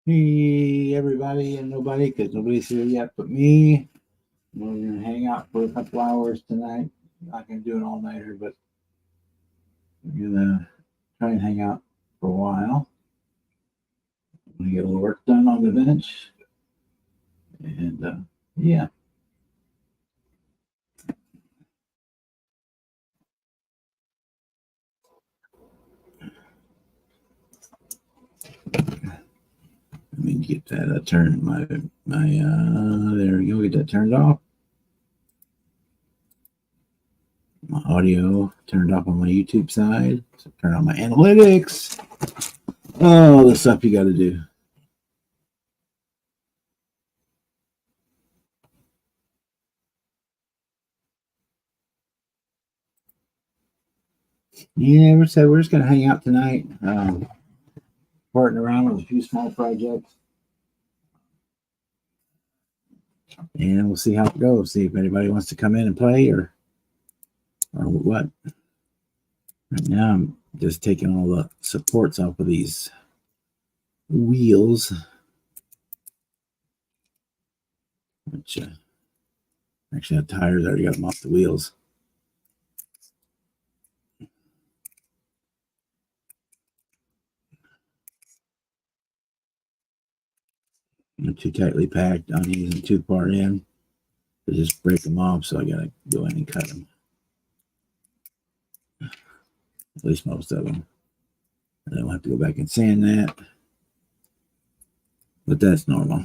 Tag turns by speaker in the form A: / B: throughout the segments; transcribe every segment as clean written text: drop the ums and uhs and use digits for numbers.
A: Hey, everybody and nobody, because nobody's here yet but me. We're going to hang out for a couple hours tonight. Not going to do an all nighter, but we're going to try and hang out for a while. I'm going to get a little work done on the bench. And yeah. Let me get that turned. There we go. Get that turned off. My audio turned off on my YouTube side. So turn on my analytics. Oh, the stuff you got to do. Yeah, we said we're just going to hang out tonight. Partner around with a few small projects. And we'll see how it goes. See if anybody wants to come in and play or what. Right now, I'm just taking all the supports off of these wheels, which actually have tires. I already got them off the wheels. They're too tightly packed on these and too far in to just break them off. So I got to go in and cut them. At least most of them. And then we'll have to go back and sand that. But that's normal.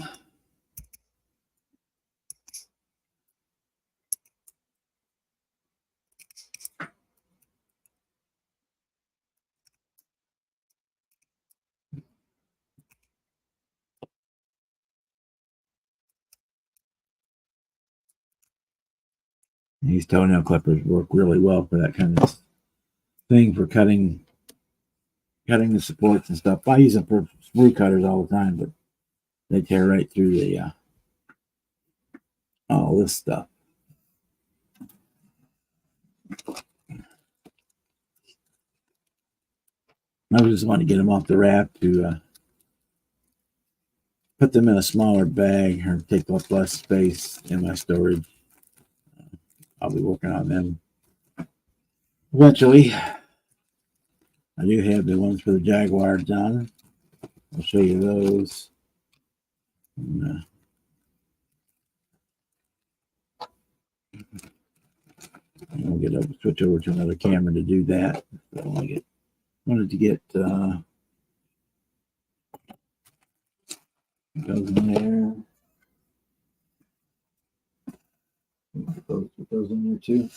A: These toenail clippers work really well for that kind of thing, for cutting the supports and stuff. I use them for sprue cutters all the time, but they tear right through the all this stuff. I just want to get them off the rack to put them in a smaller bag or take up less space in my storage. I'll be working on them eventually. I do have the ones for the Jaguar done. I'll show you those. And, we'll switch over to another camera to do that. So I wanted to get those in there. Put those in there too.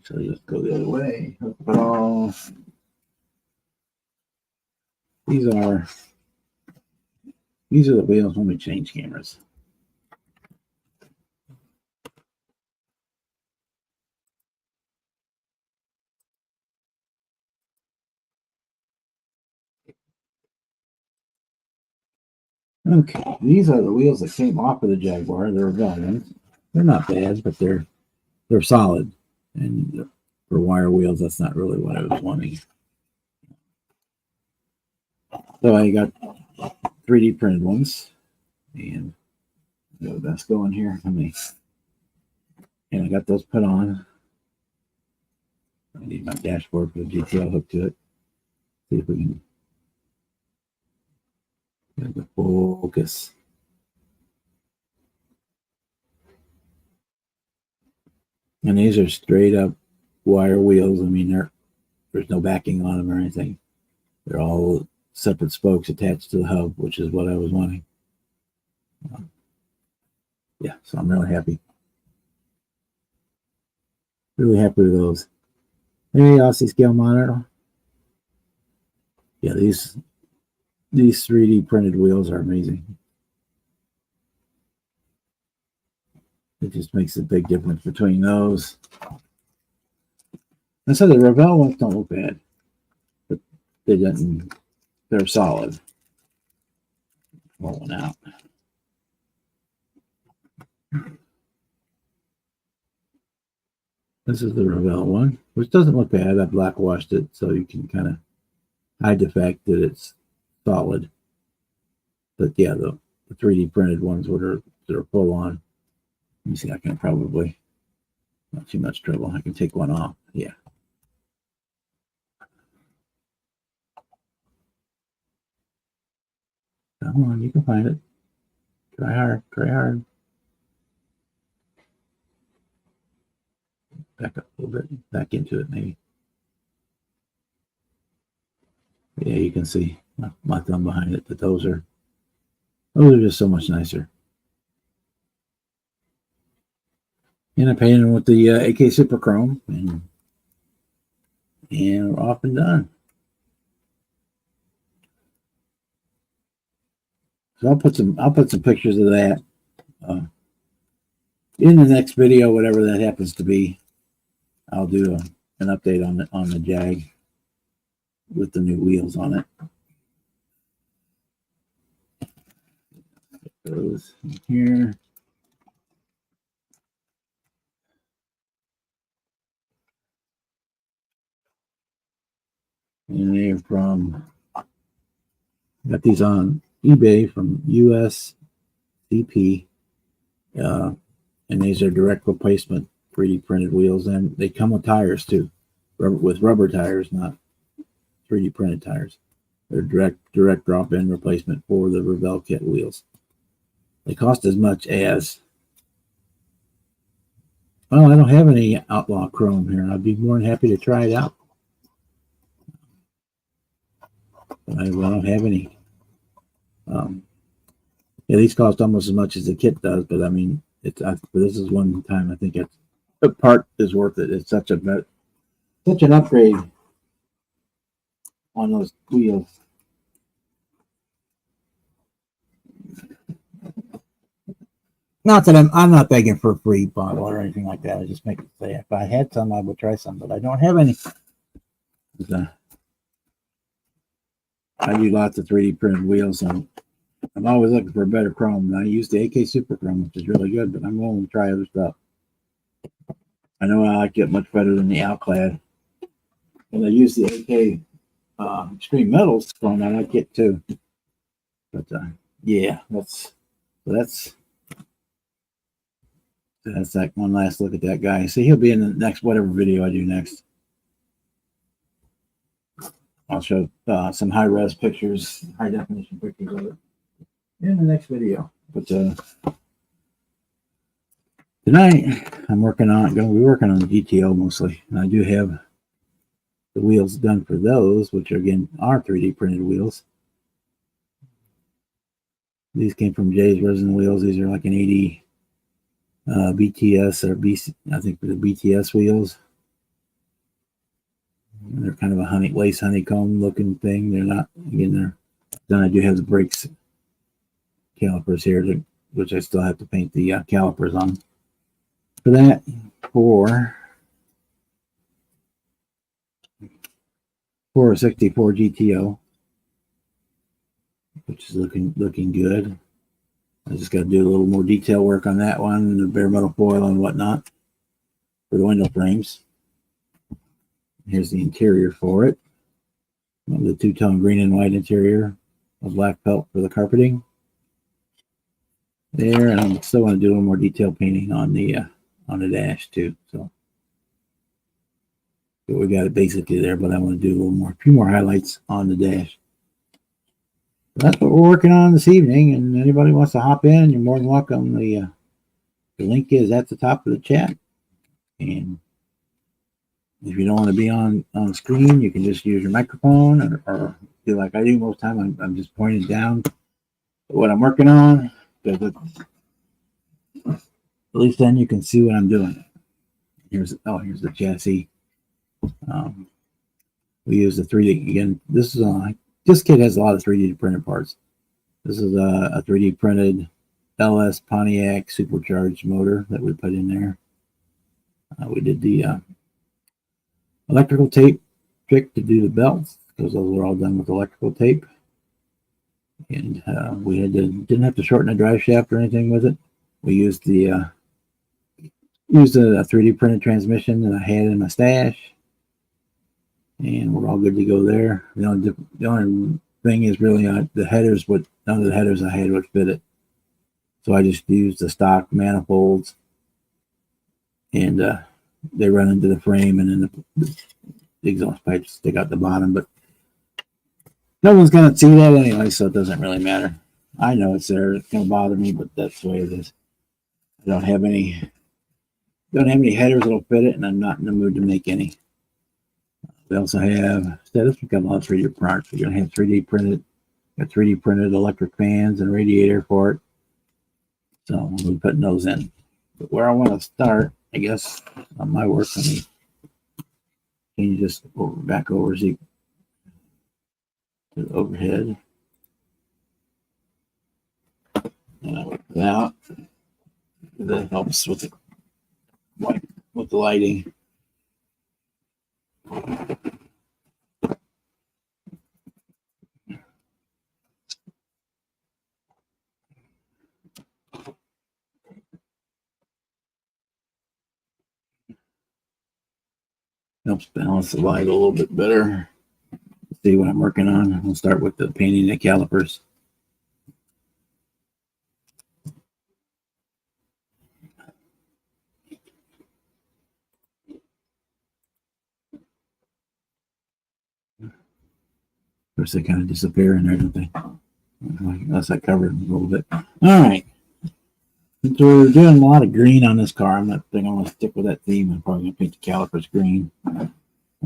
A: So just go the other way. Hook it all. These are the wheels when we change cameras. Okay, these are the wheels that came off of the Jaguar. They're rebellions. They're not bad, but they're solid. And for wire wheels, that's not really what I was wanting. So I got 3D printed ones, and that's going here. And I got those put on. I need my dashboard for the GTL hooked to it. See if we can get the focus. And these are straight up wire wheels. I mean, there's no backing on them or anything. They're all separate spokes attached to the hub, which is what I was wanting. Yeah, so I'm really happy. Really happy with those. Hey, Aussie scale monitor. Yeah, these 3D printed wheels are amazing. It just makes a big difference between those. I said the Revell ones don't look bad, but they're solid. Rolling out. This is the Revell one, which doesn't look bad. I black washed it so you can kind of hide the fact that it's solid. But yeah, the 3D printed ones that are full on. Let me see, I can probably, not too much trouble. I can take one off. Yeah. Come on, you can find it. Try hard, try hard. Back up a little bit, back into it maybe. Yeah, you can see my thumb behind it, but those are just so much nicer. And I painted them with the AK Super Chrome, and we're off and done. So I'll put some pictures of that in the next video, whatever that happens to be. I'll do an update on the Jag with the new wheels on it. Goes here. And they're from, got these on eBay from USDP. And these are direct replacement 3D printed wheels, and they come with tires too, with rubber tires, not 3D printed tires. They're direct drop-in replacement for the Revell kit wheels. They cost as much as, well, I don't have any Outlaw Chrome here. I'd be more than happy to try it out. But I don't have any. Yeah, these cost almost as much as the kit does, but I mean, this is one time I think the part is worth it. It's such an upgrade on those wheels. Not that I'm not begging for a free bottle or anything like that. I just make it say if I had some, I would try some, but I don't have any. I do lots of 3D printed wheels, and I'm always looking for a better chrome. I use the AK Super Chrome, which is really good, but I'm willing to try other stuff. I know I like it much better than the Outclad. And I use the AK Extreme Metals Chrome. I like it too. But yeah, that's like one last look at that guy. See, he'll be in the next whatever video I do next. I'll show some high-res pictures, high-definition pictures of it in the next video. But tonight, I'm going to be working on the GTO mostly. And I do have the wheels done for those, which again are 3D printed wheels. These came from Jay's Resin Wheels. These are like an 80 BTS or BC, I think for the BTS wheels. They're kind of a lace honeycomb looking thing. They're not, again, then I do have the brakes calipers here, which I still have to paint the calipers on. For that, for a 64 GTO, which is looking good. I just got to do a little more detail work on that one, the bare metal foil and whatnot for the window frames. Here's the interior for it. The two-tone green and white interior, a black felt for the carpeting. There, and I still want to do a little more detail painting on the dash too. So we got it basically there, but I want to do a few more highlights on the dash. So that's what we're working on this evening, and anybody wants to hop in, you're more than welcome. The link is at the top of the chat, and if you don't want to be on screen, you can just use your microphone or do like I do most of the time. I'm just pointing down what I'm working on, because at least then you can see what I'm doing. Here's the chassis. We use the 3D again. This kit has a lot of 3D printed parts. This is a 3D printed LS Pontiac supercharged motor that we put in there. We did the electrical tape trick to do the belts, because those were all done with electrical tape. And we didn't have to shorten the drive shaft or anything with it. We used the used a 3D printed transmission that I had in my stash, and we're all good to go there. The only thing is really the headers. But none of the headers I had would fit it, so I just used the stock manifolds, and they run into the frame, and then the exhaust pipes stick out the bottom. But no one's gonna see that anyway, so it doesn't really matter. I know it's there. It's gonna bother me, but that's the way it is. I don't have any headers that'll fit it, and I'm not in the mood to make any. We also have status. We've got a lot of 3D parts. We're gonna have 3D printed, got 3D printed electric fans and radiator for it. So we'll be putting those in. But where I want to start, I guess, on my work, let me change this back over to the overhead. And I work that out. That helps with the lighting. Helps balance the light a little bit better. See what I'm working on. We'll start with the painting the calipers. Of course, they kind of disappear in there, don't they? Unless I cover it a little bit. All right. Since we're doing a lot of green on this car, I'm not thinking I'm going to stick with that theme. I'm probably going to paint the calipers green. I'm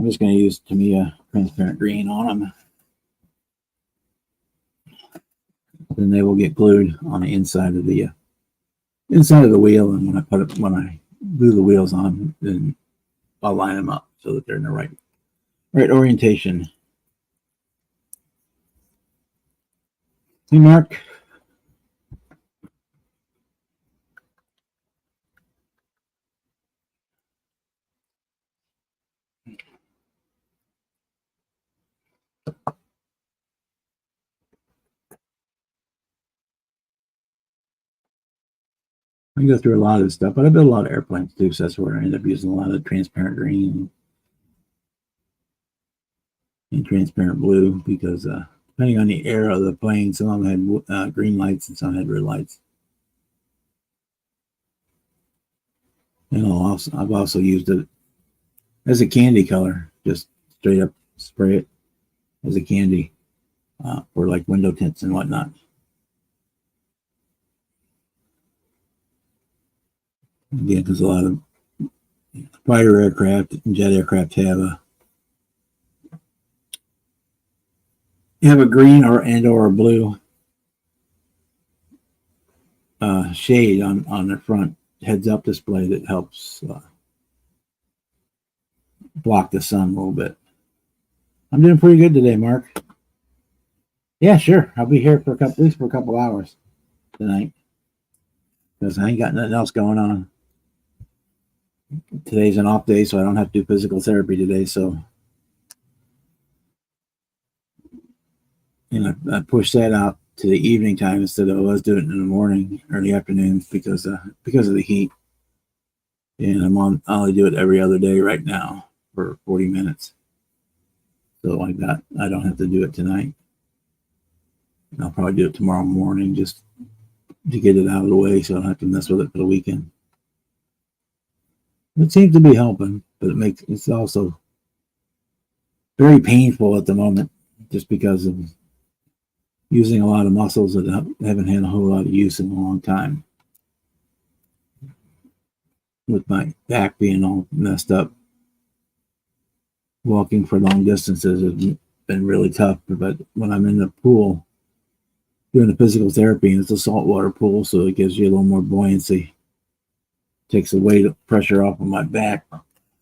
A: just going to use Tamiya transparent green on them. Then they will get glued on the inside of the wheel, and when I glue the wheels on, then I'll line them up so that they're in the right orientation. Hey, Mark. I go through a lot of this stuff, but I build a lot of airplanes too, so that's where I end up using a lot of transparent green and transparent blue, because depending on the era of the plane, some of them had green lights and some had red lights. And I've also used it as a candy color, just straight up spray it as a candy for like window tints and whatnot. Again, because a lot of fighter aircraft and jet aircraft have a green or a blue shade on their front heads-up display that helps block the sun a little bit. I'm doing pretty good today, Mark. Yeah, sure. I'll be here for at least a couple hours tonight, because I ain't got nothing else going on. Today's an off day, so I don't have to do physical therapy today. So, I pushed that out to the evening time instead of I was doing it in the morning or the afternoon because of the heat. And I only do it every other day right now for 40 minutes. So I don't have to do it tonight. And I'll probably do it tomorrow morning just to get it out of the way, so I don't have to mess with it for the weekend. It seems to be helping, but it's also very painful at the moment, just because of using a lot of muscles that haven't had a whole lot of use in a long time. With my back being all messed up, walking for long distances has been really tough. But when I'm in the pool doing the physical therapy, and it's a saltwater pool, so it gives you a little more buoyancy, takes the weight of pressure off of my back.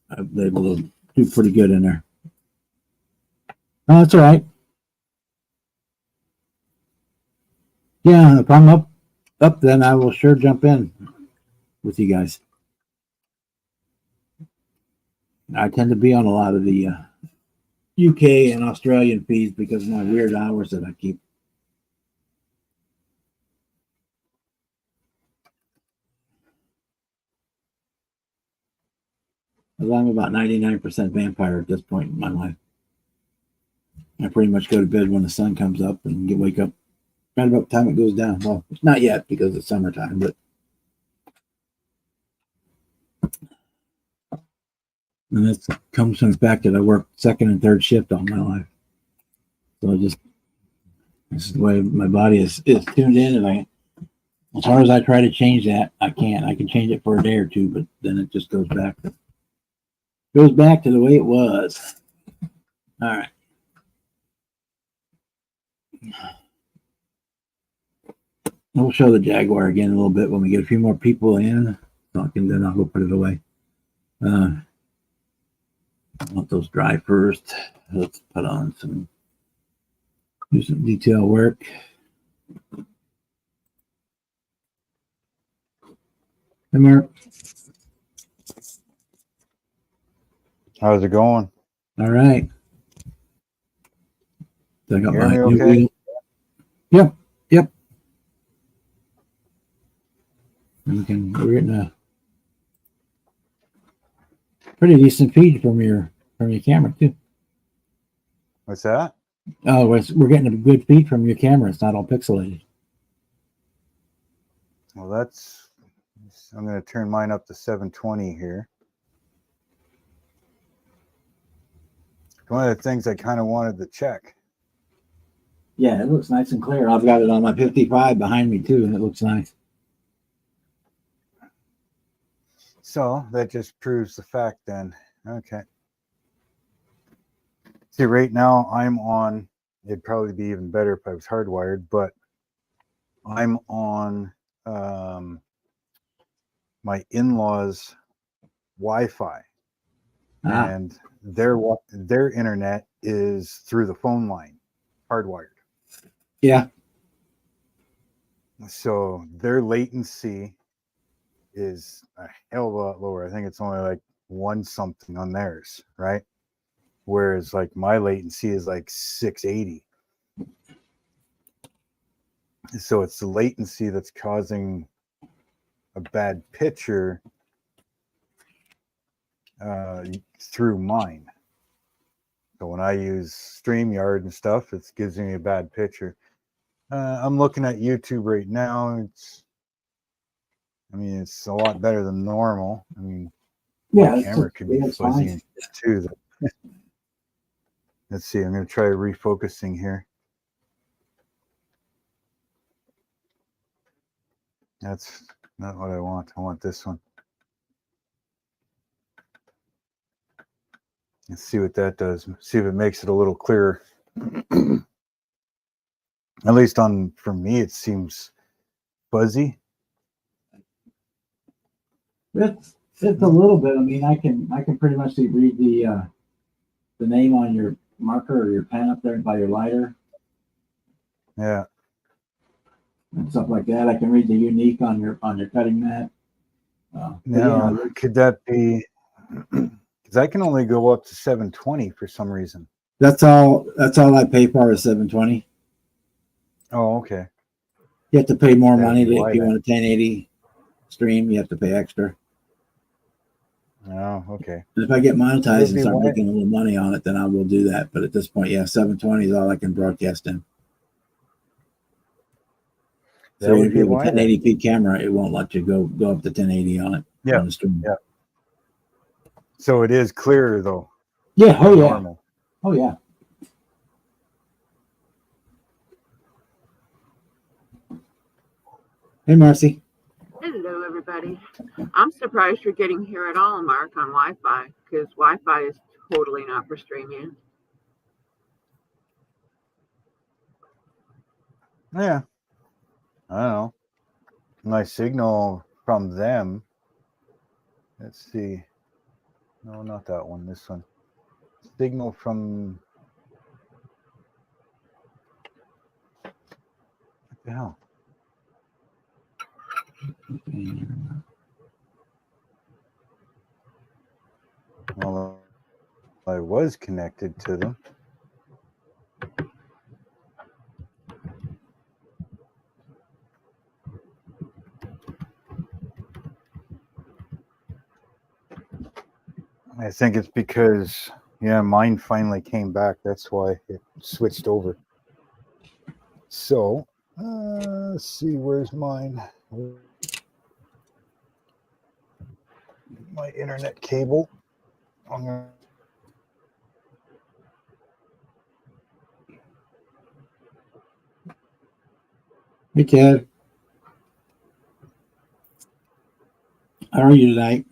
A: I've been able to do pretty good in there. Oh, that's all right. Yeah, if I'm up, then I will sure jump in with you guys. I tend to be on a lot of the UK and Australian feeds because of my weird hours that I keep. I'm about 99% vampire at this point in my life. I pretty much go to bed when the sun comes up and wake up right about the time it goes down. Well, not yet because it's summertime, but and this comes from the fact that I work second and third shift all my life. So this is the way my body is tuned in, and as hard as I try to change that, I can't. I can change it for a day or two, but then it just goes back to the way it was. All right. We'll show the Jaguar again a little bit when we get a few more people in. Then I'll go put it away. I want those dry first. Let's put on do some detail work. Hey, Mark.
B: How's it going?
A: All right. I got
B: Hear me okay?
A: Yep. And we're getting a pretty decent feed from your camera too.
B: What's that?
A: Oh, we're getting a good feed from your camera. It's not all pixelated.
B: Well, I'm going to turn mine up to 720 here. One of the things I kind of wanted to check.
A: Yeah, it looks nice and clear. I've got it on my 55 behind me too, and it looks nice.
B: So that just proves the fact then. Okay. See, right now I'm on, it'd probably be even better if I was hardwired, but I'm on my in-laws' Wi-Fi. And their internet is through the phone line, hardwired.
A: Yeah.
B: So their latency is a hell of a lot lower. I think it's only like 1 something on theirs, right? Whereas like my latency is like 680. So it's the latency that's causing a bad picture through mine. So when I use StreamYard and stuff, it gives me a bad picture. I'm looking at YouTube right now. It's a lot better than normal. I mean, my camera could be fuzzy and too. Let's see. I'm going to try refocusing here. That's not what I want. I want this one. Let's see what that does. See if it makes it a little clearer. At least for me, it seems fuzzy.
A: It's a little bit. I mean, I can pretty much read the name on your marker or your pen up there by your lighter.
B: Yeah.
A: And stuff like that. I can read the unique on your cutting mat.
B: Now, could that be? Because I can only go up to 720 for some reason.
A: That's all I pay for is 720.
B: Oh, okay.
A: You have to pay more money if you want a 1080 stream. You have to pay extra.
B: Oh, okay.
A: And if I get monetized and start making a little money on it, then I will do that. But at this point, 720 is all I can broadcast in. So if you have a 1080p camera, it won't let you go up to 1080 on it.
B: Yeah.
A: On the stream.
B: Yeah. So it is clearer though.
A: Yeah. Oh yeah. Normal. Oh yeah. Hey, Marcy.
C: Hello, everybody. I'm surprised you're getting here at all, Mark, on Wi-Fi, because Wi-Fi is totally not for streaming.
B: Yeah. I don't know. My signal from them. Let's see. No, not that one. This one. Signal from. What the hell? Well, I was connected to them. I think it's because, yeah, mine finally came back. That's why it switched over. So, let's see, where's mine? My internet cable. I'm gonna...
A: Hey, Ted. How are you tonight?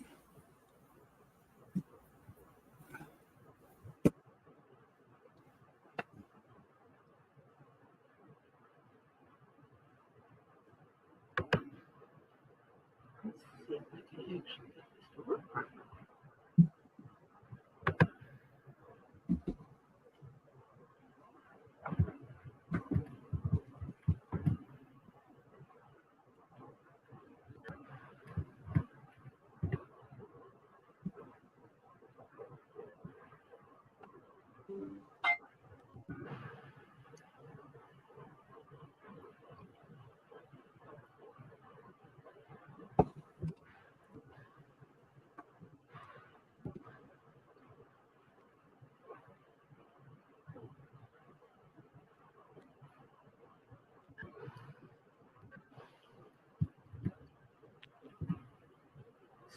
C: Let's see if I can actually get this to work properly.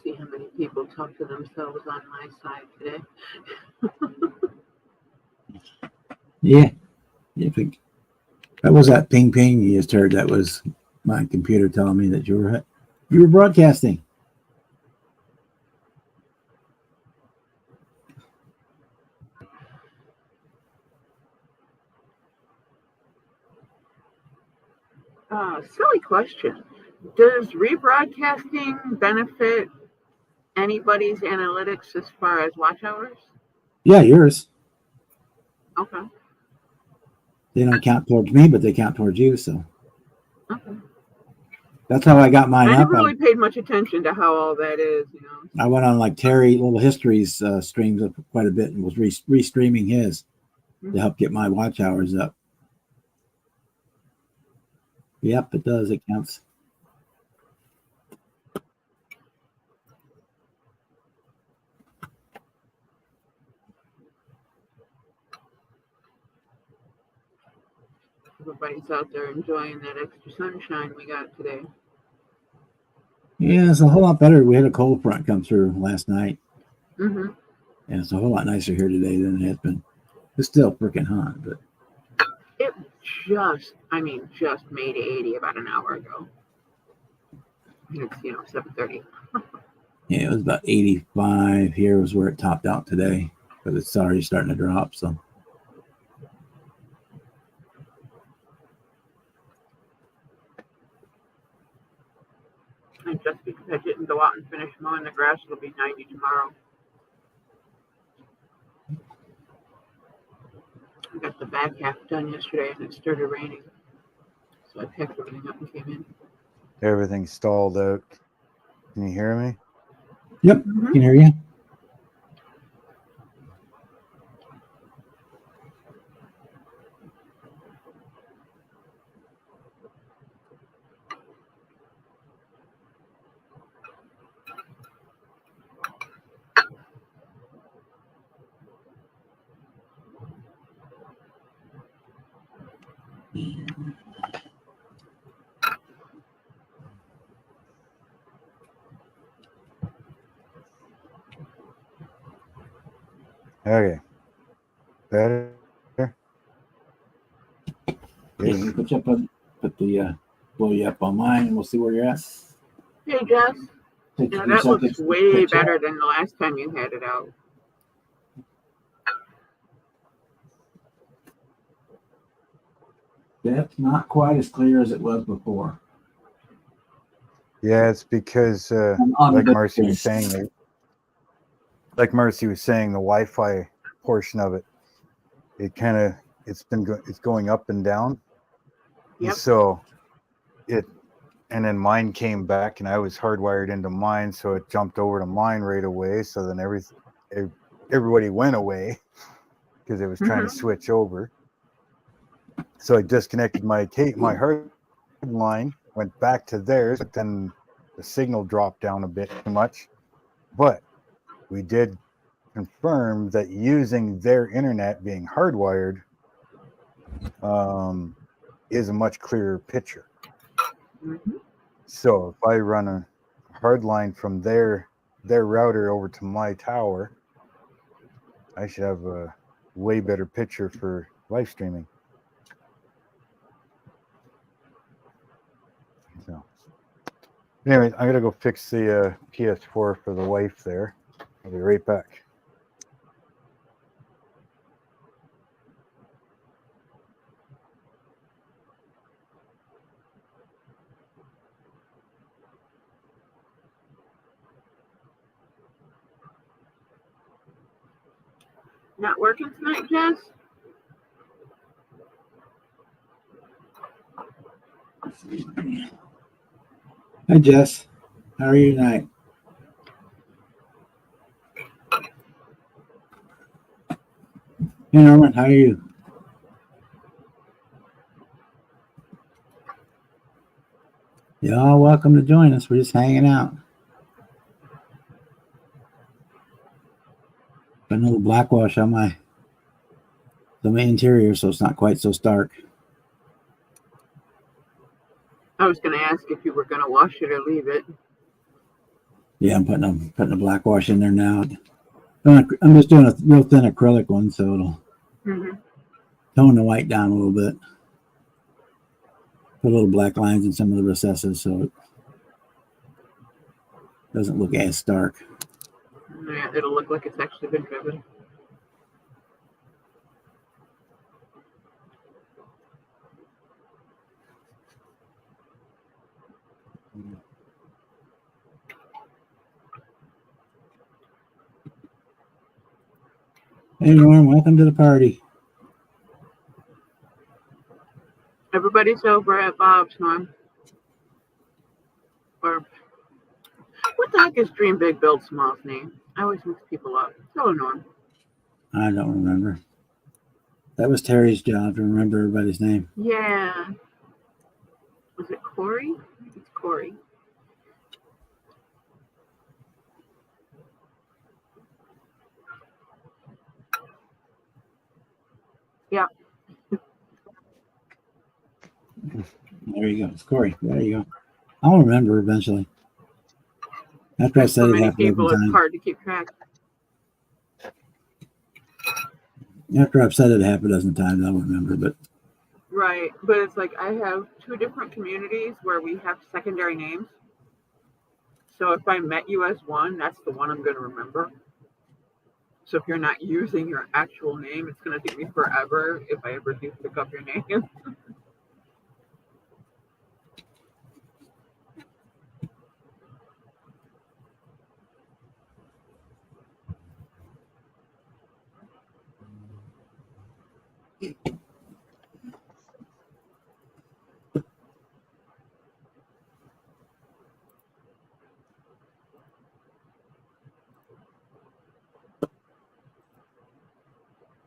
C: See how many people talk to themselves on my side today.
A: Yeah. That was that ping ping you just heard. That was my computer telling me that you were broadcasting.
C: Silly question. Does rebroadcasting benefit anybody's analytics as far as watch hours?
A: Yeah, yours.
C: Okay.
A: They don't count towards me, but they count towards you. So
C: Okay.
A: that's how I got mine
C: I
A: up.
C: never really paid much attention to how all that is, you know.
A: I went on like Terry Little History's streams up quite a bit and was restreaming his to help get my watch hours up. Yep, it does. It counts.
C: Everybody's out there enjoying that extra sunshine we got today.
A: Yeah, it's a whole lot better. We had a cold front come through last night,
C: Mm-hmm.
A: and it's a whole lot nicer here today than it has been. It's still freaking hot, but
C: It just made 80 about an hour ago. It's 7:30.
A: yeah, it was about 85 here was where it topped out today, but it's already starting to drop. So
C: And just because I didn't go out and finish mowing the grass, it'll be 90 tomorrow. I got the back half done yesterday and it started raining. So I packed everything up and came in.
B: Everything's stalled out. Can you hear me?
A: yep,
C: Mm-hmm.
A: can hear you.
B: Okay. Better?
A: Yeah,
B: Ish.
A: we blow you up on mine, and we'll see where you're at.
C: Hey, Jess.
A: Take a
C: Yeah,
A: few
C: that looks
A: seconds to
C: way
A: catch up.
C: better than the last time you had it out.
A: That's not quite as clear as it was before.
B: Yeah, it's because, like Marcy was saying, the Wi-Fi portion of it, it's going up and down.
C: Yep.
B: And so and then mine came back, and I was hardwired into mine, so it jumped over to mine right away. So then everybody went away because it was trying to switch over. So I disconnected my hard line, went back to theirs, but then the signal dropped down a bit too much. But we did confirm that using their internet being hardwired is a much clearer picture.
C: Mhm.
B: So if I run a hard line from their router over to my tower, I should have a way better picture for live streaming. So anyways, I'm gonna go fix the PS4 for the wife there. I'll be right back.
C: Not working tonight, Jess?
A: Hi, Jess. How are you tonight? Hey, Norman. How are you? You're all welcome to join us. We're just hanging out. Got a little blackwash on my interior, so it's not quite so stark.
C: I was going to ask if you were going to wash it or leave it.
A: Yeah, I'm putting a blackwash in there now. I'm just doing a real thin acrylic one, so it'll tone the white down a little bit. Put little black lines in some of the recesses so it doesn't look as stark.
C: Yeah, it'll look like it's actually been driven.
A: Hey, Norm, welcome to the party.
C: Everybody's over at Bob's, Norm. Or what the heck is Dream Big Build Small's name? I always mix people up. Hello, Norm.
A: I don't remember. That was Terry's job to remember everybody's name.
C: Yeah. Was it Corey? I think it's Corey. Yeah.
A: There you go. It's Corey. There you go. I'll remember eventually. After I
C: There's
A: said
C: so
A: it
C: many
A: half a dozen
C: people, it's
A: times.
C: hard to keep track.
A: After I've said it half a dozen times, I'll remember. But
C: Right. But it's like I have 2 different communities where we have secondary names. So if I met you as one, that's the one I'm going to remember. So if you're not using your actual name, it's going to take me forever if I ever do pick up your name.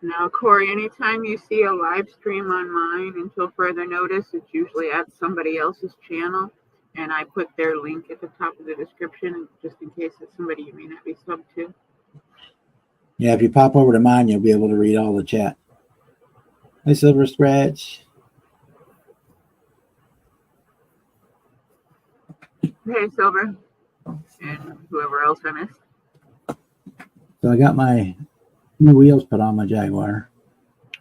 C: Now, Corey, anytime you see a live stream on mine, until further notice, it's usually at somebody else's channel. And I put their link at the top of the description just in case it's somebody you may not be subbed to.
A: yeah, if you pop over to mine, you'll be able to read all the chat. Hey, Silver Scratch.
C: Hey, Silver. And whoever else I missed.
A: So I got my new wheels put on my Jaguar.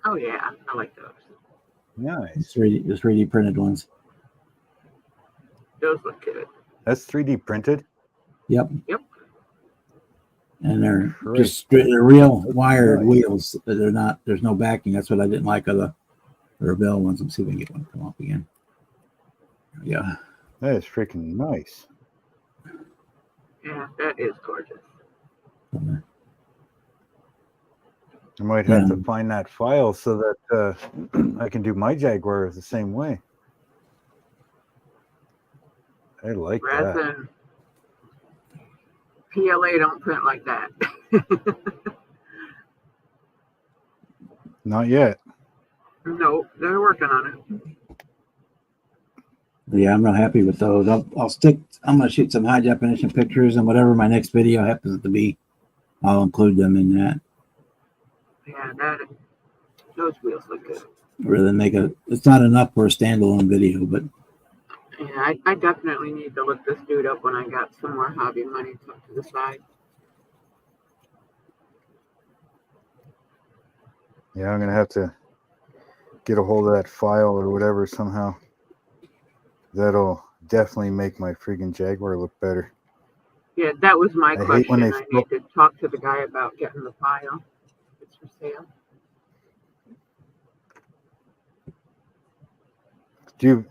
C: Oh, yeah. I like those.
B: Nice.
A: The 3D printed ones.
C: Those look good.
B: That's 3D printed.
A: Yep.
C: Yep.
A: And they're
B: Great.
A: they're real wired
B: Nice.
A: wheels. They're not. There's no backing. That's what I didn't like of the Rebel ones. Let's see if we can get one to come up again. Yeah.
B: That is freaking nice.
C: Yeah, that is gorgeous.
B: I might have to find that file so that I can do my Jaguar the same way. I like that.
C: Resin. PLA don't print like that.
B: Not yet.
C: No, they're working on it.
A: Yeah, I'm real happy with those. I'm gonna shoot some high definition pictures and whatever my next video happens to be. I'll include them in that.
C: Yeah, those wheels look good.
A: Rather than make a, it's not enough for a standalone video, but
C: Yeah, I definitely need to look this dude up when I got some more hobby money tucked to the side.
B: Yeah, I'm gonna have to get a hold of that file or whatever somehow. That'll definitely make my freaking Jaguar look better.
C: Yeah, that was my
B: I hate when
C: question.
B: they
C: I need to talk to the guy about getting the file. It's for sale.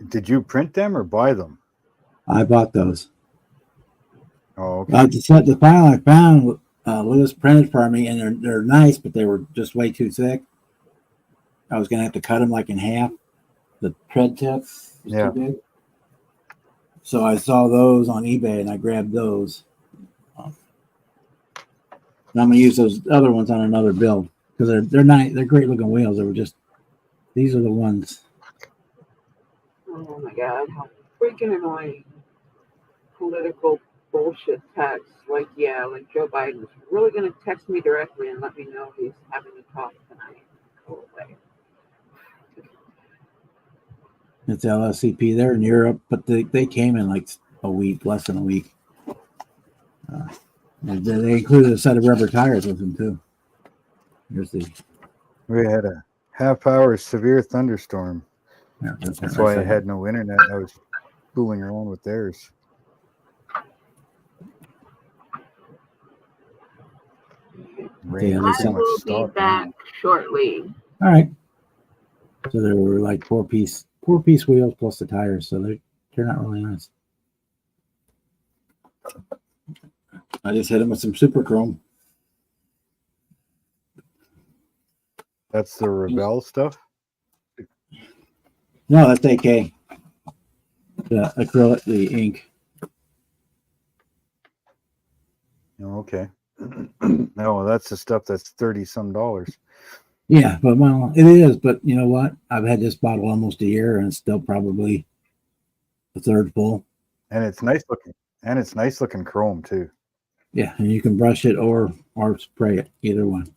B: Did you print them or buy them?
A: I bought those.
B: Oh, okay.
A: The file I found, Lewis printed for me, and they're nice, but they were just way too thick. I was gonna have to cut them like in half. The tread tip was
B: Yeah.
A: too big. So I saw those on eBay, and I grabbed those. And I'm gonna use those other ones on another build because they're nice. They're great looking wheels. They were just these are the ones.
C: Oh my god, how freaking annoying. Political bullshit text. Like Joe Biden's really gonna text me directly and let me know he's having a talk tonight. Go away.
A: It's LSCP. They're in Europe, but they came in like a week, less than a week. And they included a set of rubber tires with them too. Here's the.
B: We had a half-hour severe thunderstorm.
A: Yeah,
B: That's why I had no internet. I was fooling around with theirs. Rain
A: Yeah,
B: pretty
C: I
B: much
C: will be
B: stopped
C: back
B: now.
C: shortly.
A: All right. So there were like four piece wheels plus the tires, so they're not really nice. I just hit them with some super chrome.
B: That's the Rebel stuff?
A: No, that's AK. The acrylic, the ink.
B: Oh, okay. No, that's the stuff that's $30-some.
A: Yeah, but well, it is. But you know what? I've had this bottle almost a year, and it's still probably a third full.
B: And it's nice looking. And it's nice looking chrome too.
A: Yeah, and you can brush it or spray it, either one.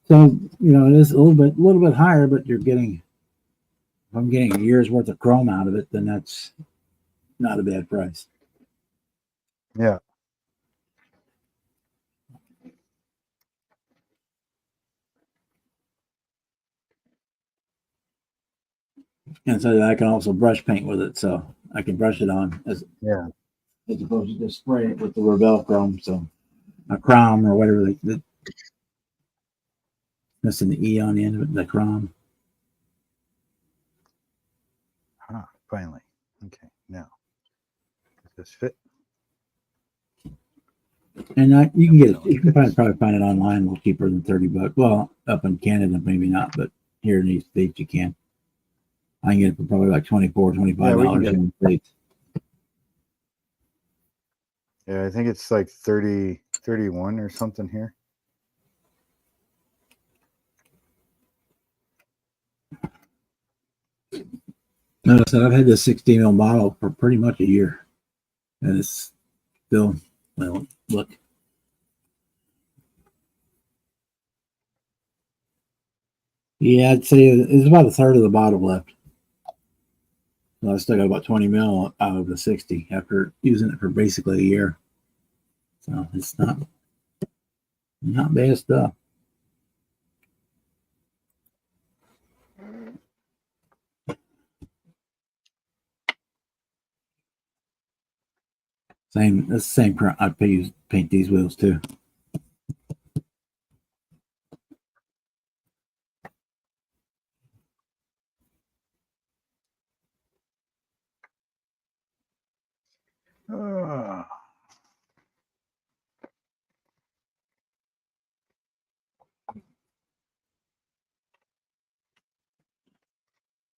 A: So it is a little bit higher, but you're getting. If I'm getting a year's worth of chrome out of it, then that's not a bad price.
B: Yeah.
A: And so I can also brush paint with it, so I can brush it on as opposed to just spray it with the Rebel chrome. So a chrome or whatever they missing the E on the end of it, the chrome.
B: Finally. Okay, now. Does this fit?
A: And you can get it. You can probably find it online a little cheaper than $30. Well, up in Canada, maybe not, but here in these states you can. I can get it for probably like $24, $25 in the States.
B: Yeah, I think it's like 30, 31 or something here.
A: No, so I've had this 16 mil bottle for pretty much a year, and it's still, well, look. Yeah, I'd say it's about a third of the bottle left. So I still got about 20 mil out of the 60 after using it for basically a year. So it's not bad stuff. That's the same print. I'd paint these wheels too.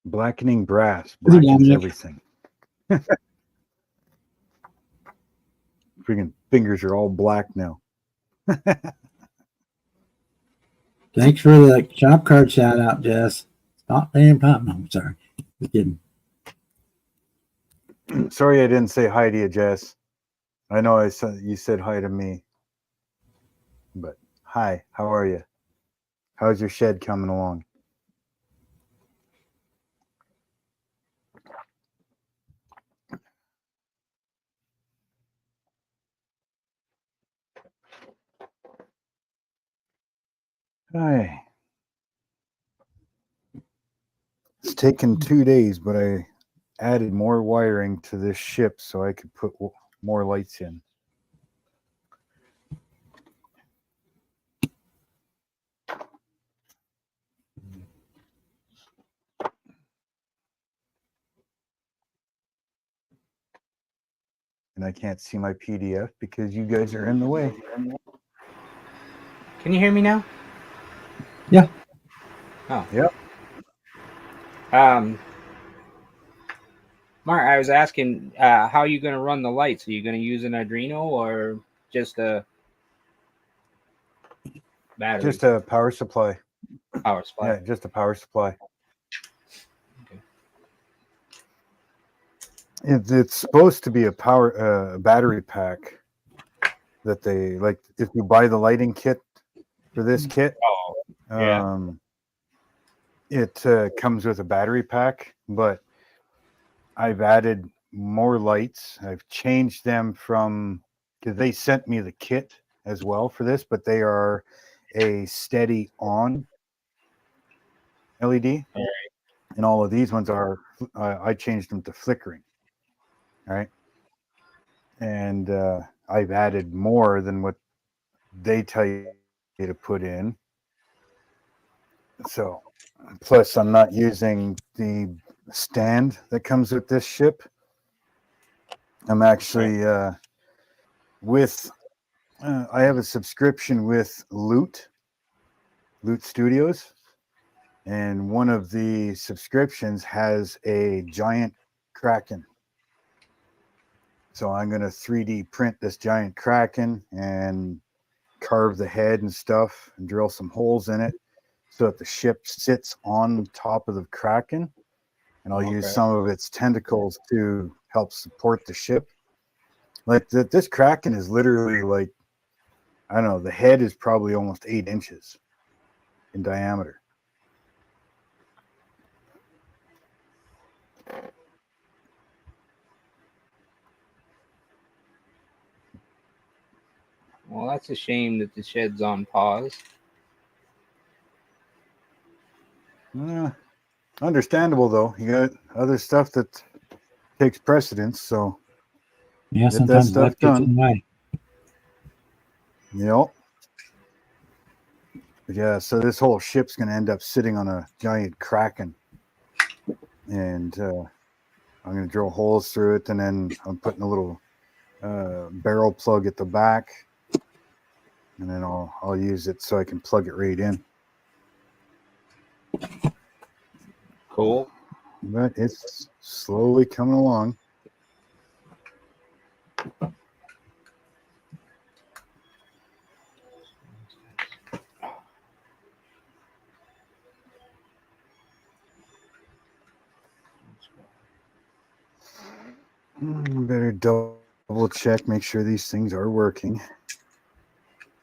B: Blackening brass blackens everything. Freaking fingers are all black now.
A: Thanks for the shop card shout out, Jess. Stop paying pop. No, I'm sorry. Just kidding.
B: Sorry I didn't say hi to you, Jess. I know you said hi to me. But hi, how are you? How's your shed coming along? Hi. It's taken 2 days, but I added more wiring to this ship so I could put more lights in. And I can't see my PDF because you guys are in the way.
D: Can you hear me now?
A: Yeah.
D: Oh.
B: Yep.
D: Mark, I was asking, how are you going to run the lights? Are you going to use an Arduino or just a battery?
B: Just a power supply.
D: Power supply.
B: Yeah, just a power supply.
D: Okay.
B: It's supposed to be a battery pack that they like. If you buy the lighting kit for this kit,
D: Oh, yeah.
B: it comes with a battery pack. But I've added more lights. I've changed them from because they sent me the kit as well for this, but they are a steady on LED, and all of these ones are. I changed them to flickering. Right. And I've added more than what they tell you to put in. So, plus I'm not using the stand that comes with this ship. I'm actually with. I have a subscription with Loot Studios, and one of the subscriptions has a giant Kraken. So I'm going to 3D print this giant Kraken and carve the head and stuff and drill some holes in it so that the ship sits on top of the Kraken, and I'll use some of its tentacles to help support the ship. Like this Kraken is literally like, I don't know, the head is probably almost 8 inches in diameter.
D: Well, that's a shame that the shed's on pause.
B: Understandable though. You got other stuff that takes precedence, so
A: Yeah,
B: get that
A: sometimes
B: stuff
A: life gets
B: done.
A: in the way.
B: Yep. Yeah, so this whole ship's going to end up sitting on a giant Kraken, and I'm going to drill holes through it, and then I'm putting a little barrel plug at the back, and then I'll use it so I can plug it right in.
D: Cool.
B: But it's slowly coming along. Better double check, make sure these things are working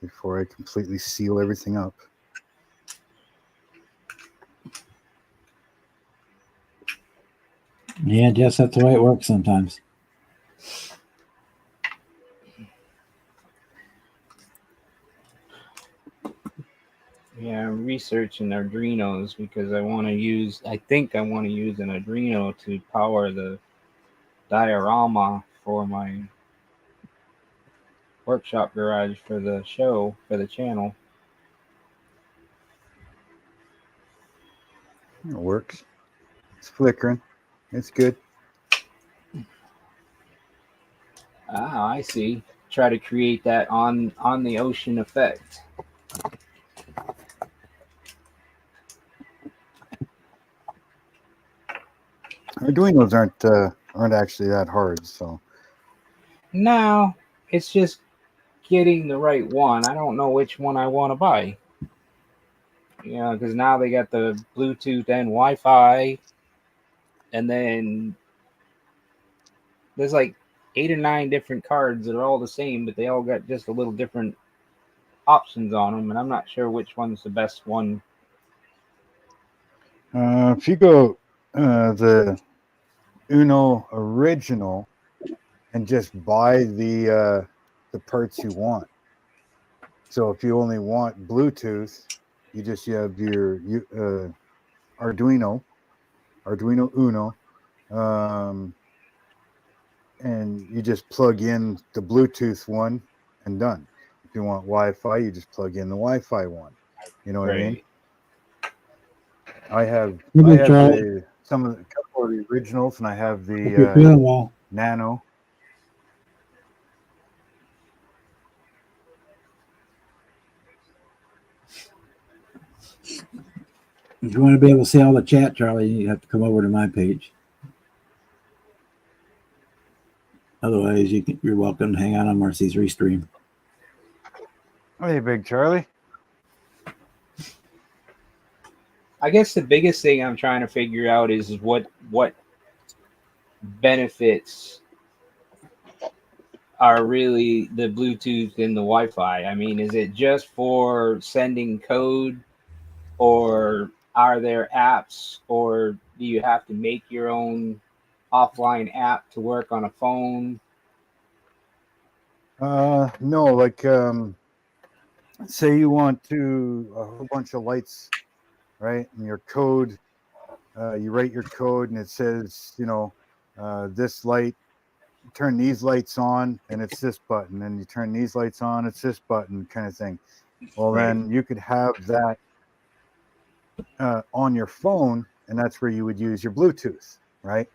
B: before I completely seal everything up.
A: Yeah, Jess, that's the way it works sometimes.
D: Yeah, I'm researching Arduinos because I think I want to use an Arduino to power the diorama for my workshop garage for the show, for the channel.
B: It works. It's flickering. It's good.
D: Ah, I see. Try to create that on the ocean effect.
B: Arduinos aren't actually that hard, so.
D: No, it's just getting the right one. I don't know which one I want to buy. You know, because now they got the Bluetooth and Wi-Fi, and then there's like 8 or 9 different cards that are all the same, but they all got just a little different options on them, and I'm not sure which one's the best one.
B: If you go the Uno original and just buy the parts you want. So if you only want Bluetooth, you have your Arduino Uno, and you just plug in the Bluetooth one and done. If you want Wi-Fi, you just plug in the Wi-Fi one. You know what I mean? I have some of the couple of the originals, and I have
A: Hope you're feeling well.
B: Nano.
A: If you want to be able to see all the chat, Charlie, you have to come over to my page. Otherwise, you're welcome to hang out on Marcy's restream.
B: Hey, Big Charlie.
D: I guess the biggest thing I'm trying to figure out is what benefits are really the Bluetooth and the Wi-Fi. I mean, is it just for sending code, or are there apps, or do you have to make your own offline app to work on a phone?
B: No, like say you want to a whole bunch of lights, right? And your code, you write your code, and it says, this light, turn these lights on, and it's this button, and you turn these lights on, it's this button, kind of thing. Well, then you could have that on your phone, and that's where you would use your Bluetooth, right?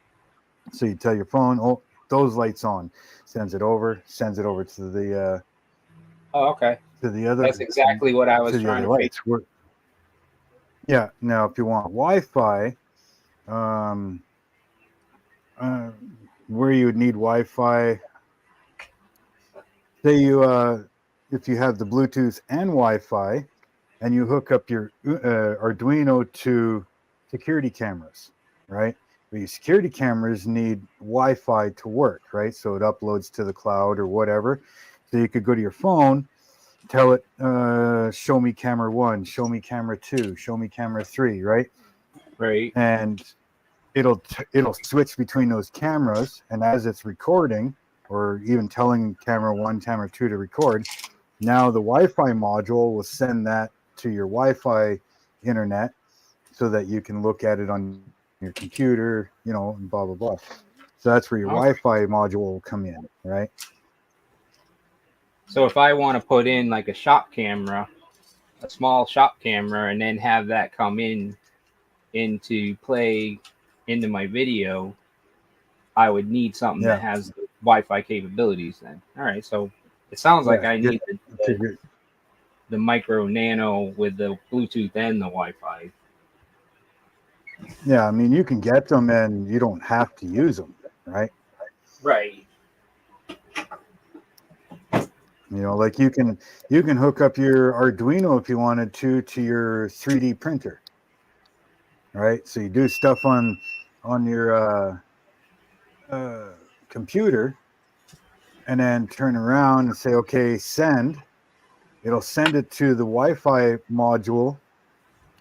B: So you tell your phone, oh, those lights on, sends it over to the
D: okay.
B: to the other.
D: That's exactly what I was
B: to the
D: trying
B: other
D: to
B: lights. Yeah. Now, if you want Wi-Fi, where you would need Wi-Fi, say if you have the Bluetooth and Wi-Fi, and you hook up your Arduino to security cameras, right? But your security cameras need Wi-Fi to work, right? So it uploads to the cloud or whatever. So you could go to your phone, tell it, show me camera 1, show me camera 2, show me camera 3, right?
D: Right.
B: And it'll switch between those cameras, and as it's recording, or even telling camera 1, camera 2 to record, now the Wi-Fi module will send that to your Wi-Fi internet so that you can look at it on your computer, and blah, blah, blah. So that's where your Wi-Fi module will come in, right?
D: So if I want to put in like a shop camera, a small shop camera, and then have that come into play into my video, I would need something that has the Wi-Fi capabilities then. All right, so it sounds like I need the micro nano with the Bluetooth and the Wi-Fi.
B: Yeah, I mean, you can get them and you don't have to use them, right?
D: Right.
B: Like you can hook up your Arduino if you wanted to your 3D printer, right? So you do stuff on your computer, and then turn around and say, okay, send. It'll send it to the Wi-Fi module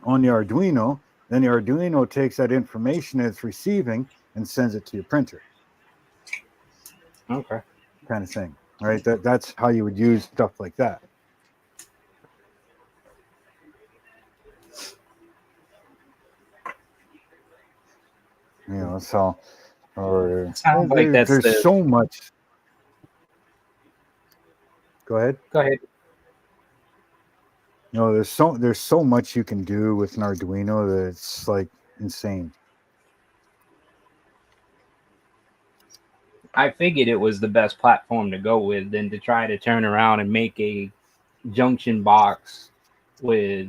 B: on the Arduino. Then the Arduino takes that information it's receiving and sends it to your printer.
D: Okay.
B: Kind of thing, right? That's how you would use stuff like that. So, or
D: sounds like
B: there's so much. Go ahead.
D: Go ahead.
B: There's so much you can do with an Arduino that it's like insane.
D: I figured it was the best platform to go with than to try to turn around and make a junction box with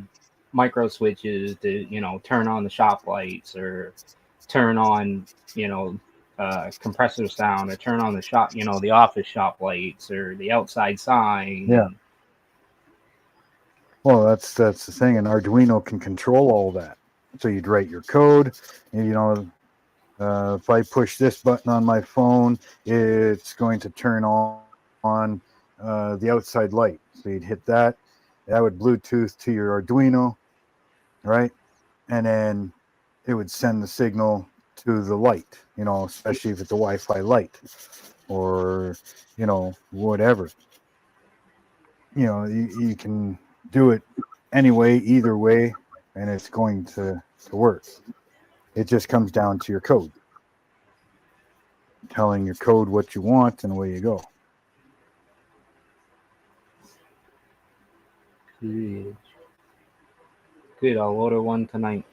D: micro switches to, turn on the shop lights or turn on, compressor sound, or turn on the shop, the office shop lights or the outside sign.
B: Yeah. Well, that's the thing. An Arduino can control all that. So you'd write your code, and if I push this button on my phone, it's going to turn on the outside light. So you'd hit that, that would Bluetooth to your Arduino, right? And then it would send the signal to the light, you know, especially if it's a Wi-Fi light or, you know, whatever. You know, you can do it anyway, either way, and it's going to work. It just comes down to your code. Telling your code what you want, and away you go.
D: Good. Good. I'll order one tonight.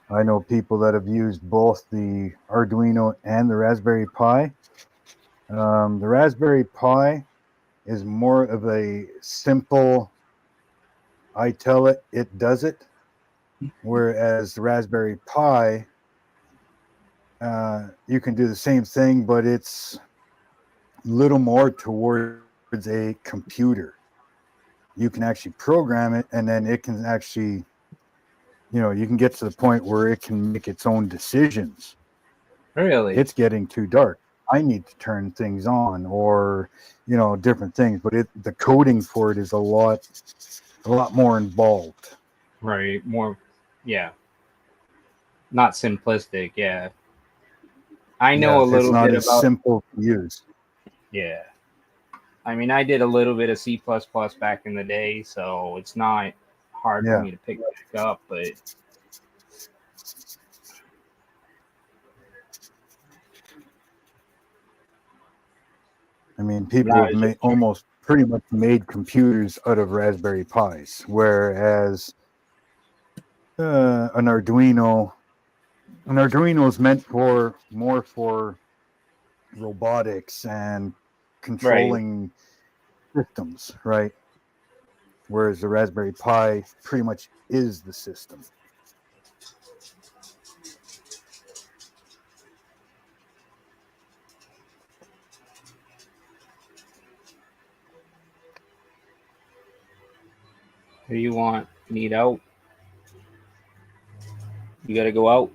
B: I know people that have used both the Arduino and the Raspberry Pi. The Raspberry Pi is more of a simple, I tell it, it does it. Whereas the Raspberry Pi, you can do the same thing, but it's a little more towards a computer. You can actually program it, and then it can actually, you know, you can get to the point where it can make its own decisions.
D: Really?
B: It's getting too dark. I need to turn things on, or, you know, different things. But the coding for it is a lot more involved.
D: Right. More. Yeah. Not simplistic. Yeah. I know a
B: It's
D: little
B: not
D: bit
B: as
D: about.
B: simple to use.
D: Yeah. I mean, I did a little bit of C++ back in the day, so it's not hard for
B: Yeah.
D: me to pick back up, but
B: I mean, people
D: now
B: have
D: it's just
B: almost pretty much made computers out of Raspberry Pis, whereas an Arduino is meant for more for robotics and controlling systems, right? Whereas the Raspberry Pi pretty much is the system.
D: What do you want? Need out? You gotta go out?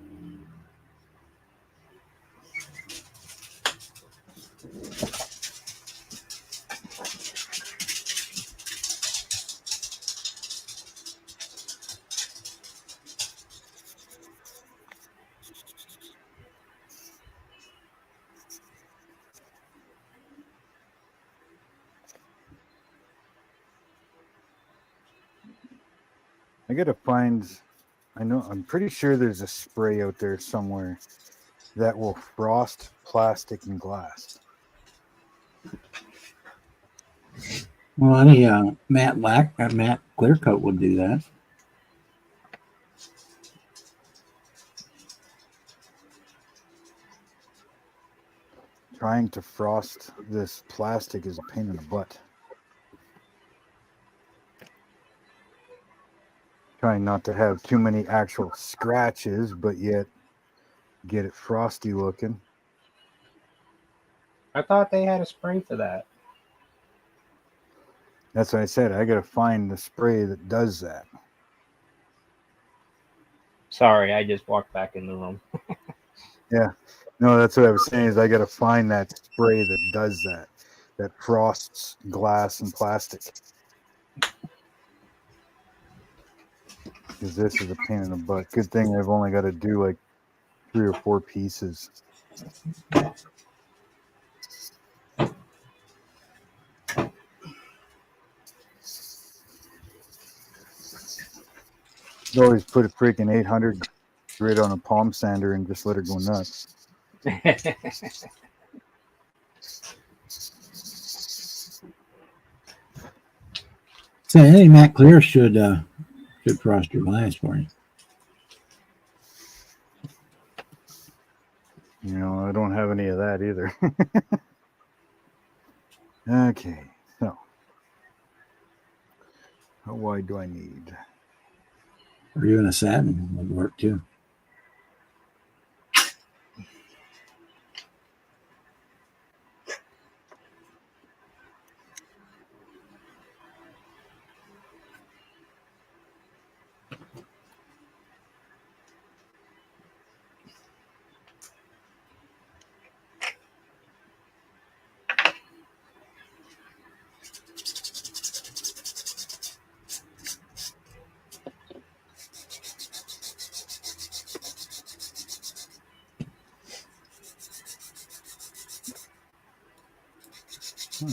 B: I gotta find. I'm pretty sure there's a spray out there somewhere that will frost plastic and glass.
A: Well, any matte clear coat would do that.
B: Trying to frost this plastic is a pain in the butt. Trying not to have too many actual scratches, but yet get it frosty looking.
D: I thought they had a spray for that.
B: That's what I said. I gotta find the spray that does that.
D: Sorry, I just walked back in the room.
B: Yeah. No, that's what I was saying is I gotta find that spray that does that. That frosts glass and plastic. Because this is a pain in the butt. Good thing I've only got to do like 3 or 4 pieces. You always put a freaking 800 grit on a palm sander and just let her go nuts.
A: So any matte clear should frost your glass for you.
B: You know, I don't have any of that either. Okay, so how wide do I need?
A: Or even a satin would work too.
B: So,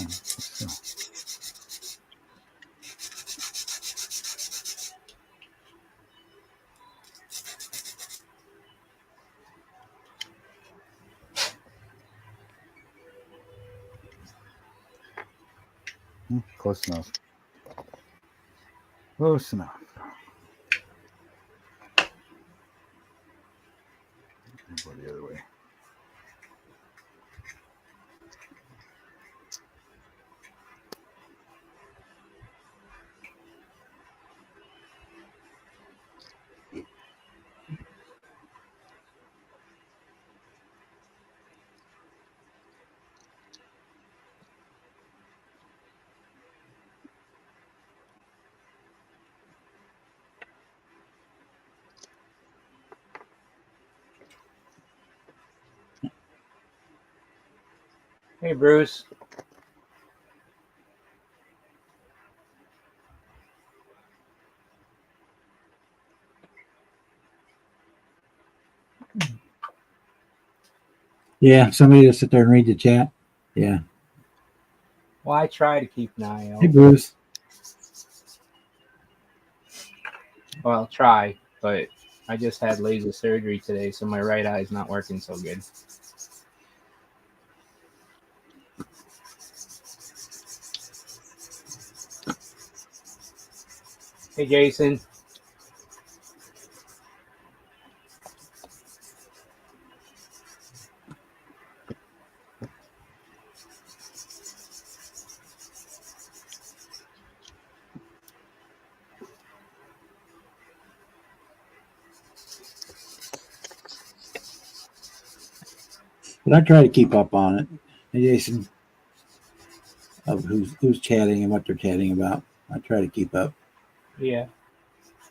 B: close enough. Close enough. Go the other way.
D: Hey, Bruce.
A: Yeah, somebody to sit there and read the chat. Yeah.
D: Well, I try to keep an eye
A: Hey,
D: out.
A: Bruce.
D: Well, try, but I just had laser surgery today, so my right eye is not working so good. Hey, Jason.
A: But I try to keep up on it. Hey, Jason, of who's chatting and what they're chatting about. I try to keep up.
D: Yeah,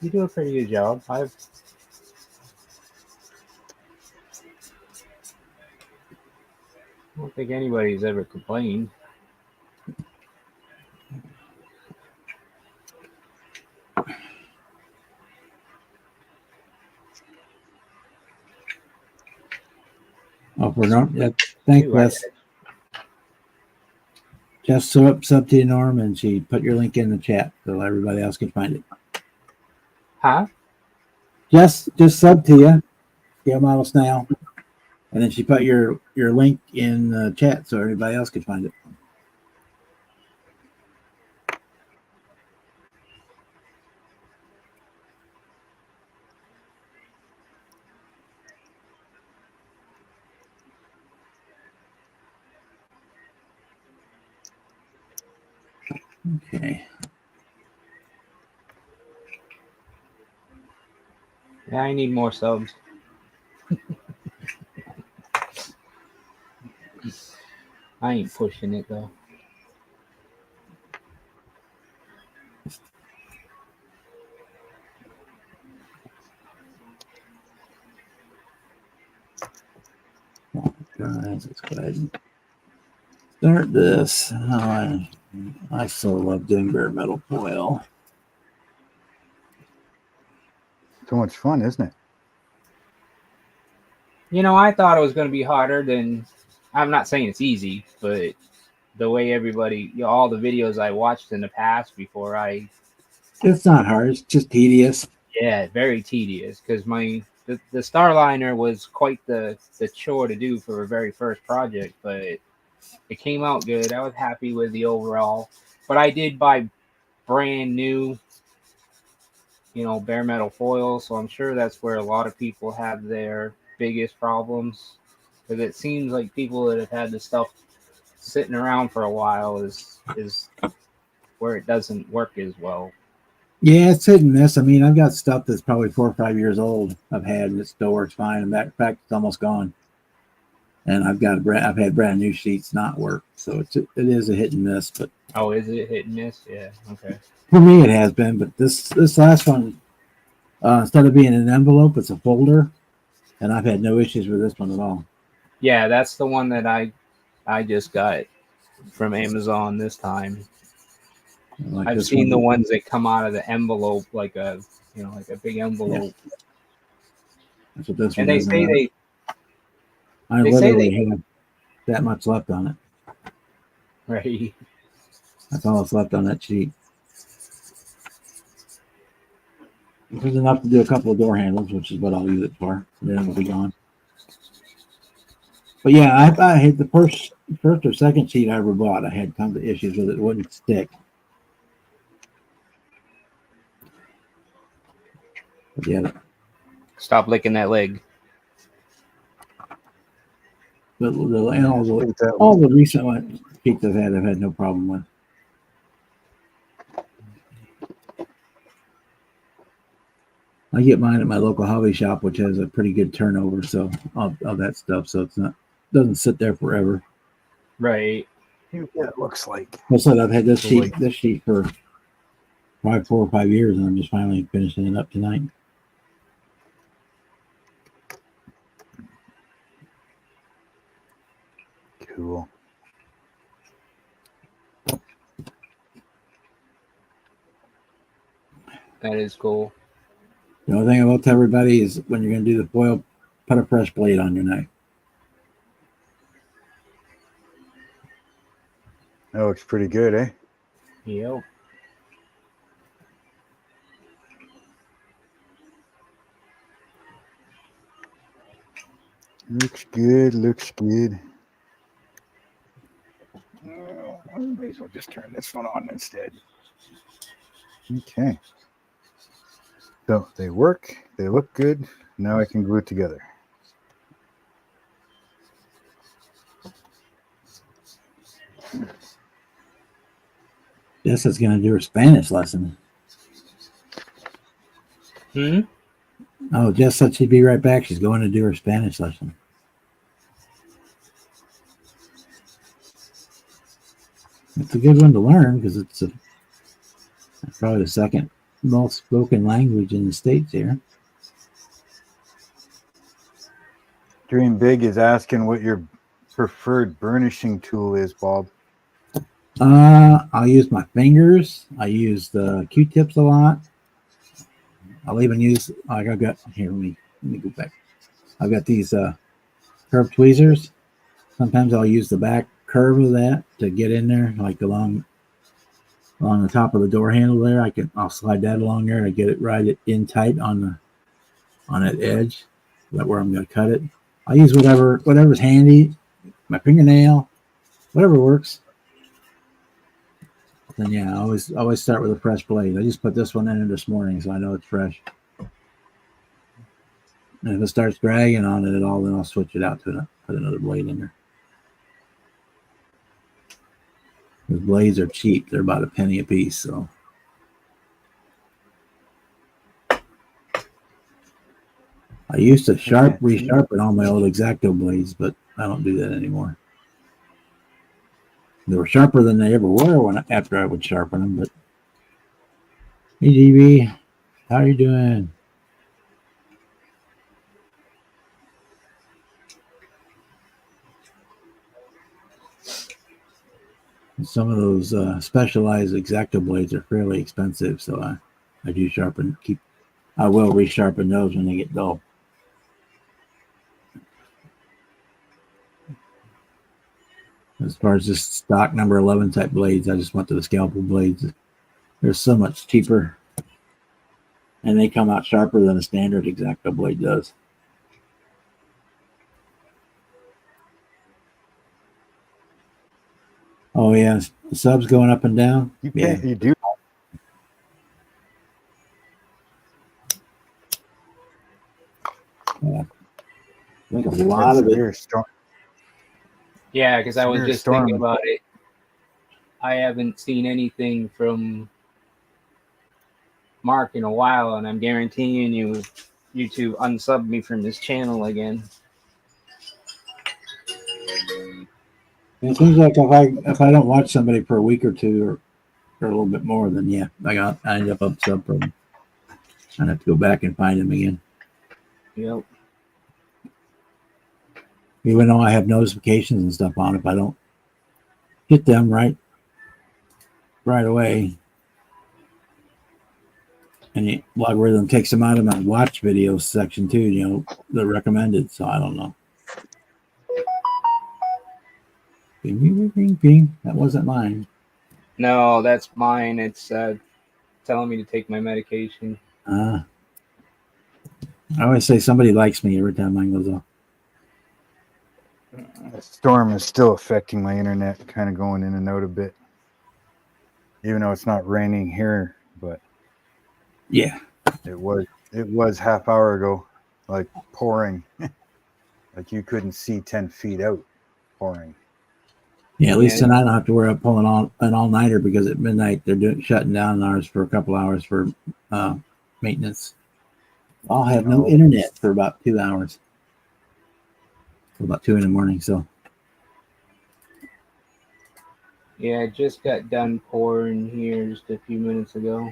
D: you do a pretty good job. I don't think anybody's ever complained.
A: Oh, if we're not. Yeah, thanks,
D: Ooh, I
A: Wes. Just sub to Norm, and she put your link in the chat so everybody else can find it.
D: Huh?
A: Just sub to you, Scale Model Snail, and then she put your link in the chat so everybody else can find it. Okay.
D: Yeah, I need more subs. I ain't pushing it though.
A: Guys, let's go ahead and start this. Oh, I so love doing bare metal foil.
B: So much fun, isn't it?
D: You know, I thought it was going to be harder than. I'm not saying it's easy, but the way everybody, all the videos I watched in the past before
A: It's not hard. It's just tedious.
D: yeah, very tedious because the Starliner was quite the chore to do for a very first project, but it came out good. I was happy with the overall, but I did buy brand new, bare metal foil, so I'm sure that's where a lot of people have their biggest problems because it seems like people that have had this stuff sitting around for a while is where it doesn't work as well.
A: Yeah, it's hit and miss. I mean, I've got stuff that's probably 4 or 5 years old. I've had and it still works fine. And in fact, it's almost gone. And I've had brand new sheets not work. So it is a hit and miss. But
D: Oh, is it hit and miss? Yeah. Okay.
A: for me, it has been. But this last one, instead of being an envelope, it's a folder, and I've had no issues with this one at all.
D: Yeah, that's the one that I just got from Amazon this time.
A: Like
D: I've
A: this
D: seen the
A: one.
D: ones that come out of the envelope like a big envelope.
A: Yeah. That's what this
D: And
A: one
D: they
A: is.
D: say
A: I
D: they say
A: literally have that much left on it.
D: Right.
A: That's all that's left on that sheet. There's enough to do a couple of door handles, which is what I'll use it for. Then it'll be gone. But yeah, I hit the first or second sheet I ever bought. I had tons of issues with it. It wouldn't stick. But yeah,
D: Stop licking that leg.
A: and
B: Look at that
A: all the recent sheets I've had no problem with. I get mine at my local hobby shop, which has a pretty good turnover, so of that stuff. So it's not doesn't sit there forever.
D: Right.
B: See what that looks like.
A: I said I've had this
B: So
A: sheet for probably 4 or 5 years, and I'm just finally finishing it up tonight.
B: Cool.
D: That is cool.
A: The only thing I will tell everybody is when you're going to do the foil, put a fresh blade on your knife.
B: That looks pretty good, eh?
D: Yep.
B: Looks good, looks good. I may as well just turn this one on instead. Okay. So they work, they look good. Now I can glue it together.
A: Jess is going to do her Spanish lesson. Oh, Jess said she'd be right back. She's going to do her Spanish lesson. It's a good one to learn because it's probably the second most spoken language in the States here.
B: Dream Big is asking what your preferred burnishing tool is, Bob.
A: I'll use my fingers. I use the Q-tips a lot. I'll even use I've got here. Let me go back. I've got these curved tweezers. Sometimes I'll use the back curve of that to get in there, like along the top of the door handle there. I'll slide that along there to get it right in tight on that edge. That's where I'm going to cut it. I'll use whatever's handy. My fingernail, whatever works. Then yeah, I always start with a fresh blade. I just put this one in there this morning, so I know it's fresh. And if it starts dragging on it at all, then I'll switch it out to put another blade in there. The blades are cheap; they're about a penny a piece. So I used to resharpen all my old X-Acto blades, but I don't do that anymore. They were sharper than they ever were after I would sharpen them. But hey, GB, how are you doing? Some of those specialized X-Acto blades are fairly expensive, so I do I will resharpen those when they get dull. As far as just stock number 11 type blades, I just went to the scalpel blades. They're so much cheaper, and they come out sharper than a standard X-Acto blade does. Oh yeah, the subs going up and down.
B: You do.
A: Yeah. I think a lot of it.
B: Strong.
D: Yeah, because I was
B: Severe
D: just
B: storm.
D: thinking about it. I haven't seen anything from Mark in a while, and I'm guaranteeing you YouTube unsubbed me from this channel again.
A: It seems like if I don't watch somebody for a week or two or a little bit more, then yeah, I end up sub from them. I have to go back and find them again.
D: Yep.
A: Even though I have notifications and stuff on, if I don't hit them right away, and the logarithm takes them out of my watch videos section too, they're recommended, so I don't know. Give me Bing, bing. That wasn't mine.
D: No, that's mine. It's telling me to take my medication.
A: I always say somebody likes me every time mine goes off.
B: The storm is still affecting my internet, kind of going in and out a bit. Even though it's not raining here, but
A: Yeah.
B: it was half hour ago, like pouring. Like you couldn't see 10 feet out, pouring.
A: Yeah, at least
D: Yeah.
A: tonight I don't have to worry about pulling on an all-nighter because at midnight they're shutting down ours for a couple hours for maintenance. I'll have no
B: Oh.
A: internet for about 2 hours. Till about 2 in the morning. So
D: Yeah, I just got done pouring here just a few minutes ago.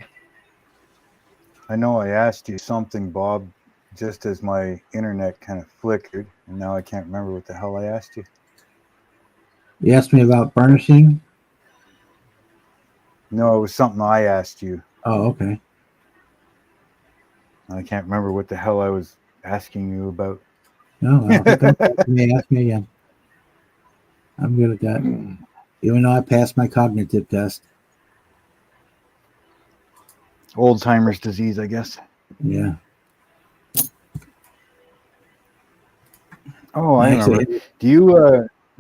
B: I know I asked you something, Bob, just as my internet kind of flickered, and now I can't remember what the hell I asked you.
A: you asked me about burnishing.
B: No, it was something I asked you.
A: Oh, okay.
B: I can't remember what the hell I was asking you about.
A: No, I don't think you may ask me again. I'm good at that. Even though I passed my cognitive test.
B: Old timer's disease, I guess.
A: Yeah.
B: Oh, I remember.
A: Actually,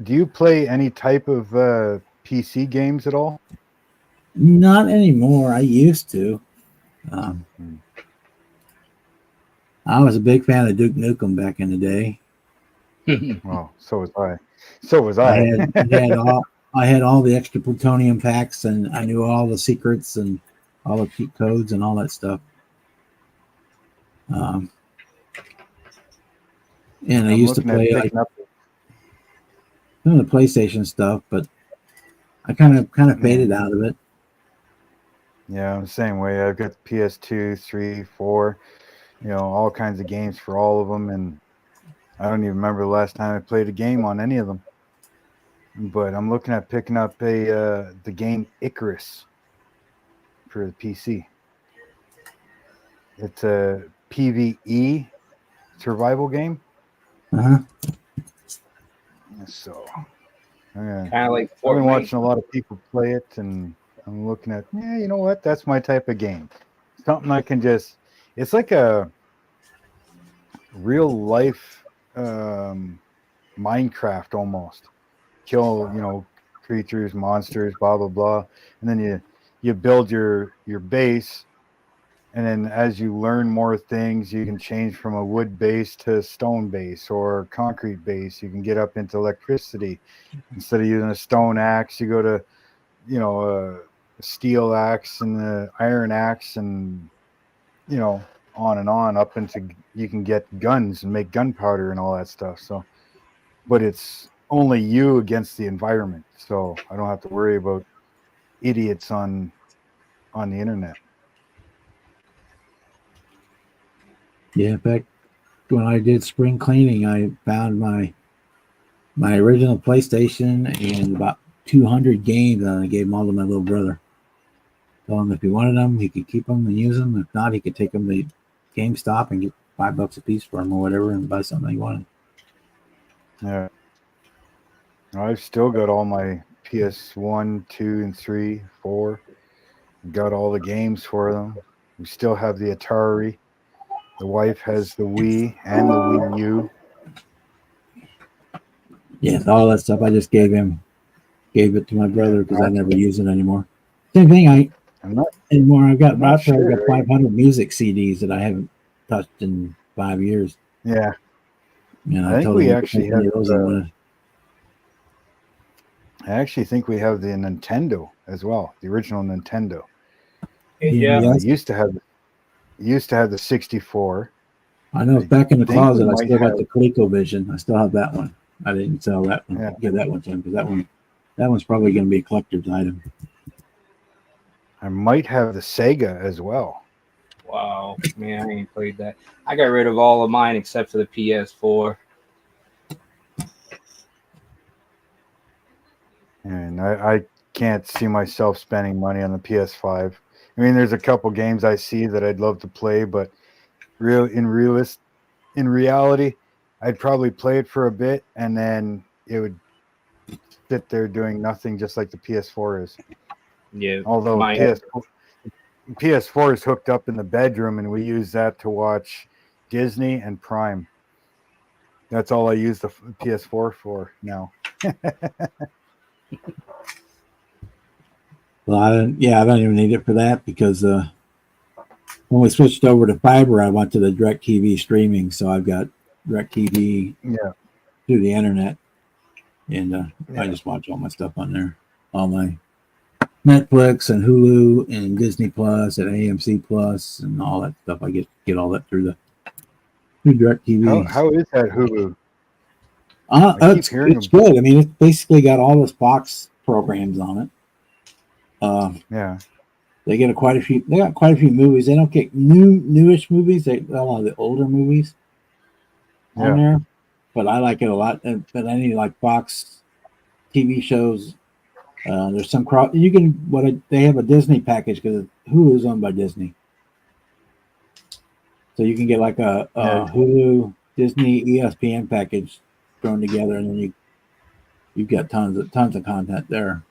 B: Do you play any type of PC games at all?
A: not anymore. I used to. I was a big fan of Duke Nukem back in the day.
B: Well, so was I. So was
A: I
B: I.
A: had all the extra plutonium packs, and I knew all the secrets and all the cheat codes and all that stuff. And I
B: I'm
A: used to
B: looking at
A: play like
B: picking up.
A: some of the PlayStation stuff, but I kind of faded out of it.
B: Yeah, I'm the same way. I've got PS2, 3, 4, all kinds of games for all of them, and I don't even remember the last time I played a game on any of them. But I'm looking at picking up the game Icarus for the PC. It's a PvE survival game.
A: Uh-huh.
B: So
D: Kind of like
B: I've been
D: Fortnite.
B: watching a lot of people play it, and I'm looking at, you know what? That's my type of game. Something I can just. It's like a real life Minecraft almost. Kill, creatures, monsters, blah blah blah, and then you build your base, and then as you learn more things, you can change from a wood base to stone base or concrete base. You can get up into electricity. Instead of using a stone axe, you go to a steel axe and the iron axe, and on and on up into you can get guns and make gunpowder and all that stuff. So, but it's only you against the environment, so I don't have to worry about idiots on the internet.
A: Yeah, in fact, when I did spring cleaning, I found my original PlayStation and about 200 games, and I gave them all to my little brother. Told him if he wanted them, he could keep them and use them. If not, he could take them to GameStop and get $5 a piece for them or whatever, and buy something he wanted.
B: Yeah, I've still got all my PS1, 2, and 3, 4. Got all the games for them. We still have the Atari. The wife has the Wii and the Wii U.
A: Yeah, all that stuff I just gave it to my brother because I never use it anymore. Same thing,
B: I'm not
A: anymore. I've got
B: not
A: I've
B: sure.
A: got 500 music CDs that I haven't touched in 5 years.
B: Yeah,
A: And
B: I
A: I
B: think
A: told
B: we
A: him
B: actually
A: any
B: have.
A: of those he wanted.
B: I actually think we have the Nintendo as well, the original Nintendo.
D: Yeah.
A: Yes.
B: Used to have the 64.
A: I know it's back in the
B: think we
A: closet. I
B: might
A: still got
B: have-
A: the ColecoVision. I still have that one. I didn't sell that one.
B: Yeah.
A: Give that one to him because that one's probably going to be a collector's item.
B: I might have the Sega as well.
D: Wow, man, I ain't played that. I got rid of all of mine except for the PS4.
B: And I can't see myself spending money on the PS5. I mean, there's a couple games I see that I'd love to play, but in reality, I'd probably play it for a bit and then it would sit there doing nothing, just like the PS4 is.
D: Yeah.
B: Although
D: My
B: PS4 is hooked up in the bedroom, and we use that to watch Disney and Prime. That's all I use the PS4 for now.
A: Well, I don't even need it for that because when we switched over to fiber, I went to the DirecTV streaming, so I've got DirecTV
B: Yeah.
A: through the internet, and
B: Yeah.
A: I just watch all my stuff on there, all my Netflix and Hulu and Disney Plus and AMC Plus and all that stuff. I get all that through DirecTV.
B: How is that Hulu? I keep
A: It's
B: hearing
A: good. I mean, it's basically got all those Fox programs on it.
B: Yeah.
A: They get quite a few. They got quite a few movies. They don't get newish movies. They got a lot of the older movies on there. But I like it a lot. But any like Fox TV shows, there's some cross. You can they have a Disney package because Hulu is owned by Disney, so you can get like a Hulu, Disney, ESPN package thrown together, and then you've got tons of content there.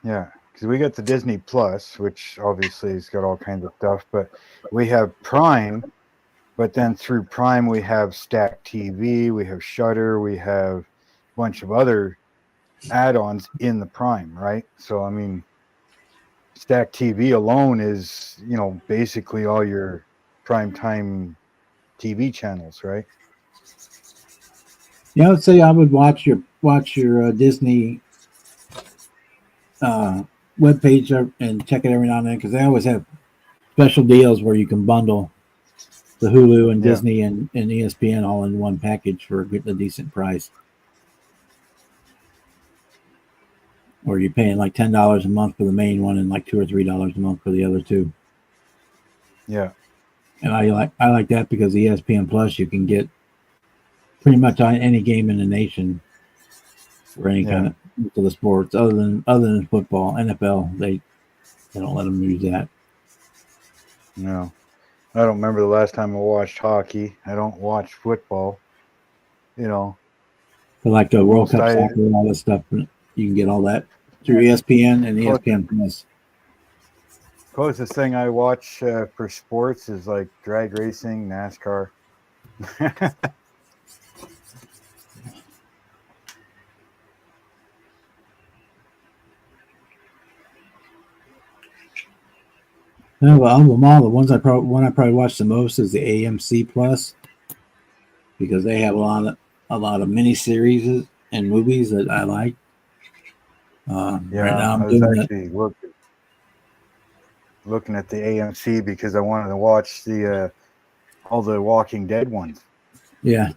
B: Yeah, because we got the Disney Plus, which obviously has got all kinds of stuff, but we have Prime. But then through Prime, we have Stack TV, we have Shudder, we have a bunch of other add-ons in the Prime, right? So, I mean, Stack TV alone is, basically all your primetime TV channels, right?
A: Yeah, I would say I would watch your Disney webpage and check it every now and then because they always have special deals where you can bundle the Hulu and Disney and ESPN all in one package for a decent price. Or you're paying like $10 a month for the main one and like $2 or $3 a month for the other two.
B: Yeah.
A: And I like that because ESPN Plus you can get pretty much on any game in the nation or any kind of the sports other than football, NFL. They don't let them use that.
B: No. I don't remember the last time I watched hockey. I don't watch football.
A: But like the World Cup soccer and all this stuff, you can get all that through ESPN and ESPN Plus.
B: Closest thing I watch for sports is like drag racing, NASCAR.
A: No, but of them all, the one I probably watch the most is the AMC Plus because they have a lot of mini series and movies that I like. Right now
B: I was actually looking at the AMC because I wanted to watch all the Walking Dead ones.
A: Yeah,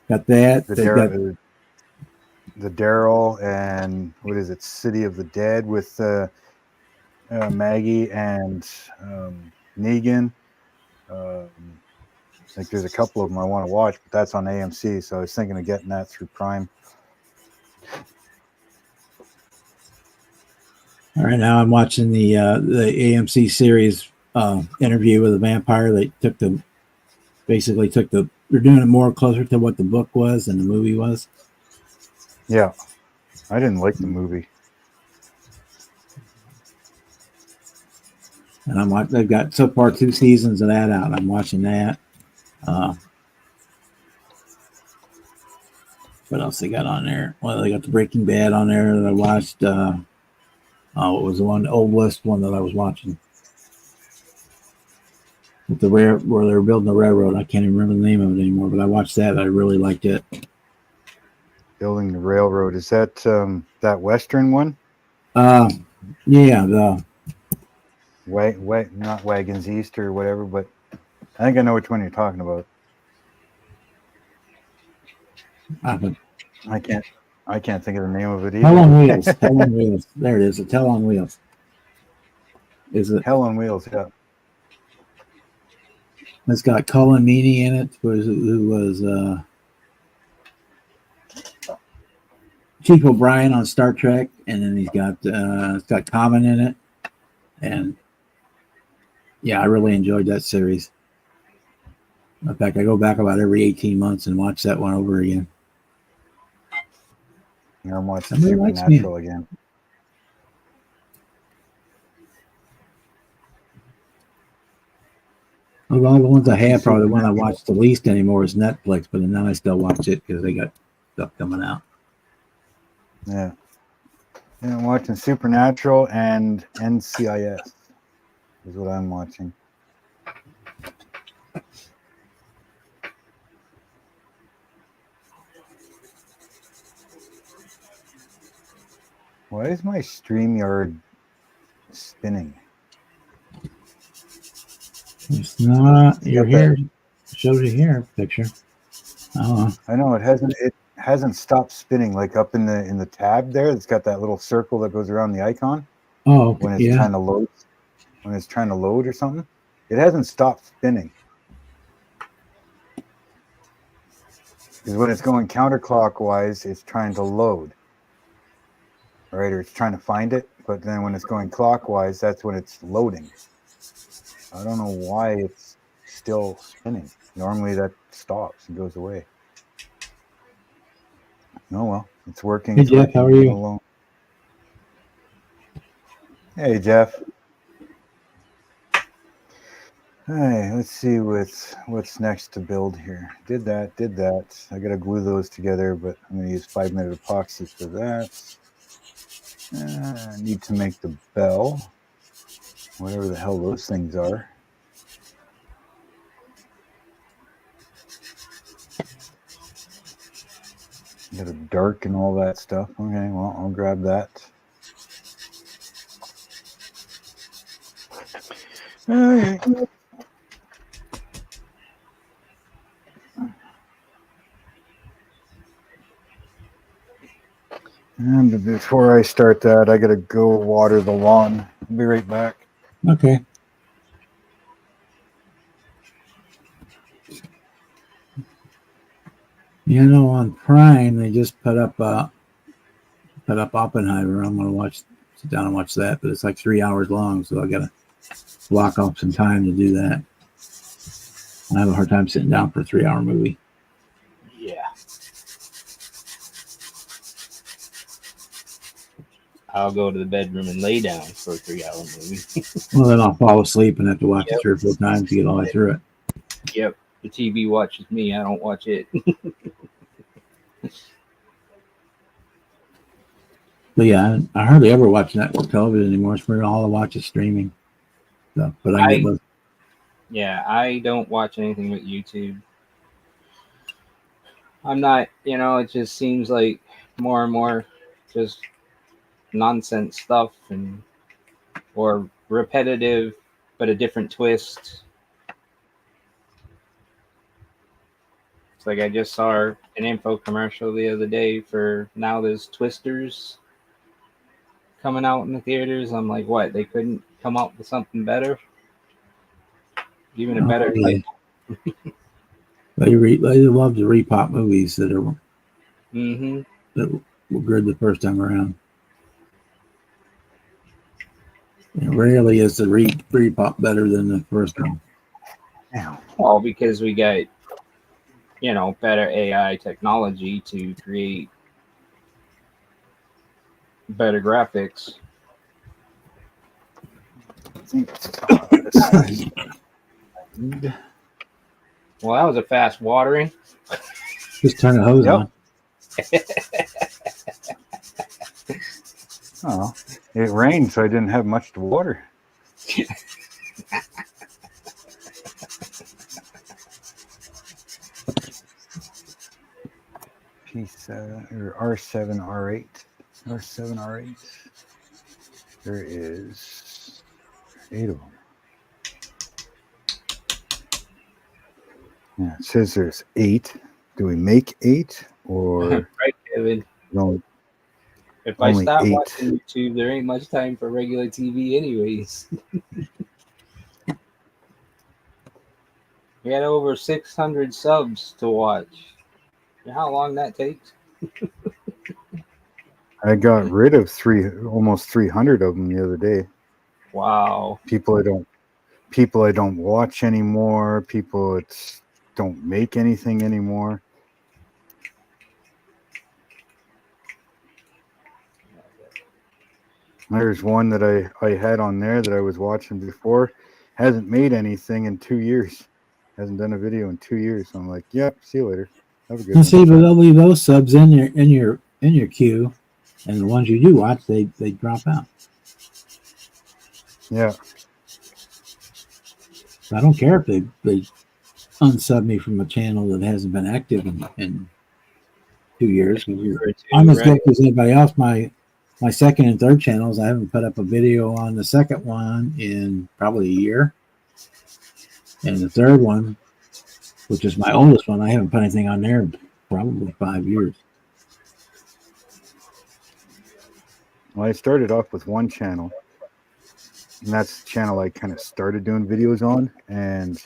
A: got that.
B: The Daryl and what is it? City of the Dead with Maggie and Negan. I think there's a couple of them I want to watch, but that's on AMC. So I was thinking of getting that through Prime.
A: All right, now I'm watching the AMC series interview with a vampire. They're doing it more closer to what the book was than the movie was.
B: Yeah, I didn't like the movie.
A: And they've got so far 2 seasons of that out. I'm watching that. What else they got on there? Well, they got the Breaking Bad on there that I watched. What was the Old West one that I was watching? With where they were building the railroad. I can't even remember the name of it anymore, but I watched that. I really liked it.
B: Building the railroad. Is that that Western one?
A: Yeah, the
B: not Wagons East or whatever, but I think I know which one you're talking about. I can't think of the name of it either.
A: Hell on Wheels. Hell on Wheels. There it is. It's Hell on Wheels. Is it
B: Hell on Wheels? Yeah.
A: It's got Colin Meaney in it, who was Chief O'Brien on Star Trek, and then it's got Common in it, and yeah, I really enjoyed that series. In fact, I go back about every 18 months and watch that one over again.
B: Yeah, I'm watching
A: Somebody likes me.
B: Supernatural again.
A: Well, the ones I have, probably the one I
B: Supernatural.
A: watch the least anymore is Netflix, but then I still watch it because they got stuff coming out.
B: Yeah. Yeah, I'm watching Supernatural and NCIS is what I'm watching. Why is my StreamYard spinning?
A: It's not. You're
B: got that-
A: here. Shows you here picture. Oh,
B: I know it hasn't stopped spinning. Like up in the tab there, it's got that little circle that goes around the icon
A: oh,
B: when it's
A: yeah.
B: trying to load. When it's trying to load or something, it hasn't stopped spinning. Because when it's going counterclockwise, it's trying to load, right? Or it's trying to find it. But then when it's going clockwise, that's when it's loading. I don't know why it's still spinning. Normally that stops and goes away. Oh well, it's working.
A: Hey,
B: It's
A: Jeff, how
B: working.
A: are
B: Leave it
A: you?
B: alone. Hey, Jeff. Hey, let's see what's next to build here. Did that. I gotta glue those together, but I'm gonna use 5-minute epoxy for that. I need to make the bell, whatever the hell those things are. Got a dark and all that stuff. Okay, well, I'll grab that. All right. And before I start that, I gotta go water the lawn. I'll be right back.
A: Okay. You know, on Prime they just put up Oppenheimer. I'm gonna sit down and watch that, but it's like 3 hours long, so I gotta block off some time to do that. I have a hard time sitting down for a 3-hour movie.
D: Yeah. I'll go to the bedroom and lay down for a 3-hour movie.
A: Well, then I'll fall asleep and have to watch
D: Yep.
A: it 3 or 4 times to get all the way through it.
D: Yep. The TV watches me. I don't watch it.
A: But yeah, I hardly ever watch network television anymore. It's where all I watch is streaming stuff. But I get both.
D: Yeah, I don't watch anything but YouTube. I'm not, it just seems like more and more just nonsense stuff or repetitive, but a different twist. It's like I just saw an info commercial the other day for now there's Twisters coming out in the theaters. I'm like, what? They couldn't come up with something better? Even a better title.
A: They love to repop movies that are that were good the first time around. And rarely is the repop better than the first one.
D: All because we got better AI technology to create better graphics. Well, that was a fast watering.
A: Just turn the hose on.
B: Oh, it rained, so I didn't have much to water. P7 or R7, R8, R7, R8. There is 8 of them. Yeah, it says there's 8. Do we make 8 or
D: right, Kevin?
B: No.
D: If I stop watching YouTube, there ain't much time for regular TV anyways. We had over 600 subs to watch. You know how long that takes?
B: I got rid of almost 300 of them the other day.
D: Wow.
B: People I don't watch anymore. People don't make anything anymore. There's one that I had on there that I was watching before. Hasn't made anything in 2 years. Hasn't done a video in 2 years. So I'm like, yep, see you later. Have a good
A: You
B: one.
A: see, but they'll leave those subs in your queue, and the ones you do watch, they drop out.
B: Yeah.
A: So I don't care if they unsub me from a channel that hasn't been active in 2 years. I'm as guilty as anybody else. My second and third channels, I haven't put up a video on the second one in probably a year, and the third one, which is my oldest one, I haven't put anything on there in probably 5 years.
B: Well, I started off with one channel, and that's the channel I kind of started doing videos on, and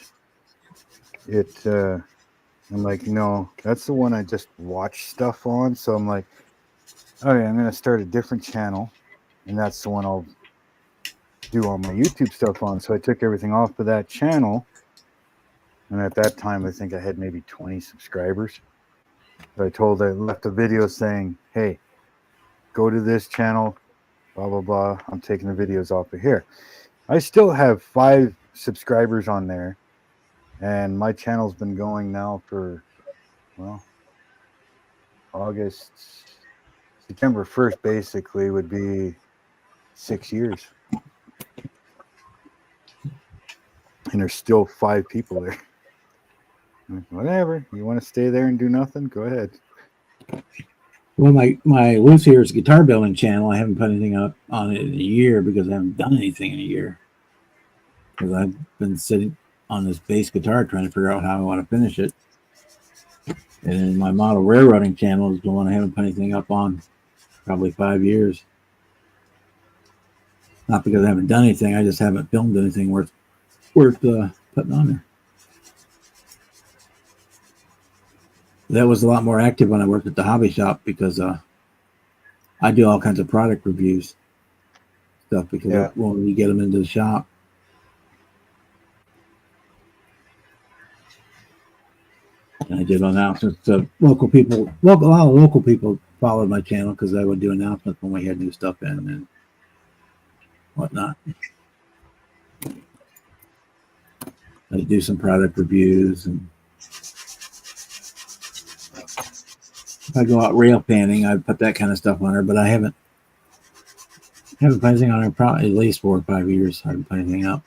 B: I'm like, no, that's the one I just watch stuff on. So I'm like, okay, I'm gonna start a different channel, and that's the one I'll do all my YouTube stuff on. So I took everything off of that channel, and at that time I think I had maybe 20 subscribers. So I left a video saying, hey, go to this channel, blah blah blah. I'm taking the videos off of here. I still have 5 subscribers on there, and my channel's been going now for, well, September 1st basically would be 6 years. And there's still 5 people there. Whatever. You want to stay there and do nothing? Go ahead.
A: Well, my Loose Ears guitar building channel, I haven't put anything up on it in a year because I haven't done anything in a year. Because I've been sitting on this bass guitar trying to figure out how I want to finish it. And my model railroading channel is the one I haven't put anything up on probably 5 years. Not because I haven't done anything, I just haven't filmed anything worth putting on there. That was a lot more active when I worked at the hobby shop because I do all kinds of product reviews stuff because when we get them into the shop. And I did announcements to local people. A lot of local people followed my channel because I would do announcements when we had new stuff in and whatnot. I'd do some product reviews, and if I go out rail panning, I'd put that kind of stuff on there. But I haven't put anything on there probably at least 4 or 5 years. I haven't put anything up.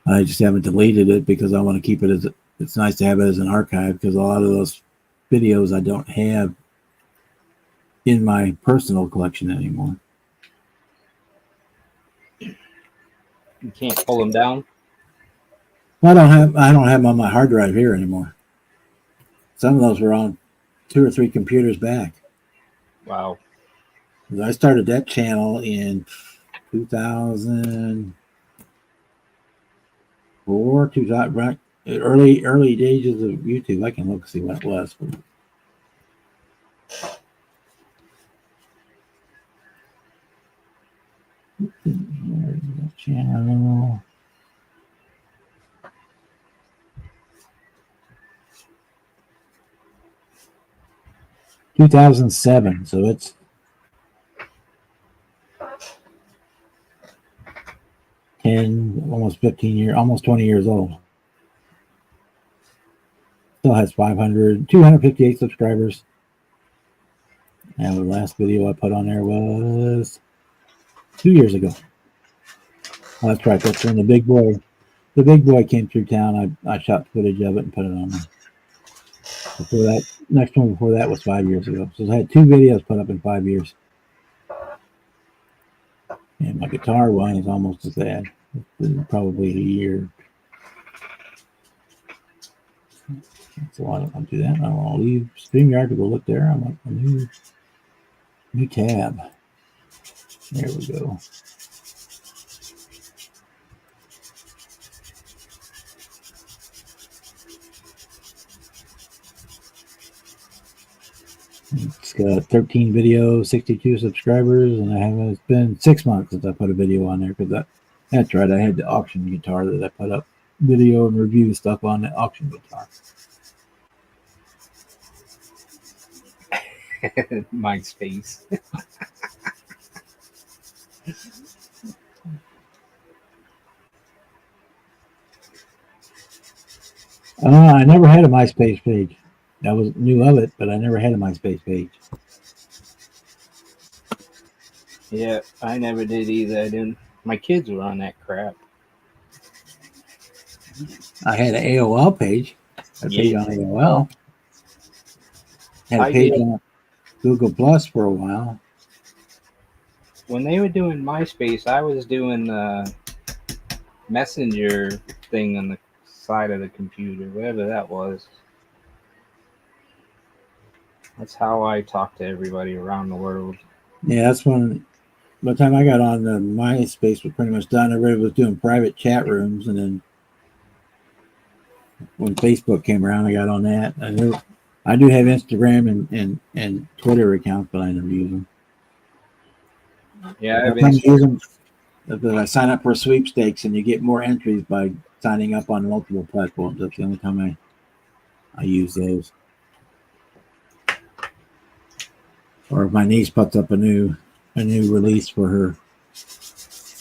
A: I just haven't deleted it because I want to keep it as it's nice to have it as an archive because a lot of those videos I don't have in my personal collection anymore.
D: You can't pull them down.
A: Well, I don't have them on my hard drive here anymore. Some of those were on 2 or 3 computers back.
D: Wow.
A: I started that channel in 2004, right? Early stages of YouTube. I can look and see what it was. Channel. In 2007, so it's almost 15 years, almost 20 years old. Still has 258 subscribers. And the last video I put on there was 2 years ago. Oh, that's right. That's when the big boy came through town. I shot footage of it and put it on there. Before that, next one before that was 5 years ago. So I had 2 videos put up in 5 years. And my guitar one is almost as bad. It's probably a year. So I don't want to do that. I want to leave StreamYard to go look there. I want a new tab. There we go. It's got 13 videos, 62 subscribers, and it's been 6 months since I put a video on there because that's right. I had the auction guitar that I put up video and review stuff on the auction guitar.
D: MySpace.
A: I never had a MySpace page. I was knew of it, but I never had a MySpace page.
D: Yeah, I never did either. I didn't. My kids were on that crap.
A: I had an AOL page. A page
D: Yeah.
A: on AOL. Had a
D: I
A: page
D: did.
A: on Google Plus for a while.
D: When they were doing MySpace, I was doing the Messenger thing on the side of the computer, whatever that was. That's how I talk to everybody around the world.
A: Yeah, that's when. By the time I got on, the MySpace was pretty much done. Everybody was doing private chat rooms, and then when Facebook came around, I got on that. I do have Instagram and Twitter accounts, but I never use them.
D: Yeah,
A: By
D: I've
A: the time
D: been.
A: you use them, I sign up for sweepstakes, and you get more entries by signing up on multiple platforms. That's the only time I use those. Or if my niece puts up a new release for her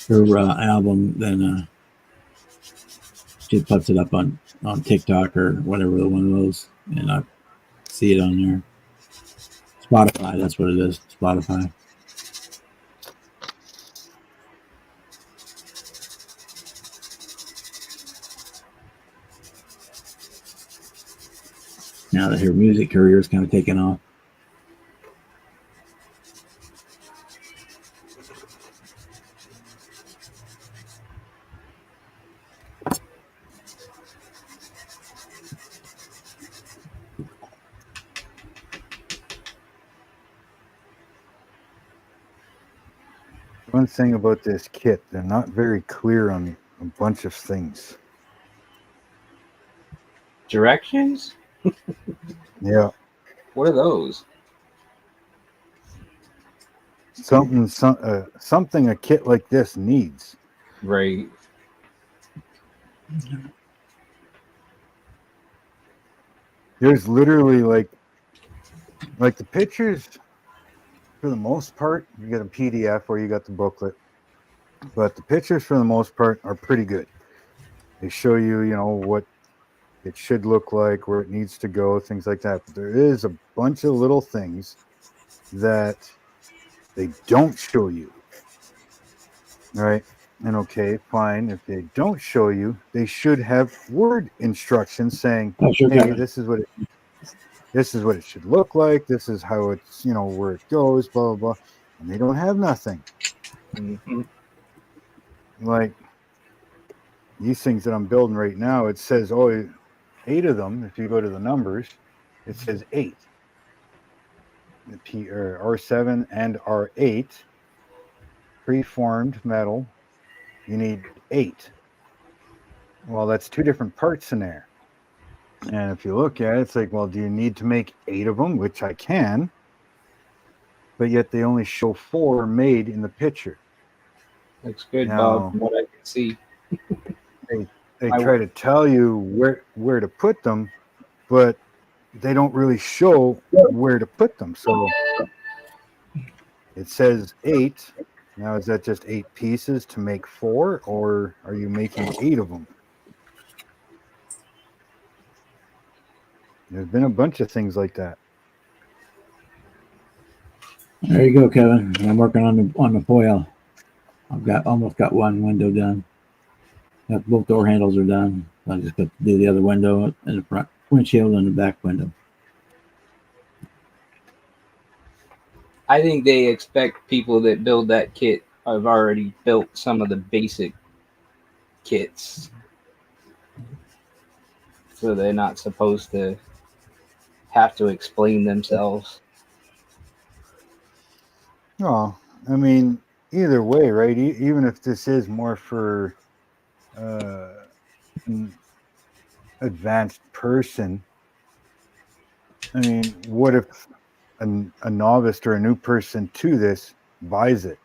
A: album, then she puts it up on TikTok or whatever one of those, and I see it on there. Spotify, that's what it is. Spotify. Now that her music career is kind of taken off.
B: One thing about this kit, they're not very clear on a bunch of things.
D: Directions?
B: Yeah.
D: What are those?
B: Something a kit like this needs.
D: Right.
B: There's literally like the pictures, for the most part, you get a PDF or you got the booklet, but the pictures for the most part are pretty good. They show you, what it should look like, where it needs to go, things like that. But there is a bunch of little things that they don't show you. Right? And okay, fine. If they don't show you, they should have word instructions saying,
A: Oh, sure,
B: hey,
A: Kevin.
B: this is what it should look like. This is how it's, where it goes, blah, blah, blah. And they don't have nothing.
D: Mm-hmm.
B: Like these things that I'm building right now, it says, 8 of them. If you go to the numbers, it says 8. The R7 and R8 preformed metal. You need 8. Well, that's 2 different parts in there. And if you look at it, it's like, well, do you need to make 8 of them? Which I can. But yet they only show 4 made in the picture.
D: Looks good,
B: Now,
D: Bob, from what I can see.
B: They try to tell you where to put them, but they don't really show where to put them. So it says 8. Now, is that just 8 pieces to make 4, or are you making 8 of them? There's been a bunch of things like that.
A: There you go, Kevin. I'm working on the foil. I've almost got one window done. Both door handles are done. I just got to do the other window and the front windshield and the back window.
D: I think they expect people that build that kit have already built some of the basic kits. So they're not supposed to have to explain themselves.
B: Oh, I mean, either way, right? Even if this is more for an advanced person, I mean, what if a novice or a new person to this buys it?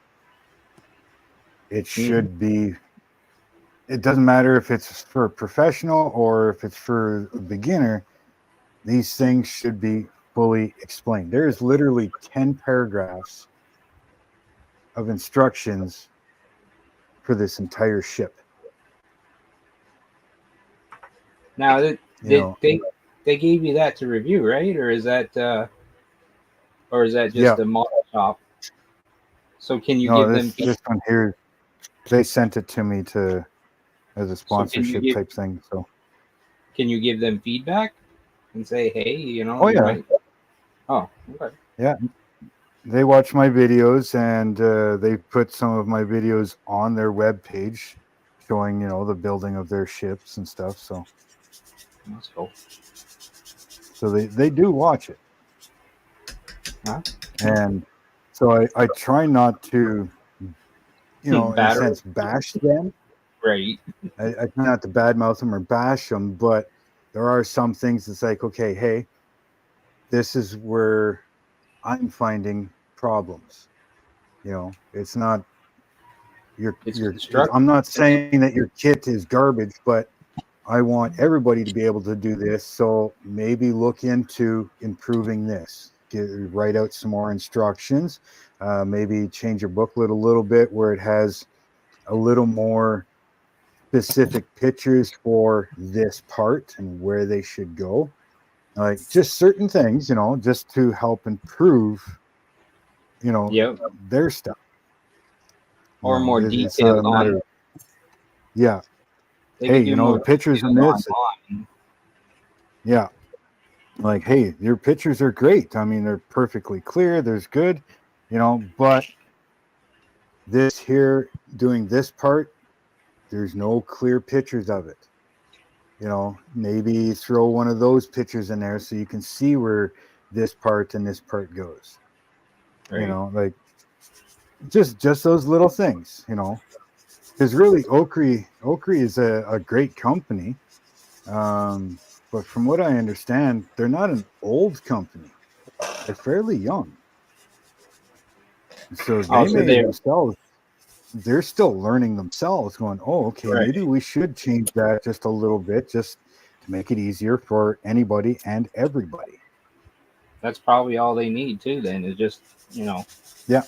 B: It should be. It doesn't matter if it's for a professional or if it's for a beginner. These things should be fully explained. There is literally 10 paragraphs of instructions for this entire ship.
D: Now,
B: You
D: did
B: know,
D: they gave you that to review, right? Or is that just
B: yeah.
D: a model shop? So can you
B: No,
D: give them?
B: this one here, they sent it to me to as a
D: So can you
B: sponsorship
D: give
B: type thing. So,
D: them feedback and say, hey, you
B: oh
D: you
B: yeah,
D: might. Oh, okay.
B: yeah. They watch my videos, and they put some of my videos on their webpage, showing the building of their ships and stuff. So
D: That's cool.
B: they do watch it,
D: Huh?
B: and so I try not to, in a
D: Battery,
B: sense, bash them.
D: right?
B: I try not to badmouth them or bash them, but there are some things that's like, okay, hey, this is where I'm finding problems. It's not
D: It's construct.
B: I'm not saying that your kit is garbage, but I want everybody to be able to do this. So maybe look into improving this. Write out some more instructions. Maybe change your booklet a little bit where it has a little more specific pictures for this part and where they should go. Like just certain things, just to help improve,
D: Yep.
B: their stuff.
D: Or more
B: It's not
D: detailed
B: a matter
D: on.
B: of, yeah.
D: They
B: Hey,
D: could do more
B: the pictures in
D: detailed
B: this,
D: online.
B: yeah. Like, hey, your pictures are great. I mean, they're perfectly clear. There's good, but this here doing this part, there's no clear pictures of it. Maybe throw one of those pictures in there so you can see where this part and this part goes.
D: Right.
B: Like just those little things, because really Oakry is a great company. But from what I understand, they're not an old company. They're fairly young. So
D: Oh,
B: they
D: so
B: may
D: they're
B: themselves, they're still learning themselves, going, oh, okay,
D: right.
B: maybe we should change that just a little bit just to make it easier for anybody and everybody.
D: That's probably all they need too. Then is just
B: Yeah.
D: the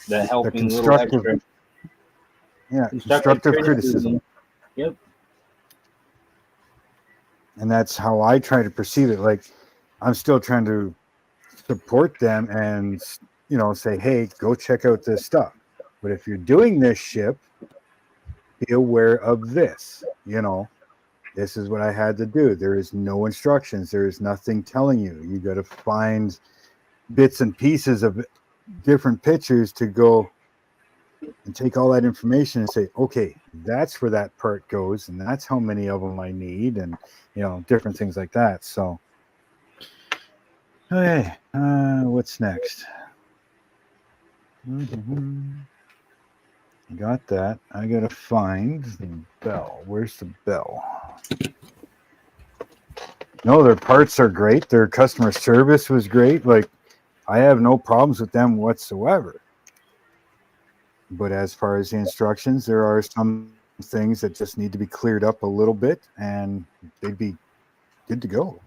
B: The
D: helping little
B: constructive,
D: extra constructive
B: constructive criticism.
D: Yep.
B: And that's how I try to perceive it. Like, I'm still trying to support them and, say, hey, go check out this stuff. But if you're doing this ship, be aware of this. This is what I had to do. There is no instructions. There is nothing telling you. You got to find bits and pieces of different pictures to go and take all that information and say, okay, that's where that part goes, and that's how many of them I need, and different things like that. So, okay, what's next? Got that. I gotta find the bell. Where's the bell? No, their parts are great. Their customer service was great. Like, I have no problems with them whatsoever. But as far as the instructions, there are some things that just need to be cleared up a little bit, and they'd be good to go.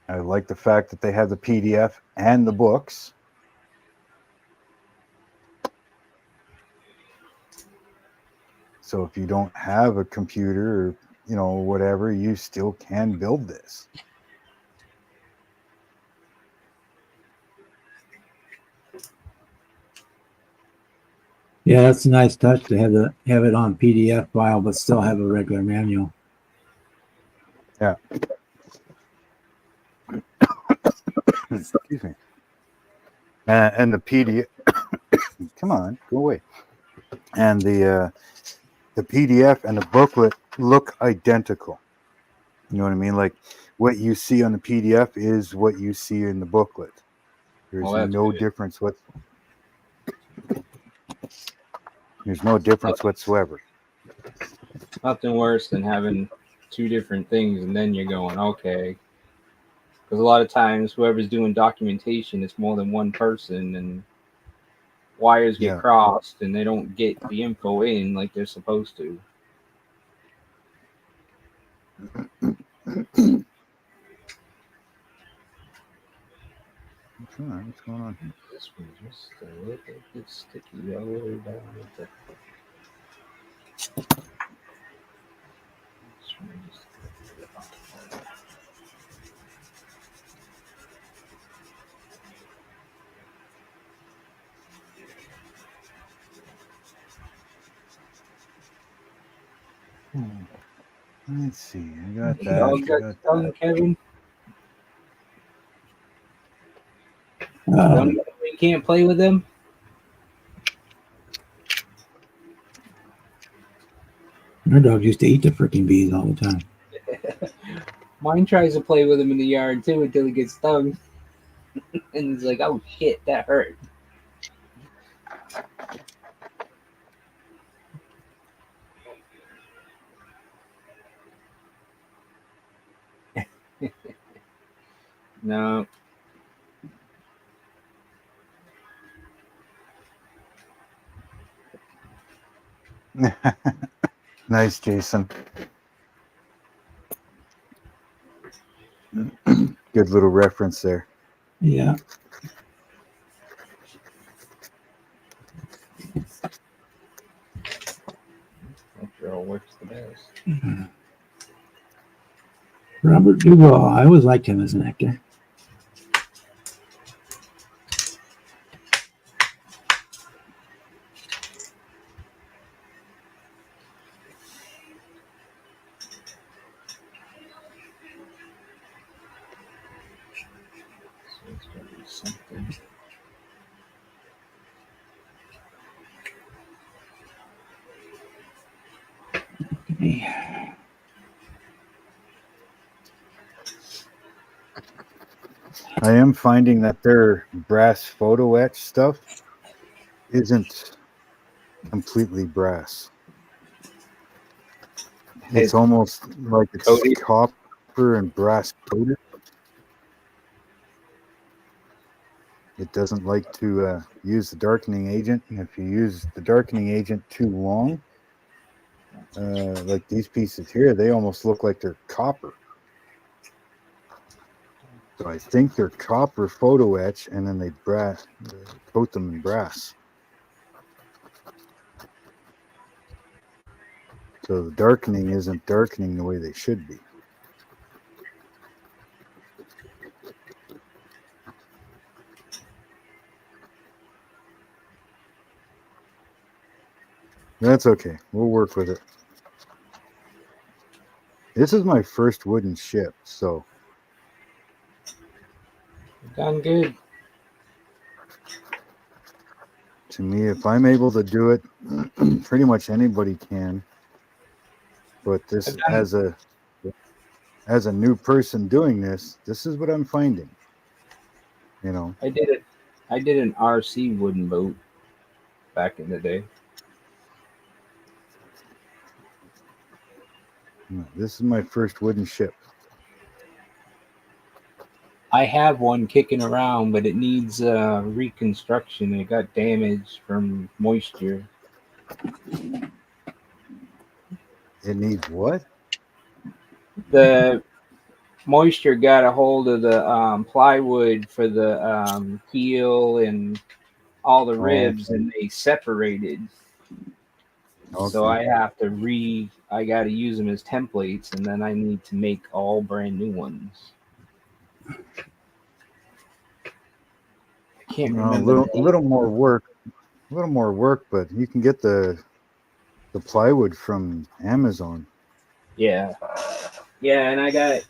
B: I like the fact that they have the PDF and the books. So if you don't have a computer or whatever, you still can build this.
A: Yeah, that's a nice touch to have it on PDF file, but still have a regular manual.
B: Yeah. Excuse me. And the PDF. Come on, go away. And the PDF and the booklet look identical. You know what I mean? Like, what you see on the PDF is what you see in the booklet. There's
D: Well, that's
B: no
D: good.
B: difference. There's no difference whatsoever.
D: Nothing worse than having two different things and then you're going, okay. Because a lot of times, whoever's doing documentation, it's more than one person, and wires get
B: Yeah.
D: crossed, and they don't get the info in like they're supposed to.
B: What's going on?
D: This one just a little bit sticky all the way down with the. This one just a little bit.
B: Let's see. I got
D: The
B: that.
D: dog
B: I
D: got
B: got
D: stung,
B: that.
D: Kevin.
A: Um,
D: You can't play with them.
A: our dog used to eat the freaking bees all the time.
D: Mine tries to play with him in the yard too until he gets stung, and he's like, "Oh shit, that hurt." No,
B: Nice, Jason. Good little reference there.
A: Yeah.
D: Montreal works the best.
A: Robert Duvall. I always liked him as an actor.
D: So it's gonna be something.
B: I am finding that their brass photo etch stuff isn't completely brass. It's almost like it's
D: coated.
B: copper and brass coated. It doesn't like to use the darkening agent. And if you use the darkening agent too long, like these pieces here, they almost look like they're copper. So I think they're copper photo etch, and then they coat them in brass. So the darkening isn't darkening the way they should be. That's okay. We'll work with it. This is my first wooden ship, so
D: Done good.
B: to me, if I'm able to do it, pretty much anybody can. But this, as a new person doing this, this is what I'm finding. You know,
D: I did an RC wooden boat back in the day.
B: this is my first wooden ship.
D: I have one kicking around, but it needs reconstruction. It got damaged from moisture.
B: It needs what?
D: The moisture got a hold of the plywood for the keel and all the ribs, and they separated. So I have to I got to use them as templates, and then I need to make all brand new ones. I can't remember.
B: A little more work, but you can get the plywood from Amazon.
D: Yeah, and I got.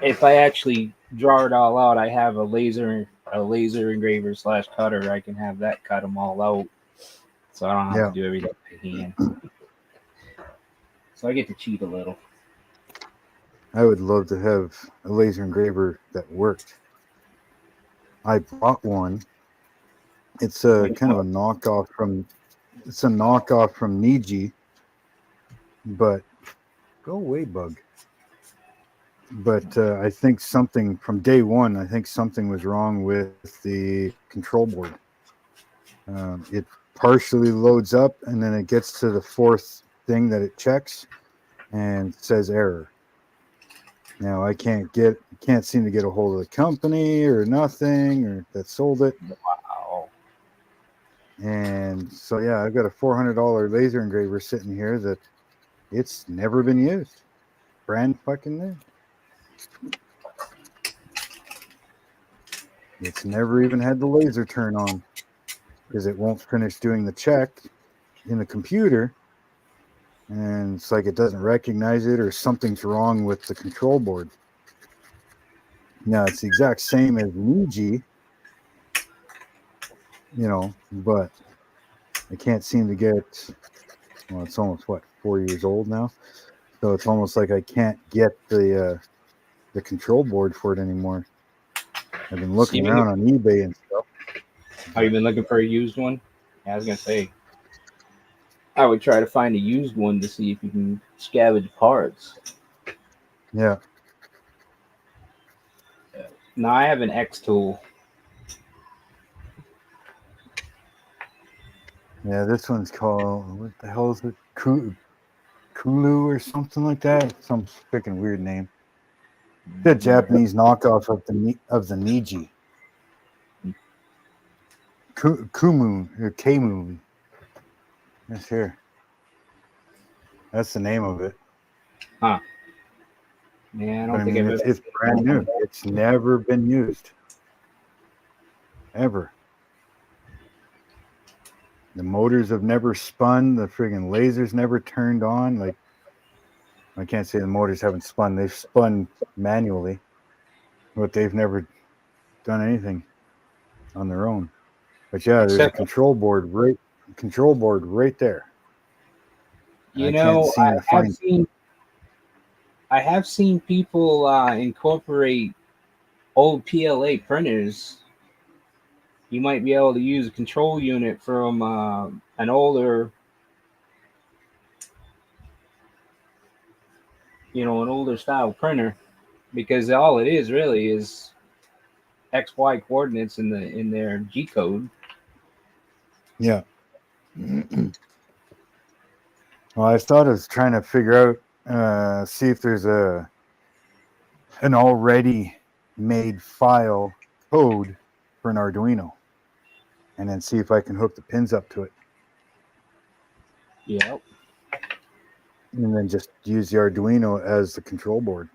D: If I actually draw it all out, I have a laser engraver / cutter. I can have that cut them all out, so I don't have to do everything by hand. So I get to cheat a little.
B: I would love to have a laser engraver that worked. I bought one. It's a kind of a knockoff from. It's a knockoff from Niji, but go away, bug. But I think something from day one. I think something was wrong with the control board. It partially loads up, and then it gets to the fourth thing that it checks, and says error. Now I can't get can't seem to get a hold of the company or nothing or that sold it.
D: Wow.
B: And so, yeah, I've got a $400 laser engraver sitting here that it's never been used. Brand fucking new. It's never even had the laser turn on because it won't finish doing the check in the computer. And it's like it doesn't recognize it or something's wrong with the control board. Now, it's the exact same as Ouija, but I can't seem to get, well, it's almost, 4 years old now? So it's almost like I can't get the control board for it anymore. I've been looking around on eBay and stuff.
D: Have you been looking for a used one? Yeah, I was gonna say I would try to find a used one to see if you can scavenge parts.
B: Yeah.
D: No, I have an X tool.
B: Yeah, this one's called, what the hell is it? Kulu or something like that. Some freaking weird name. The Japanese knockoff of the Niji. Kumu or Kemu. Yes, here. That's the name of it.
D: Huh. Yeah, I don't
B: But I
D: think
B: mean,
D: I've ever
B: it's brand new. It's never been used. Ever. The motors have never spun. The friggin' lasers never turned on. Like, I can't say the motors haven't spun. They've spun manually, but they've never done anything on their own. But yeah, there's a
D: Except,
B: control board right there.
D: you
B: I can't
D: know,
B: seem to find it.
D: I have seen people incorporate old PLA printers. You might be able to use a control unit from an older style printer, because all it is really is XY coordinates in their G code.
B: Yeah. Well, I thought I was trying to figure out, see if there's an already made file code for an Arduino, and then see if I can hook the pins up to it,
D: Yep.
B: and then just use the Arduino as the control board.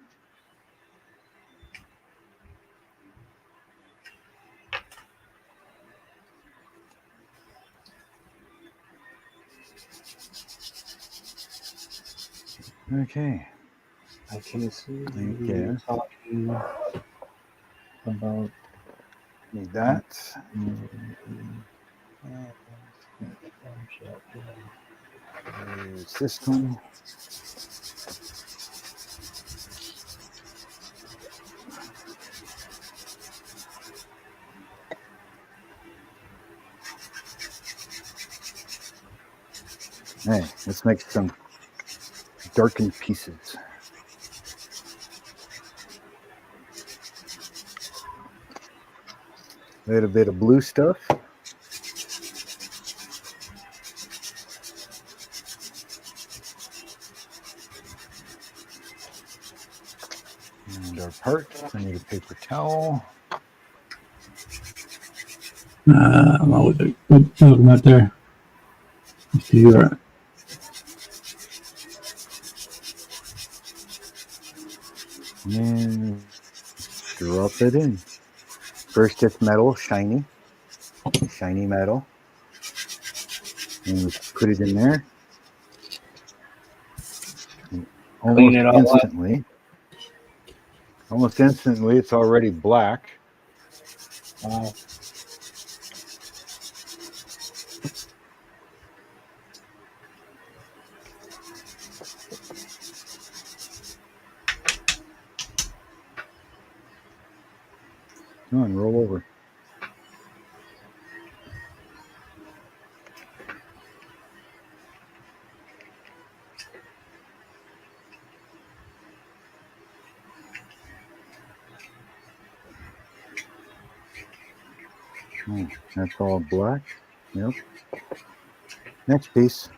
B: Okay.
D: I can see
B: Okay.
D: talking about
B: Need that. There's this one. Hey, let's make some darkened pieces. A little bit of blue stuff. And our parts. I need a paper towel.
A: I'm always looking out there. You see your
B: And drop it in. First, it's metal, shiny metal. And we put it in there. And
D: Clean it all up.
B: Almost instantly, it's already black.
D: Wow.
B: Come on, roll over. Oh, that's all black. Yep. Next piece.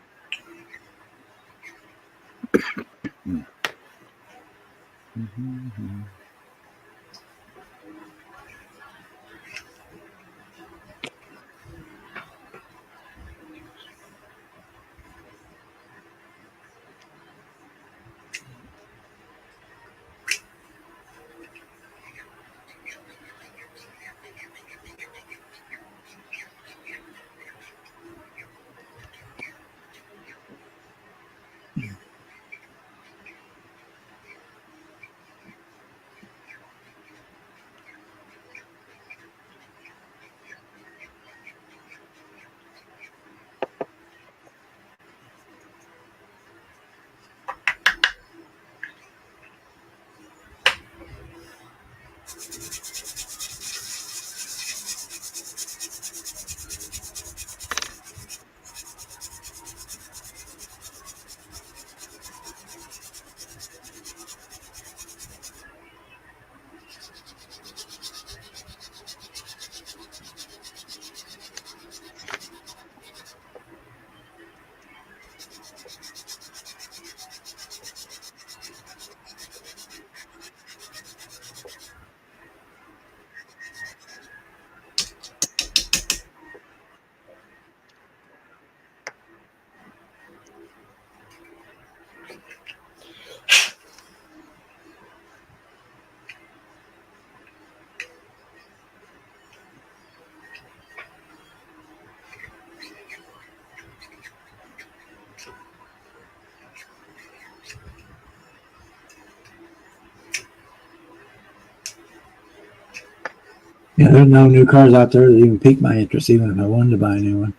A: Yeah, there's no new cars out there that even pique my interest, even if I wanted to buy a new one.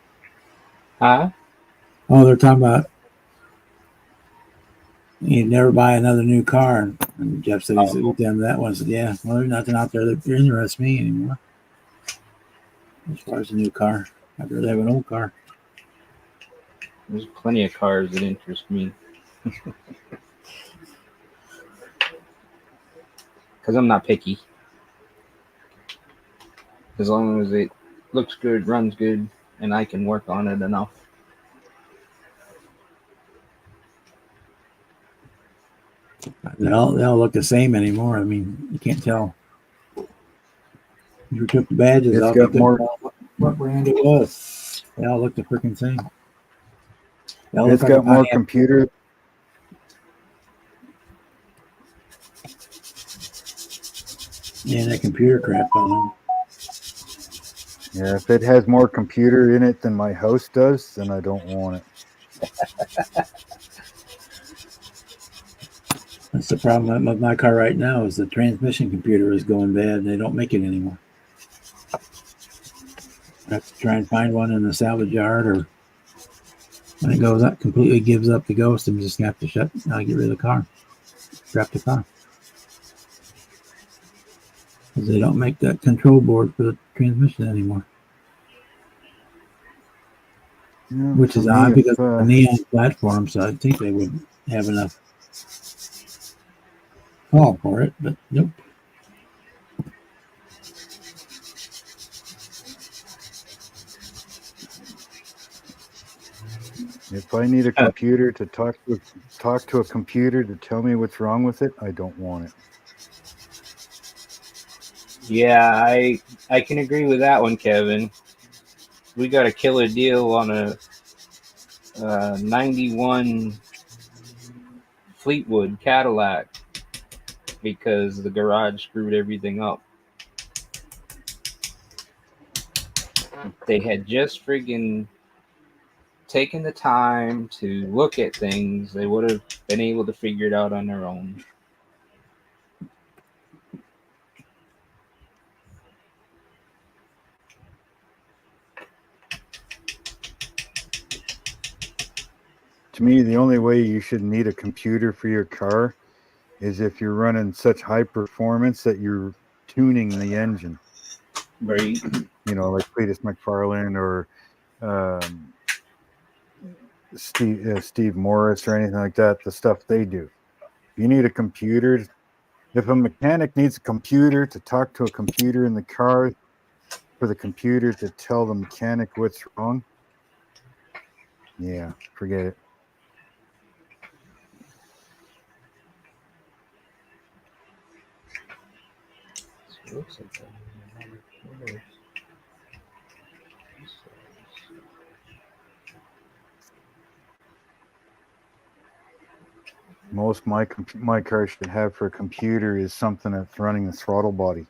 D: Huh?
A: Oh, they're talking about you'd never buy another new car. And Jeff said he's looked into that one. I said, yeah, well, there's nothing out there that interests me anymore as far as a new car. I'd rather have an old car.
D: There's plenty of cars that interest me. Because I'm not picky. As long as it looks good, runs good, and I can work on it enough.
A: They all look the same anymore. I mean, you can't tell. You took the badges
B: It's
A: off,
B: got
A: you couldn't
B: more.
A: tell what brand it was. They all look the freaking same. They all look
B: It's
A: like a
B: got more
A: pineapple.
B: computer.
A: Yeah, that computer crap on them.
B: Yeah, if it has more computer in it than my house does, then I don't want it.
A: That's the problem with my car right now is the transmission computer is going bad and they don't make it anymore. I have to try and find one in the salvage yard, or when it goes up, completely gives up the ghost, I'm just gonna have to get rid of the car, scrap the car, because they don't make that control board for the transmission anymore.
B: Yeah,
A: Which
B: for
A: is
B: me,
A: odd because
B: if,
A: it's a neon platform, so I'd think they would have enough call for it, but nope.
B: if I need a computer to talk to a computer to tell me what's wrong with it, I don't want it.
D: Yeah, I can agree with that one, Kevin. We got a killer deal on a 91 Fleetwood Cadillac because the garage screwed everything up. They had just friggin' taken the time to look at things. They would have been able to figure it out on their own.
B: To me, the only way you should need a computer for your car is if you're running such high performance that you're tuning the engine.
D: Right.
B: You know, like Cletus McFarlane or Steve Morris or anything like that, the stuff they do. You need a computer. If a mechanic needs a computer to talk to a computer in the car, for the computer to tell the mechanic what's wrong, yeah, forget it. Most my car should have for a computer is something that's running the throttle body,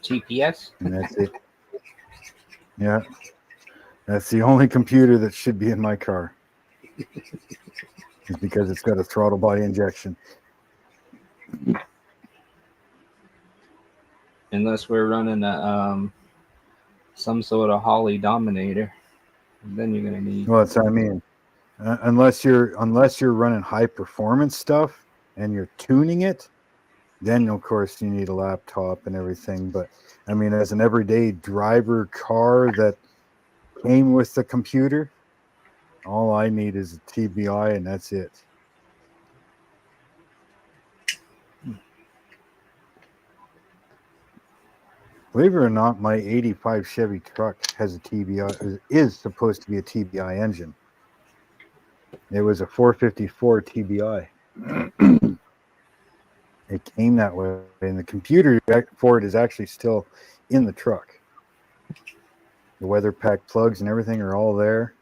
D: TPS?
B: and that's it. Yeah, that's the only computer that should be in my car. Is because it's got a throttle body injection.
D: Unless we're running a some sort of Holly Dominator, then you're gonna need.
B: Well, that's what I mean. Unless you're running high performance stuff and you're tuning it, then of course you need a laptop and everything. But I mean, as an everyday driver car that came with the computer, all I need is a TBI and that's it. Believe it or not, my 85 Chevy truck has a TBI, is supposed to be a TBI engine. It was a 454 TBI. It came that way, and the computer for it is actually still in the truck. The weather pack plugs and everything are all there.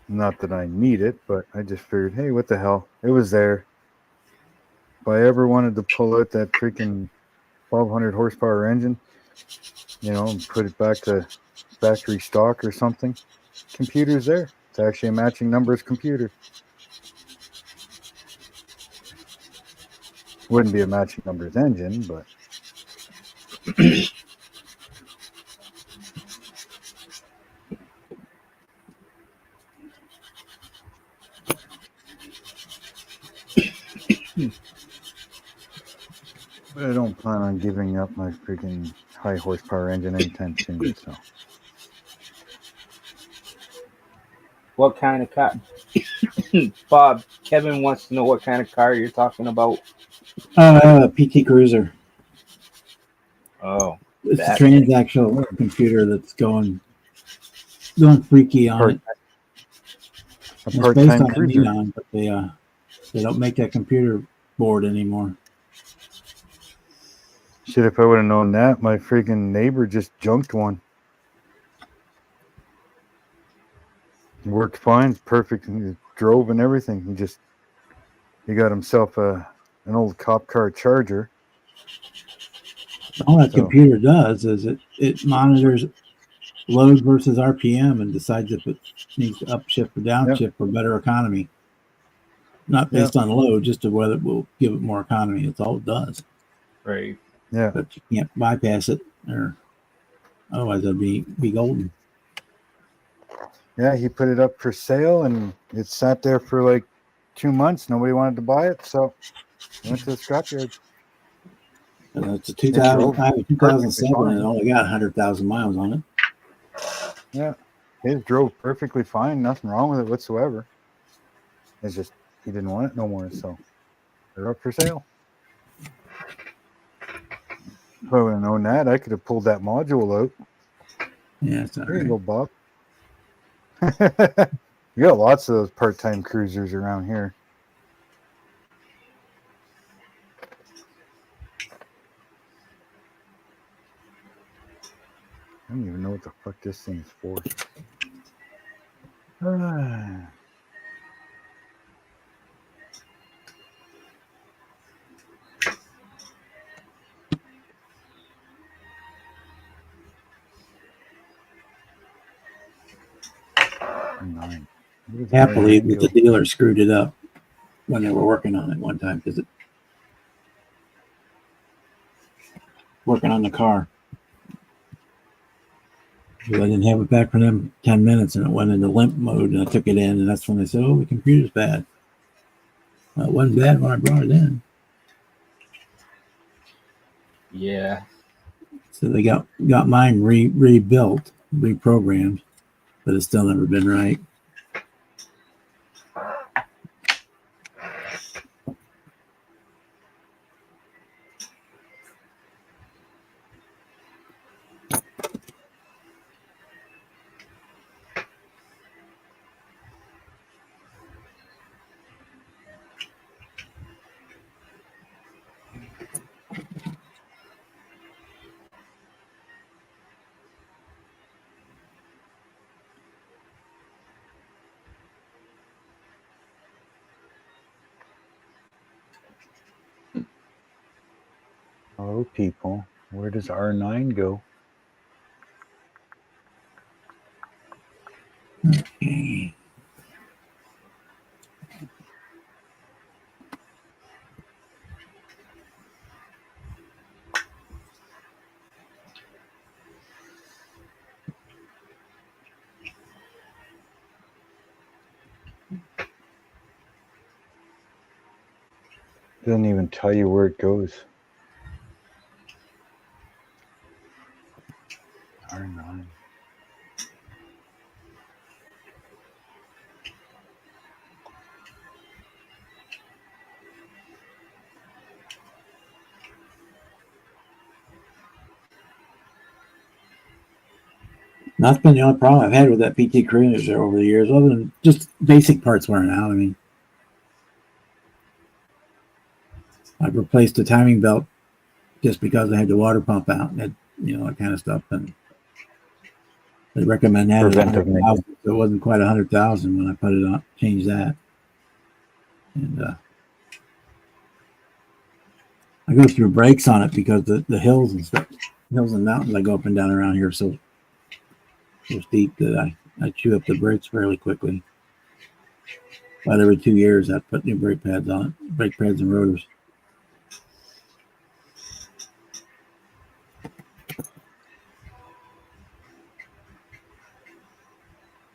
B: Not that I need it, but I just figured, hey, what the hell? It was there. If I ever wanted to pull out that freaking 1200 horsepower engine, you know, and put it back to factory stock or something, computer's there. It's actually a matching numbers computer. Wouldn't be a matching numbers engine, but I don't plan on giving up my freaking high horsepower engine anytime soon. So
D: What kind of car? Bob, Kevin wants to know what kind of car you're talking about.
A: PT Cruiser.
D: Oh,
A: It's a
D: that
A: transactional computer that's going freaky on it.
B: a
A: It's based
B: part-time
A: on a
B: cruiser.
A: Neon, but they don't make that computer board anymore.
B: Shit, if I would have known that, my freaking neighbor just junked one. Worked fine, perfect, and drove and everything. He got himself an old cop car Charger.
A: All that
B: So-
A: computer does is it monitors load versus RPM and decides if it needs to upshift or downshift for better economy. Not based on load, just to whether it will give it more economy. That's all it does.
D: right.
B: Yeah,
A: But you can't bypass it, or otherwise it'd be golden.
B: yeah. He put it up for sale, and it sat there for like 2 months. Nobody wanted to buy it, so I went to the scrapyard.
A: It's a
B: drove
A: 2005,
B: perfectly
A: 2007,
B: fine.
A: and it only got 100,000 miles on it.
B: Yeah, it drove perfectly fine. Nothing wrong with it whatsoever. It's just he didn't want it no more, so they're up for sale. If I would have known that, I could have pulled that module out.
A: Yeah, it's all
B: There you
A: right.
B: go, Bob. You got lots of those part-time cruisers around here. I don't even know what the fuck this thing is for. Nine.
A: Can't believe that the dealer screwed it up when they were working on it one time because working on the car. I didn't have it back for them 10 minutes and it went into limp mode and I took it in and that's when they said, oh, the computer's bad. Well, it wasn't bad when I brought it in.
D: Yeah.
A: So they got mine rebuilt, reprogrammed, but it's still never been right.
B: Hello, people. Where does R9 go?
A: Okay.
B: Doesn't even tell you where it goes. R9.
A: That's been the only problem I've had with that PT Cruiser over the years, other than just basic parts wearing out. I mean, I've replaced the timing belt just because I had the water pump out and that kind of stuff. And they recommend that at
B: Preventive
A: 100,000. So it wasn't quite 100,000 when I put it on, changed that. And I go through brakes on it because the hills and stuff, hills and mountains I go up and down around here so steep that I chew up the brakes fairly quickly. About every 2 years, I put new brake pads on it, brake pads and rotors.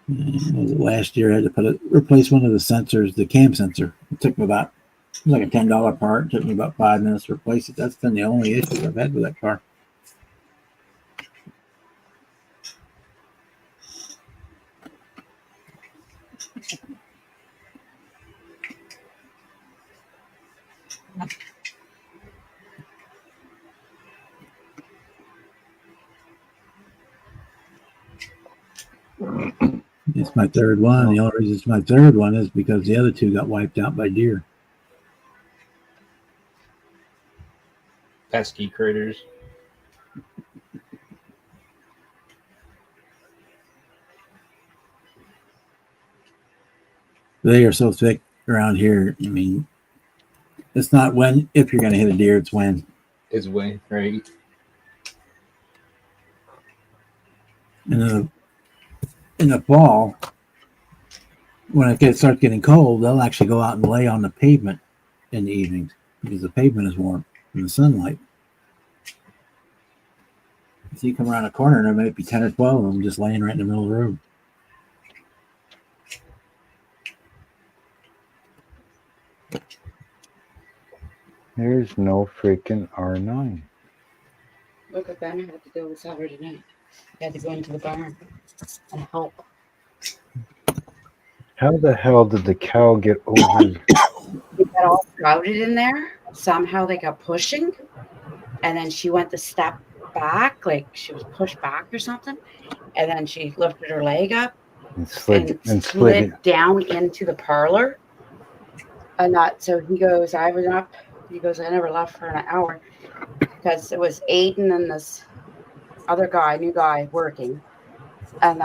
A: Last year I had to replace one of the sensors, the cam sensor. It took me about, it was like a $10 part. It took me about 5 minutes to replace it. That's been the only issue I've had with that car. It's my third one. The only reason it's my third one is because the other two got wiped out by deer.
D: Pesky critters.
A: They are so thick around here. I mean, it's not when, if you're going to hit a deer, it's when.
D: Is way right.
A: In the fall, when it starts getting cold, they'll actually go out and lay on the pavement in the evenings because the pavement is warm from the sunlight. So you come around a corner and there might be 10 or 12 of them just laying right in the middle of the road.
B: There's no freaking R9.
E: Look what Ben had to do with Saturday night. He had to go into the barn and help.
B: How the hell did the cow get over?
E: They got all crowded in there. Somehow they got pushing. And then she went to step back, like she was pushed back or something. And then she lifted her leg up
B: And slid
E: down into the parlor. And so he goes, I was up. He goes, I never left for an hour because it was Aiden and this other guy, new guy working. And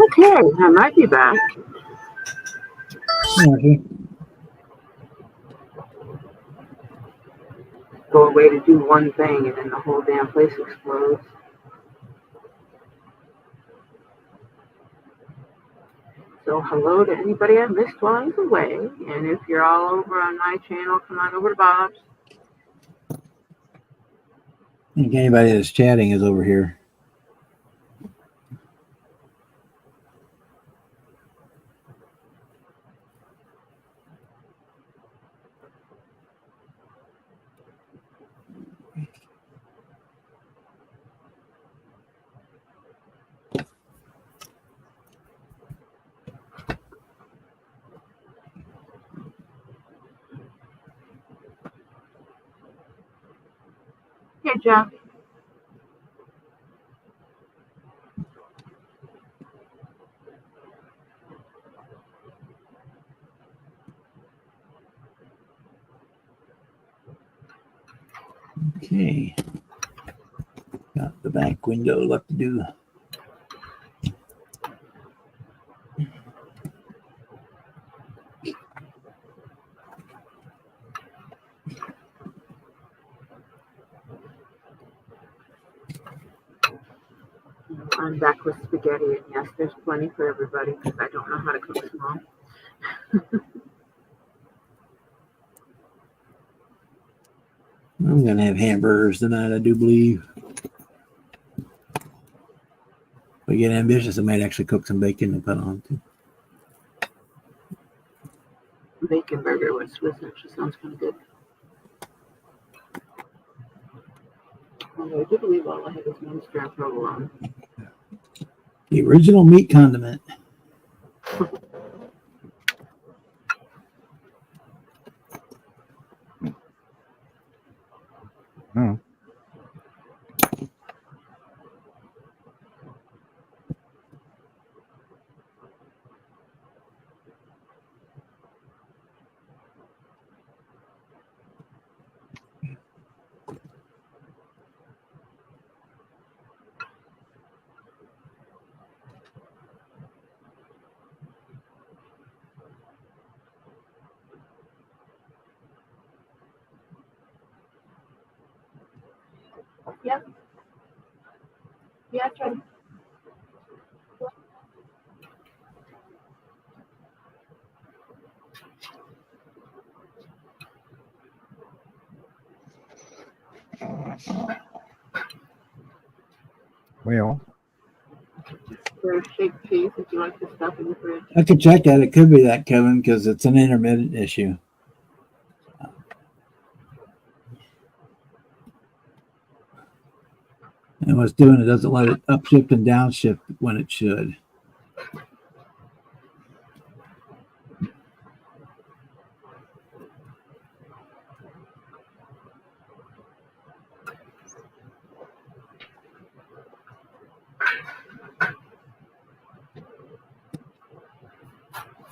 C: Okay, I might be back.
A: Okay.
C: Go away to do one thing and then the whole damn place explodes. So hello to anybody I missed while I was away. And if you're all over on my channel, come on over to Bob's.
A: I think anybody that's chatting is over here.
C: Hey, Jeff.
A: Okay. Got the back window left to do.
C: I'm back with spaghetti, and yes, there's plenty for everybody because I don't know how to cook small.
A: I'm going to have hamburgers tonight, I do believe. If I get ambitious, I might actually cook some bacon and put on too.
C: Bacon burger with Swiss actually sounds kind of good. Although I do believe all I have is one strap provolone.
A: The original meat condiment.
B: Hmm.
C: Yep. Yeah, that's right.
B: Well,
C: For a shake cheese, would you like to stuff in the fridge?
A: I could check that. It could be that, Kevin, because it's an intermittent issue. And what's doing it doesn't let it upshift and downshift when it should.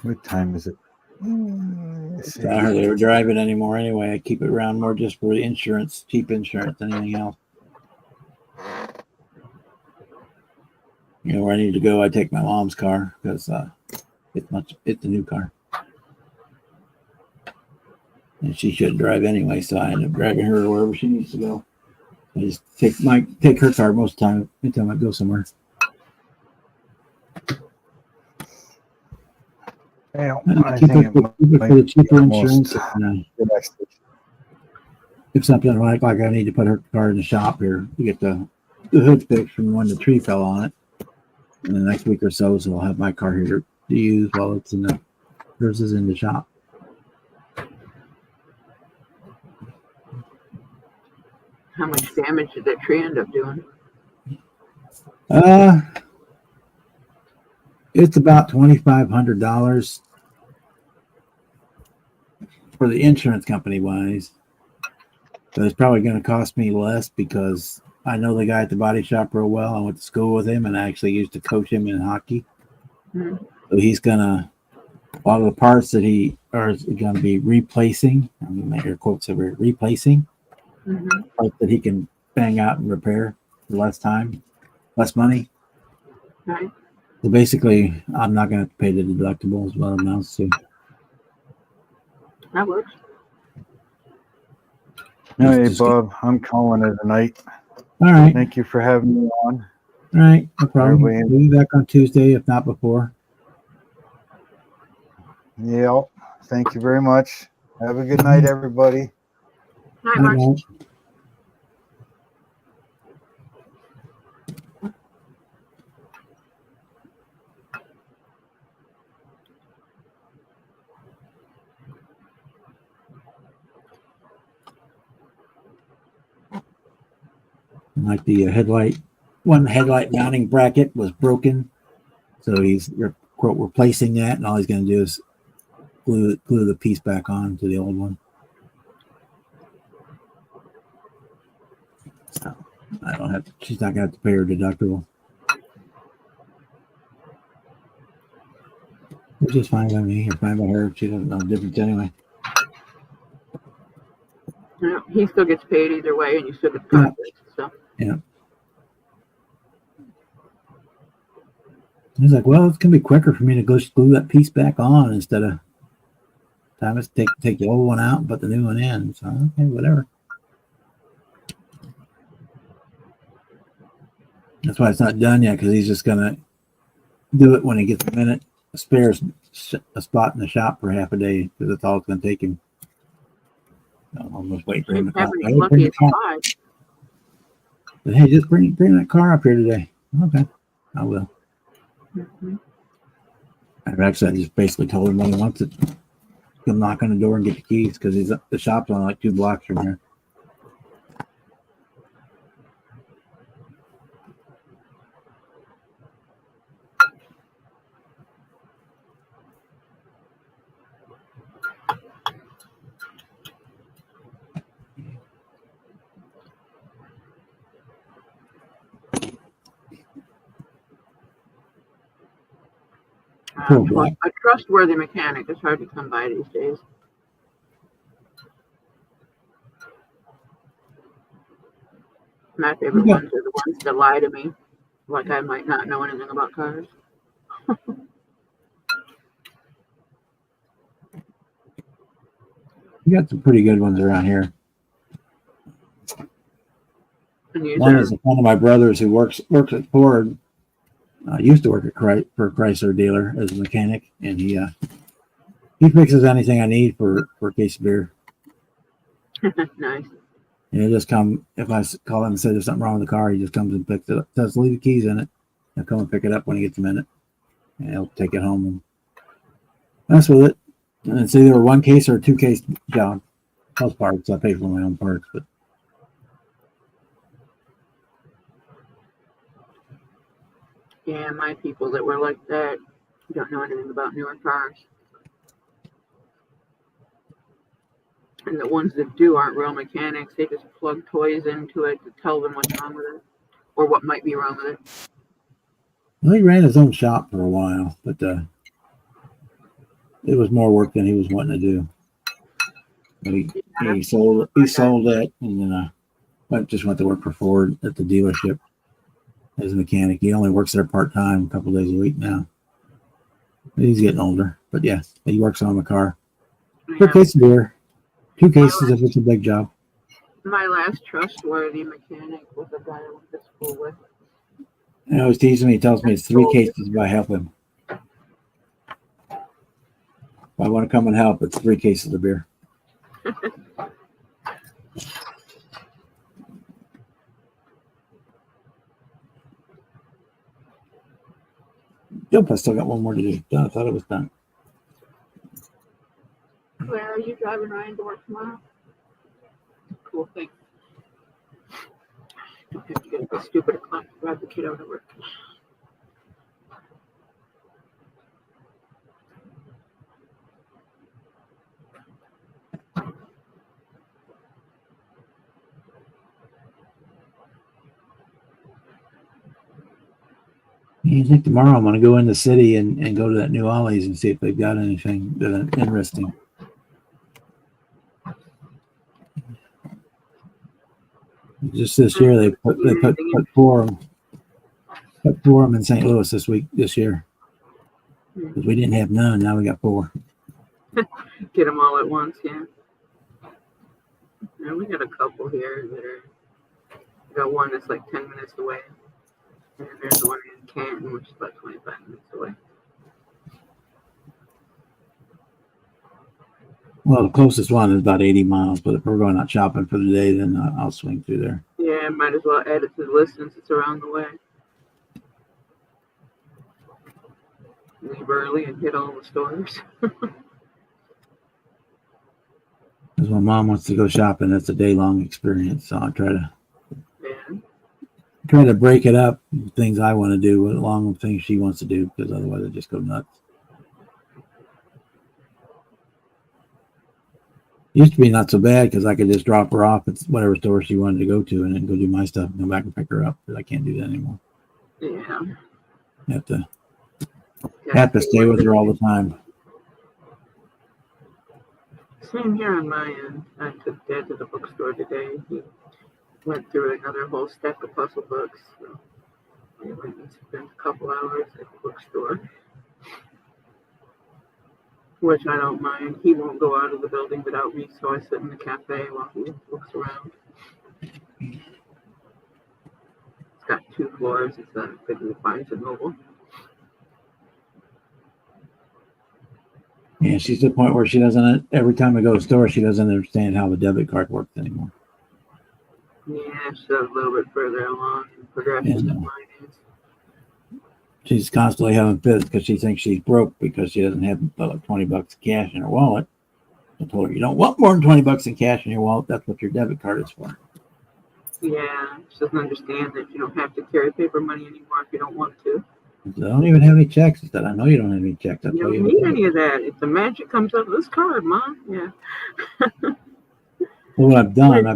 B: what time is it? Let's see.
A: I heard they were driving anymore anyway. I keep it around more just for insurance, cheap insurance than anything else. You know, where I need to go, I take my mom's car because it's a new car. And she shouldn't drive anyway, so I end up driving her wherever she needs to go. I just take her car most of the time anytime I go somewhere.
B: Well,
A: And
B: I
A: keep
B: think
A: it
B: it
A: for the cheaper insurance.
B: almost
A: If something like I need to put her car in the shop here to get the hood fixed from when the tree fell on it. In the next week or so I'll have my car here to use while it's in hers is in the shop.
C: How much damage did that tree end up doing?
A: It's about $2,500 for the insurance company wise. But it's probably going to cost me less because I know the guy at the body shop real well. I went to school with him and I actually used to coach him in hockey.
C: Mm-hmm.
A: So he's gonna a lot of the parts that he is going to be replacing. I'm going to make air quotes over replacing parts that he can bang out and repair for less time, less money.
C: Right.
A: So basically, I'm not going to pay the deductible is what it amounts to.
C: That works.
B: Hey, Bob, I'm calling it a night.
A: All right.
B: Thank you for having me on.
A: All right. No problem.
B: Everybody-
A: We'll be back on Tuesday, if not before.
B: Yeah, thank you very much. Have a good night, everybody.
C: Night,
A: All
C: Mark.
A: right. Like the one headlight mounting bracket was broken, so he's quote replacing that, and all he's going to do is glue the piece back on to the old one. So I don't have to, she's not going to have to pay her deductible, which is fine by me or fine by her. She doesn't know the difference anyway.
C: Yeah, he still gets paid either way, and you still get the car fixed. So
A: Yeah. He's like, well, it's gonna be quicker for me to go glue that piece back on instead of time it's take the old one out and put the new one in. So okay, whatever. That's why it's not done yet, because he's just gonna do it when he gets a minute, spares a spot in the shop for half a day, because that's all it's gonna take him. So I'm just waiting for him to call.
C: He's lucky it's 5.
A: But hey, just bring that car up here today. Okay, I will. Actually, I just basically told him when he wants it, come knock on the door and get the keys, because the shop's on like 2 blocks from here.
C: A trustworthy mechanic is hard to come by these days. My favorite ones are the ones that lie to me, like I might not know anything about cars.
A: You got some pretty good ones around here.
C: And
A: One is one of my brothers who works at Ford. Used to work at for a Chrysler dealer as a mechanic, and he fixes anything I need for a case of beer.
C: nice.
A: And he'll just come, if I call him and say there's something wrong with the car, he just comes and picks it up. Says, leave the keys in it. He'll come and pick it up when he gets a minute. And he'll take it home and mess with it. And it's either a 1 case or a 2 case job. Most parts, I pay for my own parts, but
C: Yeah, my people that were like that don't know anything about newer cars. And the ones that do aren't real mechanics. They just plug toys into it to tell them what's wrong with it or what might be wrong with it.
A: well, he ran his own shop for a while, but it was more work than he was wanting to do. But he sold it, and then just went to work for Ford at the dealership as a mechanic. He only works there part time, a couple days a week now. He's getting older, but yeah, he works on the car. For a case of beer, 2 cases if it's a big job.
C: My last trustworthy mechanic was a guy I went to school with.
A: And I always tease him. He tells me it's 3 cases if I help him. If I want to come and help, it's 3 cases of beer. Yep, I still got one more to do. I thought it was done.
C: Where are you driving Ryan to work tomorrow? Cool thing. Don't have to get up at stupid o'clock to drive the kid out of work.
A: You think tomorrow I'm going to go in the city and go to that new Ollie's and see if they've got anything interesting. Just this year, they put 4 of them in St. Louis this year. Because we didn't have none, now we got 4.
C: Get them all at once, yeah. And we got a couple here that are. We got one that's like 10 minutes away. And then there's one in Canton, which is about 25 minutes away.
A: Well, the closest one is about 80 miles, but if we're going out shopping for the day, then I'll swing through there.
C: Yeah, might as well add it to the list since it's around the way. Leave early and hit all the stores.
A: Because my mom wants to go shopping, that's a day-long experience, so I try to break it up, things I want to do along with things she wants to do, because otherwise I just go nuts. Used to be not so bad because I could just drop her off at whatever store she wanted to go to and then go do my stuff and come back and pick her up, but I can't do that anymore.
C: Yeah.
A: Have to stay with her all the time.
C: Same here on my end. I took Dad to the bookstore today. He went through another whole stack of puzzle books. So we went and spent a couple hours at the bookstore, which I don't mind. He won't go out of the building without me, so I sit in the cafe while he looks around. It's got 2 floors. It's a big Barnes and Noble.
A: Yeah, she's to the point where she doesn't, every time I go to the store, she doesn't understand how the debit card works anymore.
C: Yeah, she's a little bit further along in progression than mine is.
A: She's constantly having fits because she thinks she's broke because she doesn't have like $20 cash in her wallet. I told her, you don't want more than $20 in cash in your wallet. That's what your debit card is for.
C: Yeah, she doesn't understand that you don't have to carry paper money anymore if you don't want to.
A: I don't even have any checks. I said, I know you don't have any checks.
C: You don't need any of that. If the magic comes out of this card, Mom. Yeah.
A: Well, what I've done,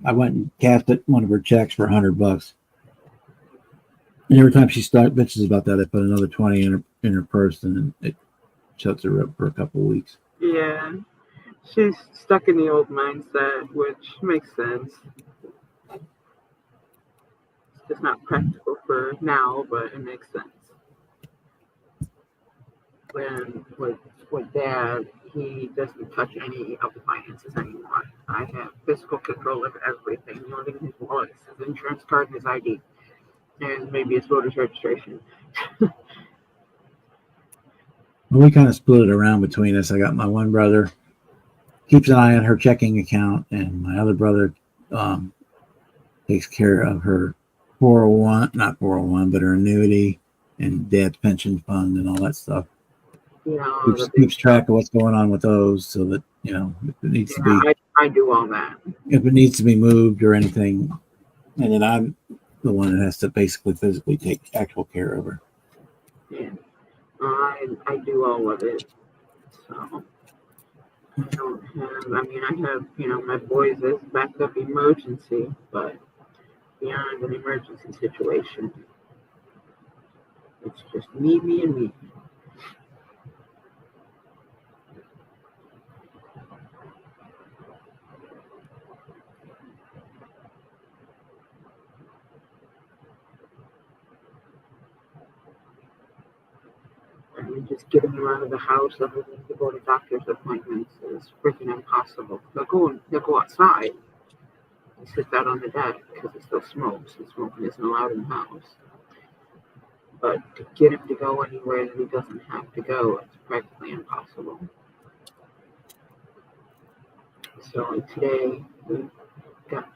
A: I went and cashed one of her checks for $100. And every time she starts bitches about that, I put another 20 in her purse, and it shuts her up for a couple of weeks.
C: Yeah, she's stuck in the old mindset, which makes sense. It's just not practical for now, but it makes sense. When with Dad, he doesn't touch any of the finances anymore. I have physical control of everything. The only thing in his wallet is his insurance card and his ID, and maybe his voter's registration.
A: Well, we kind of split it around between us. I got my one brother keeps an eye on her checking account, and my other brother takes care of her 401, not 401, but her annuity and dad's pension fund and all that stuff.
C: You know,
A: Keeps track of what's going on with those, so that if it needs to be,
C: I do all that.
A: if it needs to be moved or anything, and then I'm the one that has to basically physically take actual care of her.
C: Yeah, I do all of it. So I don't have. I mean, I have my boys as backup emergency, but beyond an emergency situation, it's just me, and me. I mean, just getting them out of the house other than to go to doctor's appointments is freaking impossible. They'll go outside and sit out on the deck because he still smokes, and smoking isn't allowed in the house. But to get him to go anywhere that he doesn't have to go, it's practically impossible. So like today,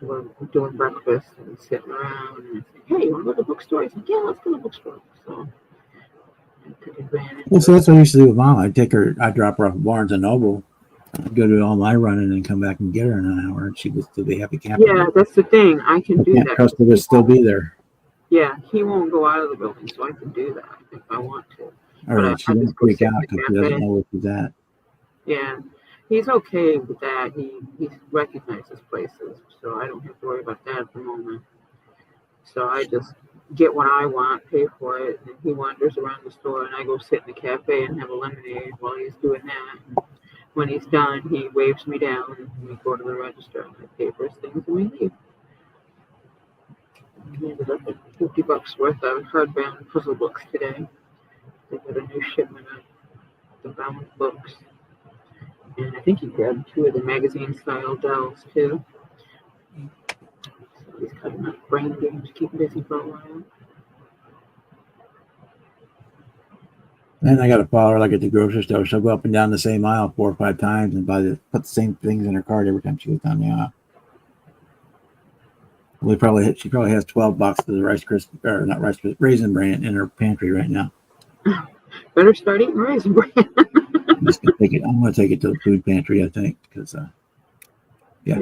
C: we're doing breakfast and sitting around, and I said, "Hey, you want to go to the bookstore?" He's like, "Yeah, let's go to the bookstore." So I took advantage.
A: Well, so that's what I used to do with Mom. I'd drop her off at Barnes and Noble, I'd go do all my running and come back and get her in an hour, and she would still be happy camping.
C: Yeah, that's the thing. I can do that.
A: Trust her to still be there.
C: Yeah, he won't go out of the building, so I can do that if I want to.
A: Or she won't freak out because she doesn't know where she's at.
C: Yeah, he's okay with that. He recognizes places, so I don't have to worry about that at the moment. So I just get what I want, pay for it, and he wanders around the store, and I go sit in the cafe and have a lemonade while he's doing that. And when he's done, he waves me down, and we go to the register, and I pay for his things, and we leave. We ended up with $50 worth of hardbound puzzle books today. They got a new shipment of the bound books. And I think he grabbed 2 of the magazine-style dolls, too. So he's cutting up brain games to keep busy for a while.
A: And I got to follow her like at the grocery store. She'll go up and down the same aisle 4 or 5 times and put the same things in her cart every time she goes down the aisle. She probably has 12 boxes of Raisin Bran in her pantry right now.
C: Better start eating Raisin Bran.
A: I'm going to take it to the food pantry, I think, because yeah,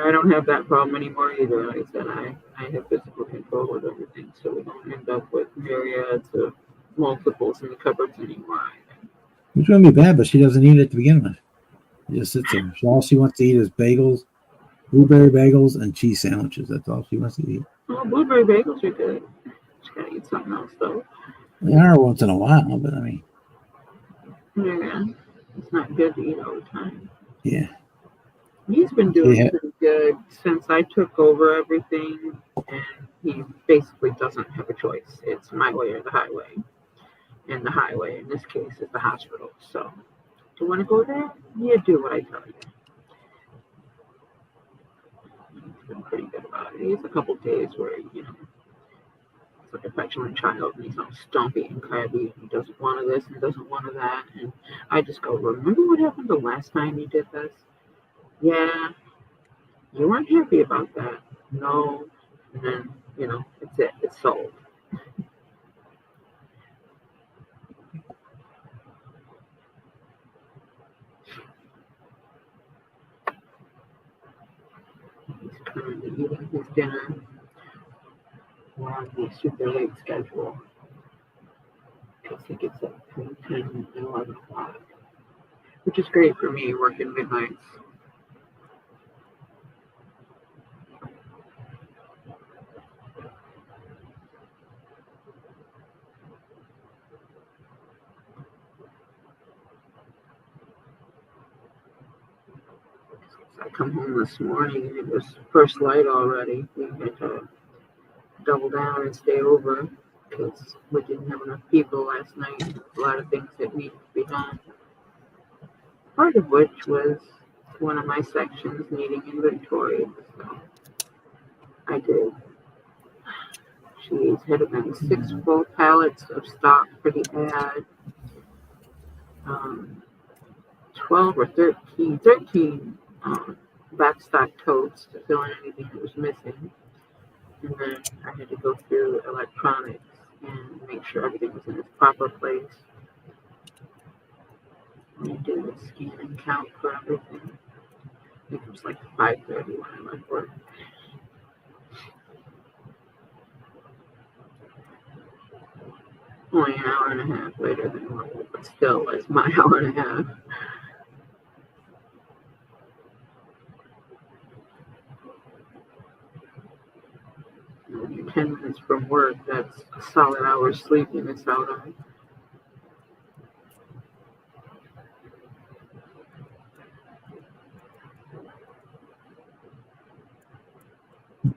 C: I don't have that problem anymore either. Like I said, I have physical control with everything, so we don't end up with myriads of multiples in the cupboards anymore.
A: Which wouldn't be bad, but she doesn't eat it to begin with. She just sits there. All she wants to eat is bagels, blueberry bagels, and cheese sandwiches. That's all she wants to eat.
C: Oh, blueberry bagels are good. Just gotta eat something else, though.
A: They are once in a while, but I mean,
C: yeah, it's not good to eat all the time.
A: Yeah.
C: He's been doing pretty good since I took over everything, and he basically doesn't have a choice. It's my way or the highway. And the highway, in this case, is the hospital. So, do you want to go there? Yeah, do what I tell you. He's been pretty good about it. He has a couple days where, it's like a petulant child, and he's all stumpy and crabby, and he doesn't want to this and doesn't want to that. And I just go, remember what happened the last time you did this? Yeah, you weren't happy about that. No. And then, it's it. It's sold. He's currently eating his dinner. We're on the super late schedule because he gets up between 10 and 11 o'clock, which is great for me working midnights. I come home this morning and it was first light already. We had to double down and stay over because we didn't have enough people last night. There was a lot of things that needed to be done. Part of which was one of my sections needing inventory. So I did. She's had about 6 full pallets of stock for the ad. 12 or 13 backstock codes to fill in anything that was missing. And then I had to go through electronics and make sure everything was in its proper place. And do a scan and count for everything. I think it was like 5:30 when I left work. Only an hour and a half later than normal, but still, it's my hour and a half. When you're 10 minutes from work, that's a solid hour's sleep you miss out on.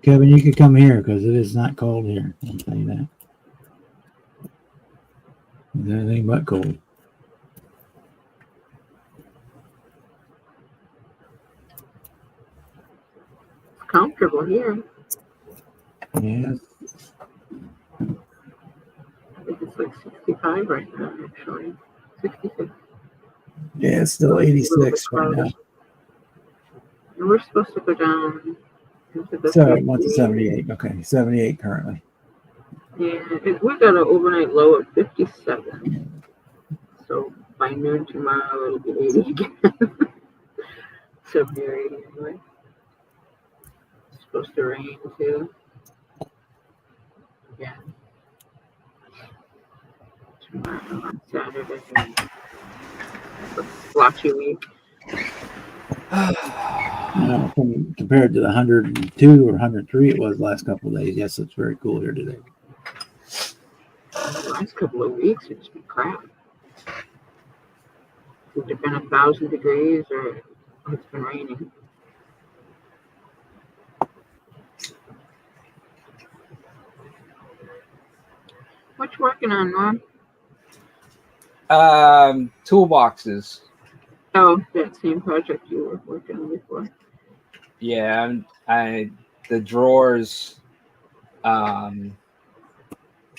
A: Kevin, you could come here because it is not cold here. I'll tell you that. It's anything but cold.
C: It's comfortable here.
A: Yeah.
C: I think it's like 65 right now, actually. 66.
A: Yeah, it's still 86 right now.
C: And we're supposed to go down into the
A: So it went to
C: 50s.
A: 78. Okay, 78 currently.
C: Yeah, we got an overnight low of 57. So by noon tomorrow, it'll be 80 again. 70 or 80 anyway. It's supposed to rain too. Yeah. Tomorrow on Saturday. It's a blotchy week.
A: Compared to the 102 or 103 it was the last couple of days. Yes, it's very cool here today.
C: The last couple of weeks, it's been crap. It's either been 1,000 degrees or it's been raining. What you working on, Norm?
D: Toolboxes.
C: Oh, that same project you were working on before.
D: Yeah, the drawers.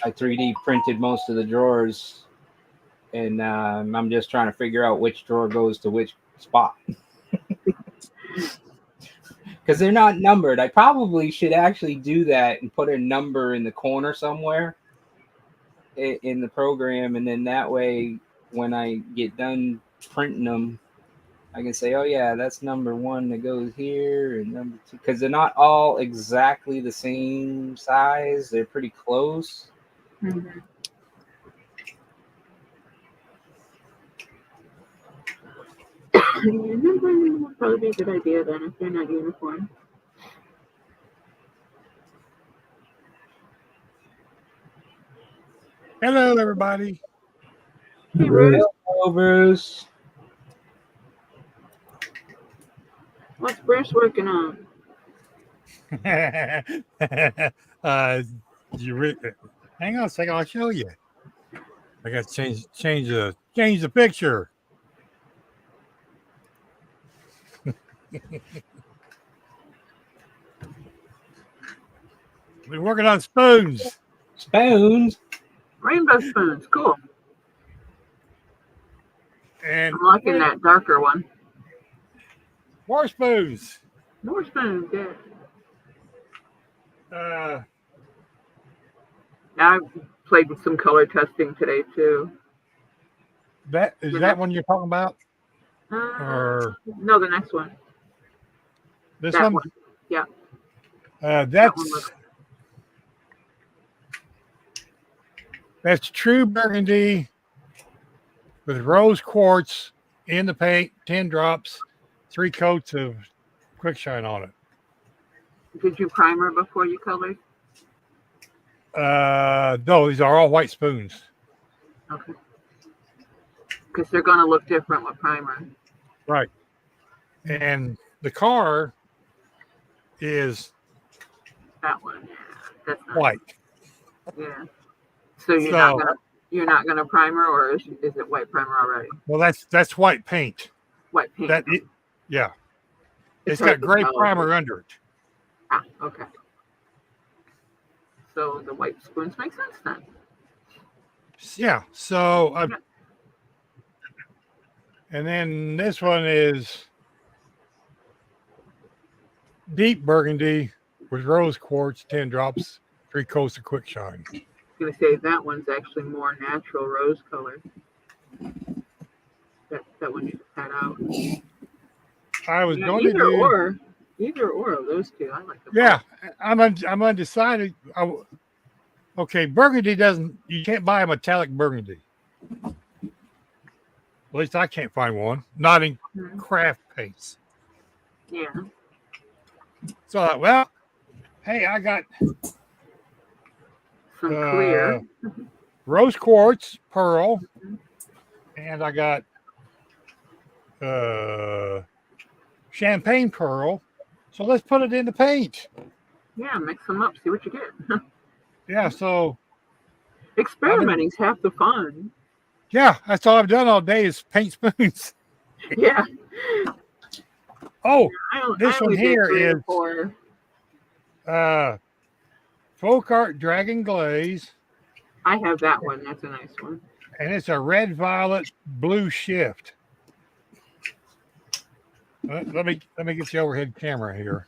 D: I 3D printed most of the drawers, and I'm just trying to figure out which drawer goes to which spot. Because they're not numbered. I probably should actually do that and put a number in the corner somewhere in the program, and then that way, when I get done printing them, I can say, oh yeah, that's number 1 that goes here, and number 2, because they're not all exactly the same size. They're pretty close.
C: Mm-hmm. Numbering would probably be a good idea then if they're not uniform.
F: Hello, everybody.
C: Hey, Bruce.
D: Hello, Bruce.
C: What's Bruce working on?
F: Hang on a second. I'll show you. I got to change the picture. We're working on spoons.
D: Spoons.
C: Rainbow spoons. Cool.
F: And
C: I'm liking that darker one.
F: more spoons.
C: More spoons, yeah. I played with some color testing today too.
F: That is that one you're talking about? Or
C: no, the next one.
F: this
C: That
F: one?
C: one. Yeah.
F: That's true burgundy with rose quartz in the paint, 10 drops, 3 coats of quick shine on it.
C: Did you primer before you colored?
F: No, these are all white spoons.
C: Okay. Because they're going to look different with primer.
F: Right. And the car is
C: That one. Yeah. That's nice.
F: white.
C: Yeah. So you're not gonna primer, or is it white primer already?
F: Well, that's white paint.
C: White paint.
F: Yeah. It's
C: hard
F: got
C: to
F: gray
C: tell.
F: primer under it.
C: Ah, okay. So the white spoons make sense then.
F: Yeah. So, and then this one is deep burgundy with rose quartz, 10 drops, 3 coats of quick shine.
C: I'm gonna say that one's actually more natural rose color. That one you just had out.
F: I was
C: Yeah,
F: going to do.
C: either or of those two. I like them.
F: Yeah, I'm undecided. Okay, burgundy doesn't. You can't buy a metallic burgundy. At least I can't find one. Not in craft paints.
C: Yeah.
F: So I thought, well, hey, I got
C: Some clear.
F: rose quartz pearl, and I got champagne pearl. So let's put it in the paint.
C: Yeah, mix them up. See what you get.
F: Yeah, so
C: Experimenting's half the fun.
F: yeah, that's all I've done all day is paint spoons.
C: Yeah.
F: Oh,
C: I
F: this one
C: only did
F: here
C: 3 or
F: is
C: 4.
F: Folk Art Dragon Glaze,
C: I have that one. That's a nice one.
F: and it's a red, violet, blue shift. Let me get the overhead camera here.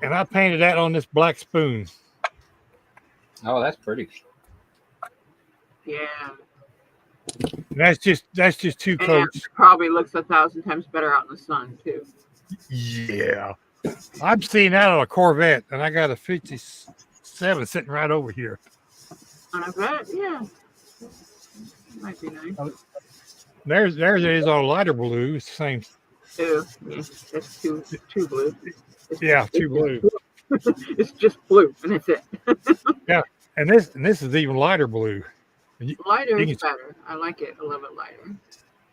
F: And I painted that on this black spoon.
D: Oh, that's pretty.
C: Yeah.
F: And that's just 2
C: And
F: coats.
C: it probably looks 1,000 times better out in the sun too.
F: Yeah. I'm seeing that on a Corvette, and I got a 57 sitting right over here.
C: And I bet, yeah. Might be nice.
F: There's it is on lighter blue. It's the same.
C: Ew. Yeah, that's too blue.
F: Yeah, too blue.
C: It's just blue, and that's it.
F: And this is even lighter blue.
C: Lighter
F: you
C: is better. I like it a little bit lighter.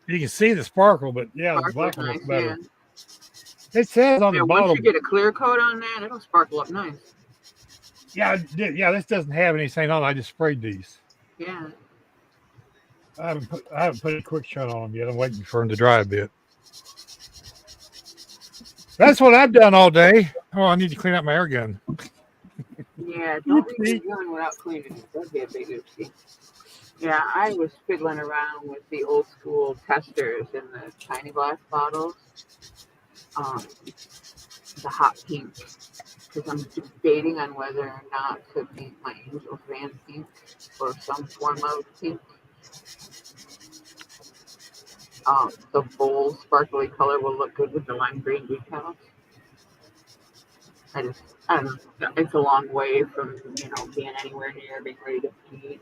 F: You can see the sparkle, but yeah, the
C: Sparkle's
F: black one looks better.
C: yeah.
F: It says on
C: Yeah,
F: the
C: once
F: bottom.
C: you get a clear coat on that, it'll sparkle up nice.
F: Yeah, this doesn't have anything on it. I just sprayed these.
C: Yeah.
F: I haven't put a quick shot on them yet. I'm waiting for them to dry a bit. That's what I've done all day. Oh, I need to clean up my air gun.
C: Yeah, don't leave your gun without cleaning it. That'd be a big oopsie. Yeah, I was fiddling around with the old school testers in the tiny glass bottles. The hot pink. Because I'm debating on whether or not to paint my Angel's Van pink or some form of pink. The bold, sparkly color will look good with the lime green decals. I don't know. It's a long way from, being anywhere near being ready to paint.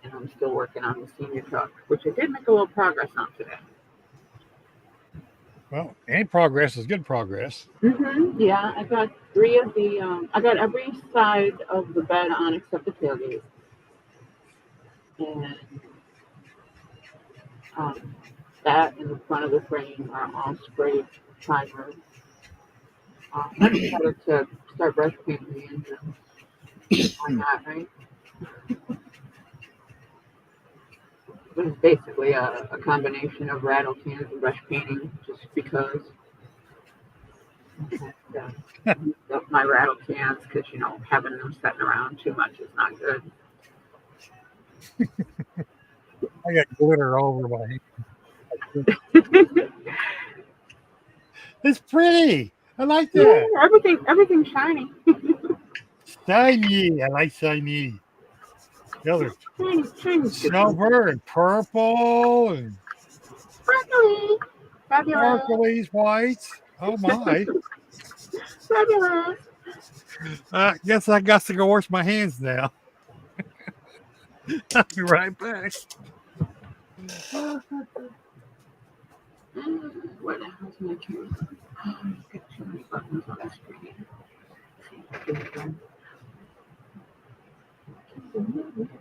C: And I'm still working on the senior truck, which I did make a little progress on today.
F: Well, any progress is good progress.
C: Yeah, I got 3 of the, I got every side of the bed on except the tailgate. And that and the front of the frame are all sprayed primer. I decided to start brush painting the engine. Why not, right? It was basically a combination of rattle cans and brush painting, just because. And, up my rattle cans, because having them sitting around too much is not good.
F: I got glitter all over my hand. It's pretty. I like that.
C: Yeah, everything's shiny.
F: Shiny. I like shiny. The other
C: Shiny.
F: silver and purple and
C: Sparkly. Fabulous.
F: sparkly whites. Oh my.
C: Fabulous.
F: I guess I got to go wash my hands now. I'll be right back.
C: Where the hell's my camera? Oh, I've got too many buttons on the screen.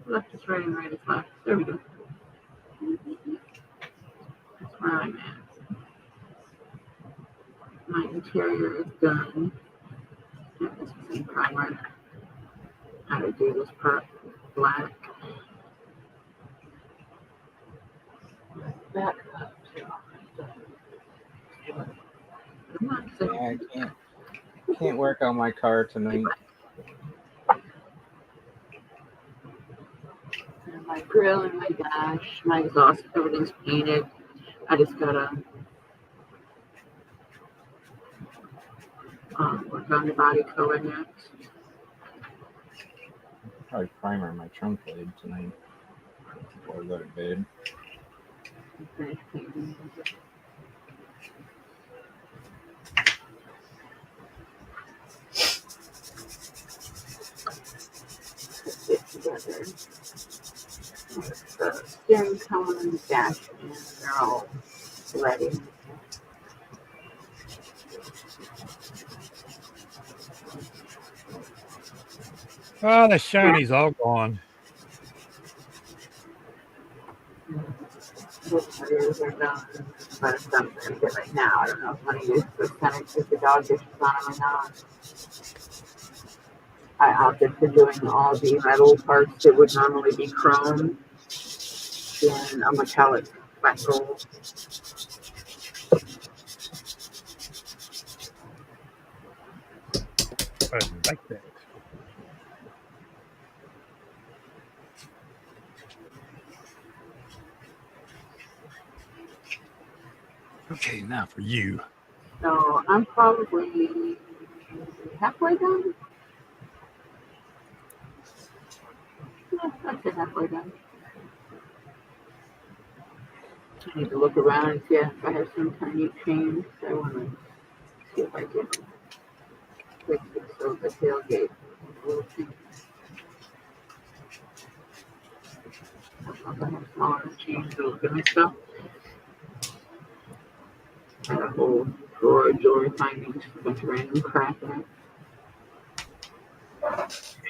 C: Left is right and right is left. There we go. That's where I'm at. My interior is done. And this is in primer. How to do this part black. Back up.
D: Yeah, I can't work on my car tonight.
C: And my grill and my dash, my exhaust, everything's painted. I just gotta Work on your body color next.
D: Probably primer my trunk lid tonight before I go to bed.
C: Finish painting. Put it together. The steering column and the dash, and they're all ready.
F: Oh, the shiny's all gone.
C: Those tires are done, but it's done for it right now. I don't know if one of you is kind of if the dog dishes on them or not. I opted for doing all the metal parts that would normally be chrome in a metallic flat gold.
F: I like that. Okay, now for you.
C: So I'm probably halfway done. Yeah, I'd say halfway done. I need to look around and see if I have some tiny change. I want to see if I can fix it so the tailgate will change. I don't know if I have smaller change to look at my stuff. I have a whole drawer of jewelry findings, a bunch of random crap in it.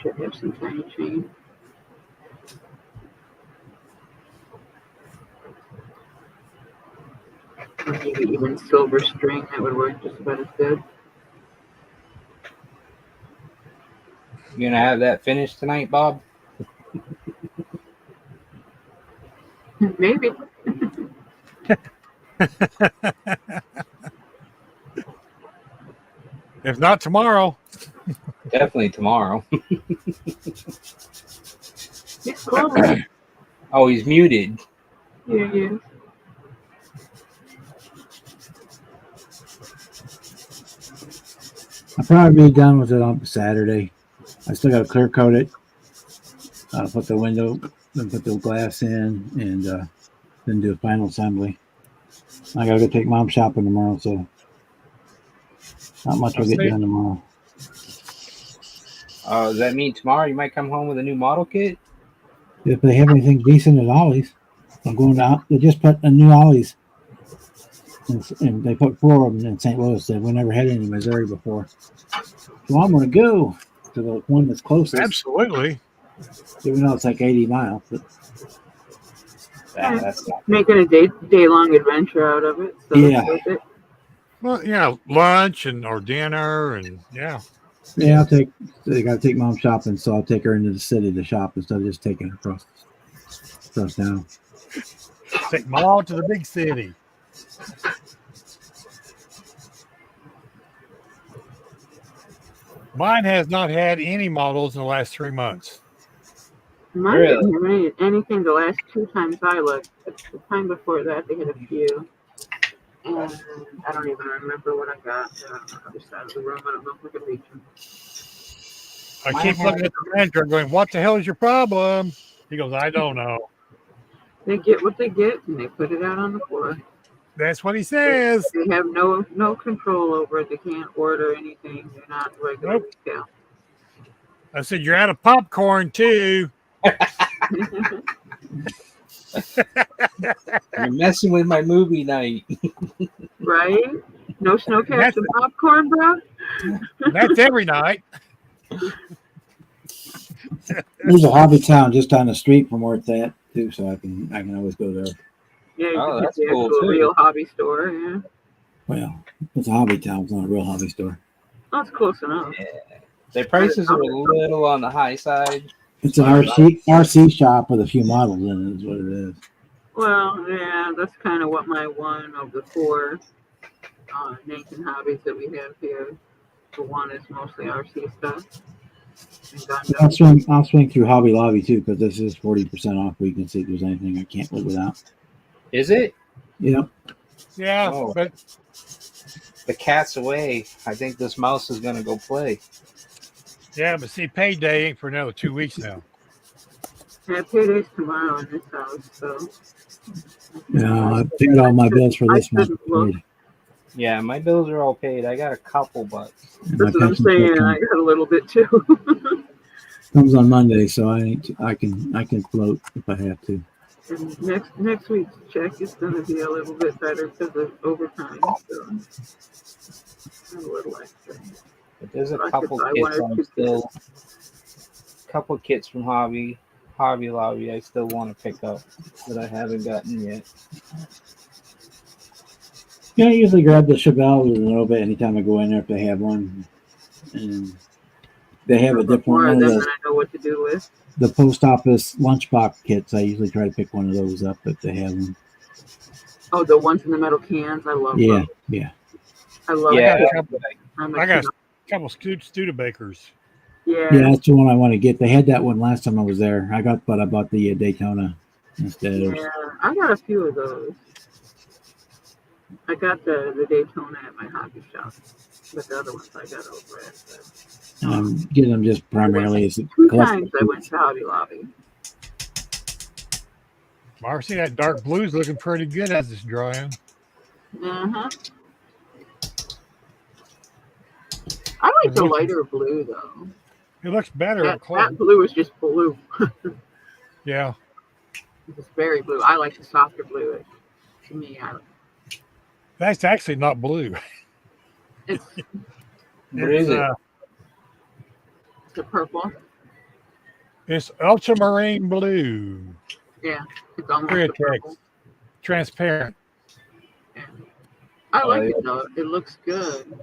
C: Should have some tiny change. Or maybe even silver string that would work just about as good.
D: You gonna have that finished tonight, Bob?
C: Maybe.
F: If not tomorrow,
D: Definitely tomorrow.
C: It's close.
D: Oh, he's muted.
C: Yeah, yeah.
A: I'll probably be done with it on Saturday. I still got to clear coat it. Put the window, then put the glass in, and then do a final assembly. I got to go take mom shopping tomorrow, so not much will get done tomorrow.
D: Does that mean tomorrow you might come home with a new model kit?
A: If they have anything decent at Ollie's, I'm going out. They just put a new Ollie's, and they put 4 of them in St. Louis. That we never had any in Missouri before. So I'm going to go to the one that's closest.
F: absolutely.
A: Even though it's like 80 miles. But
D: That's not
C: Making a day-long adventure out of it. So
A: Yeah.
C: that's it.
F: Well, yeah, lunch or dinner, and yeah.
A: yeah, they got to take mom shopping, so I'll take her into the city to shop instead of just taking her across town.
F: Take them all to the big city. Mine has not had any models in the last 3 months.
C: Mine didn't have anything the last 2 times I looked. The time before that, they had a few. And I don't even remember what I got. They're on the other side of the room. I don't know if I can reach them.
F: I keep looking at the manager going, what the hell is your problem? He goes, I don't know.
C: They get what they get, and they put it out on the floor.
F: That's what he says.
C: They have no control over it. They can't order anything. They're not regular
F: Nope.
C: retail.
F: I said, you're out of popcorn, too.
D: You're messing with my movie night.
C: Right? No snow caps and popcorn, bro?
F: That's every night.
A: There's a hobby town just down the street from where it's at too, so I can always go there.
C: Yeah, you
D: Oh,
C: can get
D: that's
C: the
D: cool,
C: actual
D: too.
C: real hobby store. Yeah,
A: Well, it's a hobby town. It's not a real hobby store.
C: that's close enough.
D: Yeah. Their prices are a little on the high side.
A: It's an RC shop with a few models in it. Is what it is.
C: Well, yeah, that's kind of what my one of the 4 Nathan hobbies that we have here. The one is mostly RC stuff. And
A: I'll swing through Hobby Lobby too because this is 40% off. We can see if there's anything I can't live without.
D: Is it?
A: Yep.
F: Yeah,
D: Oh.
F: but
D: the cat's away. I think this mouse is gonna go play.
F: Yeah, but see, payday ain't for another 2 weeks now.
C: Yeah, payday's tomorrow in this house, so
A: Yeah, I paid all my bills for
C: I
A: this month.
C: shouldn't look.
D: Yeah, my bills are all paid. I got a couple, but
A: And my
C: That's what I'm
A: pension check
C: saying. I got a little bit too.
A: comes on Monday, so I can float if I have to.
C: And next week's check is going to be a little bit better because of overtime, so a little extra.
D: but there's a
C: I could
D: couple
C: buy
D: kits
C: one or
D: I'm
C: two
D: still, couple kits from Hobby Lobby I still want to pick up that I haven't gotten yet.
A: Yeah, I usually grab the Chevelle a little bit anytime I go in there if they have one. And they have a different
C: more
A: one
C: of
A: of
C: them
A: the,
C: than I know what to do with.
A: the post office lunchbox kits. I usually try to pick one of those up if they have them.
C: Oh, the ones in the metal cans. I love
A: Yeah,
C: those.
A: yeah.
C: I love
F: I
D: Yeah,
F: got a
C: that.
F: couple.
C: I'm a
F: I got
C: kid.
F: a couple Studebakers.
C: Yeah.
A: Yeah, that's the one I want to get. They had that one last time I was there. I bought the Daytona instead.
C: Yeah, I got a few of those. I got the Daytona at my hobby shop, but the other ones I got over at.
A: And I'm getting them just primarily as
C: Two
A: collectible
C: times I went to Hobby Lobby.
F: Marcy, that dark blue's looking pretty good as it's drying.
C: Uh-huh. I like the lighter blue though.
F: It looks better up
C: That
F: close.
C: blue is just blue.
F: Yeah.
C: It's very blue. I like the softer blue. To me,
F: That's actually not blue.
C: it's
D: what is it?
C: the purple.
F: It's ultramarine blue.
C: Yeah, it's almost
F: Very
C: the purple.
F: transparent.
C: I like it though. It looks good.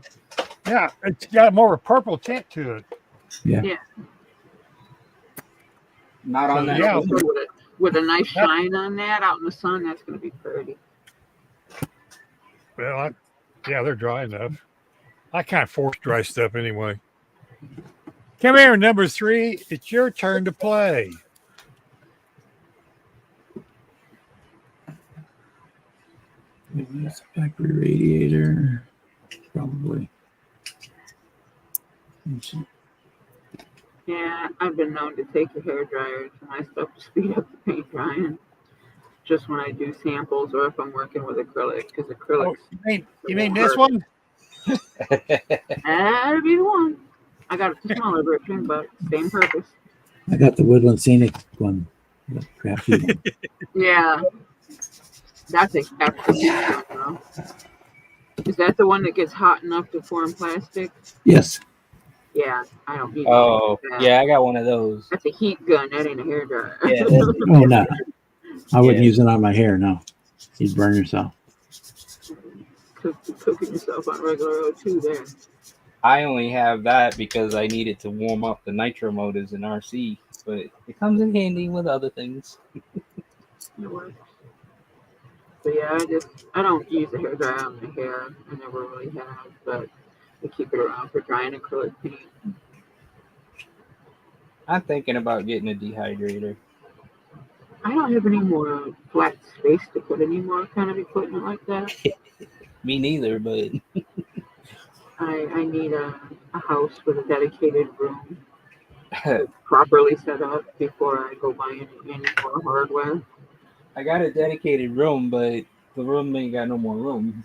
F: Yeah, it's got more of a purple tint to it.
D: Not on
F: So,
D: that.
F: yeah.
D: blue.
C: With a nice shine on that out in the sun, that's going to be pretty.
F: Well, yeah, they're dry enough. I kind of force dry stuff anyway. Come here, number 3. It's your turn to play.
A: Maybe it's a factory radiator. Probably. Let's see.
C: Yeah, I've been known to take a hair dryer to my stuff to speed up the paint drying. Just when I do samples or if I'm working with acrylic, because acrylic.
F: Oh, you mean this one?
C: That'd be the one. I got a smaller version, but same purpose.
A: I got the Woodland Scenic one. The crafty one.
C: Yeah. That's a one, though. Is that the one that gets hot enough to form plastic?
A: Yes.
C: Yeah, I don't need
D: Oh,
C: that.
D: yeah, I got one of those.
C: That's a heat gun. That ain't a hair dryer.
D: Yeah,
A: Oh, no. I wouldn't
D: Yeah.
A: use it on my hair, no. You'd burn yourself.
C: Cooking yourself on regular O2 there.
D: I only have that because I need it to warm up the nitro motors in RC, but it comes in handy with other things.
C: It works. So yeah, I don't use a hair dryer on my hair. I never really have, but I keep it around for drying acrylic paint.
D: I'm thinking about getting a dehydrator.
C: I don't have any more flat space to put any more kind of equipment like that.
D: Me neither, but
C: I need a house with a dedicated room properly set up before I go buy any more hardware.
D: I got a dedicated room, but the room ain't got no more room.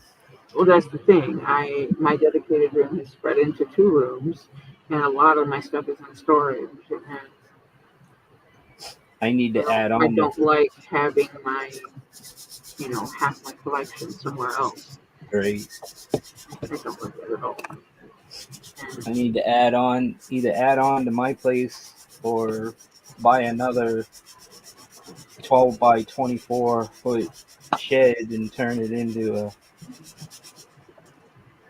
C: Well, that's the thing. My dedicated room is spread into 2 rooms, and a lot of my stuff is in storage. And
D: I need to add on.
C: I don't like having my, half my collection somewhere else.
D: Great.
C: I don't like that at all.
D: I need to either add on to my place or buy another 12 by 24 foot shed and turn it into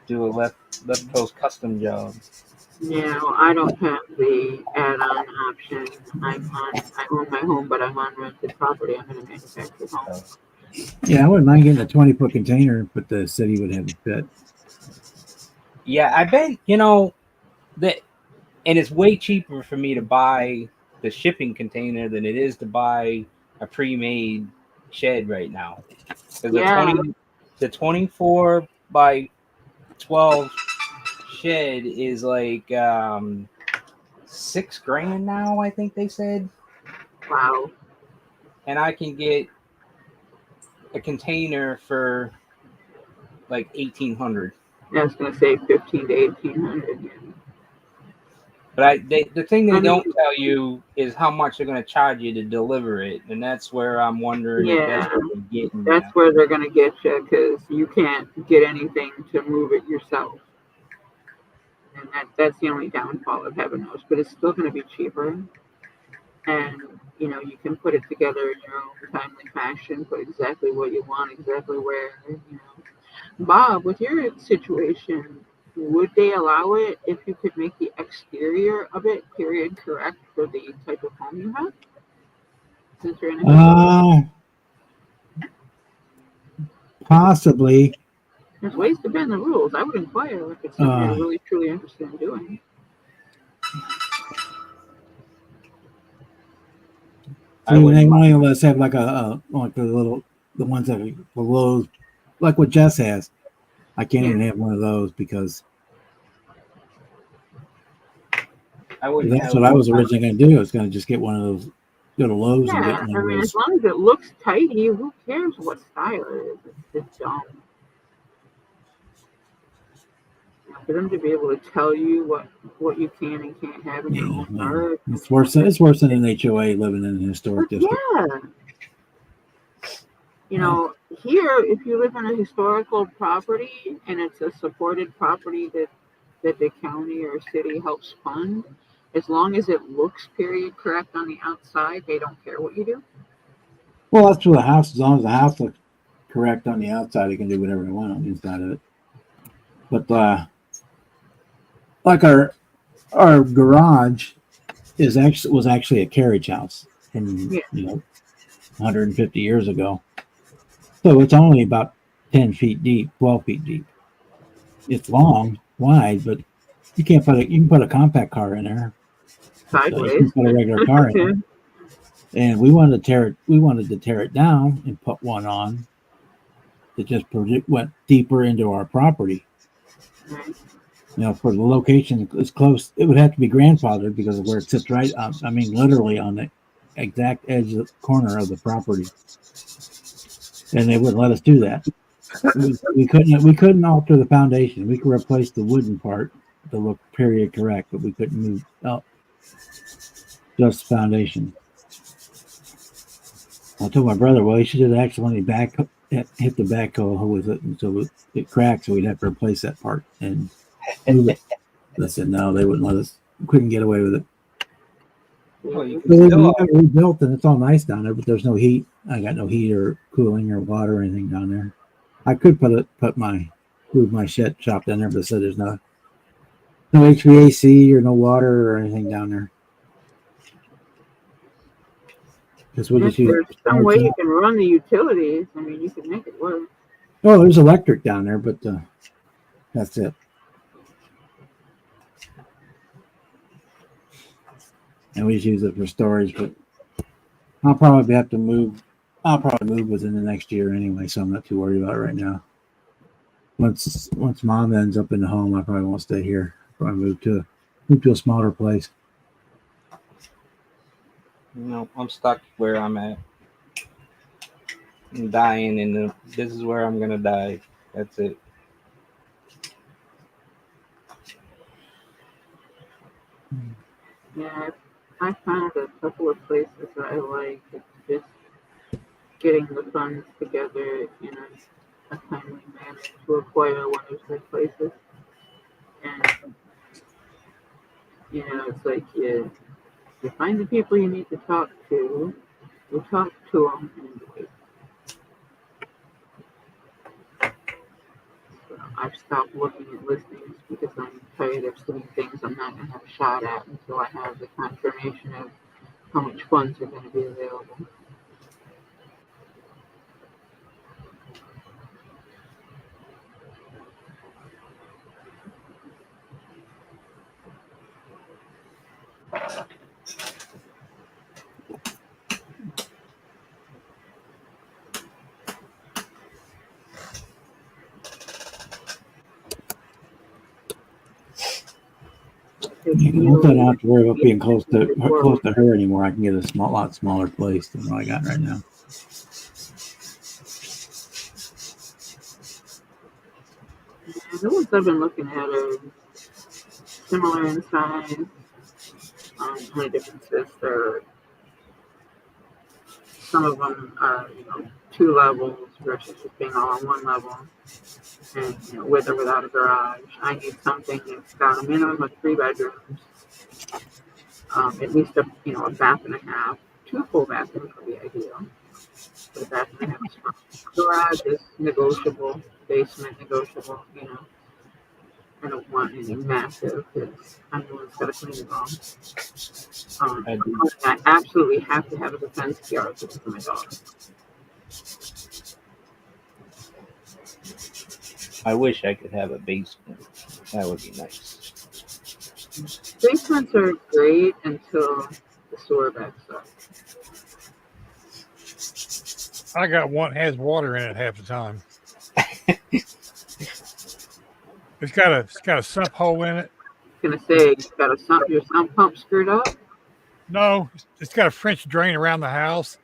D: do a left coast custom job.
C: Yeah, well, I don't have the add-on option. I own my home, but I'm on rented property. I'm in a manufactured home.
A: Yeah, I wouldn't mind getting a 20-foot container, but the city would have it fit.
D: Yeah, I bet that, and it's way cheaper for me to buy the shipping container than it is to buy a pre-made shed right now. Because
C: Yeah.
D: the 24 by 12 shed is like $6,000 now, I think they said.
C: Wow.
D: And I can get a container for like $1,800.
C: I was gonna say 15 to 1800.
D: But the thing they
C: I mean-
D: don't tell you is how much they're going to charge you to deliver it, and that's where I'm wondering if that's
C: Yeah.
D: what they're getting.
C: That's
D: at.
C: where they're gonna get you because you can't get anything to move it yourself. And that's the only downfall of having those, but it's still gonna be cheaper. And you can put it together in your own timely fashion, put exactly what you want, exactly where. Bob, with your situation, would they allow it if you could make the exterior of it period correct for the type of home you have? Since you're in a
A: Possibly.
C: there's ways to bend the rules. I would inquire if it's something you're really truly interested in doing.
D: I
A: See,
D: wouldn't
A: they
D: mind.
A: only let us have like like the ones that are below, like what Jess has. I can't even have one of those because
D: I wouldn't
A: that's
D: have
A: what I
D: one.
A: was originally going to do. I was going to just get one of those, go to Lowe's and
C: Yeah,
A: get one
C: I
A: of
C: mean, as
A: those.
C: long as it looks tidy, who cares what style it is? It's dumb. For them to be able to tell you what you can and can't have in your
A: Yeah,
C: own
A: well,
C: yard.
A: it's worse than an HOA living in a historic district.
C: Yeah. Here, if you live in a historical property and it's a supported property that the county or city helps fund, as long as it looks period correct on the outside, they don't care what you do.
A: Well, that's for the house. As long as the house looks correct on the outside, they can do whatever they want on the inside of it. But like our garage was actually a carriage house from 150 years ago. So it's only about 10 feet deep, 12 feet deep. It's long, wide, but you can put a compact car in there. So you
C: Sideways.
A: can put a regular car in there. And we wanted to tear it down and put one on that just went deeper into our property.
C: Right.
A: For the location, it's close. It would have to be grandfathered because of where it sits right on, literally on the exact edge of the corner of the property. And they wouldn't let us do that. We couldn't alter the foundation. We could replace the wooden part to look period correct, but we couldn't move up just the foundation. I told my brother, well, he should have accidentally hit the backhoe with it, and so it cracked, so we'd have to replace that part. And they said no, they wouldn't let us. We couldn't get away with it.
D: Well, you
A: So
D: can
A: we
D: still,
A: got it rebuilt, and it's all nice down there, but there's no heat. I got no heat or cooling or water or anything down there. I could move my shed shop down there, but it said there's no HVAC or no water or anything down there. Because we just use.
C: There's some way you can run the utilities. I mean, you can make it work.
A: Oh, there's electric down there, but that's it. And we just use it for storage, but I'll probably have to move. I'll probably move within the next year anyway, so I'm not too worried about it right now. Once Mom ends up in the home, I probably won't stay here. I'll probably move to a smaller place.
D: I'm stuck where I'm at. I'm dying, and this is where I'm gonna die. That's it.
C: Yeah, I found a couple of places that I like. It's just getting the funds together in a timely manner to acquire one of those places. And, it's like you find the people you need to talk to, you talk to them, and you wait. So I've stopped looking at listings because I'm tired of seeing things I'm not going to have a shot at until I have the confirmation of how much funds are going to be available.
A: Hopefully I don't have to worry about being close to her anymore. I can get a lot smaller place than what I got right now.
C: Yeah, the ones I've been looking at are similar in size. Only differences are some of them are, 2 levels versus just being all on one level. And with or without a garage. I need something that's got a minimum of 3 bedrooms, at least a bath and a half. 2 full bathrooms would be ideal. But a bath and a half is fine. Garage is negotiable, basement negotiable. I don't want anything massive because I'm the one that's got to clean it all. I absolutely have to have a defense yard for my dog.
D: I wish I could have a basement. That would be nice.
C: Basements are great until the sewer backs up.
F: I got one has water in it half the time. It's got a sump hole in it.
C: Gonna say you got your sump pump screwed up.
F: No, it's got a French drain around the house,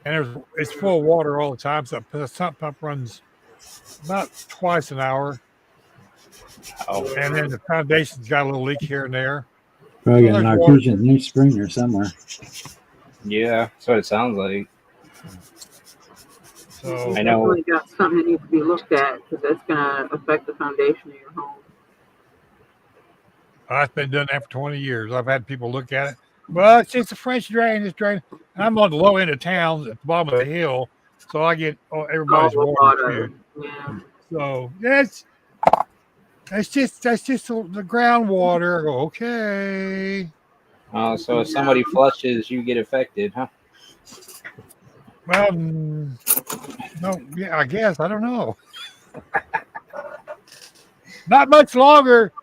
F: and it's full of water all the time. So the sump pump runs about twice an hour,
D: Oh,
F: and then the foundation's got a little leak here and there.
A: Probably
F: So
A: got an
F: there's
A: artesian new springer somewhere.
D: yeah, that's what it sounds like.
F: So
D: I know.
C: Definitely got something that needs to be looked at because that's gonna affect the foundation of your home.
F: I've been doing that for 20 years. I've had people look at it. Well, it's just a French drain. It's drain. I'm on the low end of town at the bottom of the hill, so I get everybody's
C: All the
F: water too.
C: Yeah.
F: So that's just the groundwater. I go, okay.
D: So if somebody flushes, you get affected, huh?
F: Well, no, yeah, I guess I don't know. Not much longer.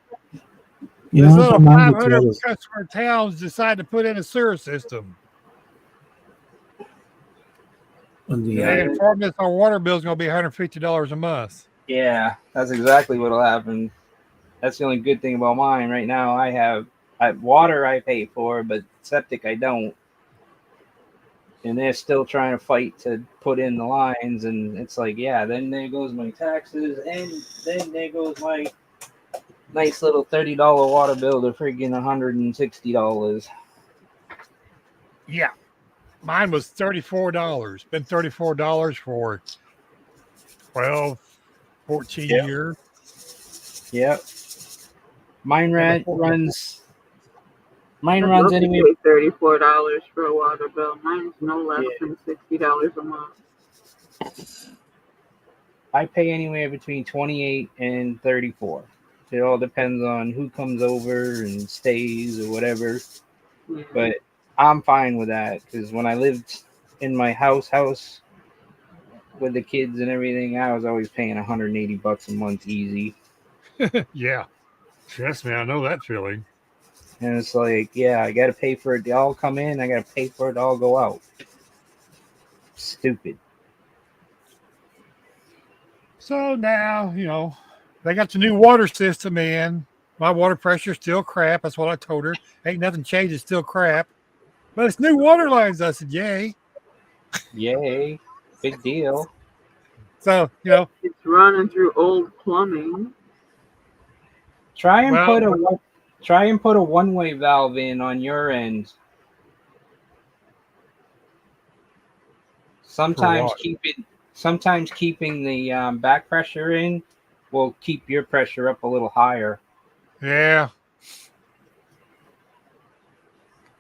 F: This little 500 customer towns decide to put in a sewer system. They informed us our water bill is going to be $150 a month.
D: Yeah, that's exactly what'll happen. That's the only good thing about mine right now. I have water I pay for, but septic I don't. And they're still trying to fight to put in the lines, and it's like, yeah, then there goes my taxes, and then there goes my nice little $30 water bill to freaking $160.
F: Yeah. Mine was $34. Been $34 for 12, 14 years.
D: Yep. Mine runs
C: anyway. $34 for a water bill. Mine's no less than $60 a month.
D: I pay anywhere between 28 and 34. It all depends on who comes over and stays or whatever.
C: Yeah.
D: But I'm fine with that because when I lived in my house with the kids and everything, I was always paying $180 a month easy.
F: Yeah. Trust me, I know that feeling.
D: And it's like, yeah, I got to pay for it to all come in. I got to pay for it to all go out. Stupid.
F: So now, they got the new water system in. My water pressure's still crap. That's what I told her. Ain't nothing changed. It's still crap. But it's new water lines. I said, yay.
D: Yay. Big deal.
F: So,
C: it's running through old plumbing.
D: Try and put a one-way valve in on your end. Sometimes keeping the back pressure in will keep your pressure up a little higher.
F: Yeah.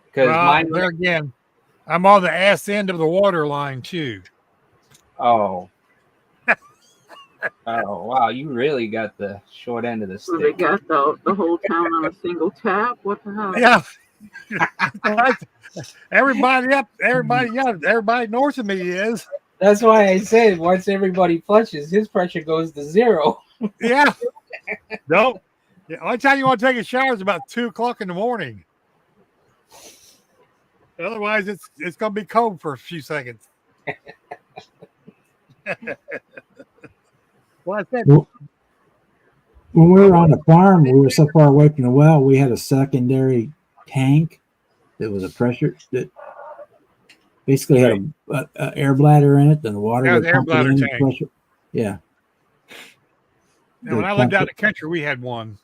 D: Because
F: there again, I'm on the ass end of the water line too.
D: Oh. Oh, wow. You really got the short end of the stick.
C: So they got the whole town on a single tap? What the hell?
F: Yeah. everybody north of me is.
D: That's why I said once everybody flushes, his pressure goes to 0.
F: Yeah. No. The only time you want to take a shower is about 2:00 in the morning. Otherwise, it's going to be cold for a few seconds.
A: Well, when we were on the farm, we were so far away from the well, we had a secondary tank that was a pressure that basically had a air bladder in it, and the water
F: Yeah,
A: would
F: the air
A: pump it
F: bladder
A: in
F: tank.
A: pressure. Yeah.
F: Now, when I lived out in the country, we had one.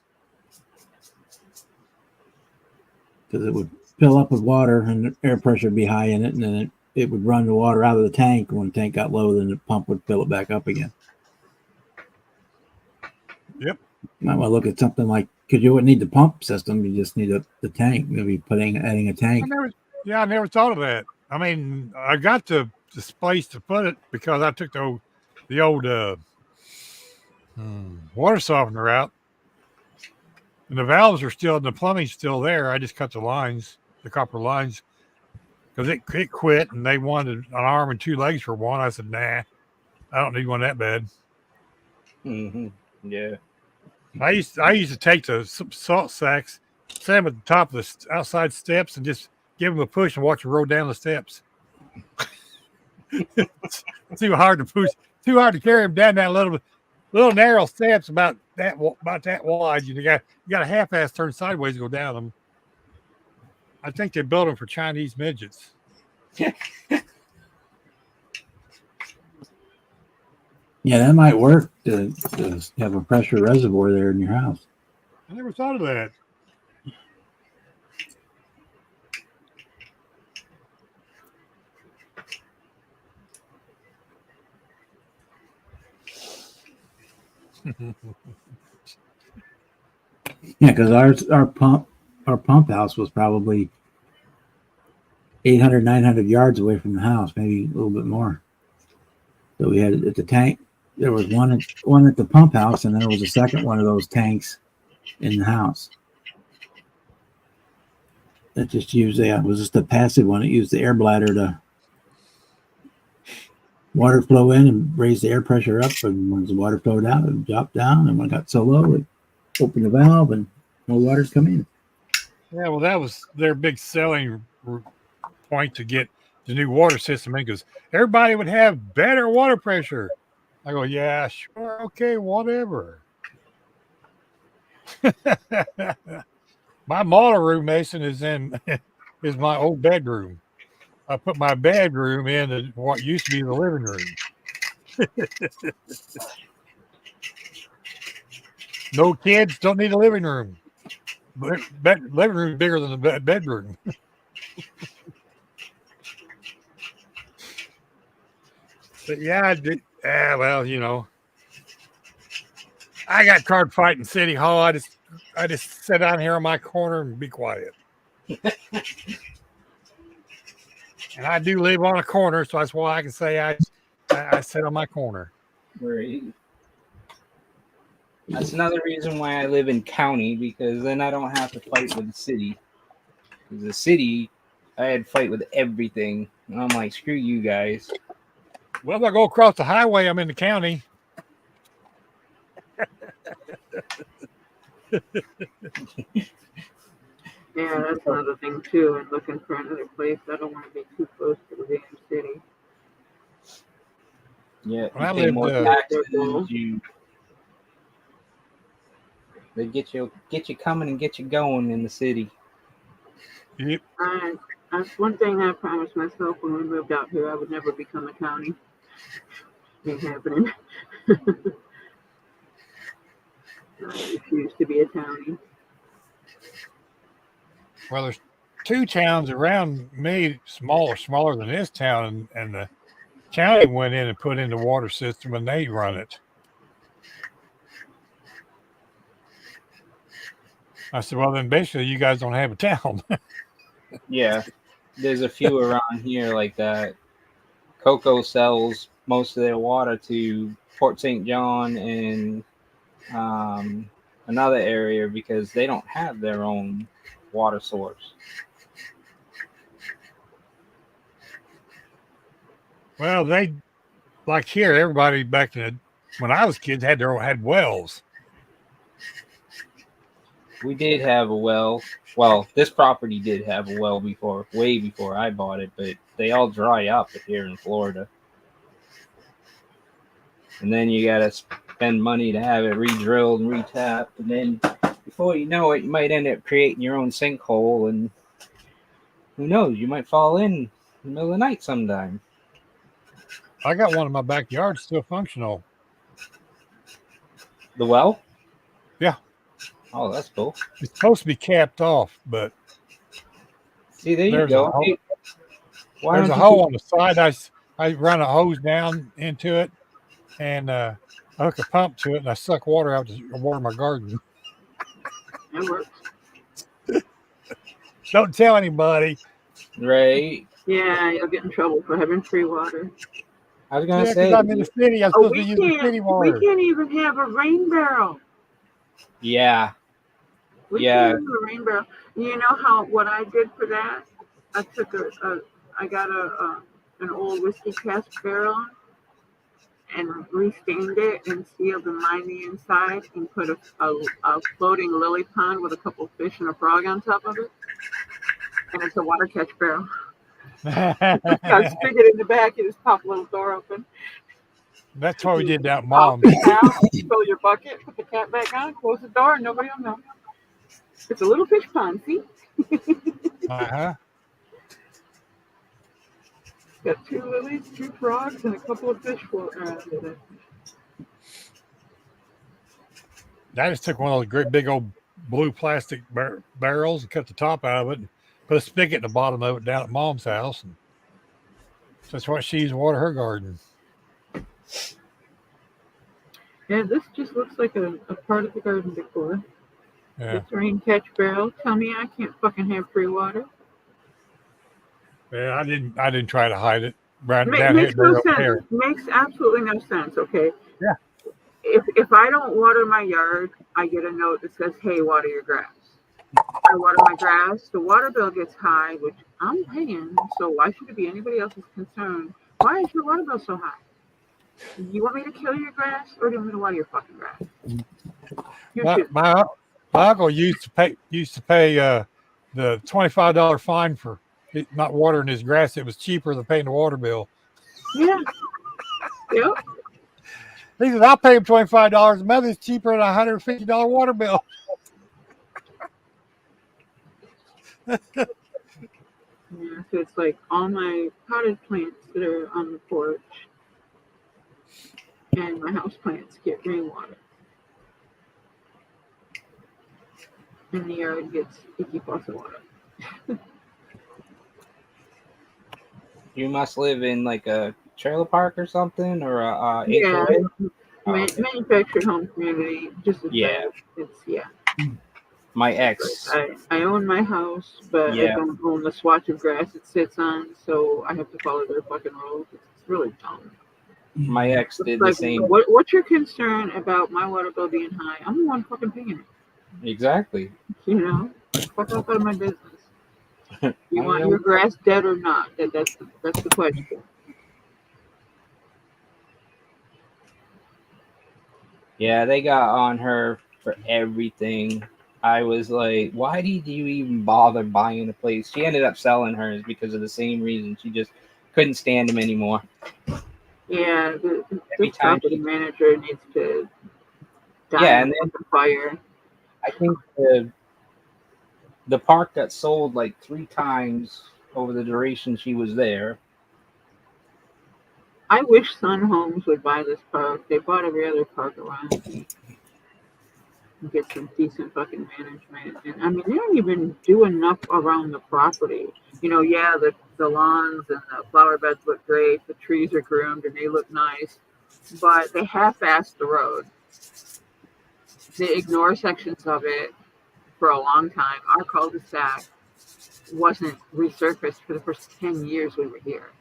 A: Because it would fill up with water and the air pressure would be high in it, and then it would run the water out of the tank. When the tank got low, then the pump would fill it back up again.
F: Yep.
A: Might want to look at something like, because you wouldn't need the pump system, you just need the tank. Maybe adding a tank.
F: I never thought of that. I mean, I got the place to put it because I took the old water softener out, and the valves are still, the plumbing's still there. I just cut the lines, the copper lines, because it quit, and they wanted an arm and 2 legs for one. I said, nah, I don't need one that bad.
D: Mm-hmm. Yeah.
F: I used to take the salt sacks, set them at the top of the outside steps, and just give them a push and watch them roll down the steps. It's too hard to push, too hard to carry them down that little narrow steps about that wide. You got a half-ass turn sideways to go down them. I think they built them for Chinese midgets.
A: Yeah, that might work to have a pressure reservoir there in your house.
F: I never thought of that.
A: Yeah, because our pump house was probably 800, 900 yards away from the house, maybe a little bit more. So we had at the tank. There was one at the pump house, and then there was a second one of those tanks in the house. That just used was just a passive one. It used the air bladder to water flow in and raise the air pressure up. And when the water flowed out, it would drop down. And when it got so low, it opened the valve and more water's come in.
F: Yeah, well, that was their big selling point to get the new water system in, because everybody would have better water pressure. I go, yeah, sure, okay, whatever. My model room, Mason, is my old bedroom. I put my bedroom in what used to be the living room. No kids, don't need a living room. Living room is bigger than the bedroom. But yeah, well, you know, I got tired fighting City Hall. I just sit down here on my corner and be quiet. And I do live on a corner, so that's why I can say I sit on my corner.
D: Right. That's another reason why I live in county, because then I don't have to fight with the city. Because the city, I had to fight with everything, and I'm like, screw you guys.
F: Well, if I go across the highway, I'm in the county.
C: Yeah, that's another thing too. And looking for another place, I don't want to be too close to the damn city.
D: Yeah,
F: When I
D: you pay
F: lived,
D: more taxes. They get you coming and get you going in the city.
F: Yep.
C: That's one thing I promised myself when we moved out here. I would never become a county. Ain't happening. I refuse to be a townie.
F: Well, there's 2 towns around me, smaller than this town, and the county went in and put in the water system, and they run it. I said, well, then basically you guys don't have a town.
D: Yeah, there's a few around here like that. Cocoa sells most of their water to Port St. John and another area because they don't have their own water source.
F: Well, they, like here, everybody back when I was kids had wells.
D: We did have a well. Well, this property did have a well way before I bought it, but they all dry up here in Florida. And then you gotta spend spend money to have it re-drilled and retapped, and then before you know it, you might end up creating your own sinkhole, and who knows, you might fall in the middle of the night sometime.
F: I got one in my backyard still functional.
D: The well?
F: Yeah.
D: Oh, that's cool.
F: It's supposed to be capped off, but
D: See, there you
F: there's
D: go.
F: a hole,
D: Why
F: there's
D: don't
F: a
D: you
F: hole on the side. I run a hose down into it, and I hook a pump to it, and I suck water out to water my garden.
C: That works.
F: Don't tell anybody.
D: Right.
C: Yeah, you'll get in trouble for having free water.
D: I was gonna
F: Yeah,
D: say,
F: because I'm in the city. I'm
C: Oh,
F: supposed to be using city
C: we
F: water.
C: can't even have a rain barrel.
D: yeah,
C: We
D: Yeah.
C: can't have a rain barrel. You know what I did for that? I took I got an old whiskey cask barrel and restained it and sealed and lined the inside and put a floating lily pond with a couple fish and a frog on top of it. And it's a water catch barrel. Got a spigot in the back, you just pop a little door open.
F: That's what we did down at
C: Pop
F: Mom's.
C: it out, fill your bucket, put the cap back on, close the door, and nobody will know. It's a little fish pond, see?
F: Uh-huh.
C: Got 2 lilies, 2 frogs, and a couple of fish floating around in it.
F: I just took one of those great big old blue plastic barrels and cut the top out of it and put a spigot in the bottom of it down at Mom's house. And that's what she used to water her garden.
C: Yeah, this just looks like a part of the garden decor.
F: Yeah.
C: This rain catch barrel. Tell me I can't fucking have free water.
F: Yeah, I didn't try to hide it. Down
C: Makes
F: here,
C: no
F: up
C: sense.
F: here.
C: Makes absolutely no sense. Okay.
F: Yeah.
C: If I don't water my yard, I get a note that says, "Hey, water your grass." I water my grass. The water bill gets high, which I'm paying. So why should it be anybody else's concern? Why is your water bill so high? You want me to kill your grass, or do you want me to water your fucking grass? You choose.
F: My uncle used to pay the $25 fine for not watering his grass. It was cheaper than paying the water bill.
C: Yeah. Yep.
F: He says, "I'll pay him $25 a month. It's cheaper than a $150 water bill."
C: Yeah, so it's like all my potted plants that are on the porch and my house plants get rainwater. And the yard gets icky faucet water.
D: you must live in like a trailer park or something, or a
C: Yeah.
D: HOA? Oh, okay.
C: Manufactured home community, just as
D: Yeah.
C: bad. It's
D: My ex.
C: I own my house, but
D: Yeah.
C: I don't own the swatch of grass it sits on, so I have to follow their fucking rules. It's really dumb.
D: My ex did the
C: Like,
D: same.
C: what's your concern about my water bill being high? I'm the one fucking paying it.
D: Exactly.
C: You know, fuck off out of my business. You
D: I
C: want
D: know.
C: your grass dead or not? That's the question.
D: Yeah, they got on her for everything. I was like, why did you even bother buying the place? She ended up selling hers because of the same reason. She just couldn't stand him anymore.
C: Yeah, the
D: Every time
C: property
D: she-
C: manager needs to die
D: Yeah,
C: in
D: and
C: the fire.
D: I think the park got sold like 3 times over the duration she was there.
C: I wish Sun Homes would buy this park. They bought every other park around and get some decent fucking management. And I mean, they don't even do enough around the property. You know, yeah, the lawns and the flower beds look great. The trees are groomed and they look nice, but they half-ass the road. They ignore sections of it for a long time. Our cul-de-sac wasn't resurfaced for the first 10 years we were here.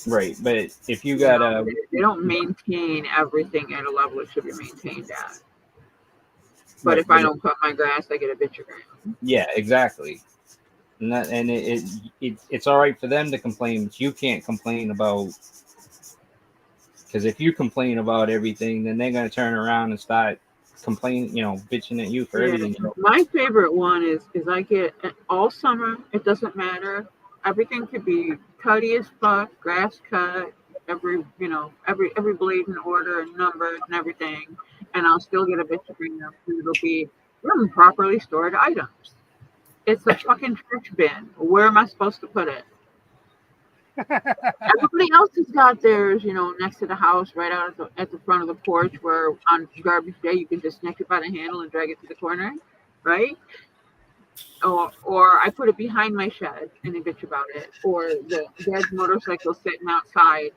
D: Right, but if you got a
C: They don't maintain everything at a level it should be maintained at. But if I don't cut my grass, I get a bitch of ground.
D: yeah, exactly. And it's all right for them to complain, but you can't complain about, because if you complain about everything, then they're gonna turn around and start complaining, bitching at you for everything.
C: My favorite one is I get all summer. It doesn't matter. Everything could be cutty as fuck, grass cut, every blade in order and numbered and everything, and I'll still get a bitch to bring them. It'll be improperly stored items. It's a fucking trash bin. Where am I supposed to put it? Everybody else has got theirs, next to the house, right out at the front of the porch, where on garbage day you can just snatch it by the handle and drag it to the corner, right? Or I put it behind my shed and they bitch about it. Or the dad's motorcycle sitting outside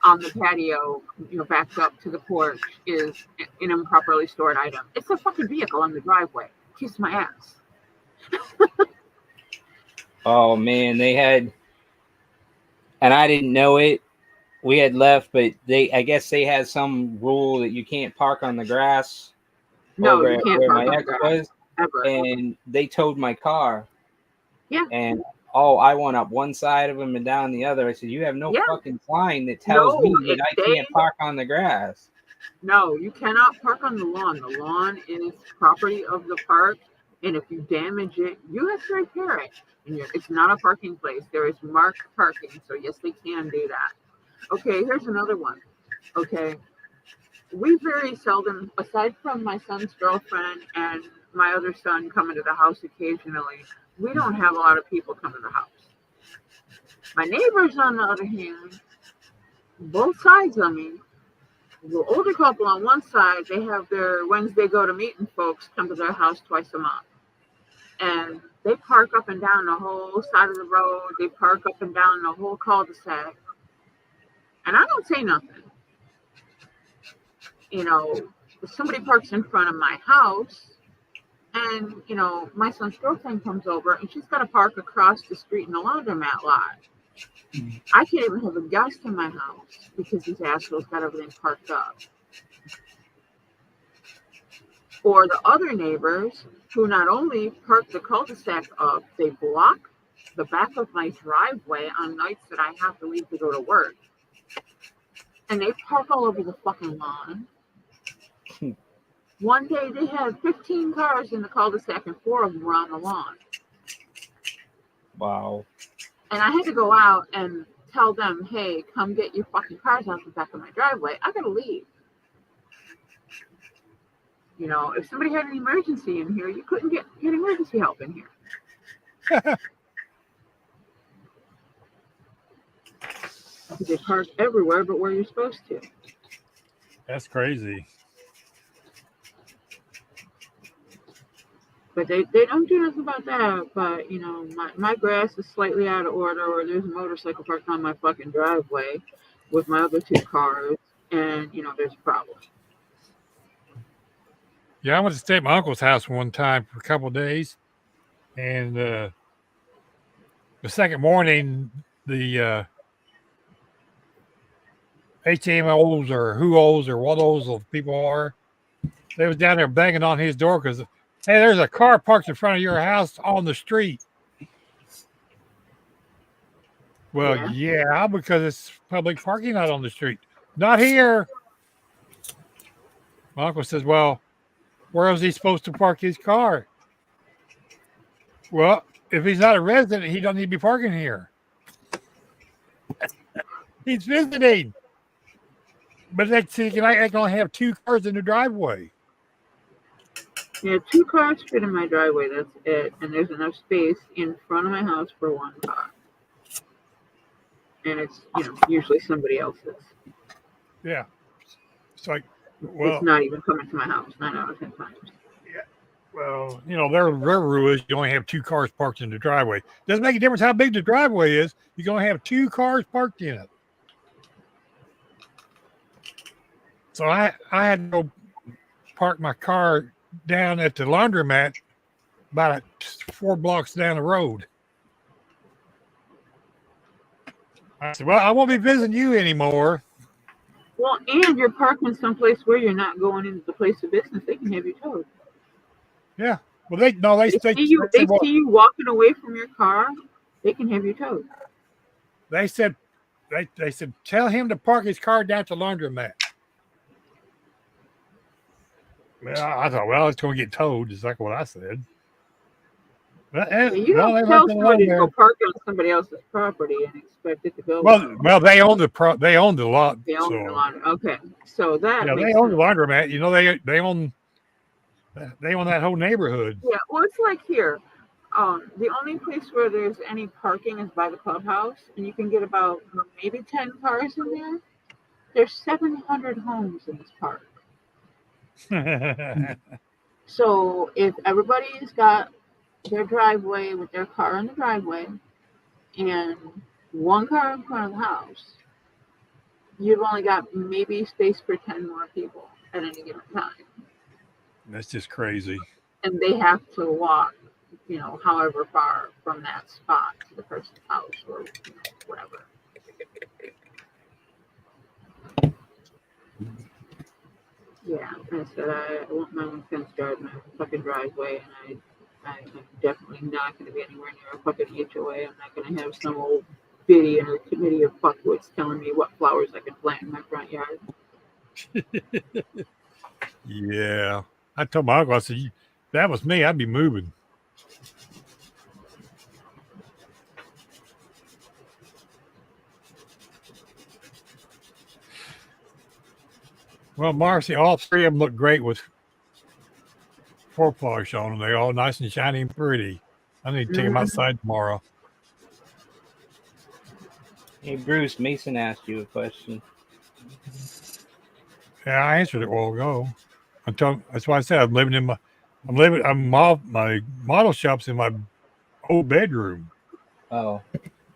C: on the patio, backed up to the porch, is an improperly stored item. It's a fucking vehicle on the driveway. Kiss my ass.
D: Oh man, they had, and I didn't know it. We had left, but I guess they had some rule that you can't park on the grass.
C: No,
D: over
C: you can't
D: where
C: park
D: my
C: on the
D: ex
C: grass
D: was,
C: ever.
D: and they towed my car.
C: Yeah.
D: And I went up one side of them and down the other. I said, "You have no fucking sign that tells me that I can't park on the grass."
C: No, you cannot park on the lawn. The lawn is property of the park, and if you damage it, you have to repair it. And it's not a parking place. There is marked parking, so yes, they can do that. Okay, here's another one. Okay, we very seldom, aside from my son's girlfriend and my other son coming to the house occasionally, we don't have a lot of people come to the house. My neighbors, on the other hand, both sides of me, the older couple on one side, they have their Wednesday go to meeting folks come to their house twice a month. And they park up and down the whole side of the road. They park up and down the whole cul-de-sac. And I don't say nothing. If somebody parks in front of my house and, my son's girlfriend comes over and she's got to park across the street in the laundromat lot. I can't even have a guest in my house because these assholes got everything parked up. Or the other neighbors who not only park the cul-de-sac up, they block the back of my driveway on nights that I have to leave to go to work. And they park all over the fucking lawn. One day they had 15 cars in the cul-de-sac and 4 of them were on the lawn.
D: Wow.
C: And I had to go out and tell them, hey, come get your fucking cars out the back of my driveway. I gotta leave. If somebody had an emergency in here, you couldn't get emergency help in here. They park everywhere but where you're supposed to.
F: That's crazy.
C: But they don't do nothing about that. But, my grass is slightly out of order, or there's a motorcycle parked on my fucking driveway with my other 2 cars, and, there's a problem.
F: Yeah, I went to stay at my uncle's house one time for a couple of days, and the second morning, the HMOs or whoos or what those people are, they was down there banging on his door because, hey, there's a car parked in front of your house on the street. Well, yeah, because it's public parking lot on the street. Not here. My uncle says, well, where is he supposed to park his car? Well, if he's not a resident, he don't need to be parking here. He's visiting. But I can only have 2 cars in the driveway.
C: Yeah, 2 cars fit in my driveway. That's it. And there's enough space in front of my house for 1 car. And it's, usually somebody else's.
F: Yeah. It's like, well,
C: it's not even coming to my house 9 out of 10 times.
F: Yeah. Well, their rule is you only have 2 cars parked in the driveway. Doesn't make a difference how big the driveway is. You can only have 2 cars parked in it. So I had to go park my car down at the laundromat about 4 blocks down the road. I said, well, I won't be visiting you anymore.
C: Well, and you're parking someplace where you're not going into the place of business. They can have you towed.
F: Yeah. Well, they
C: see you walking away from your car. They can have you towed.
F: They said, tell him to park his car down at the laundromat. Well, I thought, well, it's going to get towed. Is like what I said. Well,
C: Yeah, you
F: well,
C: don't
F: they
C: tell
F: left it alone
C: somebody to
F: there.
C: go park on somebody else's property and expect it to go
F: Well, they own they own the lot.
C: They own the
F: So
C: laundry. Okay, so that
F: yeah, they
C: makes
F: own the
C: sense.
F: laundromat. You know, they own that whole neighborhood.
C: Yeah, well, it's like here. The only place where there's any parking is by the clubhouse, and you can get about maybe 10 cars in there. There's 700 homes in this park. So if everybody's got their driveway with their car in the driveway and one car in front of the house, you've only got maybe space for 10 more people at any given time.
F: That's just crazy.
C: And they have to walk, however far from that spot to the person's house or whatever. Yeah, I said I want my own fence guard in my fucking driveway, and I'm definitely not going to be anywhere near a fucking HOA. I'm not going to have some old biddy in a committee of fuckwits telling me what flowers I can plant in my front yard.
F: Yeah, I told my uncle, I said, if that was me, I'd be moving. Well, Marcy, all three of them look great with floor polish on them. They're all nice and shiny and pretty. I need to take them outside tomorrow.
D: Hey, Bruce, Mason asked you a question.
F: Yeah, I answered it a while ago. That's why I said my model shop's in my old bedroom.
D: Oh,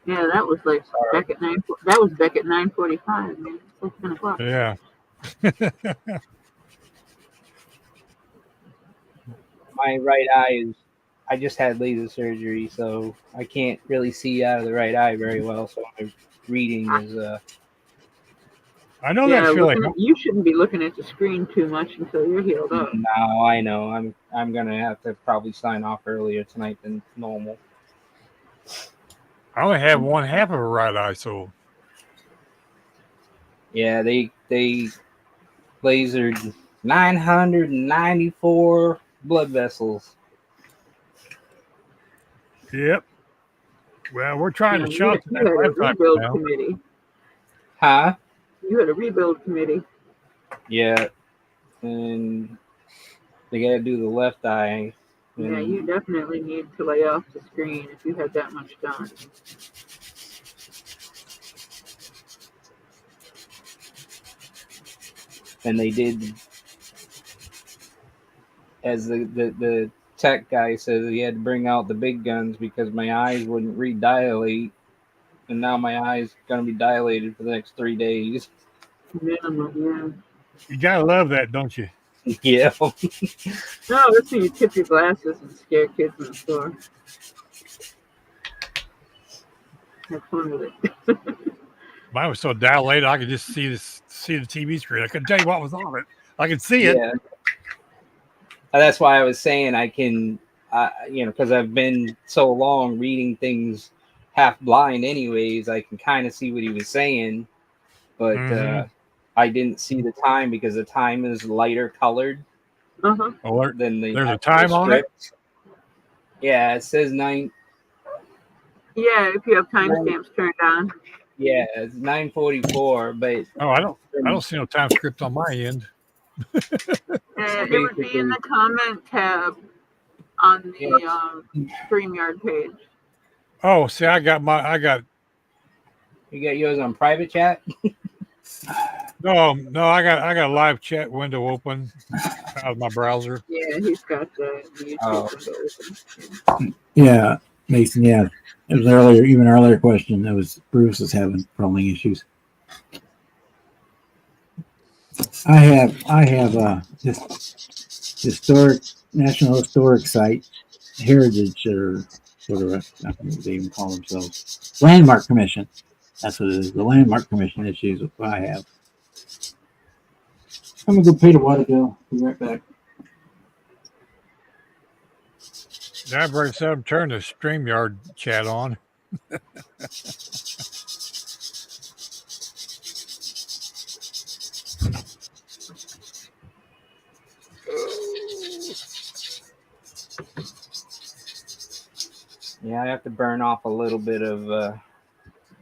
C: Yeah, that was like
D: sorry.
C: back at 9. That was back at 9:45, man. It's like 10 o'clock.
F: Yeah.
D: My right eye is. I just had laser surgery, so I can't really see out of the right eye very well. So my reading is.
F: I know
C: Yeah,
F: that feeling.
C: you shouldn't be looking at the screen too much until you're healed up.
D: No, I know. I'm gonna have to probably sign off earlier tonight than normal.
F: I only have one half of a right eye, so
D: Yeah, they lasered 994 blood vessels.
F: yep. Well, we're trying to
C: You
F: shop
C: had a rebuild committee.
D: Huh?
C: You had a rebuild committee.
D: Yeah, and they got to do the left eye.
C: Yeah, you definitely need to lay off the screen if you had that much done.
D: And they did, as the tech guy says, he had to bring out the big guns because my eyes wouldn't redilate, and now my eyes gonna be dilated for the next 3 days.
C: Minimum, yeah.
F: You gotta love that, don't you?
D: Yeah.
C: No, that's when you tip your glasses and scare kids in the store. Have fun with it.
F: Mine was so dilated I could just see the TV screen. I couldn't tell you what was on it. I could see it.
D: Yeah. That's why I was saying I can, because I've been so long reading things half blind anyways, I can kind of see what he was saying, but I didn't see the time because the time is lighter colored than the
F: there's a time on it?
D: Yeah, it says 9.
C: Yeah, if you have timestamps turned on.
D: Yeah, it's 9:44, but
F: I don't see no time script on my end.
C: It would be in the comment tab on the StreamYard page.
F: Oh, see,
D: You got yours on private chat?
F: No, I got a live chat window open out of my browser.
C: Yeah, he's got the YouTube window open.
A: Yeah, Mason. Yeah, it was earlier question. That was Bruce is having crawling issues. I have this National Historic Site Heritage or whatever I don't know what they even call themselves. Landmark Commission. That's what it is. The Landmark Commission issues what I have. I'm gonna go pay the water bill. Be right back.
F: Now I've already said turn the StreamYard chat on.
D: Yeah, I have to burn off a little bit of,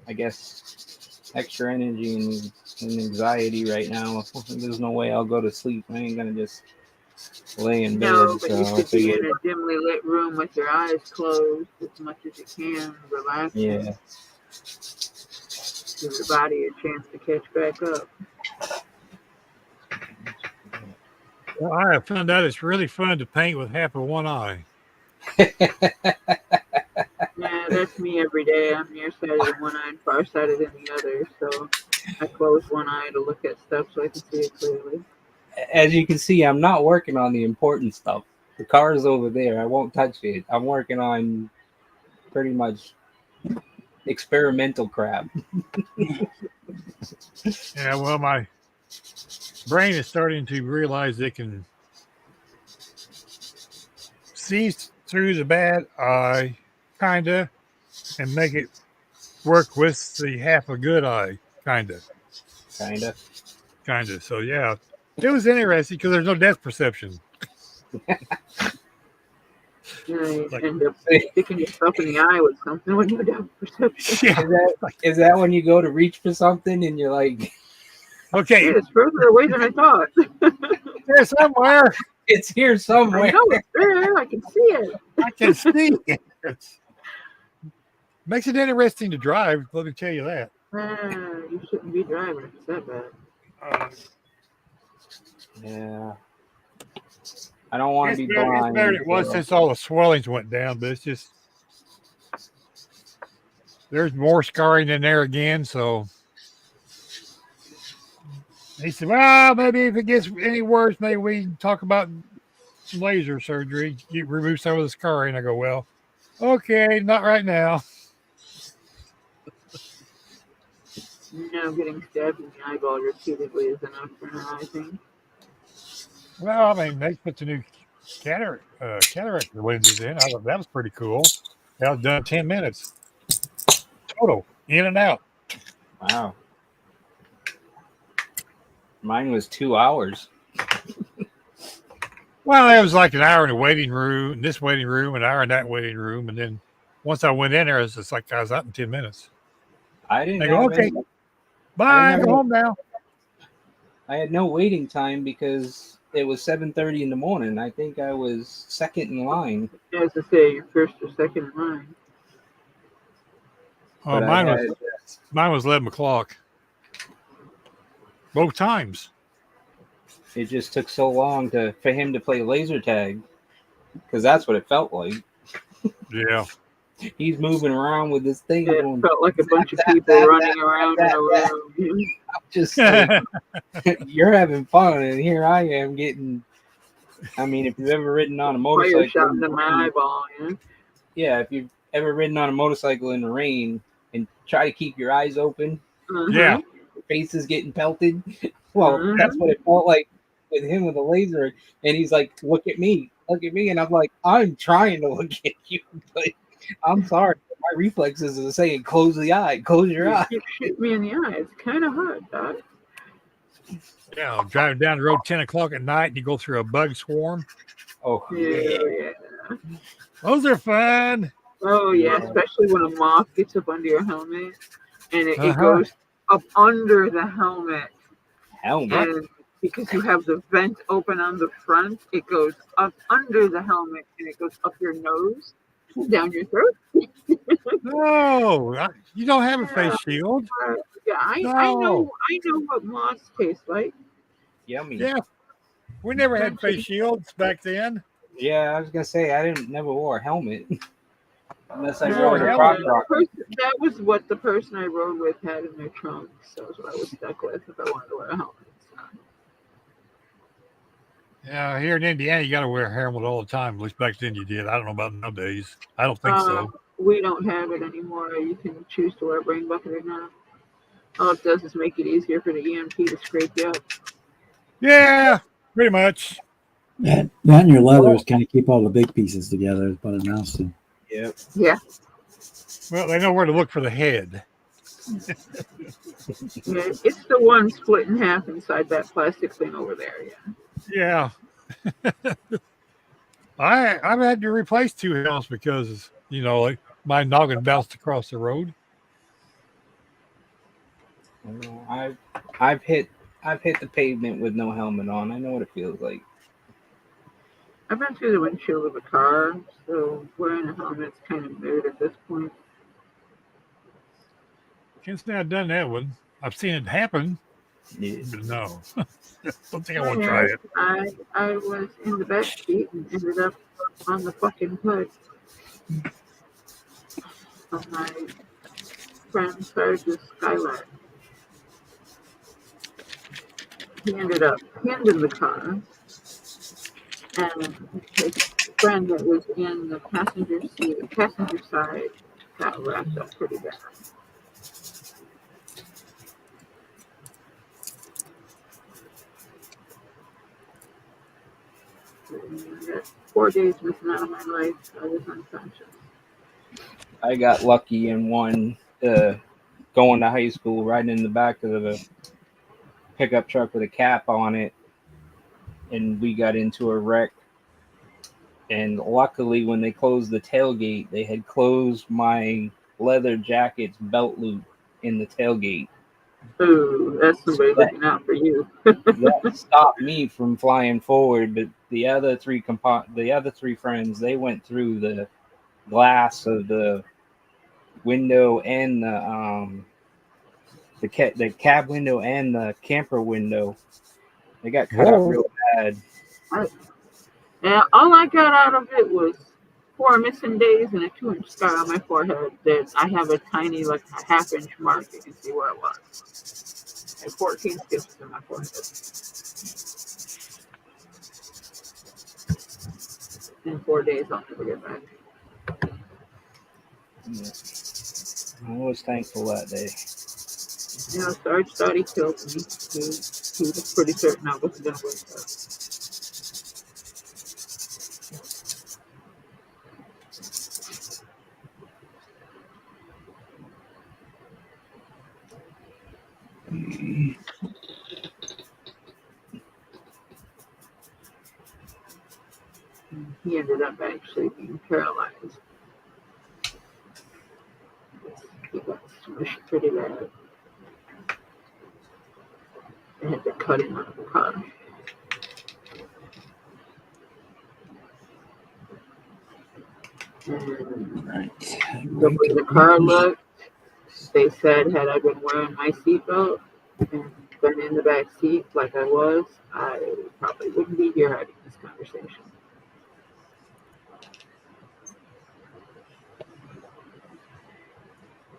D: I guess, extra energy and anxiety right now. There's no way I'll go to sleep. I ain't gonna just lay in bed.
C: No, but
D: So
C: you
D: I
C: should be
D: figured,
C: in a dimly lit room with your eyes closed as much as you can, relaxing,
D: yeah.
C: give your body a chance to catch back up.
F: Well, I have found out it's really fun to paint with half of one eye.
C: Yeah, that's me every day. I'm nearsighted in one eye and farsighted in the other, so I close one eye to look at stuff so I can see it clearly.
D: As you can see, I'm not working on the important stuff. The car's over there. I won't touch it. I'm working on pretty much experimental crap.
F: Yeah, well, my brain is starting to realize it can see through the bad eye, kinda, and make it work with the half a good eye, kinda. So yeah, it was interesting because there's no depth perception.
C: You
F: Like,
C: end up sticking yourself in the eye with something when you don't have perception.
F: yeah.
D: Is that when you go to reach for something and you're like,
F: Okay,
C: Shit, it's further away than I thought.
F: there somewhere.
D: it's here
C: I
D: somewhere?
C: know it's there. I can see it.
F: I can see it. Makes it interesting to drive. Let me tell you that.
C: You shouldn't be driving if it's that bad.
D: Yeah. I don't want to
F: It's
D: be
F: better,
D: blind.
F: it's better than it was
D: so-
F: since all the swellings went down, but it's just there's more scarring in there again. So he said, "Well, maybe if it gets any worse, maybe we can talk about laser surgery, you remove some of the scarring." I go, "Well, okay, not right now."
C: No, getting stabbed in the eyeball repeatedly is enough for now, I think.
F: Well, I mean, they put the new cataract lenses in. I thought that was pretty cool. That was done in 10 minutes total, in and out.
D: Wow. Mine was 2 hours.
F: Well, it was like an hour in the waiting room, in this waiting room, an hour in that waiting room, and then once I went in there, it's just like I was out in 10 minutes.
D: I didn't
F: They go,
D: have
F: "Okay,
D: any-
F: bye,
D: have
F: go
D: any-
F: home now."
D: I had no waiting time because it was 7:30 in the morning. I think I was second in line.
C: As I say, you're first or second in line.
F: Oh,
D: But
F: mine
D: I
F: was
D: had,
F: mine was 11 o'clock. Both times.
D: it just took so long for him to play laser tag because that's what it felt like.
F: Yeah.
D: He's moving around with this thing
C: It
D: going.
C: felt like a bunch of
D: That,
C: people
D: that,
C: running
D: that,
C: around
D: that,
C: in a
D: that.
C: room.
D: Just like, you're having fun, and here I am getting. I mean, if you've ever ridden on a
C: Fire
D: motorcycle,
C: shot
D: in the
C: into my
D: rain-
C: eyeball,
D: yeah, if you've ever ridden on a motorcycle in the rain and try to keep your eyes open,
F: Yeah.
D: your face is getting pelted. Well,
C: Mhm.
D: that's what it felt like with him with the laser. And he's like, look at me. And I'm like, I'm trying to look at you, but I'm sorry. My reflexes are saying, close the eye, close your eye.
C: You shoot me in the eye. It's kind of hard, Doc.
F: Yeah, driving down the road 10 o'clock at night and you go through a bug swarm.
D: Oh, yeah.
C: Yeah.
F: Those are fun.
C: Oh, yeah.
D: Yeah.
C: Especially when a moth gets up under your helmet and it
F: Uh-huh.
C: goes up under the helmet.
D: Helmet.
C: And because you have the vent open on the front, it goes up under the helmet and it goes up your nose, down your throat.
F: No, you don't have a face shield.
C: Yeah, I know what moths taste like.
D: Yummy.
F: Yeah. We never had face shields back then.
D: Yeah, I was gonna say I never wore a helmet unless I
F: You
D: rode
F: wore a
D: a
F: helmet?
D: rock.
C: That was what the person I rode with had in their trunk. So that's what I was stuck with if I wanted to wear a helmet.
F: Yeah, here in Indiana, you got to wear a helmet all the time. At least back then you did. I don't know about nowadays. I don't think so.
C: We don't have it anymore. You can choose to wear a brain bucket or not. All it does is make it easier for the EMT to scrape you up.
F: Yeah, pretty much.
A: That and your leathers kind of keep all the big pieces together, is what it amounts to.
D: Yep.
C: Yeah.
F: Well, they know where to look for the head.
C: Yeah, it's the one split in half inside that plastic thing over there. Yeah.
F: Yeah. I've had to replace two helmets because, like My noggin bounced across the road.
D: I've hit the pavement with no helmet on. I know what it feels like.
C: I've been through the windshield of a car, so wearing a helmet's kind of moot at this point.
F: Can't say I've done that one. I've seen it happen,
D: Yeah.
F: but no. Don't think I want to try it.
C: I was in the back seat and ended up on the fucking hood of my friend Sarge's Skylark. He ended up pinned in the car, and his friend that was in the passenger side, got wrapped up pretty bad. And that 4 days missing out of my life, I was unconscious.
D: I got lucky in one going to high school, riding in the back of the pickup truck with a cap on it, and we got into a wreck. And luckily, when they closed the tailgate, they had closed my leather jacket's belt loop in the tailgate.
C: Ooh, that's somebody looking out for you.
D: That stopped me from flying forward, but the other three friends, they went through the glass of the window and the cab window and the camper window. They got cut up real bad.
C: And all I got out of it was 4 missing days and a 2-inch scar on my forehead that I have a tiny, like a half-inch mark. You can see where it was. I have 14 skips in my forehead. In 4 days, I'll never get back.
D: Yeah. I was thankful that day.
C: You know, Sarge thought he killed me. He was pretty certain I wasn't going to wake up. He ended up actually being paralyzed. He got smushed pretty bad. They had to cut him out of the car. And
A: Right.
C: the way the car looked, they said had I been wearing my seatbelt and been in the back seat like I was, I probably wouldn't be here having this conversation.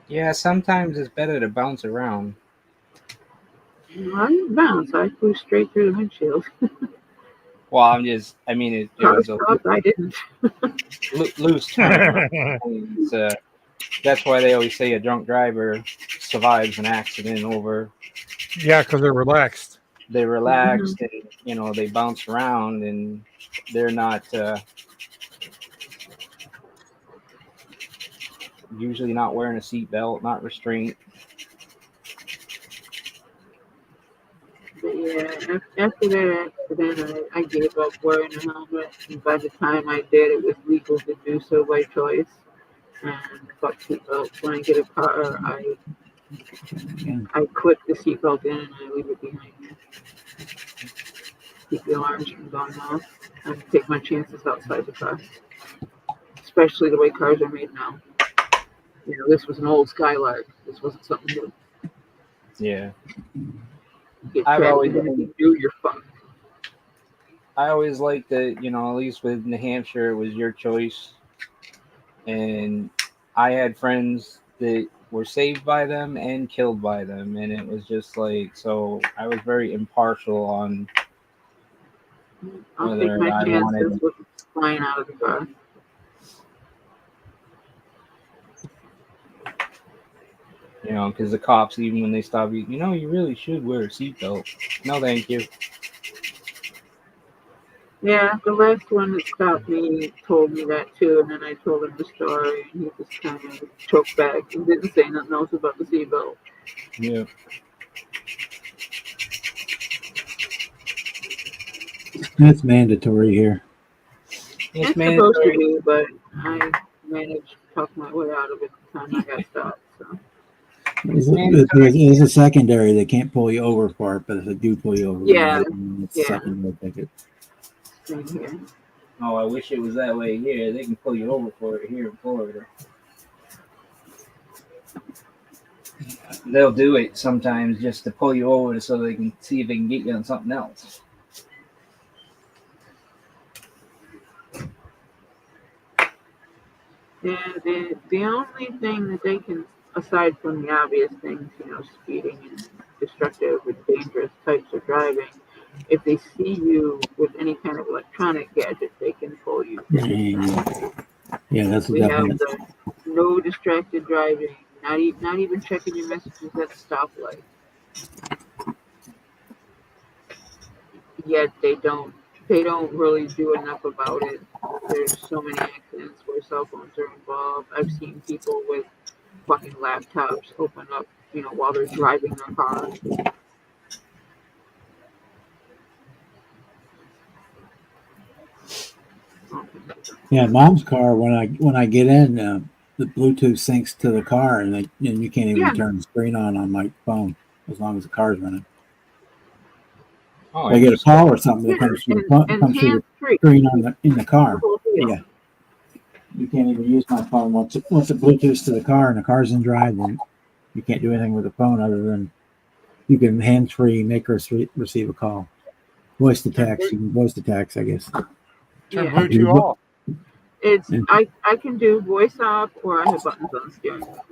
D: Yeah, sometimes it's better to bounce around.
C: I didn't bounce. I flew straight through the windshield.
D: Well, it
C: Car
D: was a
C: stopped. I didn't.
D: loose turn. That's why they always say a drunk driver survives an accident over.
F: Yeah, because they're relaxed.
D: They relaxed and they bounce around and they're not usually not wearing a seatbelt, not restraint.
C: But yeah, after that accident, I gave up wearing a helmet. And by the time I did, it was legal to do so by choice. And fuck seatbelts. When I get a car, I clip the seatbelt in and I leave it behind me. Keep the alarms from going off. And take my chances outside the car. Especially the way cars are made now. You know, this was an old Skylark. This wasn't something new.
D: Yeah.
C: I've always been do your fuck.
D: I always liked that, at least with New Hampshire, it was your choice. And I had friends that were saved by them and killed by them. And it was just like, so I was very impartial on
C: I'll take my chances with flying out of the car.
D: Because the cops, even when they stop you, you really should wear a seatbelt. No, thank you.
C: Yeah, the last one that stopped me told me that too, and then I told him the story, and he just kind of choked back and didn't say nothing else about the seatbelt.
D: Yeah.
A: That's mandatory here.
C: It's supposed to be, but I managed talk my way out of it the time I got stopped. So.
A: It's a secondary. They can't pull you over for it, but if they do pull you over,
C: Yeah,
A: it's
C: yeah.
A: secondary ticket.
C: Same here.
D: Oh, I wish it was that way here. They can pull you over for it here in Florida. They'll do it sometimes just to pull you over so they can see if they can get you on something else.
C: And the only thing that they can, aside from the obvious things, speeding and destructive and dangerous types of driving, if they see you with any kind of electronic gadget, they can pull you.
A: Yeah, that's
C: We have
A: definite.
C: the no distracted driving, not even checking your messages at the stoplight. Yet they don't really do enough about it. There's so many accidents where cell phones are involved. I've seen people with fucking laptops open up, while they're driving their car.
A: Yeah, mom's car. When I get in, the Bluetooth syncs to the car, and you can't even
C: Yeah.
A: turn the screen on my phone as long as the car's running.
D: Oh,
A: If I get a call or something that
C: Yeah,
A: comes through
C: and
A: comes through the
C: hands-free.
A: screen in the car.
C: The whole deal.
A: Yeah, you can't even use my phone once it Bluetooth's to the car and the car's in drive. Then you can't do anything with the phone other than you can hands-free make or receive a call. Voice to text. You can voice to text, I guess.
F: Turn
C: Yeah.
F: Bluetooth off.
C: It's
A: Yeah.
C: I can do voice off, or I have buttons on the steering wheel.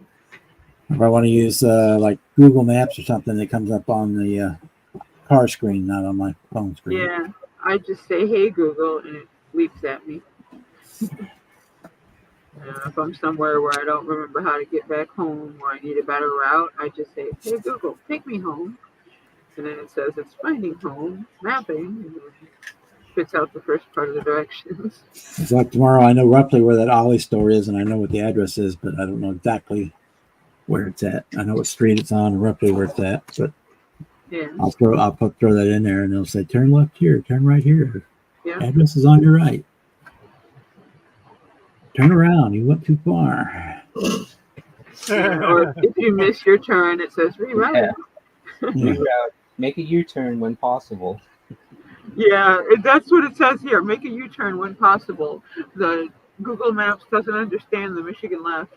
A: If I want to use like Google Maps or something, it comes up on the car screen, not on my phone screen.
C: Yeah, I just say, "Hey Google," and it leaps at me. If I'm somewhere where I don't remember how to get back home, or I need a better route, I just say, "Hey Google, take me home," and then it says it's finding home, mapping, and then spits out the first part of the directions.
A: It's like tomorrow, I know roughly where that Ollie store is, and I know what the address is, but I don't know exactly where it's at. I know what street it's on and roughly where it's at, but
C: Yeah,
A: I'll throw that in there, and they'll say, "Turn left here, turn right here.
C: yeah.
A: Address is on your right. Turn around. You went too far."
C: Or if you miss your turn, it says reroute.
A: Yeah.
D: Make a U-turn when possible.
C: Yeah, that's what it says here. Make a U-turn when possible. The Google Maps doesn't understand the Michigan left.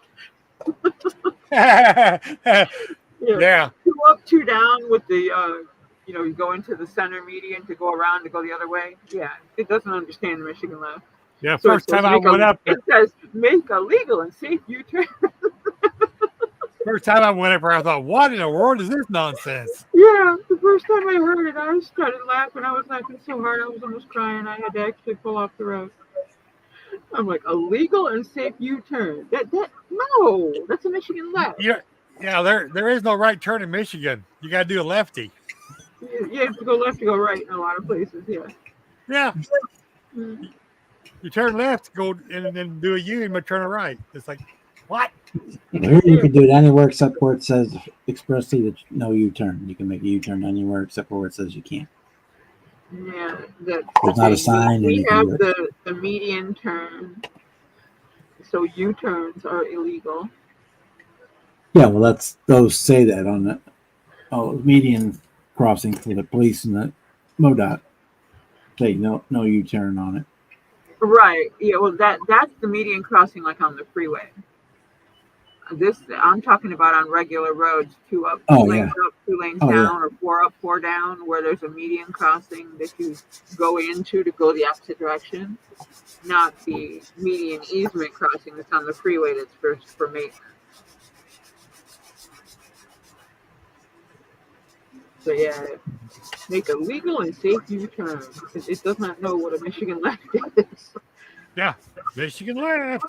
F: Yeah.
C: 2 up, 2 down with the, you go into the center median to go around to go the other way. Yeah, it doesn't understand the Michigan left.
F: Yeah.
C: So
F: First time I went up there.
C: It says make a legal and safe U-turn.
F: First time I went up there, I thought, what in the world is this nonsense?
C: Yeah, the first time I heard it, I started laughing. I was laughing so hard, I was almost crying. I had to actually pull off the road. I'm like, a legal and safe U-turn. No, that's a Michigan left.
F: Yeah, there is no right turn in Michigan. You got to do a lefty.
C: You have to go left to go right in a lot of places. Yeah.
F: Yeah.
C: Mm.
F: You turn left, go and then do a U and turn right. It's like, what?
A: Here you can do it anywhere except where it says expressly that no U-turn. You can make a U-turn anywhere except for where it says you can't.
C: Yeah,
A: There's not a sign.
C: We have the median turn, so U-turns are illegal.
A: Yeah, well, those say that on the median crossing for the police and the MoDOT. Say no U-turn on it.
C: Right. Yeah. Well, that's the median crossing, like on the freeway. I'm talking about on regular roads, 2 up, 2 lanes up, 2 lanes down, or 4 up, 4 down, where there's a median crossing that you go into to go the opposite direction, not the median easement crossing that's on the freeway that's for maintenance. So yeah, make a legal and safe U-turn. It does not know what a Michigan left is.
F: Yeah, Michigan left.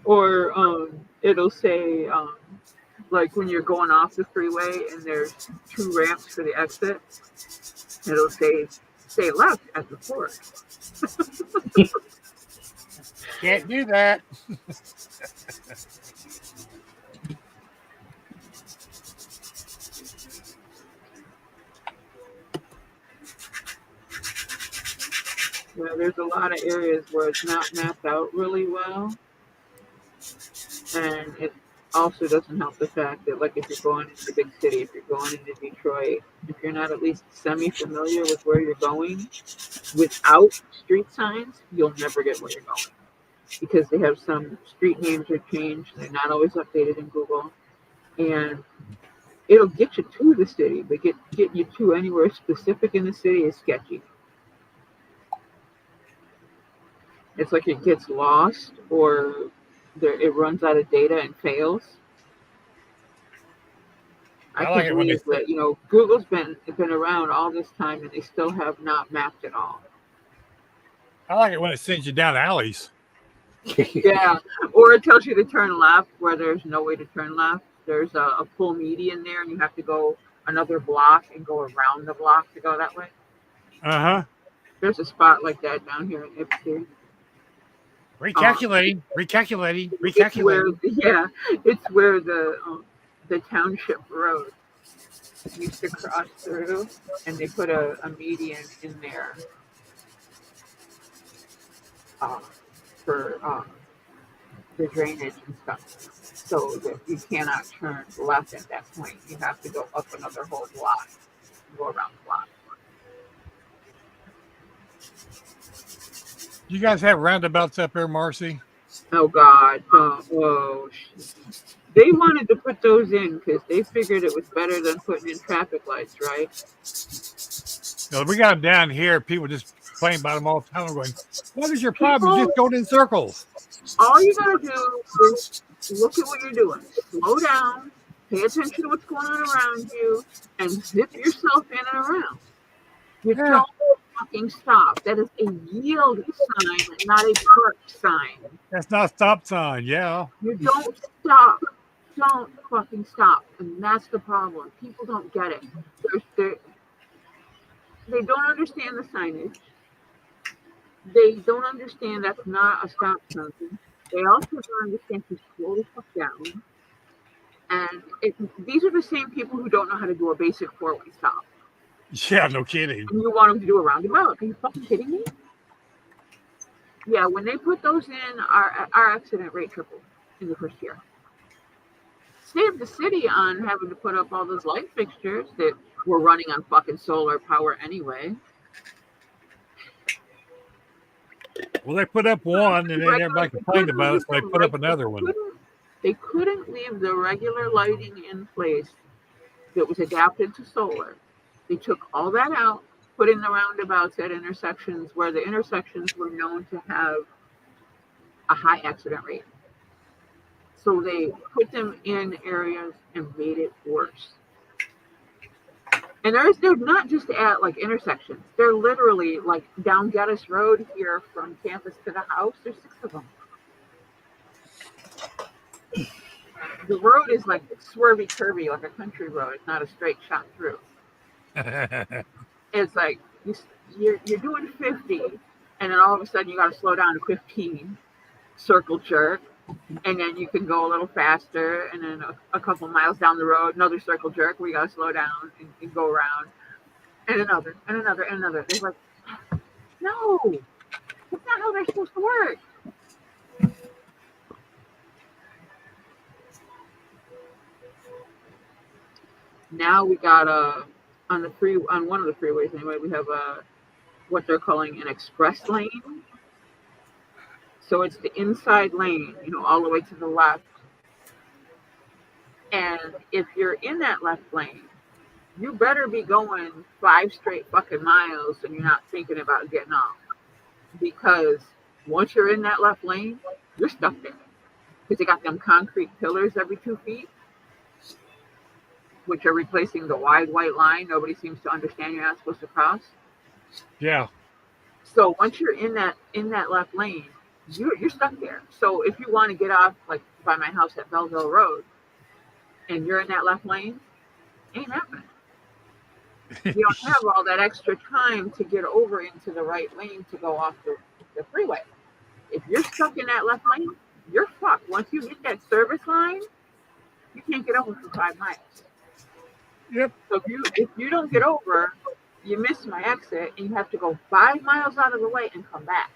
C: Or it'll say like when you're going off the freeway and there's 2 ramps for the exit, it'll say stay left at the fork.
F: Can't do that.
C: Yeah, there's a lot of areas where it's not mapped out really well, and it also doesn't help the fact that, like, if you're going into a big city, if you're going into Detroit, if you're not at least semi-familiar with where you're going, without street signs, you'll never get where you're going because they have some street names are changed. They're not always updated in Google, and it'll get you to the city, but get you to anywhere specific in the city is sketchy. It's like it gets lost or it runs out of data and fails. I
F: I
C: can't
F: like it when they
C: believe that, you know, Google's been around all this time and they still have not mapped it all.
F: it sends you down alleys.
C: Yeah, or it tells you to turn left where there's no way to turn left. There's a full median there, and you have to go another block and go around the block to go that way.
F: Uh-huh.
C: There's a spot like that down here in Ipsy.
F: Recalculating.
C: It's where, yeah, it's where the township road used to cross through, and they put a median in there for the drainage and stuff, so that you cannot turn left at that point. You have to go up another whole block, go around the block.
F: You guys have roundabouts up there, Marcy?
C: Oh God! Oh, they wanted to put those in because they figured it was better than putting in traffic lights, right?
F: No, we got them down here. People just complain about them all the time. I'm going, what is your problem? Just go in circles.
C: All you gotta do is look at what you're doing. Slow down, pay attention to what's going on around you, and zip yourself in and around. You don't fucking stop. That is a yield sign, not a park sign.
F: That's not a stop sign, yeah.
C: You don't stop. Don't fucking stop. And that's the problem. People don't get it. They don't understand the signage. They don't understand that's not a stop sign. They also don't understand to slow the fuck down. And these are the same people who don't know how to do a basic four-way stop.
F: Yeah, no kidding.
C: And you want them to do a roundabout? Are you fucking kidding me? Yeah, when they put those in, our accident rate tripled in the first year. Saved the city on having to put up all those light fixtures that were running on fucking solar power anyway.
F: Well, they put up one, and then everybody complained about it, so they put up another one.
C: They couldn't leave the regular lighting in place that was adapted to solar. They took all that out, put in the roundabouts at intersections where the intersections were known to have a high accident rate. So they put them in areas and made it worse. And they're not just at like intersections. They're literally like down Geddes Road here from campus to the house. There's 6 of them. The road is like swervy curvy, like a country road. It's not a straight shot through. It's like you're doing 50, and then all of a sudden you got to slow down to 15, circle jerk, and then you can go a little faster, and then a couple miles down the road, another circle jerk where you got to slow down and go around, and another, and another, and another. It's like, no, that's not how they're supposed to work. Now we got on one of the freeways anyway, we have what they're calling an express lane. So it's the inside lane, all the way to the left. And if you're in that left lane, you better be going 5 straight fucking miles and you're not thinking about getting off. Because once you're in that left lane, you're stuck there. Because they got them concrete pillars every 2 feet, which are replacing the wide white line. Nobody seems to understand you're not supposed to cross.
F: Yeah.
C: So once you're in that left lane, you're stuck there. So if you want to get off, like by my house at Belleville Road, and you're in that left lane, ain't happening. You don't have all that extra time to get over into the right lane to go off the freeway. If you're stuck in that left lane, you're fucked. Once you hit that service line, you can't get over for 5 miles.
F: Yep.
C: So if you don't get over, you miss my exit and you have to go 5 miles out of the way and come back.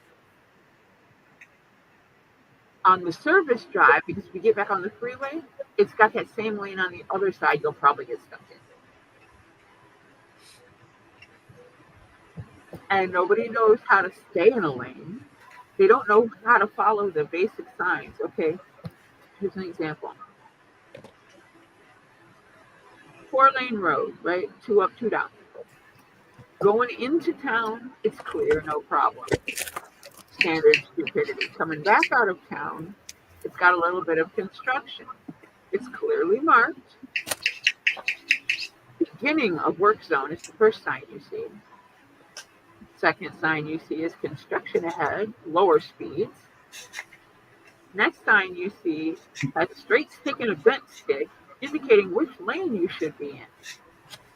C: On the service drive, because if you get back on the freeway, it's got that same lane on the other side you'll probably get stuck in. And nobody knows how to stay in a lane. They don't know how to follow the basic signs. Okay, here's an example. 4-lane road, right? 2 up, 2 down. Going into town, it's clear, no problem. Standard stupidity. Coming back out of town, it's got a little bit of construction. It's clearly marked. Beginning of work zone is the first sign you see. Second sign you see is construction ahead, lower speeds. Next sign you see has straight stick and a bent stick, indicating which lane you should be in.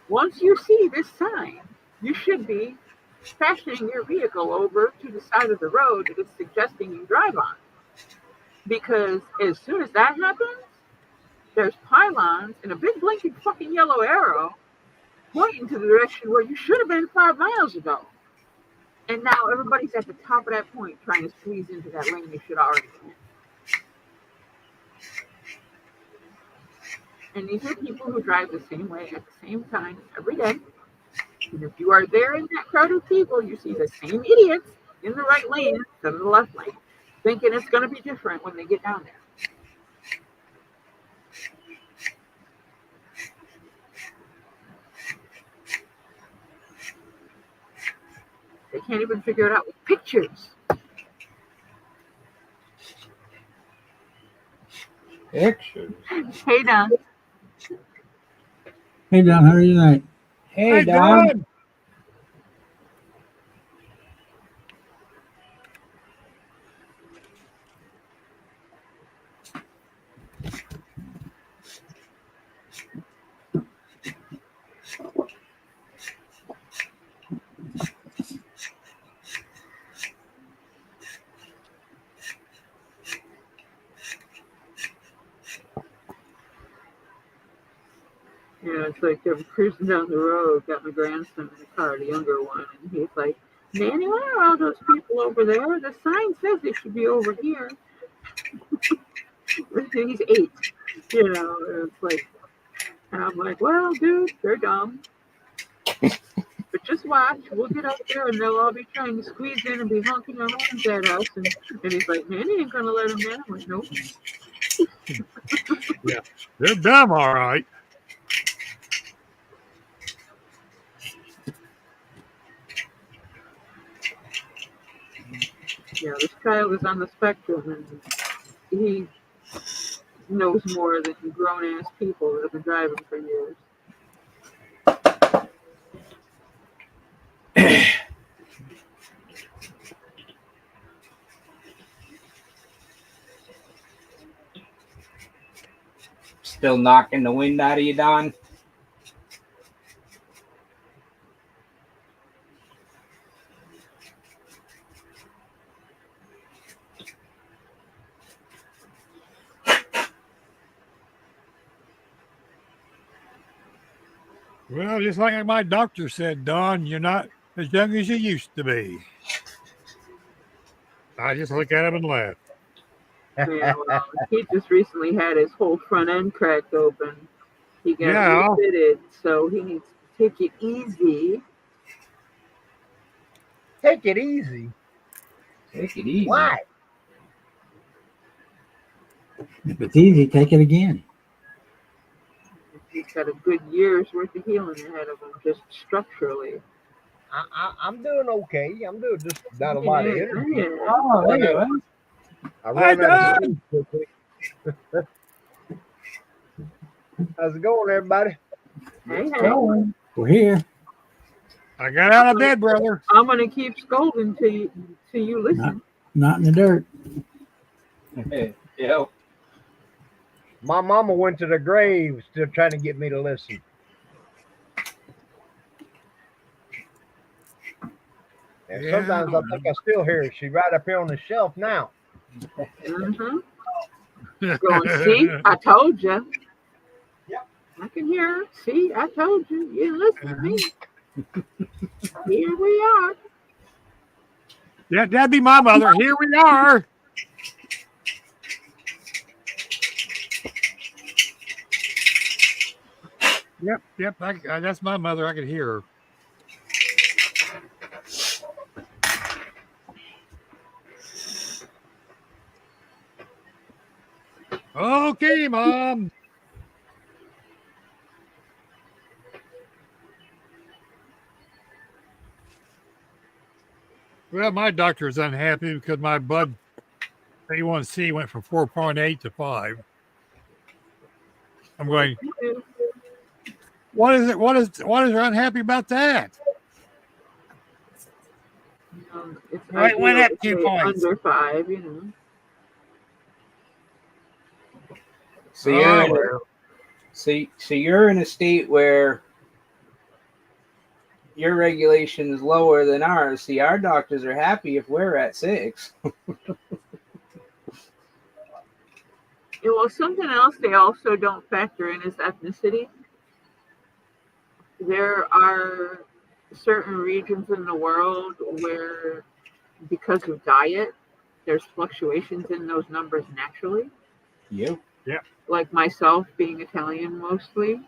C: Once you see this sign, you should be fashioning your vehicle over to the side of the road that it's suggesting you drive on. Because as soon as that happens, there's pylons and a big blinking fucking yellow arrow pointing to the direction where you should have been 5 miles ago. And now everybody's at the top of that point trying to squeeze into that lane you should already be in. And these are people who drive the same way at the same time every day. And if you are there in that crowd of people, you see the same idiots in the right lane instead of the left lane, thinking it's going to be different when they get down there. They can't even figure it out with pictures.
D: Pictures.
C: Hey, Don.
A: Hey, Don, how are you tonight?
D: Hey, Don.
F: Don.
C: Yeah, it's like I'm cruising down the road, got my grandson in the car, the younger one, and he's like, Nanny, why are all those people over there? The sign says they should be over here. He's 8, you know, and it's like, and I'm like, well, dude, they're dumb. But just watch, we'll get up there and they'll all be trying to squeeze in and be honking their horns at us. And he's like, Nanny ain't going to let them in. I'm like, nope.
F: Yeah, they're dumb, all right.
C: Yeah, this child is on the spectrum and he knows more than grown ass people that have been driving for years.
D: Still knocking the wind out of you, Don?
F: Well, just like my doctor said, Don, you're not as young as you used to be. I just look at him and laugh.
C: Yeah, well, he just recently had his whole front end cracked open. He got refitted, so he needs to take it easy.
G: Take it easy.
D: Take it easy.
G: Why?
A: If it's easy, take it again.
C: He's got a good year's worth of healing ahead of him, just structurally.
G: I'm doing okay. I'm doing just not a lot of energy.
C: Yeah.
D: Oh, there you go.
G: I ran out of steam quickly. How's it going, everybody?
C: Hey, hey.
A: We're here.
F: I got out of bed, brother.
C: I'm gonna keep scolding till you listen.
A: Not in the dirt.
D: Yeah.
G: My mama went to the grave still trying to get me to listen. And sometimes I think I still hear her. She's right up here on the shelf now.
C: Mm-hmm. Going, see, I told you.
G: Yep.
C: I can hear her. See, I told you. You didn't listen to me. Here we are.
F: Yeah, that'd be my mother. Here we are. Yep. That's my mother. I could hear her. Okay, Mom. Well, my doctor is unhappy because my blood A1C went from 4.8 to 5. I'm going, what is it? What is her unhappy about that?
C: It's
F: Right, went
C: ideal
F: up
C: to
F: 2
C: stay
F: points.
C: under 5, you know.
D: So you're in a state where your regulation is lower than ours. See, our doctors are happy if we're at 6.
C: Yeah, well, something else they also don't factor in is ethnicity. There are certain regions in the world where, because of diet, there's fluctuations in those numbers naturally.
D: Yep.
C: Like myself being Italian mostly,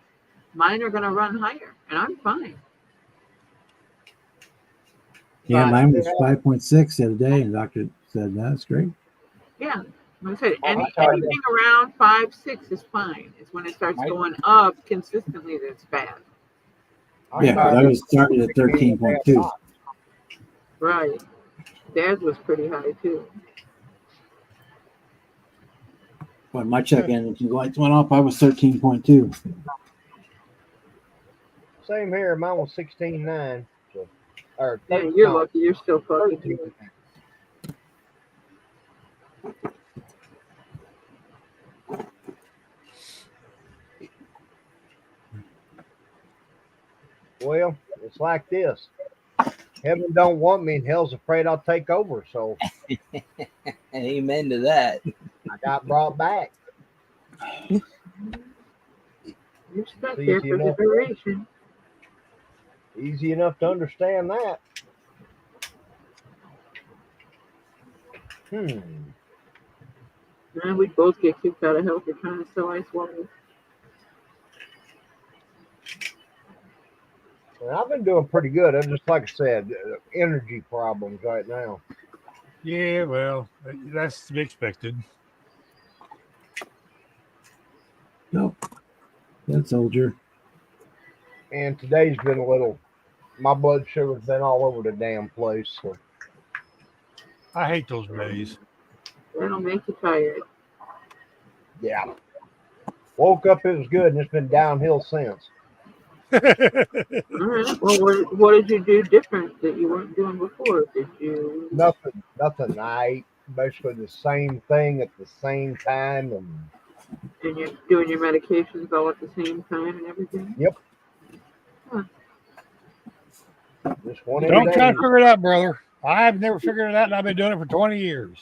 C: mine are going to run higher, and I'm fine.
A: Yeah,
C: But,
A: mine was 5.6 the other day, and the doctor said that's great.
C: yeah, like I said,
G: Oh,
C: anything around 5, 6 is fine. It's when it starts
D: My-
C: going up consistently that's bad.
A: Yeah, because I was started at 13.2.
C: Right. Dad's was pretty high too.
A: When my check engine lights went off, I was 13.2.
G: Same here. Mine was 16.9. So, or
C: Yeah,
G: 13,
C: you're
G: no,
C: lucky. You're still fucking
G: 13.
C: good.
G: Well, it's like this. Heaven don't want me, and hell's afraid I'll take over. So
D: Amen to that.
G: I got brought back.
C: You're stuck
G: It's
C: there
G: easy
C: for the
G: enough.
C: duration.
G: Easy enough to understand that.
C: And we both get kicked out of hell for trying to sell ice water.
G: And I've been doing pretty good. I'm just like I said, energy problems right now.
F: Yeah, well, that's to be expected.
A: Nope. That soldier.
G: And today's been a little. My blood sugar's been all over the damn place. So
F: I hate those days.
C: That'll make you tired.
G: yeah, woke up, it was good, and it's been downhill since.
C: All right. Well, what did you do different that you weren't doing before? Did you?
G: Nothing. I ate basically the same thing at the same time,
C: And you're doing your medications all at the same time and everything?
G: Yep.
C: Huh.
G: Just one
F: Don't try
G: day.
F: to figure it out, brother. I've never figured it out, and I've been doing it for 20 years.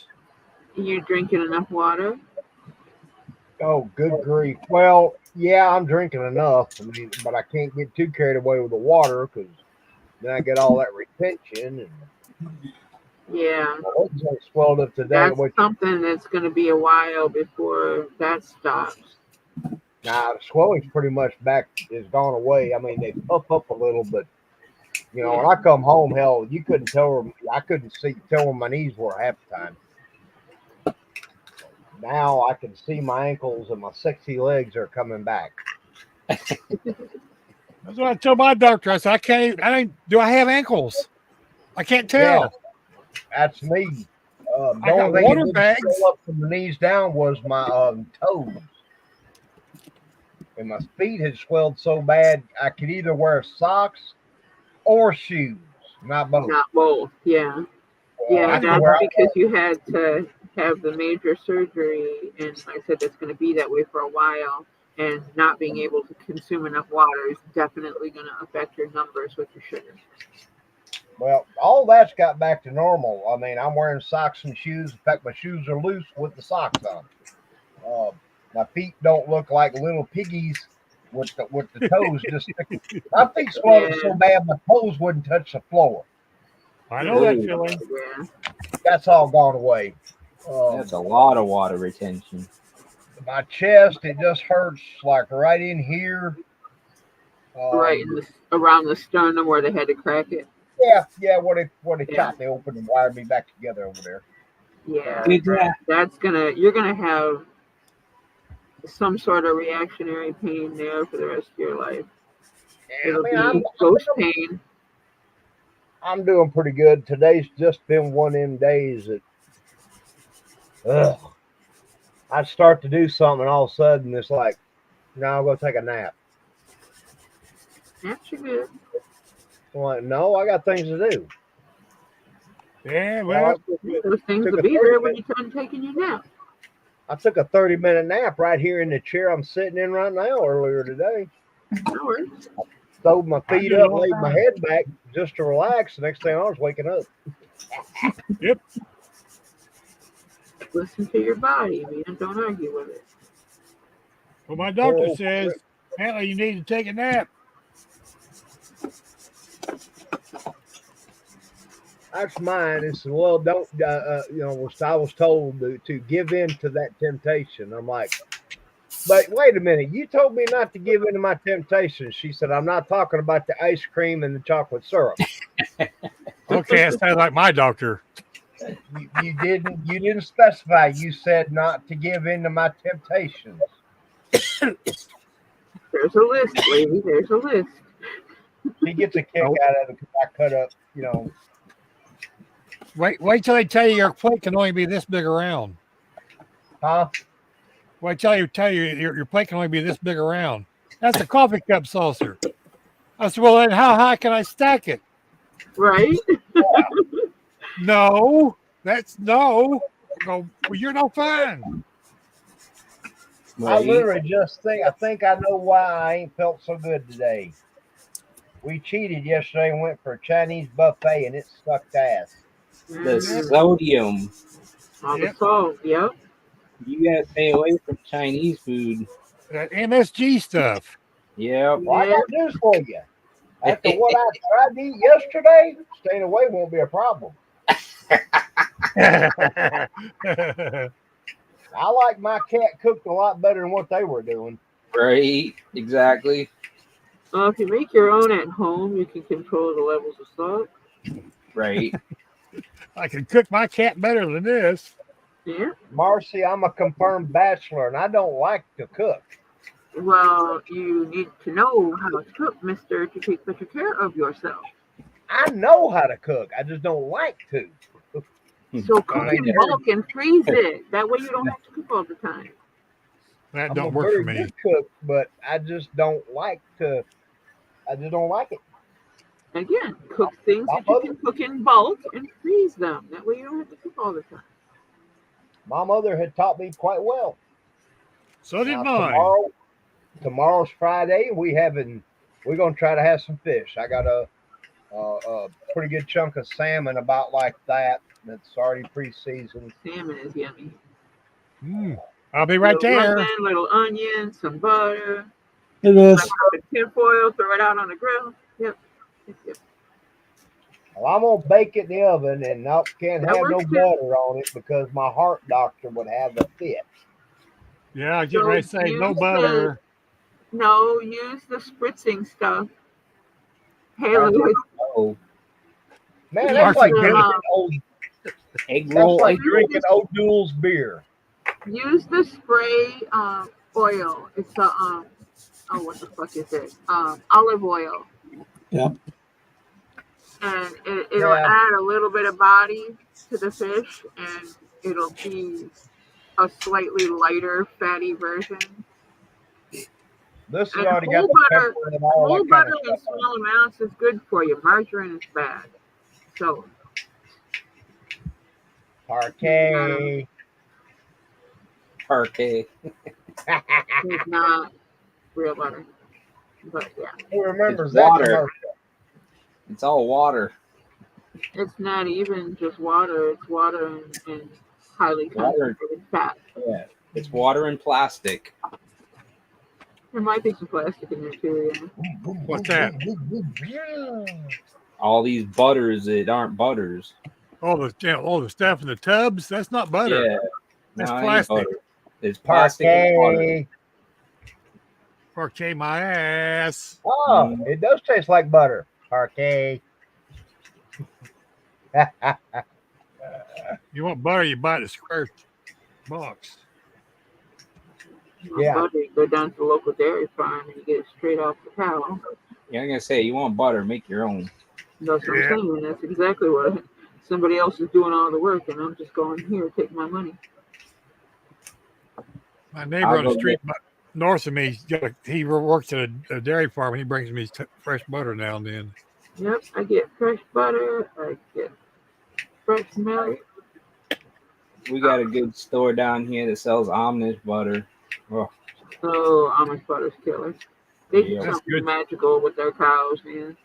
C: You drinking enough water?
G: Oh, good grief. Well, yeah, I'm drinking enough. I mean, but I can't get too carried away with the water because then I get all that retention. And
C: Yeah.
G: my legs ain't swelled up today.
C: That's something that's going to be a while before that stops.
G: Now, the swelling's pretty much back, is gone away. I mean, they puff up a little, but, you know, when I come home, hell, you couldn't tell, I couldn't tell where my knees were half the time. Now I can see my ankles and my sexy legs are coming back.
F: That's what I tell my doctor. I said, do I have ankles? I can't tell.
G: Yeah, that's me. The
F: I got
G: only thing
F: water
G: that
F: bags.
G: didn't swell up from the knees down was my toes. And my feet had swelled so bad I could either wear socks or shoes, not both.
C: Not both. Yeah. Yeah,
F: I
C: that's
F: wear-
C: because you had to have the major surgery, and like I said, that's going to be that way for a while. And not being able to consume enough water is definitely going to affect your numbers with your sugar.
G: Well, all that's got back to normal. I mean, I'm wearing socks and shoes. In fact, my shoes are loose with the socks on. My feet don't look like little piggies with the toes just sticking. My feet swollen so bad my toes wouldn't touch the floor.
F: I know that feeling.
C: Yeah.
G: That's all gone away.
D: That's a lot of water retention.
G: My chest, it just hurts like right in here.
C: Right in the, around the sternum where they had to crack it.
G: Yeah, where they
C: Yeah.
G: chopped me open and wired me back together over there.
C: Yeah,
D: Did that-
C: you're gonna have some sort of reactionary pain there for the rest of your life.
G: Yeah,
C: It'll
G: I mean,
C: be ghost pain.
G: I'm doing pretty good. Today's just been one of them days that I'd start to do something and all of a sudden it's like, no, I'll go take a nap.
C: Naps are good.
G: I'm like, no, I got things to do.
F: Yeah, well,
C: Those things
G: took
C: will
G: a
C: be
G: 30
C: there when you're done taking your nap.
G: I took a 30-minute nap right here in the chair I'm sitting in right now earlier today.
C: That works.
G: Stowed my
F: I
G: feet
F: do it
G: up,
F: all the
G: laid my
F: time.
G: head back just to relax. The next thing I was waking up.
C: Listen to your body, man. Don't argue with it.
F: well, my doctor
G: Oh,
F: says, apparently you need to take a nap.
G: That's mine. It's well, don't I was told to give in to that temptation. I'm like, but wait a minute, you told me not to give in to my temptation. She said, I'm not talking about the ice cream and the chocolate syrup.
F: Okay, that sounds like my doctor.
G: You didn't specify. You said not to give in to my temptations.
C: There's a list, lady. There's a list.
G: She gets a kick out of it because I cut up,
F: Wait till they tell you your plate can only be this big around.
G: huh?
F: Wait till you your plate can only be this big around. That's a coffee cup saucer. I said, well, then how high can I stack it?
C: Right?
F: No, that's no. Go, well, you're no fun.
G: I literally just think I know why I ain't felt so good today. We cheated yesterday and went for a Chinese buffet and it sucked ass.
D: The sodium.
C: All
F: Yep.
C: the salt. Yep.
D: You gotta stay away from Chinese food.
F: That MSG stuff.
D: Yep.
G: Well, I got news for you. After what I tried to eat yesterday, staying away won't be a problem. I like my cat cooked a lot better than what they were doing.
D: Right. Exactly.
C: Well, if you make your own at home, you can control the levels of salt.
D: Right.
F: I can cook my cat better than this.
C: Yeah.
G: Marcy, I'm a confirmed bachelor and I don't like to cook.
C: Well, you need to know how to cook, mister, to take better care of yourself.
G: I know how to cook. I just don't like to.
C: So cook in bulk and freeze it. That way you don't have to cook all the time.
F: That
G: I'm
F: don't
G: a
F: work
G: very
F: for me.
G: good cook, but I just don't like to. I just don't like it.
C: Again, cook things that you can cook in bulk and freeze them. That way you don't have to cook all the time.
G: My mother had taught me quite well.
F: So did
G: Now,
F: mine.
G: Tomorrow's Friday. We're gonna try to have some fish. I got a pretty good chunk of salmon, about like that. That's already pre-seasoned.
C: Salmon is yummy.
F: I'll be right
C: Little
F: there.
C: lemon, little onion, some butter.
A: It is.
C: Wrap it up in tin foil, throw it out on the grill. Yep.
G: Well, I'm gonna bake it in the oven, and can't
C: That
G: have no
C: works too.
G: butter on it because my heart doctor would have a fit.
F: Yeah, I get ready to say no
C: use
F: butter.
C: No, use the spritzing stuff. Hey,
G: That's
C: Louis.
D: Oh,
G: Man,
C: Yeah,
G: that's like
C: so,
G: drinking old.
D: egg
G: That's
D: roll.
G: like
D: Egg
G: drinking O'Doul's beer.
C: use the spray oil. It's a what the fuck is it? Olive oil.
A: Yep.
C: And it'll add a little bit of body to the fish, and it'll be a slightly lighter, fatty version.
G: This has
C: And
G: already got
C: whole
G: the
C: butter,
G: pepper and all
C: whole
G: that kind
C: butter
G: of
C: in
G: stuff.
C: small amounts is good for you. Margarine is bad. So
G: Parquet.
D: Parquet.
C: it's not real butter. But yeah,
G: Who remembers
D: It's
G: that
D: water.
G: commercial?
D: It's all water.
C: it's not even just water. It's water and highly
D: Water.
C: concentrated fat.
D: Yeah. It's water and plastic.
C: There might be some plastic in there too. Yeah.
F: What's that?
D: All these butters that aren't butters.
F: All the stuff in the tubs. That's not butter.
D: Yeah.
F: That's
D: No, it ain't
F: plastic.
D: butter. It's plastic and butter.
G: Parquet.
F: Parquet my ass.
G: Oh, it does taste like butter. Parquet.
F: You want butter? You buy the square box.
G: Yeah.
C: Butter, you go down to the local dairy farm and you get it straight off the cow.
D: Yeah, I'm gonna say you want butter, make your own.
C: That's what
F: Yeah.
C: I'm saying. That's exactly what somebody else is doing all the work, and I'm just going here, take my money.
F: My neighbor
D: I'll
F: on the
D: go
F: street north of me, he works at a dairy farm, and he brings me fresh butter now and then.
C: Yep, I get fresh butter. I get fresh milk.
D: We got a good store down here that sells Amish butter. Oh,
C: Oh, Amish butter's killer. They do
D: Yeah.
F: That's
C: something
F: good.
C: magical with their cows, man.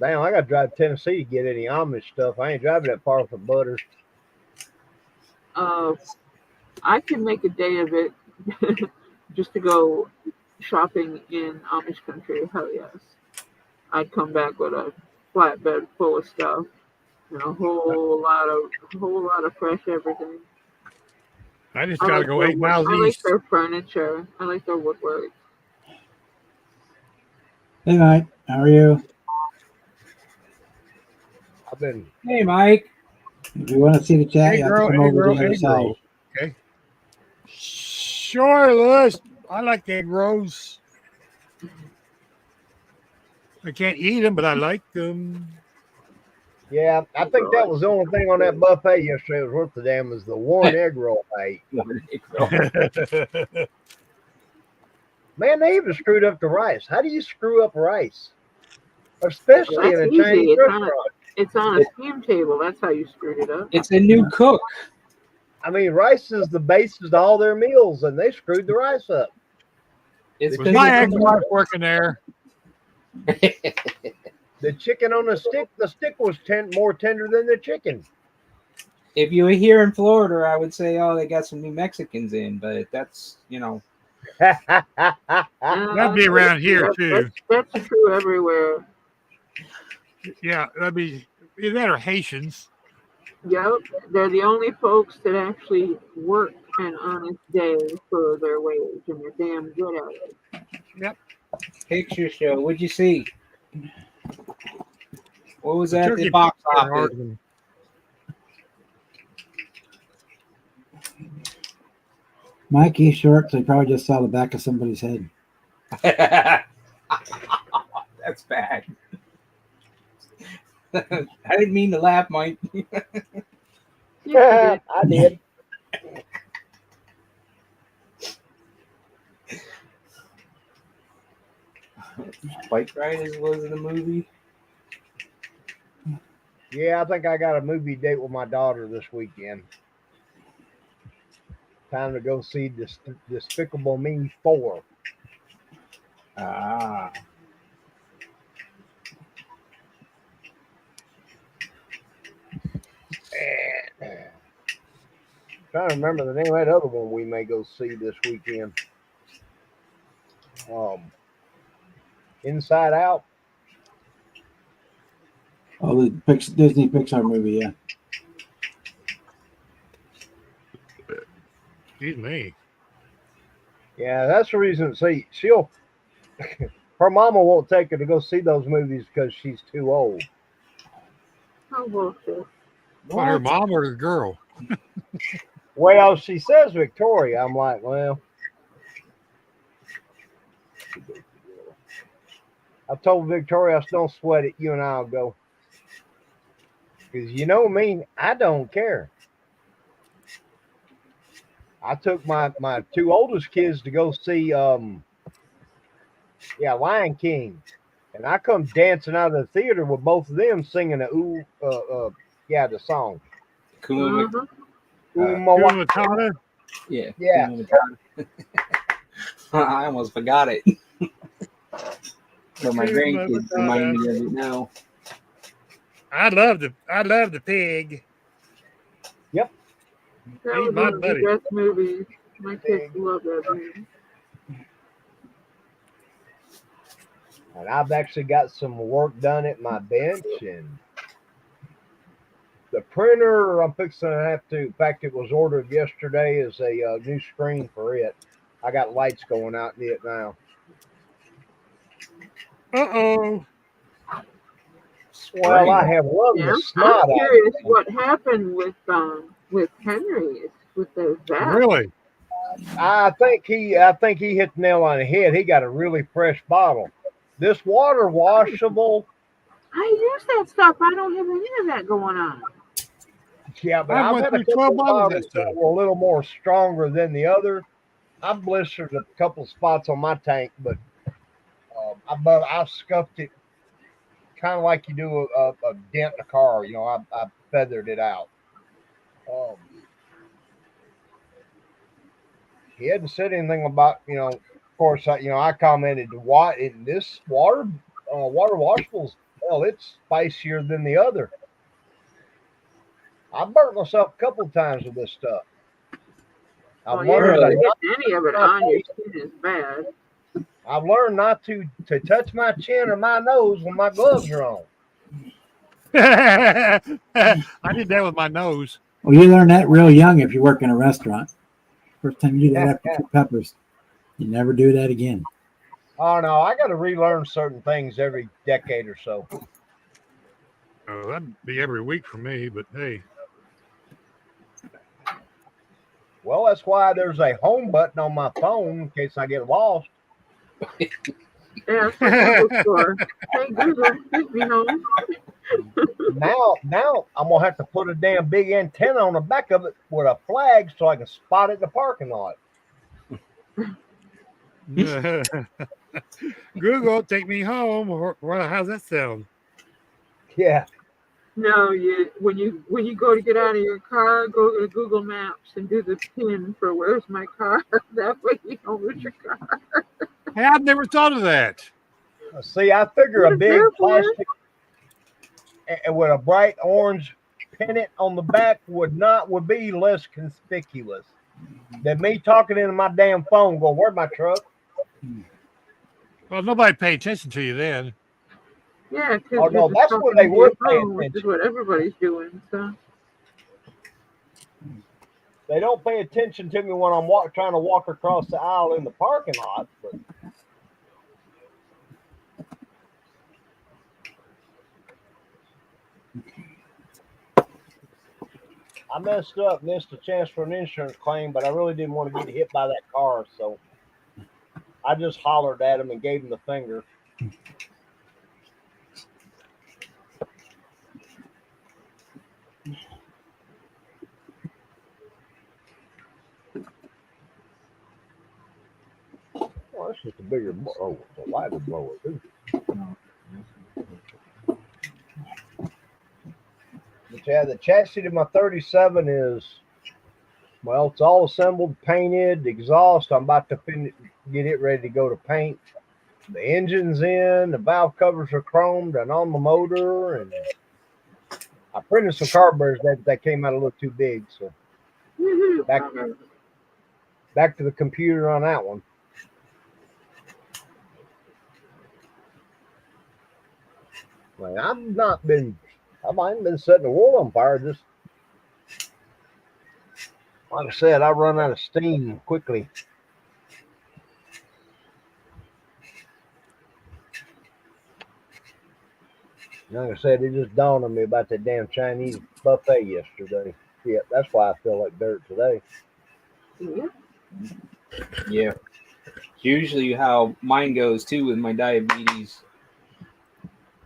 G: Damn, I got to drive to Tennessee to get any Amish stuff. I ain't driving that far for butter.
C: I can make a day of it just to go shopping in Amish country. Hell yes. I'd come back with a flatbed full of stuff and a whole lot of fresh everything.
F: I just got to go 8 miles
C: I like
F: east.
C: their furniture. I like their woodwork.
A: Hey, Mike. How are you?
G: I've been.
D: hey, Mike.
A: If you want to see the chat,
F: Hey,
A: you have
F: girl,
A: to come
F: hey,
A: over
F: girl,
A: to the other
F: hey,
A: side.
F: girl. Okay. Sure, Louis. I like egg rolls. I can't eat them, but I like them.
G: Yeah, I think that was the only thing on that buffet yesterday that was worth the damn is the one egg roll I ate. Man, they even screwed up the rice. How do you screw up rice? Especially
C: That's
G: in a
C: easy.
G: Chinese restaurant.
C: It's on a steam table. That's how you screwed it up.
D: It's a new cook.
G: I mean, rice is the basis to all their meals, and they screwed the rice up.
D: It's
G: The
F: Was my
G: chicken-
F: ex-wife working there?
G: The chicken on the stick was more tender than the chicken.
D: If you were here in Florida, I would say, oh, they got some New Mexicans in, but that's,
F: That'd be around here, too.
C: That's true everywhere.
F: Yeah, that'd be either that or Haitians.
C: Yep, they're the only folks that actually work an honest day for their wage, and they're damn good at it.
D: picture show. What'd you see? What was
F: The
D: that?
F: turkey
D: The box
F: are
D: office.
F: arguing.
A: Mikey short, so he probably just saw the back of somebody's head.
D: That's bad. I didn't mean to laugh, Mike.
G: Yeah, I did.
D: Bike Riders was in the movie.
G: Yeah, I think I got a movie date with my daughter this weekend. Time to go see Despicable Me 4.
D: Ah.
G: Trying to remember the name of that other one we may go see this weekend. Inside Out.
A: Oh, the Disney Pixar movie, yeah.
F: Excuse me.
G: Yeah, that's the reason. See, her mama won't take her to go see those movies because she's too old.
C: Oh, bullshit.
F: What, her mom or the girl?
G: Well, she says Victoria. I'm like, well, I told Victoria, I said, don't sweat it. You and I'll go. Because you know me, I don't care. I took my two oldest kids to go see Lion King. And I come dancing out of the theater with both of them singing the song.
D: Kuma.
C: Mhm.
F: Hakuna Matata?
D: Yeah.
G: Yeah.
D: Kuma Matata. I almost forgot it. So my
F: Hakuna
D: grandkids
F: Matata.
D: remind me of it now.
F: I love the pig.
C: That
F: He's
C: was
F: my
C: one of
F: buddy.
C: the best movies. My kids love that movie.
G: And I've actually got some work done at my bench, and the printer I'm fixing to have to. In fact, it was ordered yesterday as a new screen for it. I got lights going out in it now.
F: Uh-oh.
G: Well, I
D: Spring.
G: have loved
C: Yeah,
G: the
C: I'm
G: snot out of
C: curious
G: it.
C: what happened with Henry with those vats.
F: Really?
G: I think he hit the nail on the head. He got a really fresh bottle. This water washable,
C: I use that stuff. I don't have any of that going on.
G: yeah, but
F: I
G: I've
F: went
G: had a
F: through 12
G: couple of
F: bottles of that
G: bottles that
F: stuff.
G: were a little more stronger than the other. I blistered a couple spots on my tank, but I scuffed it kind of like you do a dent in a car. You know, I feathered it out. Um, he hadn't said anything about, of course, I commented what in this water washables. Well, it's spicier than the other. I burnt myself a couple of times with this stuff. I've
C: Well, yeah,
G: learned
D: Really?
C: getting any of it on your skin is bad.
G: I've learned not to touch my chin or my nose when my gloves are on.
F: I did that with my nose.
A: Well, you learn that real young if you work in a restaurant. First time you do that after 2 peppers, you never do that again.
G: Oh no, I got to relearn certain things every decade or so.
F: Oh, that'd be every week for me, but hey.
G: Well, that's why there's a home button on my phone in case I get lost.
C: Yeah, it's like Google store. Hey Google, take me home.
G: Now I'm gonna have to put a damn big antenna on the back of it with a flag so I can spot it in the parking lot.
F: Google, take me home. Well, how's that sound?
G: Yeah,
C: No, when you go to get out of your car, go to Google Maps and do the pin for where's my car. That way you know where's your car.
F: Hey, I've never thought of that.
G: see, I figure a
C: Yeah,
G: big
C: therefore-
G: plastic with a bright orange pennant on the back would be less conspicuous than me talking into my damn phone. Going, where's my truck?
F: Well, nobody paid attention to you then.
C: Yeah, because
G: Oh no, that's when they would pay
C: which is
G: attention.
C: what everybody's doing. So
G: They don't pay attention to me when I'm trying to walk across the aisle in the parking lot. But I messed a chance for an insurance claim, but I really didn't want to get hit by that car, so I just hollered at him and gave him the finger. Oh, that's just a bigger it's a lighter blower, too. But yeah, the chassis to my 37 is, well, it's all assembled, painted, exhaust. I'm about to get it ready to go to paint. The engine's in, the valve covers are chromed and on the motor, and I printed some carburetors that came out a little too big, so back to the computer on that one. Like, I haven't been setting the world on fire. Just like I said, I run out of steam quickly. Like I said, it just dawned on me about that damn Chinese buffet yesterday. Yeah, that's why I feel like dirt today.
C: yeah.
D: Yeah. Usually how mine goes too with my diabetes.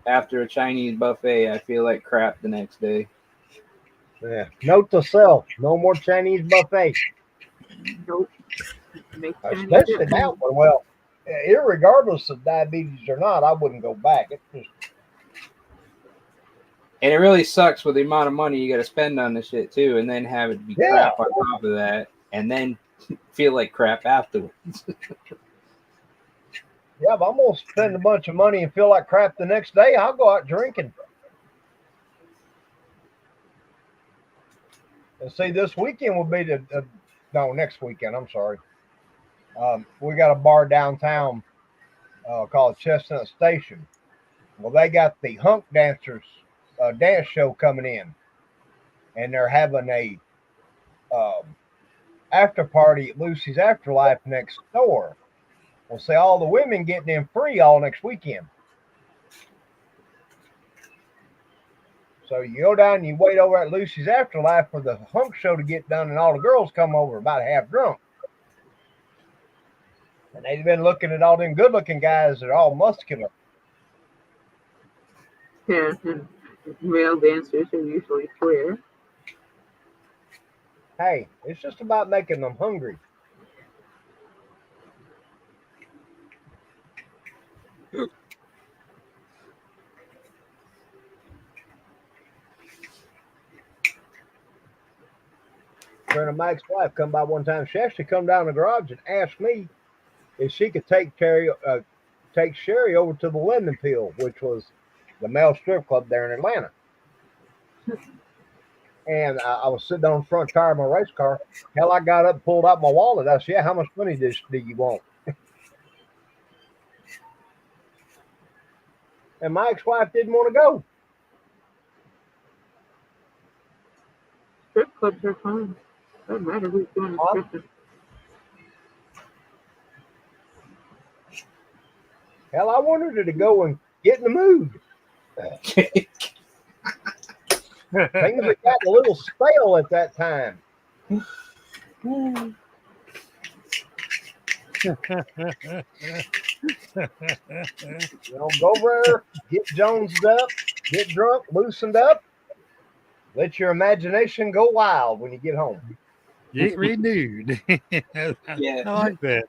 D: After a Chinese buffet, I feel like crap the next day.
G: Yeah. Note to self: no more Chinese buffet.
C: Nope. Make
G: Especially that one. Well, irregardless of diabetes or not, I wouldn't go back. It's just,
D: And it really sucks with the amount of money you got to spend on this shit too, and then have it be crap on top of that, and then feel like crap afterwards.
G: yeah, if I'm gonna spend a bunch of money and feel like crap the next day, I'll go out drinking. And see, this weekend will be next weekend. I'm sorry. We got a bar downtown called Chestnut Station. Well, they got the Hunk Dancers dance show coming in, and they're having a after party at Lucy's Afterlife next door. We'll say all the women getting in free all next weekend. So you go down and you wait over at Lucy's Afterlife for the hunk show to get done, and all the girls come over about half drunk. And they've been looking at all them good-looking guys that are all muscular.
C: Yeah, and male dancers are usually square.
G: Hey, it's just about making them hungry. A friend of Mike's wife come by one time. She actually come down the garage and asked me if she could take Sherry over to the Lemon Peel, which was the male strip club there in Atlanta. And I was sitting on the front tire of my race car. Hell, I got up, pulled out my wallet. I said, "Yeah, how much money do you want?" And my ex-wife didn't want to go.
C: Strip clubs are fun. Doesn't matter who's doing the stripping.
G: Hell, I wanted her to go and get in the mood. Things had got a little stale at that time. Go over there, get jonesed up, get drunk, loosened up. Let your imagination go wild when you get home.
F: Get renewed.
D: Yeah.
F: I like that.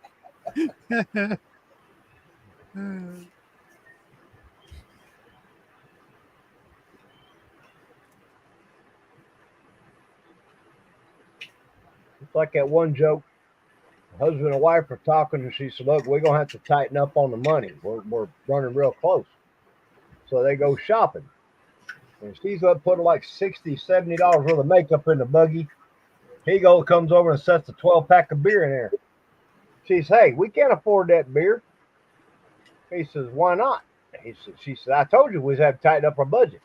G: It's like that one joke. Husband and wife are talking, and she said, "Look, we're gonna have to tighten up on the money. We're running real close." So they go shopping, and she's up putting like $60, $70 worth of makeup in the buggy. He comes over and sets a 12-pack of beer in there. She says, "Hey, we can't afford that beer." He says, "Why not?" She said, "I told you we'd have to tighten up our budget."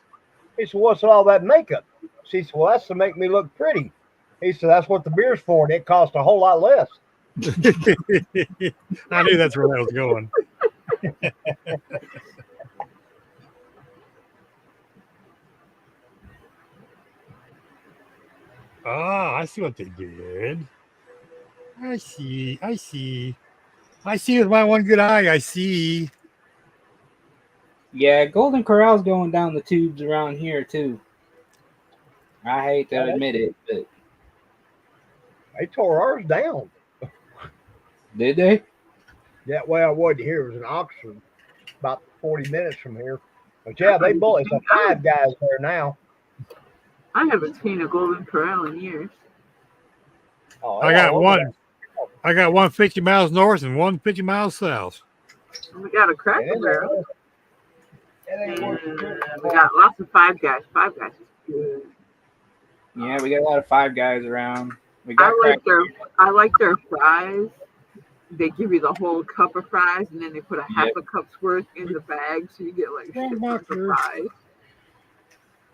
G: He said, "What's all that makeup?" She said, "Well, that's to make me look pretty." He said, "That's what the beer's for, and it costs a whole lot less."
F: I knew that's where that was going. I see what they did. I see with my one good eye. I see.
D: Yeah, Golden Corral's going down the tubes around here too. I hate to admit it, but
G: They tore ours down.
D: did they?
G: That way I was here. It was in Oxford, about 40 minutes from here. But yeah, they both, it's a 5 guys there now.
C: I haven't seen a Golden Corral in years.
G: Oh,
F: I got one. I got one 50 miles north and one 50 miles south.
C: We got a Cracker Barrel.
G: It ain't
C: We got lots of Five Guys. Five Guys is good.
D: Yeah, we got a lot of Five Guys around. We got
C: I like their fries. They give you the whole cup of fries, and then they put a half a cup's worth in the bag, so you get like shit tons of fries.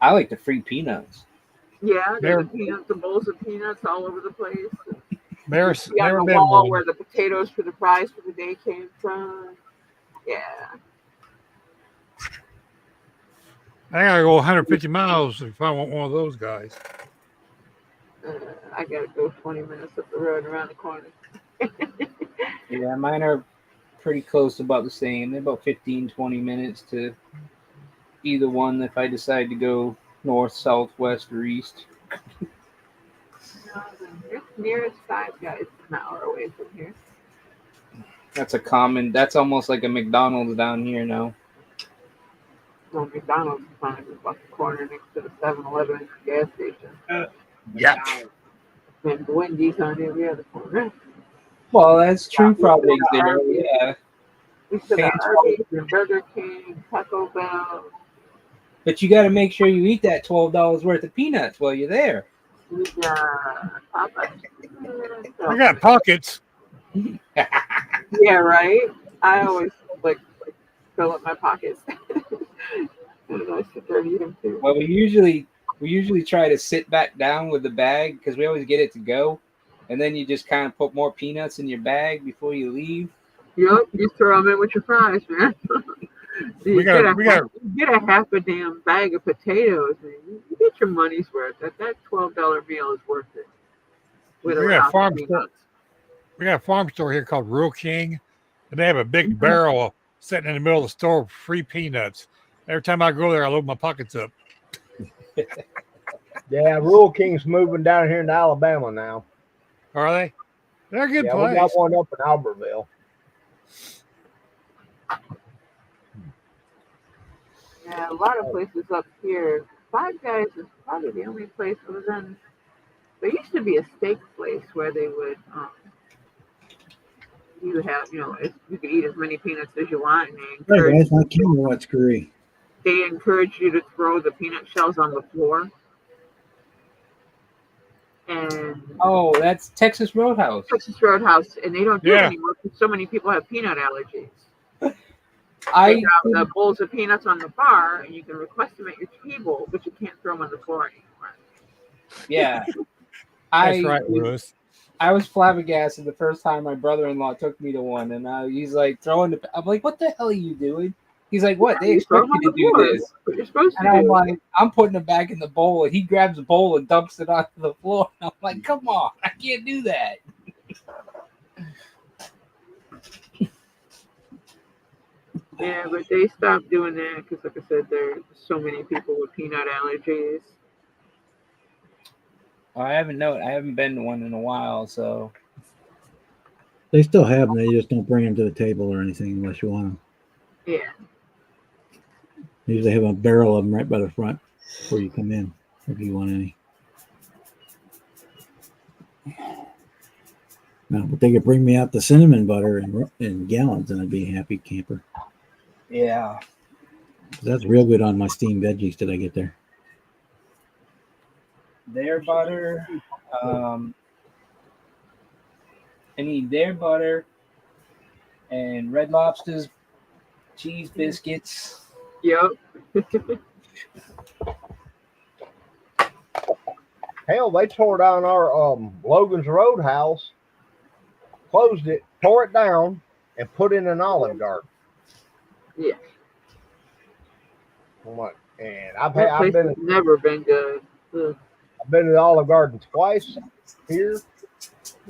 D: I like the free peanuts.
C: Yeah, there's the bowls of peanuts all over the place.
F: There's
C: You got the wall where the potatoes for the fries for the day came from. Yeah.
F: I gotta go 150 miles if I want one of those guys.
C: I gotta go 20 minutes up the road around the corner.
D: Yeah, mine are pretty close to about the same. They're about 15, 20 minutes to either one if I decide to go north, south, west, or east.
C: The nearest Five Guys is an hour away from here.
D: That's almost like a McDonald's down here now.
C: Well, McDonald's is kind of about the corner next to the 7-Eleven gas station.
F: Yeah.
C: And Wendy's on every other corner.
D: Well, that's true probably there, yeah.
C: We still got Arby's and Burger King, Taco Bell.
D: But you got to make sure you eat that $12 worth of peanuts while you're there.
C: We got Popeyes.
F: I got pockets.
C: Yeah, right? I always, fill up my pockets. And I sit there and eat them too.
D: Well, we usually try to sit back down with the bag because we always get it to go, and then you just kind of put more peanuts in your bag before you leave.
C: Yep, you throw them in with your fries, man.
F: We got
C: you get a half a damn bag of potatoes, and you get your money's worth. That $12 meal is worth it. With
F: we
C: or
F: got a
C: without
F: farm
C: the
F: store.
C: peanuts.
F: We got a farm store here called Rural King, and they have a big barrel sitting in the middle of the store with free peanuts. Every time I go there, I load my pockets up.
G: Yeah, Rural King's moving down here into Alabama now.
F: Are they? They're a good
G: Yeah,
F: place.
G: we got one up in Albertville.
C: Yeah, a lot of places up here. Five Guys is probably the only place other than there used to be a steak place where they would you would have you could eat as many peanuts as you want, and
A: Hey guys, my camera went screwy.
C: they encourage you to throw the peanut shells on the floor. And
D: Oh, that's Texas Roadhouse.
C: Texas Roadhouse, and they don't do it
F: Yeah.
C: anymore because so many people have peanut allergies. They
D: I
C: have the bowls of peanuts on the bar, and you can request them at your table, but you can't throw them on the floor anymore.
D: yeah.
F: That's right, Lewis.
D: I was flabbergasted the first time my brother-in-law took me to one, and he's like throwing the. I'm like, "What the hell are you doing?" He's like, "What? They
C: You throw
D: expect
C: 'em
D: you
C: on
D: to
C: the
D: do
C: floor.
D: this?"
C: That's what you're supposed
D: And
C: to
D: I'm
C: do.
D: like, "I'm putting it back in the bowl," and he grabs the bowl and dumps it onto the floor. I'm like, "Come on, I can't do that."
C: Yeah, but they stopped doing that because, like I said, there's so many people with peanut allergies.
D: I haven't been to one in a while, so
A: They still have them. They just don't bring them to the table or anything unless you want them.
C: Yeah.
A: They usually have a barrel of them right by the front before you come in if you want any. No, but they could bring me out the cinnamon butter in gallons, and I'd be a happy camper.
D: yeah.
A: That's real good on my steamed veggies that I get there.
D: Their butter. I need their butter and Red Lobster's cheese biscuits.
C: Yep.
G: Hell, they tore down our Logan's Roadhouse, closed it, tore it down, and put in an Olive Garden.
C: Yeah.
G: And
C: That
G: I've
C: place
G: been
C: has never been good. Ugh.
G: I've been to the Olive Garden twice here.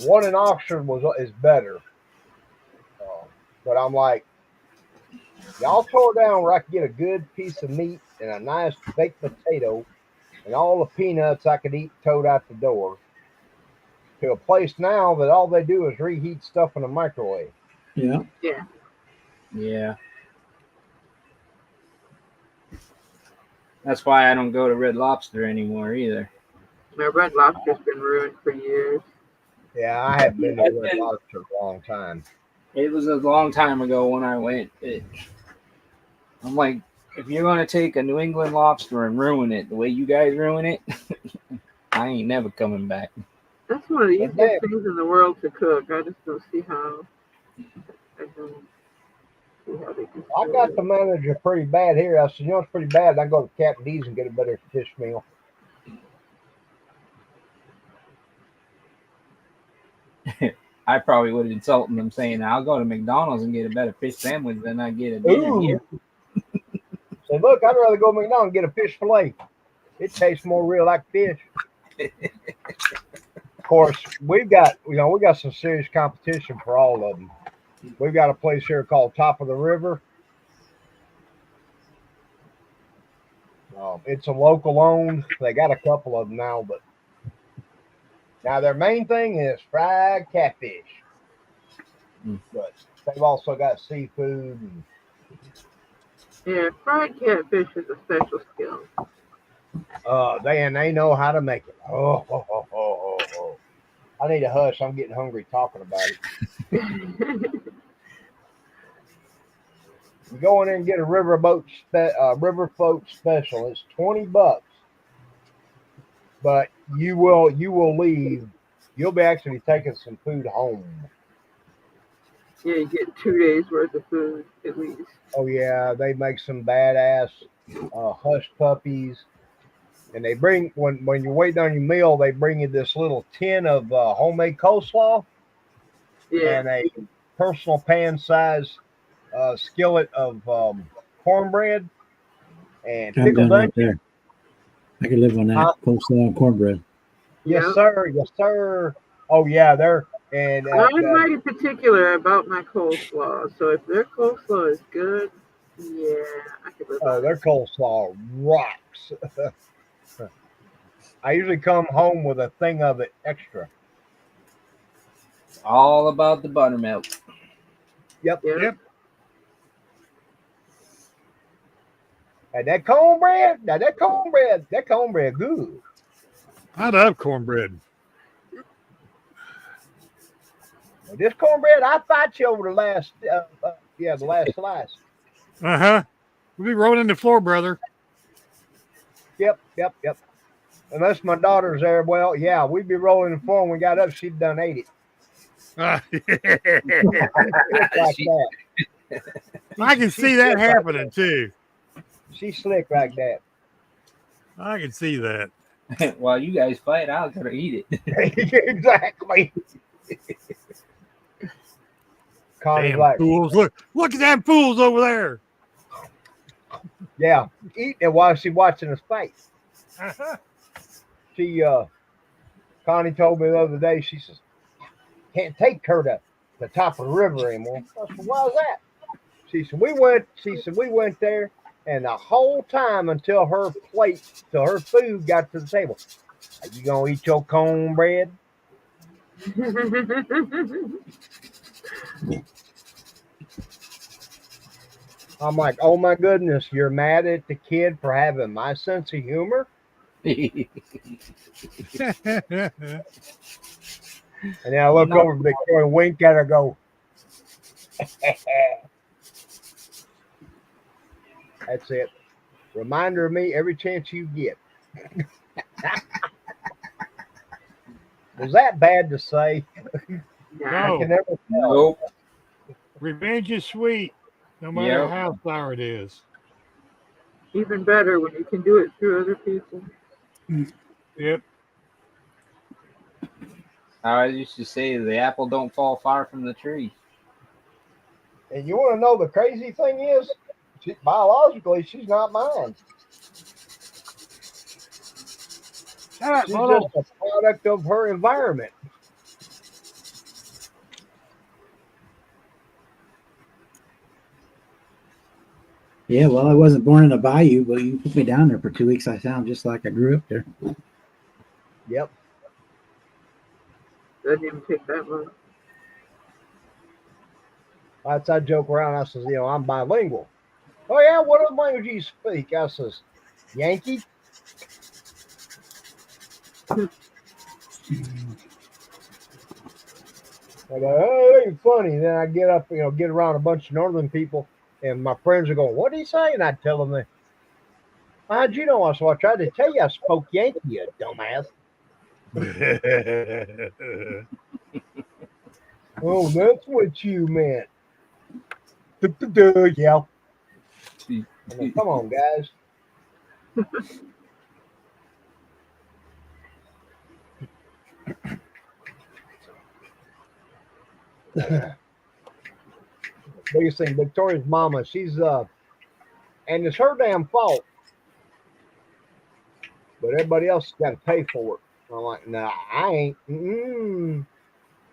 G: One in Oxford is better, but I'm like, y'all tore down where I could get a good piece of meat and a nice baked potato and all the peanuts I could eat towed out the door, to a place now that all they do is reheat stuff in a microwave.
A: Yeah.
C: Yeah.
D: Yeah. That's why I don't go to Red Lobster anymore either.
C: My Red Lobster's been ruined for years.
G: Yeah, I haven't been to Red Lobster for a long time.
D: It was a long time ago when I went. I'm like, if you're going to take a New England lobster and ruin it the way you guys ruin it, I ain't never coming back.
C: That's one of the easiest things in the world to cook. I just don't see how. I don't see how they can.
G: I got the manager pretty bad here. I said, you know, it's pretty bad. I go to Captain D's and get a better fish meal.
D: I probably would have insulted them saying, I'll go to McDonald's and get a better fish sandwich than I get a dinner here.
G: Say, look, I'd rather go to McDonald's and get a fish fillet. It tastes more real like fish. Of course, we got some serious competition for all of them. We've got a place here called Top of the River. It's a local owned. They got a couple of them now, but now their main thing is fried catfish. But they've also got seafood.
C: Yeah, fried catfish is a special skill.
G: They know how to make it. Oh. I need a hush. I'm getting hungry talking about it. You go in there and get a riverboat special. It's $20, but you will leave. You'll be actually taking some food home.
C: Yeah, you get 2 days worth of food at least.
G: Oh yeah, they make some badass hush puppies, and they bring when you're waiting on your meal, they bring you this little tin of homemade coleslaw
C: Yeah.
G: and a personal pan size skillet of cornbread and
A: I'm
G: pickled
A: done right
G: onion.
A: there. I could live on that.
G: Huh?
A: Coleslaw and cornbread.
G: Yes,
C: Yep.
G: sir. Yes, sir. Oh yeah, they're and
C: I'm mighty particular about my coleslaw, so if their coleslaw is good, yeah, I could live
G: oh
C: on
G: their
C: it.
G: coleslaw rocks. I usually come home with a thing of it extra.
D: It's all about the buttermilk.
G: Yep.
C: Yep.
F: Yep.
G: And that cornbread, good.
F: I love cornbread.
G: Well, this cornbread, I fight you over the last, the last slice.
F: Uh-huh. We'll be rolling the floor, brother.
G: Yep. Unless my daughter's there, well, yeah, we'd be rolling the floor when we got up. She'd done ate it. Slick like
D: She-
G: that.
F: I can see that happening too.
G: She's slick like that.
F: I can see that.
D: While you guys fight, I'll gotta eat it.
G: Exactly. Connie's
F: Damn
G: like,
F: fools. Look at them fools over there.
G: yeah, eating it while she's watching us fight.
F: Uh-huh.
G: She, Connie told me the other day, she says, can't take her to the top of the river anymore. I said, why is that? She said, we went there, and the whole time until her food got to the table, are you gonna eat your cornbread? I'm like, oh my goodness, you're mad at the kid for having my sense of humor? And then I look over at Victoria and wink at her and go, that's it. Reminder of me every chance you get. Was that bad to say? I
C: Nah.
G: can never tell.
D: Nope.
F: Revenge is sweet, no matter
D: Yep.
F: how sour it is.
C: Even better when you can do it through other people.
F: Yep.
D: I used to say the apple don't fall far from the tree.
G: And you want to know the crazy thing is, biologically, she's not mine.
F: Shut up,
G: She's
F: Bono.
G: just a product of her environment.
A: Yeah, well, I wasn't born in a bayou, but you put me down there for 2 weeks. I sound just like I grew up there.
G: Yep.
C: Doesn't even take that long.
G: I joke around. I says, I'm bilingual. Oh yeah, what other language do you speak? I says, Yankee. I go, oh, it ain't funny. Then I get up, get around a bunch of northern people, and my friends are going, what did he say? And I tell them, how'd you know? So I tried to tell you I spoke Yankee, you dumbass. Oh, that's what you meant. Yeah. Like, come on, guys. Biggest thing, Victoria's mama, she's and it's her damn fault. But everybody else got to pay for it. I'm like, nah, I ain't. Mm-mm.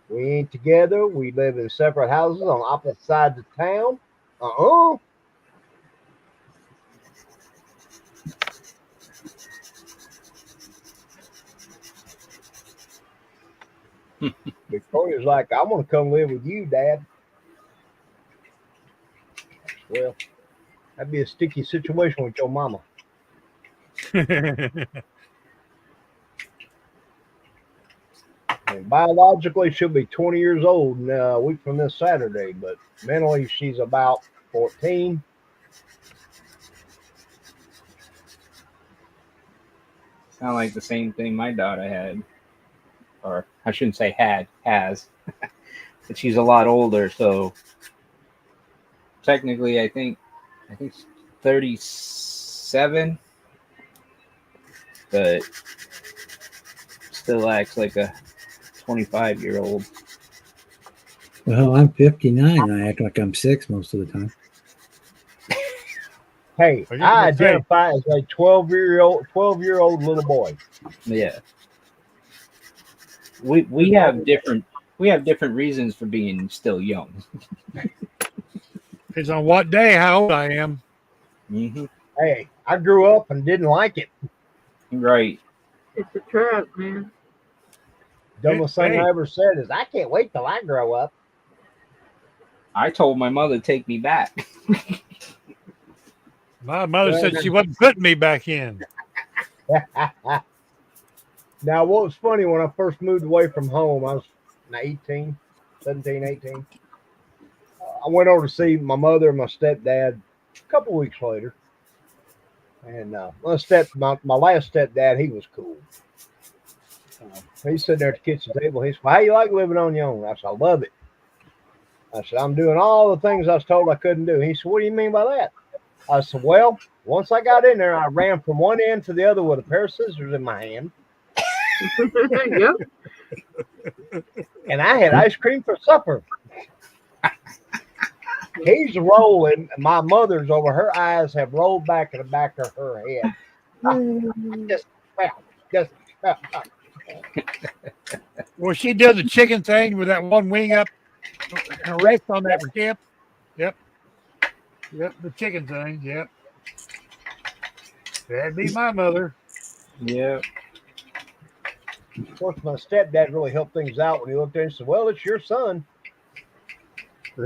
G: We ain't together. We live in separate houses on opposite sides of town. Victoria's like, I want to come live with you, Dad. Well, that'd be a sticky situation with your mama. And biologically, she'll be 20 years old in a week from this Saturday, but mentally, she's about 14.
D: Sound like the same thing my daughter had, or I shouldn't say had, has. but she's a lot older, so technically I think she's 37, but still acts like a 25-year-old.
A: Well, I'm 59 and I act like I'm 6 most of the time.
G: Hey,
F: I guess
G: I
F: I'd say-
G: identify as a 12-year-old little boy.
D: Yeah. We have different reasons for being still young.
F: Depends on what day, how old I am.
D: Mm-hmm.
G: Hey, I grew up and didn't like it.
D: Right.
C: It's a trap, man.
G: Dumbest thing
F: Hey.
G: I ever said is, I can't wait till I grow up.
D: I told my mother to take me back.
F: My mother said she wasn't putting me back in.
G: Now, what was funny, when I first moved away from home, I was 17, 18. I went over to see my mother and my stepdad a couple weeks later. And my last stepdad, he was cool. He's sitting there at the kitchen table. He said, "Well, how you like living on your own?" I said, "I love it." I said, "I'm doing all the things I was told I couldn't do." He said, "What do you mean by that?" I said, "Well, once I got in there, I ran from one end to the other with a pair of scissors in my hand.
C: Yep.
G: And I had ice cream for supper." He's rolling. My mother's over. Her eyes have rolled back in the back of her head. Just,
F: Well, she did the chicken thing with that one wing up and rest on that hip. Yep. Yep, the chicken thing. Yep. That'd be my mother.
D: Yeah.
G: Of course, my stepdad really helped things out when he looked there and said, "Well, it's your son."
A: Oh,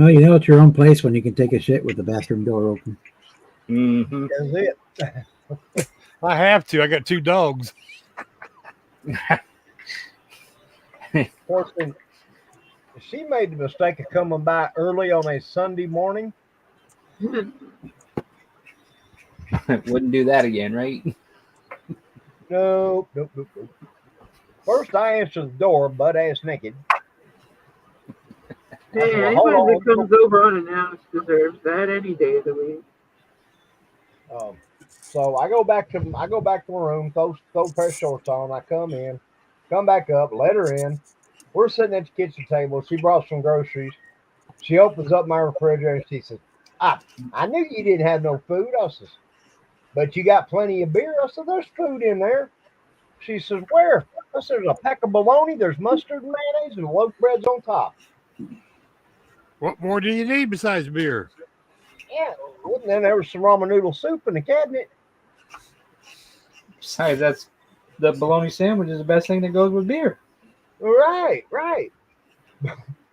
A: you know it's your own place when you can take a shit with the bathroom door open.
D: Mm-hmm.
G: That's it.
F: I have to. I got 2 dogs.
G: Of course, then she made the mistake of coming by early on a Sunday morning.
D: Wouldn't do that again, right?
G: Nope. First, I answered the door, butt ass naked.
C: Hey,
G: Well, hold
C: anybody that
G: on.
C: comes over unannounced deserves that any day of the week.
G: So I go back to my room, throw a pair of shorts on. I come back up, let her in. We're sitting at the kitchen table. She brought some groceries. She opens up my refrigerator and she says, I knew you didn't have no food." I says, "But you got plenty of beer." I said, "There's food in there." She says, "Where?" I said, "There's a pack of bologna, there's mustard and mayonnaise, and loaf breads on top."
F: What more do you need besides beer?
G: Yeah, and then there was some ramen noodle soup in the cabinet.
D: Besides, that's the bologna sandwich is the best thing that goes with beer.
G: Right.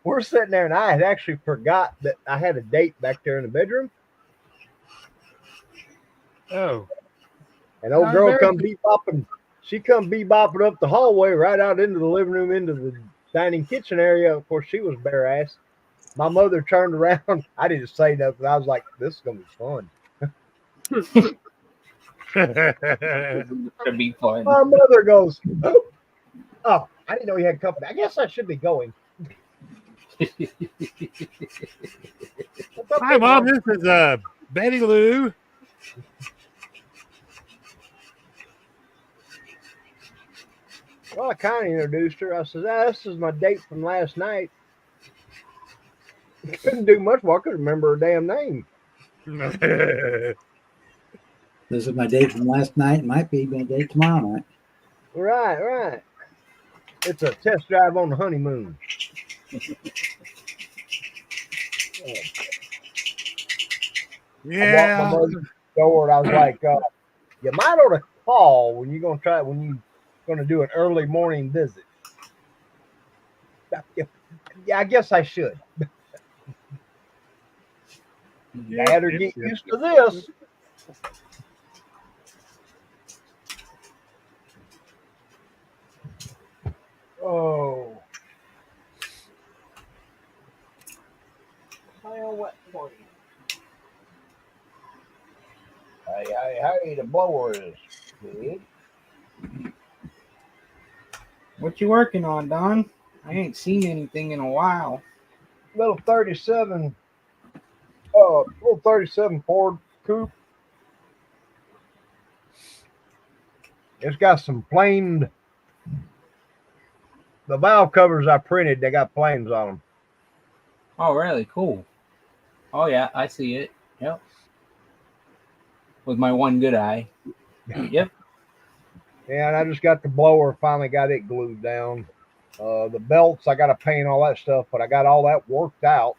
G: We're sitting there, and I had actually forgot that I had a date back there in the bedroom.
F: Oh.
G: And old
F: Oh,
G: girl
F: very
G: come bebopping. She come bebopping up the hallway, right out into the living room, into the dining kitchen area. Of course, she was bare ass. My mother turned around. I didn't say nothing. I was like, "This is gonna be fun."
D: To be fun.
G: My mother goes, "Oh, I didn't know you had company. I guess I should be going."
F: Hi, Mom. This is Betty Lou.
G: Well, I kind of introduced her. I said, "This is my date from last night." Couldn't do much more. I couldn't remember her damn name.
A: This is my date from last night. Might be my date tomorrow night.
G: Right. It's a test drive on the honeymoon.
F: Yeah.
G: I walked my mother's door, and I was like, "You might ought to call when you're gonna do an early morning visit." Yeah, I guess I should. Better get used to this. Oh. Well, what for you? Hey, the blower is good.
D: What you working on, Don? I ain't seen anything in a while.
G: Little 37 Ford coupe. It's got some planed. The valve covers I printed, they got planes on them.
D: Oh, really? Cool. Oh, yeah, I see it. Yep. With my one good eye. Yep.
G: Yeah, and I just got the blower, finally got it glued down. The belts, I got to paint all that stuff, but I got all that worked out.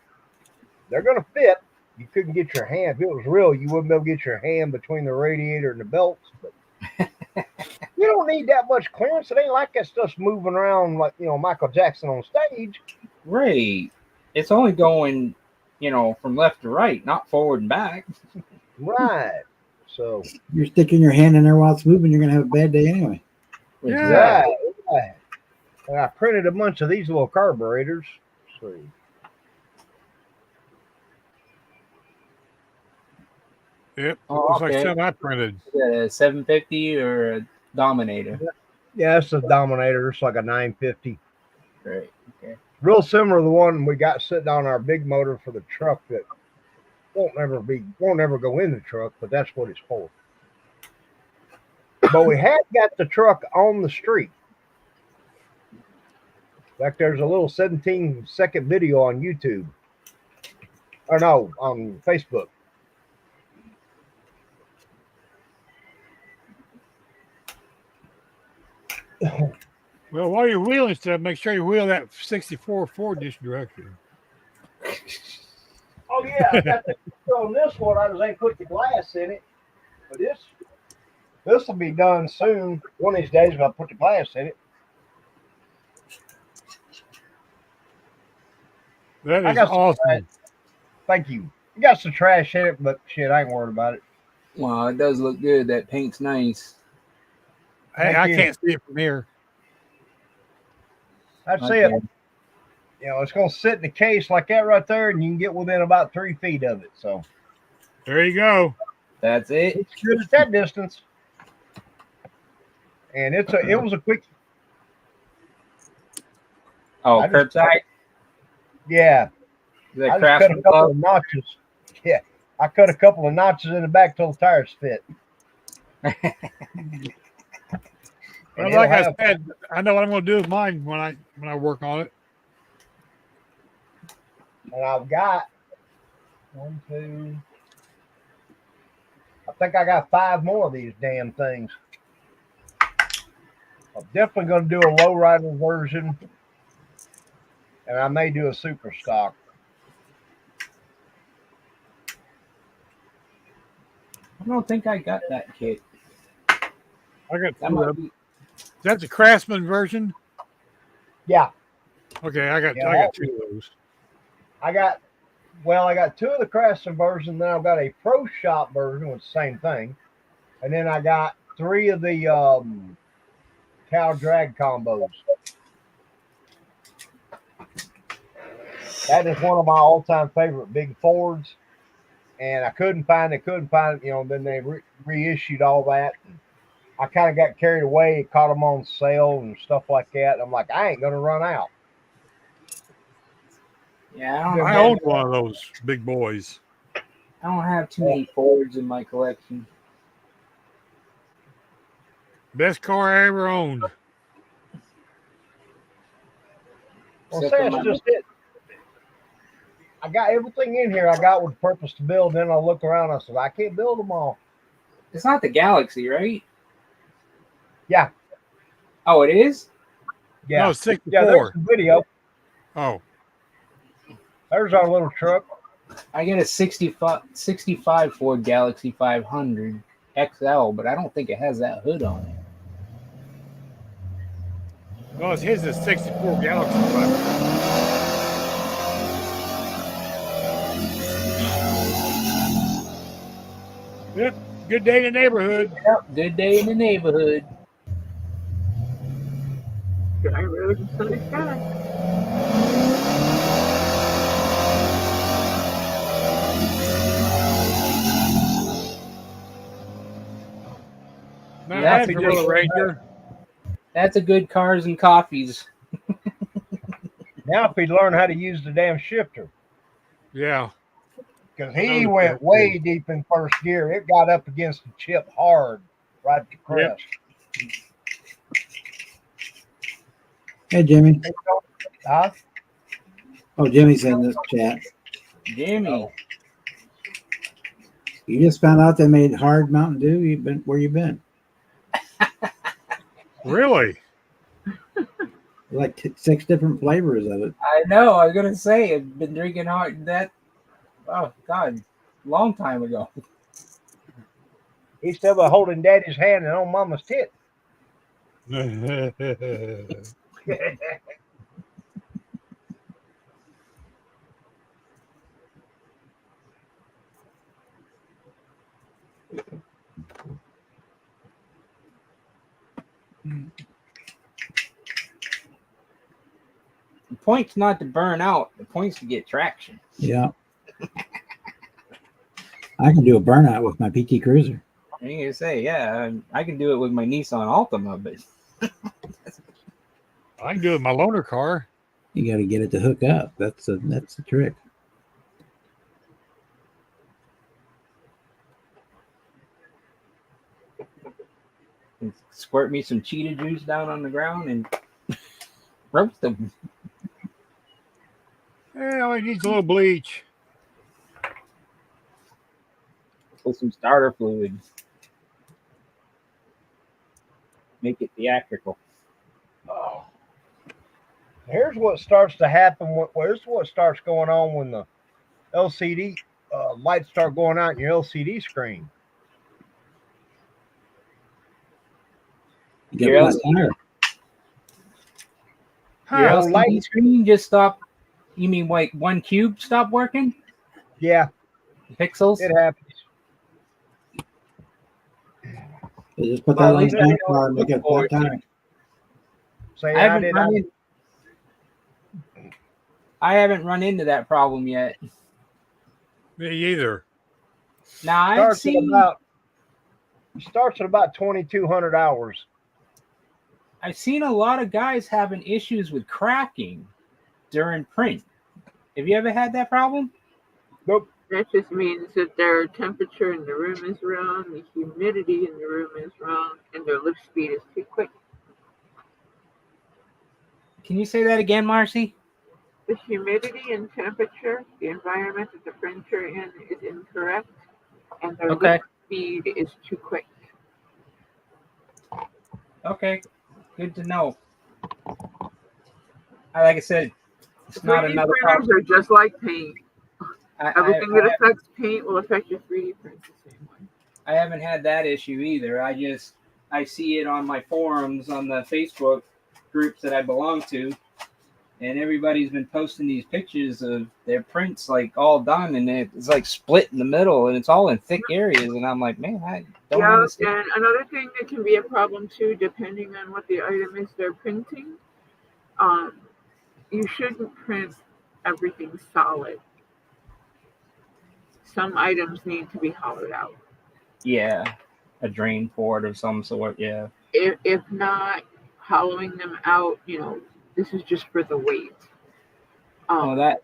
G: They're going to fit. You couldn't get your hand. If it was real, you wouldn't be able to get your hand between the radiator and the belts. But you don't need that much clearance. It ain't like that stuff's moving around like, Michael Jackson on stage.
D: Right. It's only going, from left to right, not forward and back.
G: Right. So,
A: You're sticking your hand in there while it's moving, you're going to have a bad day anyway.
F: Yeah.
G: right. And I printed a bunch of these little carburetors. So,
F: Yep.
D: Oh,
F: Looks like
D: okay.
F: something I printed.
D: Is that a 750 or a Dominator?
G: yeah, it's a Dominator. It's like a 950.
D: Right. Okay.
G: Real similar to the one we got sitting on our big motor for the truck that won't ever go in the truck, but that's what it's for. But we had got the truck on the street. Like there's a little 17-second video on YouTube. Or no, on Facebook.
F: Well, while you're wheeling stuff, make sure you wheel that 64 Ford this direction.
G: Oh yeah, I got the on this one. I just ain't put the glass in it. But this will be done soon. One of these days, if I put the glass in it.
F: That
G: I
F: is
G: got some
F: awesome.
G: Thank you. You got some trash in it, but shit, I ain't worried about it.
D: Wow, it does look good. That paint's nice.
F: Hey,
G: Thank
F: I
G: you.
F: can't see it from here.
G: That's
D: Okay.
G: it. It's going to sit in the case like that right there, and you can get within about 3 feet of it. So
F: There you go.
D: That's it.
G: it's good at that distance. And it was a quick.
D: Oh,
G: I just-
D: curbside?
G: Yeah,
D: Is that
G: I just cut a
D: Craftsman
G: couple
D: Club?
G: of notches. Yeah, I cut a couple of notches in the back till the tires fit.
F: Well,
G: And
F: like I
G: it'll have-
F: said, I know what I'm going to do with mine when I work on it.
G: And I've got 1, 2. I think I got 5 more of these damn things. I'm definitely going to do a lowrider version, and I may do a super stock.
D: I don't think I got that kit.
F: I got
D: That
F: two
D: might
F: of them.
D: be,
F: That's the Craftsman version.
G: Yeah,
F: Okay, I got
G: Yeah.
F: 2 of those.
G: I got 2 of the Craftsman version, then I've got a Pro Shop version, which is the same thing, and then I got 3 of the cow drag combos. That is one of my all-time favorite big Fords, and I couldn't find it. Then they reissued all that. I kind of got carried away, caught them on sale and stuff like that. I'm like, I ain't gonna run out.
D: yeah, I
F: I owned one of those big boys.
D: don't have too many Fords in my collection.
F: Best car I ever owned.
G: Well,
D: Except
G: say
D: for
G: it's
D: my-
G: just it. I got everything in here I got with purpose to build. Then I look around and I said, I can't build them all.
D: It's not the Galaxy, right?
G: Yeah.
D: Oh, it is?
G: Yeah.
F: No, 64.
G: Yeah, there's the video.
F: Oh,
G: There's our little truck.
D: I get a 65 Ford Galaxy 500 XL, but I don't think it has that hood on it.
F: well, it's his is 64 Galaxy. Yep, good day in the neighborhood.
D: Yep, good day in the neighborhood.
C: Dry road and sunny sky.
F: Not
D: Yeah,
F: bad for
G: just-
F: Little Ranger.
D: That's a good cars and coffees.
G: Now if he'd learn how to use the damn shifter.
F: Yeah.
G: Because
F: I know
G: he
F: the
G: went
F: shifter.
G: way deep in first gear. It got up against the chip hard, right at the crest.
A: Hey, Jimmy.
G: Huh?
A: Oh, Jimmy's in this chat.
D: Jimmy.
A: You just found out they made hard Mountain Dew. Where you been?
F: Really?
A: Like 6 different flavors of it.
D: I know. I was gonna say I've been drinking hard. That. Oh God, long time ago.
G: He's still holding daddy's hand and on mama's tit.
D: The point's not to burn out. The point's to get traction.
A: Yeah. I can do a burnout with my PT Cruiser.
D: I'm gonna say, yeah, I can do it with my Nissan Altima, but
F: I can do it with my loaner car.
A: You got to get it to hook up. That's the trick.
D: squirt me some cheetah juice down on the ground and roast them.
F: Yeah, it needs a little bleach.
D: With some starter fluid. Make it theatrical.
G: Oh. Here's what starts to happen. Here's what starts going on when the LCD lights start going out in your LCD screen.
A: You got flat tire.
D: Your
F: Huh.
D: LCD screen just stopped. You mean like one cube stopped working?
G: Yeah,
D: Pixels?
G: it happens.
A: So just put that on the tank car and make it a flat tire.
G: Say
D: I haven't run into that problem yet.
F: Me either.
D: Now I've seen
G: starts at about 2,200 hours.
D: I've seen a lot of guys having issues with cracking during print. Have you ever had that problem?
G: Nope.
C: That just means that their temperature in the room is wrong, the humidity in the room is wrong, and their lift speed is too quick.
D: Can you say that again, Marcy?
C: The humidity and temperature, the environment that the printer in is incorrect, and their
D: Okay.
C: lift speed is too quick.
D: Okay. Good to know. Like I said, it's not
C: 3D
D: another
C: printers
D: problem.
C: are just like paint. Everything that affects paint will affect your 3D print the same way.
D: I haven't had that issue either. I see it on my forums on the Facebook groups that I belong to, and everybody's been posting these pictures of their prints like all done, and it's like split in the middle, and it's all in thick areas, and I'm like, man, I don't understand.
C: And another thing that can be a problem too, depending on what the item is they're printing, you shouldn't print everything solid. Some items need to be hollowed out.
D: Yeah, a drain port of some sort. Yeah.
C: If not, hollowing them out, this is just for the weight.
D: That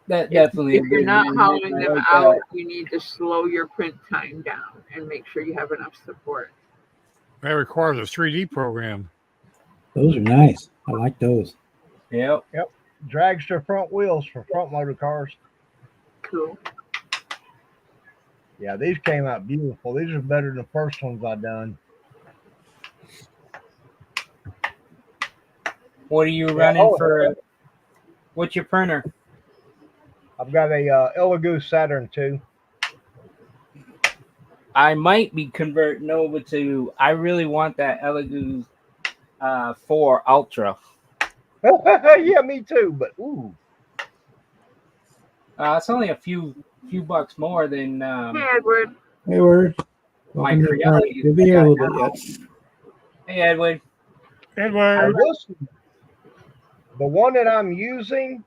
D: definitely.
C: If you're not hollowing them
D: like
C: out,
D: that.
C: you need to slow your print time down and make sure you have enough support.
F: That requires a 3D program.
A: Those are nice. I like those.
D: Yep.
G: Dragster front wheels for front motor cars.
C: Cool.
G: Yeah, these came out beautiful. These are better than the first ones I done.
D: What are you running for? What's your printer?
G: I've got a Elegoo Saturn 2.
D: I might be converting over to. I really want that Elegoo 4 Ultra.
G: Yeah, me too. But ooh,
D: It's only a few bucks more than
C: Hey, Edward.
A: Hey, Word.
D: my
A: Welcome to the party.
D: Creality.
A: You'll be here a little bit yet.
D: Hey, Edward.
F: Edward.
G: The one that I'm using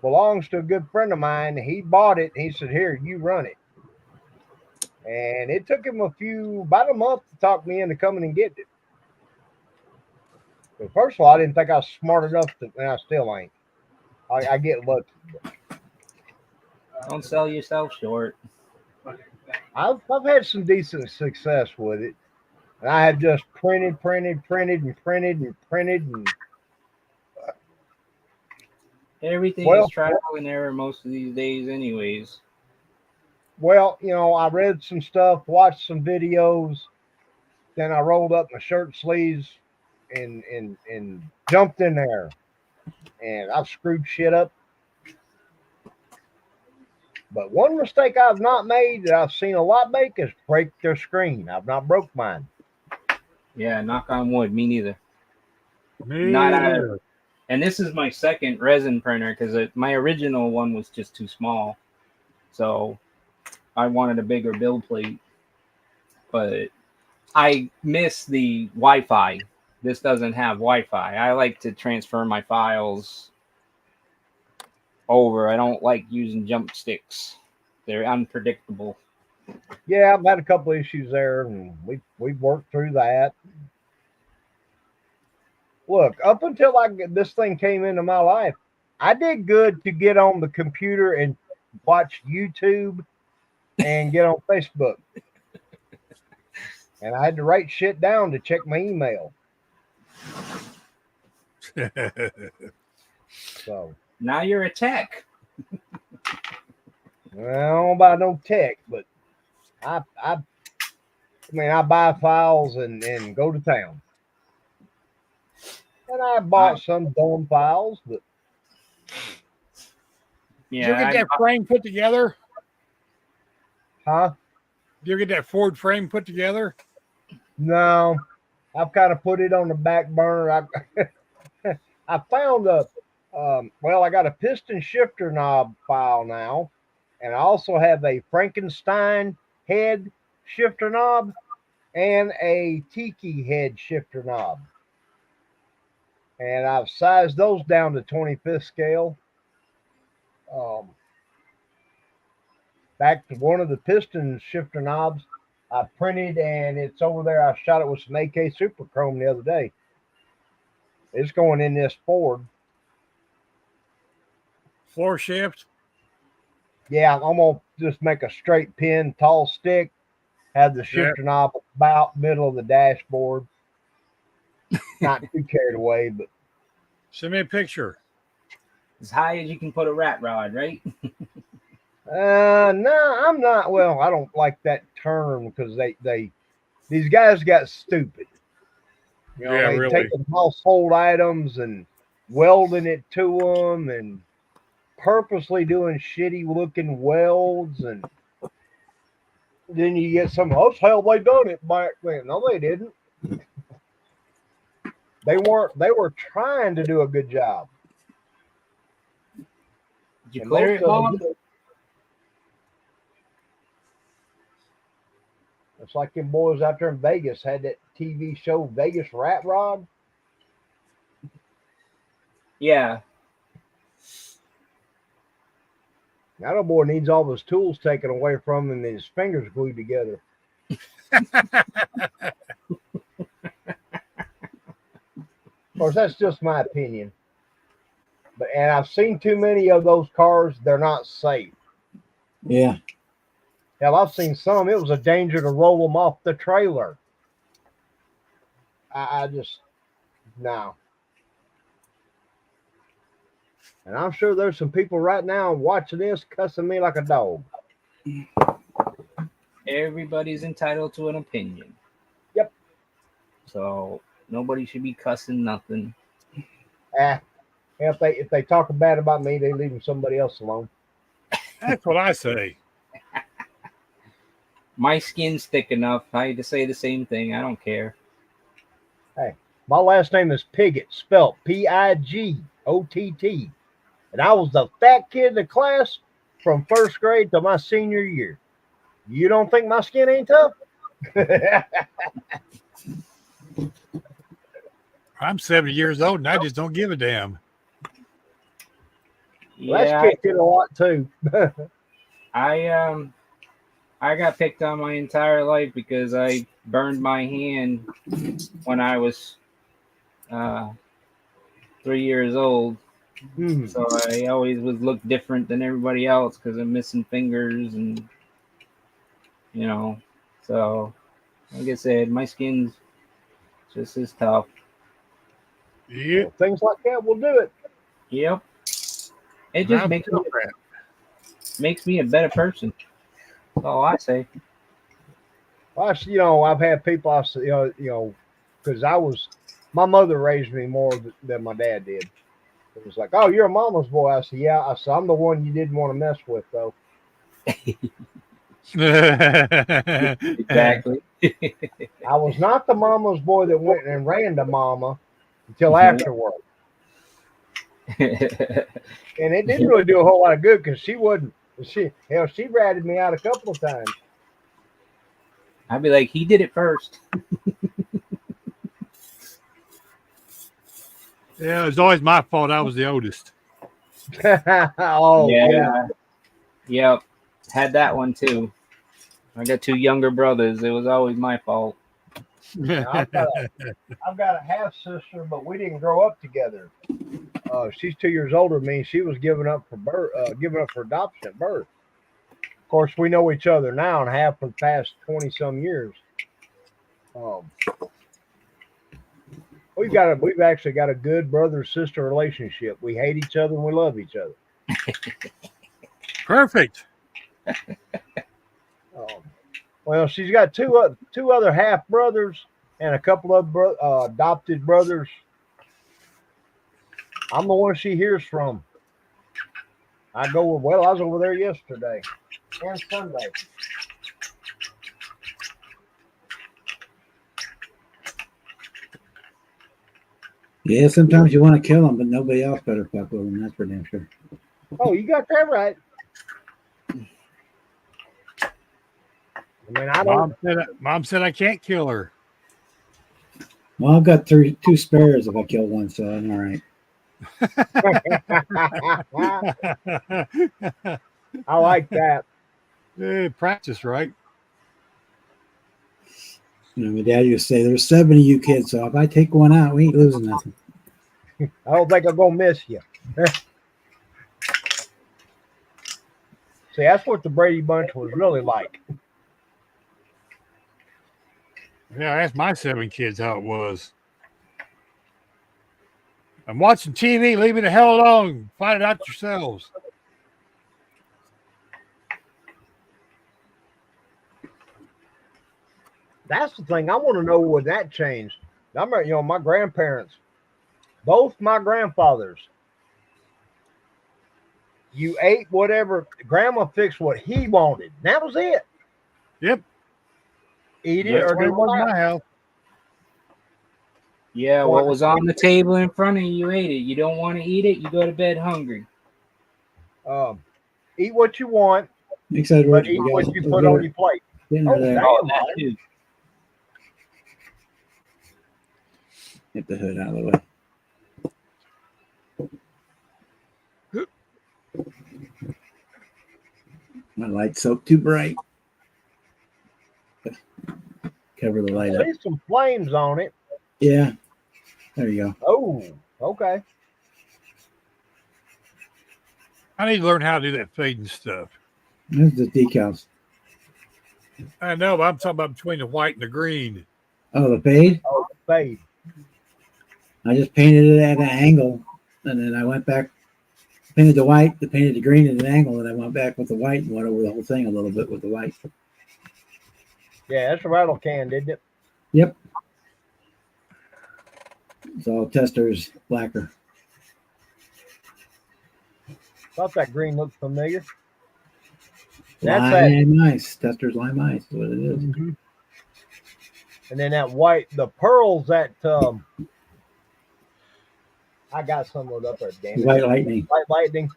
G: belongs to a good friend of mine. He bought it. He said, "Here, you run it." And it took him about a month to talk me into coming and getting it. But first of all, I didn't think I was smart enough to, and I still ain't. I get lucky.
D: Don't sell yourself short.
G: I've had some decent success with it. And I have just printed, and
D: Everything
G: Well-
D: is trial and error most of these days, anyways.
G: well, I read some stuff, watched some videos, then I rolled up my shirt sleeves and jumped in there. And I've screwed shit up. But one mistake I've not made that I've seen a lot make is break their screen. I've not broke mine.
D: Yeah, knock on wood. Me neither.
F: Me
D: Not
F: neither.
D: And this is my second resin printer because my original one was just too small. So I wanted a bigger build plate. But I miss the Wi-Fi. This doesn't have Wi-Fi. I like to transfer my files over. I don't like using jump sticks. They're unpredictable.
G: Yeah, I've had a couple issues there, and we've worked through that. Look, up until this thing came into my life, I did good to get on the computer and watch YouTube and get on Facebook. And I had to write shit down to check my email. So,
D: Now you're a tech.
G: well, I don't know about no tech, but I mean, I buy files and go to town. And I bought some dumb files, but
F: Did you
D: Yeah,
F: get that frame put together?
G: huh?
F: Did you get that Ford frame put together?
G: No, I've kind of put it on the back burner. I found I got a piston shifter knob file now, and I also have a Frankenstein head shifter knob and a Tiki head shifter knob. And I've sized those down to 25th scale. Back to one of the piston shifter knobs I printed, and it's over there. I shot it with some AK Super Chrome the other day. It's going in this Ford.
F: Floor shift?
G: Yeah, I'm going to just make a straight pin, tall stick, have the shifter knob about middle of the dashboard. Not too carried away, but
F: Send me a picture.
D: as high as you can put a rat rod, right?
G: no, I'm not. Well, I don't like that term because these guys got stupid.
F: Yeah,
G: they
F: really.
G: taking household items and welding it to them and purposely doing shitty looking welds, and then you get some, that's how they done it back then. No, they didn't. They were trying to do a good job.
D: Did you
G: And
D: clear
G: most
D: it,
G: of them
D: Bob?
G: did. It's like them boys out there in Vegas had that TV show Vegas Rat Rod.
D: Yeah.
G: Now that boy needs all of his tools taken away from him and his fingers glued together. Of course, that's just my opinion. And I've seen too many of those cars. They're not safe.
A: Yeah.
G: Hell, I've seen some. It was a danger to roll them off the trailer. I just, no. And I'm sure there's some people right now watching this cussing me like a dog.
D: Everybody's entitled to an opinion.
G: Yep.
D: So nobody should be cussing nothing.
G: If they talk bad about me, they leave somebody else alone.
F: That's what I say.
D: My skin's thick enough. I had to say the same thing. I don't care.
G: Hey, my last name is Piggott, spelled Pigott. And I was the fat kid in the class from first grade to my senior year. You don't think my skin ain't tough?
F: I'm 70 years old and I just don't give a damn.
G: Well,
D: Yeah,
G: that's kicked in a lot too.
D: I got picked on my entire life because I burned my hand when I was 3 years old.
G: Mhm.
D: So I always was look different than everybody else because I'm missing fingers and so like I said, my skin's just as tough.
F: Yeah.
G: Well, things like that will do it.
D: Yep. It just makes me a better person. That's all I say.
G: Well, I've had people, because my mother raised me more than my dad did. It was like, oh, you're a mama's boy. I said, yeah. I said, I'm the one you didn't want to mess with, though.
D: Exactly.
G: I was not the mama's boy that went and ran to mama until afterward. And it didn't really do a whole lot of good because she ratted me out a couple of times.
D: I'd be like, he did it first.
F: Yeah, it's always my fault. I was the oldest.
G: Oh, yeah.
D: Yep. Had that one too. I got 2 younger brothers. It was always my fault.
G: I've got a half sister, but we didn't grow up together. She's 2 years older than me. She was given up for adoption at birth. Of course, we know each other now and have for the past 20-some years. We've actually got a good brother-sister relationship. We hate each other and we love each other.
F: Perfect.
G: Well, she's got two other half brothers and a couple of adopted brothers. I'm the one she hears from. I was over there yesterday and Sunday.
A: Yeah, sometimes you want to kill them, but nobody else better fuck with them. That's for damn sure.
G: Oh, you got that right. I mean, I don't.
F: Mom said I can't kill her.
A: Well, I've got 2 spares if I kill one, so I'm all right.
G: I like that.
F: Practice, right?
A: My dad used to say, there's 7 of you kids, so if I take one out, we ain't losing nothing.
G: I don't think I'm going to miss you. See, that's what the Brady Bunch was really like.
F: Yeah, I asked my 7 kids how it was. I'm watching TV. Leave me the hell alone. Find it out yourselves.
G: That's the thing. I want to know when that changed. I remember, my grandparents, both my grandfathers, you ate whatever grandma fixed what he wanted. That was it.
F: Yep.
G: Eat it
F: That's
G: or
F: what it
G: do
F: was
G: what?
F: in my house.
D: Yeah, what was on the table in front of you, you ate it. You don't want to eat it, you go to bed hungry.
G: Eat what you want,
A: Excited,
G: but eat what you put on your plate.
A: Dinner there.
D: That too.
A: Get the hood out of the way. My light's so too bright. Cover the light
G: I
A: up.
G: see some flames on it.
A: Yeah. There you go.
G: Oh, okay.
F: I need to learn how to do that fading stuff.
A: There's the decals.
F: I know, but I'm talking about between the white and the green.
A: Oh, the fade?
G: Oh, fade.
A: I just painted it at an angle, and then I went back, painted the white, painted the green at an angle, and I went back with the white and went over the whole thing a little bit with the white.
G: Yeah, that's a rattle can, didn't it?
A: Yep. So tester's blacker.
G: Thought that green looked familiar. That's that.
A: Lime ice. Tester's lime ice is what it is.
G: Mm-hmm. And then that white, the pearls that I got some of it up there. Damn it.
A: White lightning.
G: White lightning.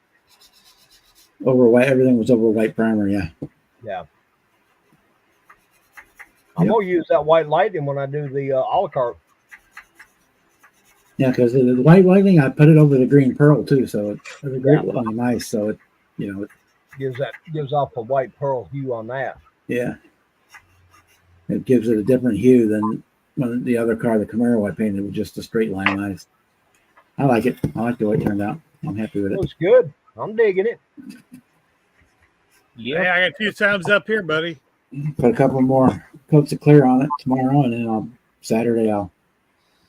A: Over white. Everything was over white primer. Yeah.
G: Yeah. I'm gonna use that white lightning when I do the a la carte.
A: Yeah, because the white lightning, I put it over the green pearl too, so it's a great lime ice. So it, it
G: gives off a white pearl hue on that.
A: Yeah. It gives it a different hue than the other car, the Camaro, I painted with just a straight line eyes. I like it. I like the way it turned out. I'm happy with it.
G: Looks good. I'm digging it.
F: Hey,
D: Yep.
F: I got a few thumbs up here, buddy.
A: Put a couple more coats of clear on it tomorrow, and then Saturday I'll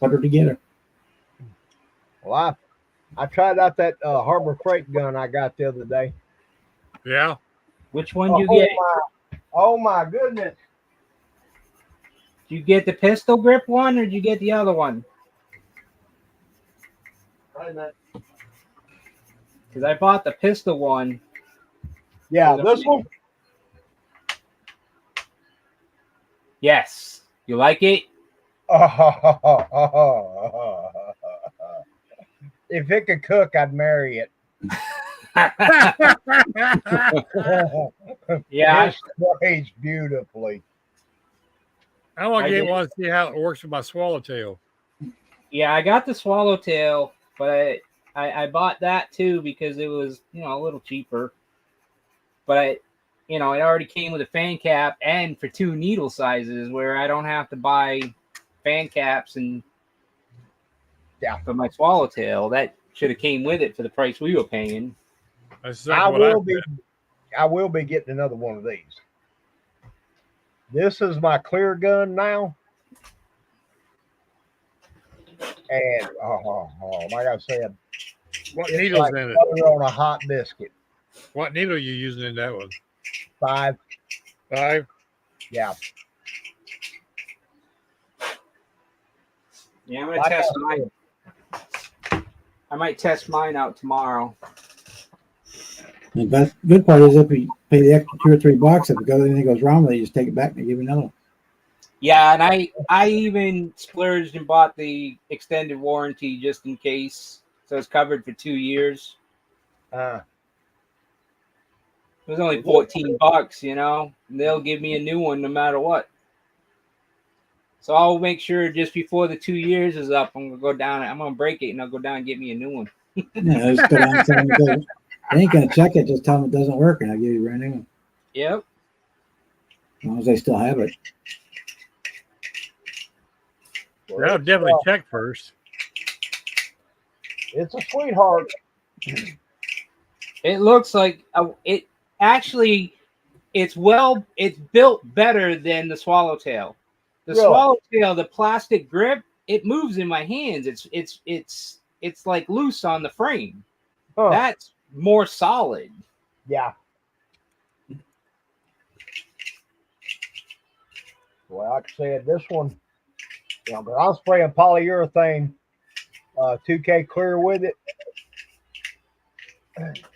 A: put her together.
G: Well, I tried out that Harbor Freight gun I got the other day.
F: Yeah.
D: Which one you get?
G: Oh my goodness.
D: Did you get the pistol grip one, or did you get the other one? Because I bought the pistol one.
G: Yeah, this one.
D: Yes. You like it?
G: If it could cook, I'd marry it.
D: Yeah.
G: It sprays beautifully.
F: I want
D: I
F: to get
D: did.
F: one to see how it works with my swallowtail.
D: Yeah, I got the swallowtail, but I bought that too because it was, a little cheaper. But it already came with a fan cap and for 2 needle sizes, where I don't have to buy fan caps and for my swallowtail. That should have came with it for the price we were paying.
F: That's exactly what I
G: I will be getting another one of these. This is my clear gun now. And like I said,
F: What
G: it's
F: needle's
G: like
F: in it?
G: butter on a hot biscuit.
F: What needle are you using in that one?
G: 5.
F: 5?
G: Yeah.
D: Yeah, I'm gonna test mine. I might test mine out tomorrow.
A: The best good part is if you pay the extra $2 or $3, if anything goes wrong with it, you just take it back and they give you another one.
D: Yeah, and I even splurged and bought the extended warranty just in case, so it's covered for 2 years. It was only $14, and they'll give me a new one no matter what. So I'll make sure just before the 2 years is up, I'm gonna break it and I'll go down and get me a new one.
A: Yeah, just go down and tell them they ain't gonna check it. Just tell them it doesn't work, and I'll give you a brand new one.
D: Yep.
A: As long as they still have it.
F: I'll definitely check first.
G: It's a sweetheart.
D: It looks like it actually. It's built better than the swallowtail. The
G: Really?
D: swallowtail, the plastic grip, it moves in my hands. It's like loose on the frame.
G: Huh.
D: That's more solid.
G: Yeah. Well, like I said, this one, but I'm spraying polyurethane 2K clear with it.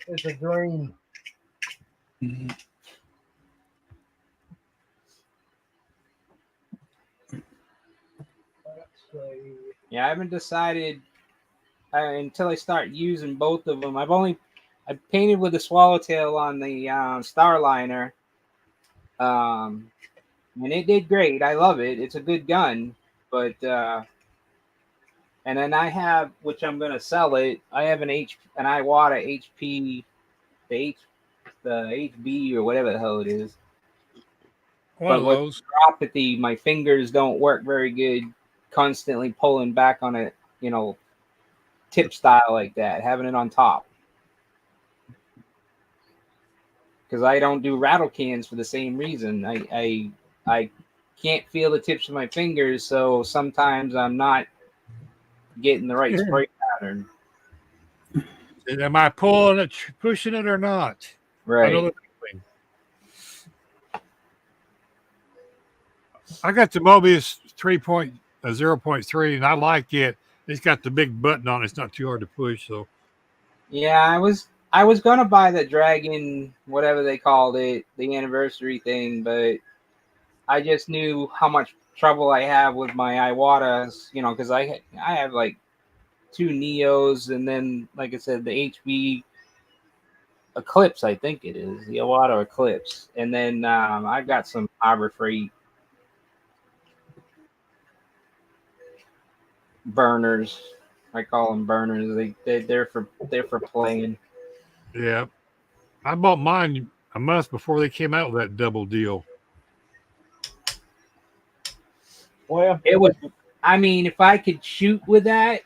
G: It's a dream. Let's see.
D: Yeah, I haven't decided until I start using both of them. I painted with the swallowtail on the Starliner, and it did great. I love it. It's a good gun, but and then I have, which I'm gonna sell it. I have an Iwata HP, the HB or whatever the hell it is.
F: One of
D: But with
F: those.
D: neuropathy, my fingers don't work very good. Constantly pulling back on it, tip style like that, having it on top. Because I don't do rattle cans for the same reason. I can't feel the tips of my fingers, so sometimes I'm not getting the right spray pattern.
F: Am I pulling it, pushing it, or not? I know
D: Right.
F: the feeling. I got the Mobius 3.0.3, and I like it. It's got the big button on it. It's not too hard to push. So
D: Yeah, I was gonna buy the Dragon, whatever they called it, the anniversary thing, but I just knew how much trouble I have with my Iwatas, because I have like 2 Neos, and then, like I said, the HB Eclipse, I think it is the Iwata Eclipse, and then I've got some Harbor Freight burners. I call them burners. They're for playing.
F: yeah, I bought mine a month before they came out with that double deal.
G: Well,
D: It was. I mean, if I could shoot with that,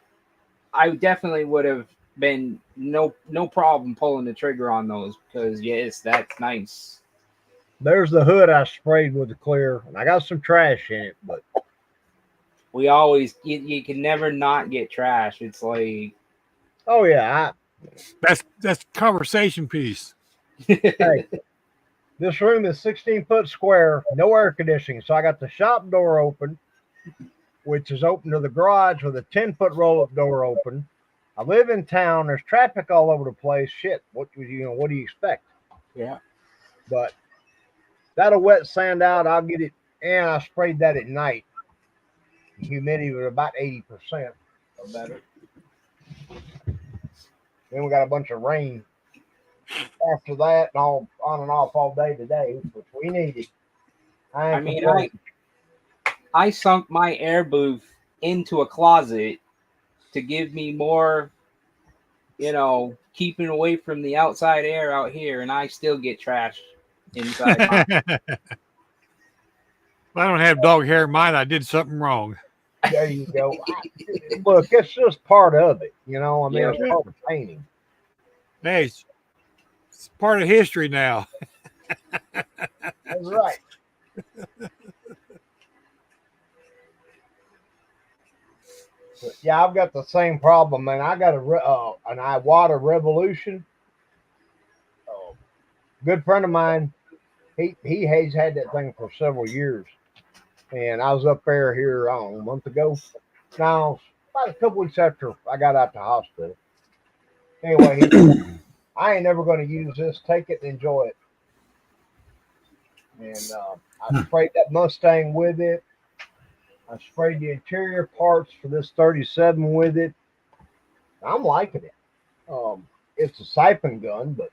D: I definitely would have been no problem pulling the trigger on those because yes, that's nice.
G: there's the hood I sprayed with the clear, and I got some trash in it, but
D: We always you can never not get trash. It's like
G: oh yeah,
F: That's conversation piece.
G: hey, this room is 16-foot square, no air conditioning, so I got the shop door open, which is open to the garage with a 10-foot roll-up door open. I live in town. There's traffic all over the place. Shit, what do you expect?
D: yeah.
G: But that'll wet sand out. I'll get it, and I sprayed that at night. The humidity was about 80% or better. Then we got a bunch of rain after that, and all on and off all day today, which we needed.
D: I mean, I sunk my air booth into a closet to give me more, keeping away from the outside air out here, and I still get trash inside my.
F: If I don't have dog hair in mine, I did something wrong.
G: There you go. Look, it's just part of it, I mean,
D: Yeah.
G: it's part of painting.
F: Hey, it's part of history now.
G: That's right. But yeah, I've got the same problem, man. I got an Iwata Revolution. Good friend of mine, he has had that thing for several years, and I was up there here, I don't know, a month ago. Now, about a couple weeks after I got out the hospital. Anyway, he said, I ain't never going to use this. Take it and enjoy it. And I sprayed that Mustang with it. I sprayed the interior parts for this 37 with it. I'm liking it. It's a siphon gun, but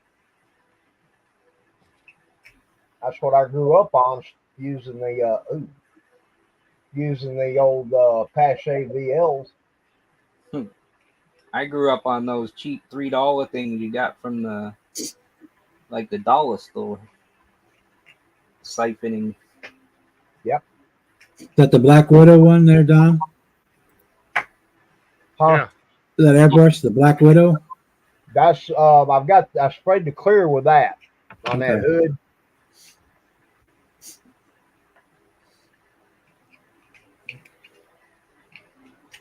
G: that's what I grew up on, using the old Pache VLs.
D: I grew up on those cheap $3 things you got from the dollar store. Siphoning.
A: Is that the Black Widow one there, Don?
G: Huh?
F: Yeah.
A: Is that airbrush, the Black Widow?
G: That's I sprayed the clear with that on that
A: Okay.
G: hood.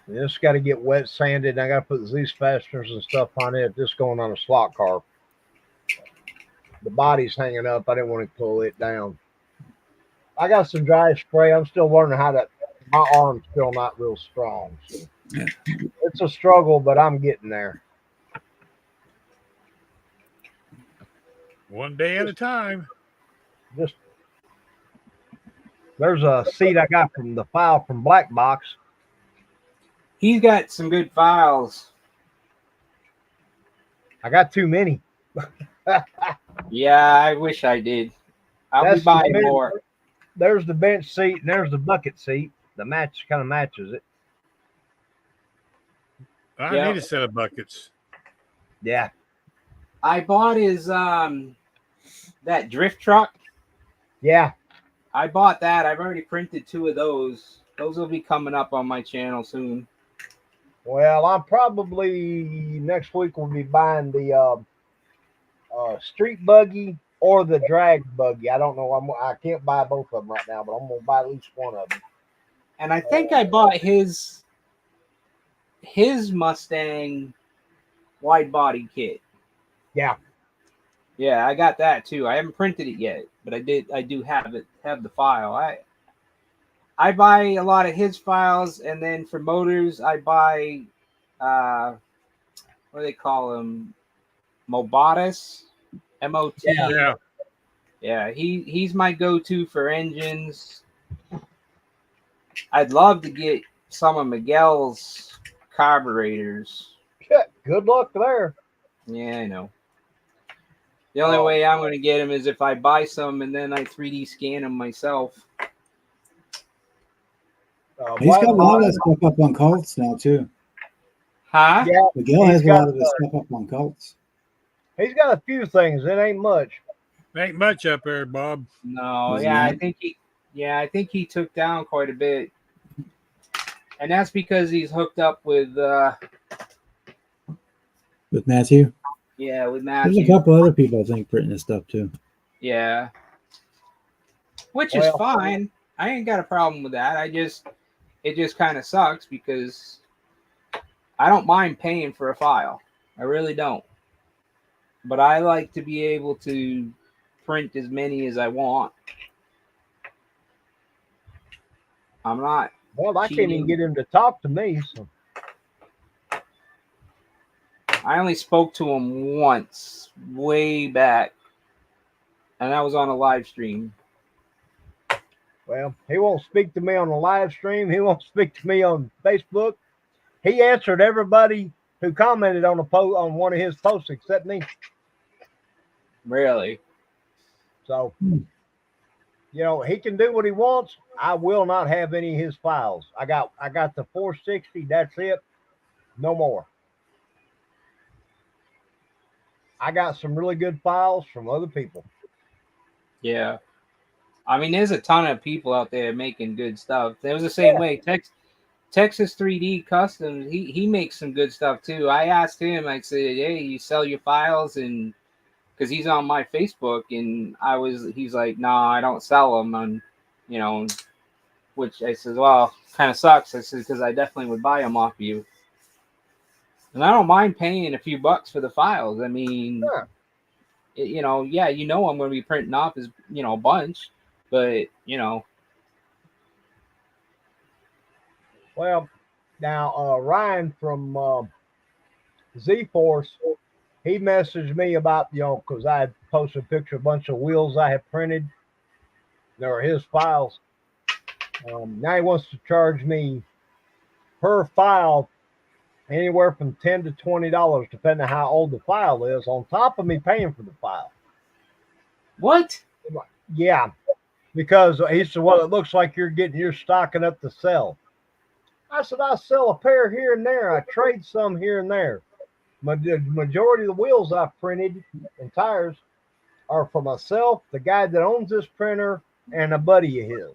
G: It's got to get wet sanded. I got to put Z fasteners and stuff on it. Just going on a slot car. The body's hanging up. I didn't want to pull it down. I got some dry spray. I'm still learning how to. My arm's still not real strong. So it's a struggle, but I'm getting there.
F: One day at a time.
G: Just there's a seat I got from the file from Black Box.
D: He's got some good files.
G: I got too many.
D: Yeah, I wish I did. I'll be buying more.
G: There's the bench seat and there's the bucket seat. The match kind of matches it.
F: I
D: Yeah.
F: need a set of buckets.
G: Yeah.
D: I bought his that drift truck.
G: Yeah.
D: I bought that. I've already printed 2 of those. Those will be coming up on my channel soon.
G: Well, I'm probably next week we'll be buying the street buggy or the drag buggy. I don't know. I can't buy both of them right now, but I'm gonna buy at least one of them.
D: And I think I bought his Mustang wide body kit.
G: Yeah.
D: Yeah, I got that too. I haven't printed it yet, but I do have the file. I buy a lot of his files, and then for motors, I buy what do they call them? Mobotis, MOT.
F: Yeah.
D: Yeah, he's my go-to for engines. I'd love to get some of Miguel's carburetors.
G: Good luck there.
D: Yeah, I know. The only way I'm going to get them is if I buy some and then I 3D scan them myself.
A: He's got a lot of that stuff up on Colts now, too.
D: Huh?
G: Yeah,
A: Miguel has a lot of his stuff up on Colts.
G: he's got a few things. It ain't much.
F: Ain't much up there, Bob.
D: No,
A: Is
D: yeah,
A: that-
D: I think he took down quite a bit. And that's because he's hooked up with
A: Matthew.
D: yeah, with
A: There's a
D: Matthew.
A: couple other people I think printing this stuff too.
D: Yeah. Which is
G: Well-
D: fine. I ain't got a problem with that. It just kind of sucks because I don't mind paying for a file. I really don't. But I like to be able to print as many as I want. I'm not.
G: Well, I can't even get him to talk to me. So.
D: I only spoke to him once, way back, and that was on a live stream.
G: Well, he won't speak to me on the live stream. He won't speak to me on Facebook. He answered everybody who commented on a post on one of his posts except me.
D: Really?
G: So, you know, he can do what he wants. I will not have any of his files. I got the 460. That's it. No more. I got some really good files from other people.
D: Yeah. I mean, there's a ton of people out there making good stuff. It was the same way. Texas 3D Customs, he makes some good stuff too. I asked him, I said, hey, you sell your files? And because he's on my Facebook, and he's like, no, I don't sell them. And, you know, which I said, well, kind of sucks. I said, because I definitely would buy them off you. And I don't mind paying a few bucks for the files. I mean,
G: Sure.
D: you know, yeah, I'm going to be printing off as, you know, a bunch, but, you know.
G: Well, now Ryan from Z-Force, he messaged me about, you know, because I had posted a picture of a bunch of wheels I had printed. They were his files. Now he wants to charge me per file anywhere from $10 to $20, depending on how old the file is, on top of me paying for the file.
D: What?
G: Yeah, because he said, well, it looks like you're stocking up to sell. I said, I sell a pair here and there. I trade some here and there. The majority of the wheels I printed and tires are for myself, the guy that owns this printer, and a buddy of his.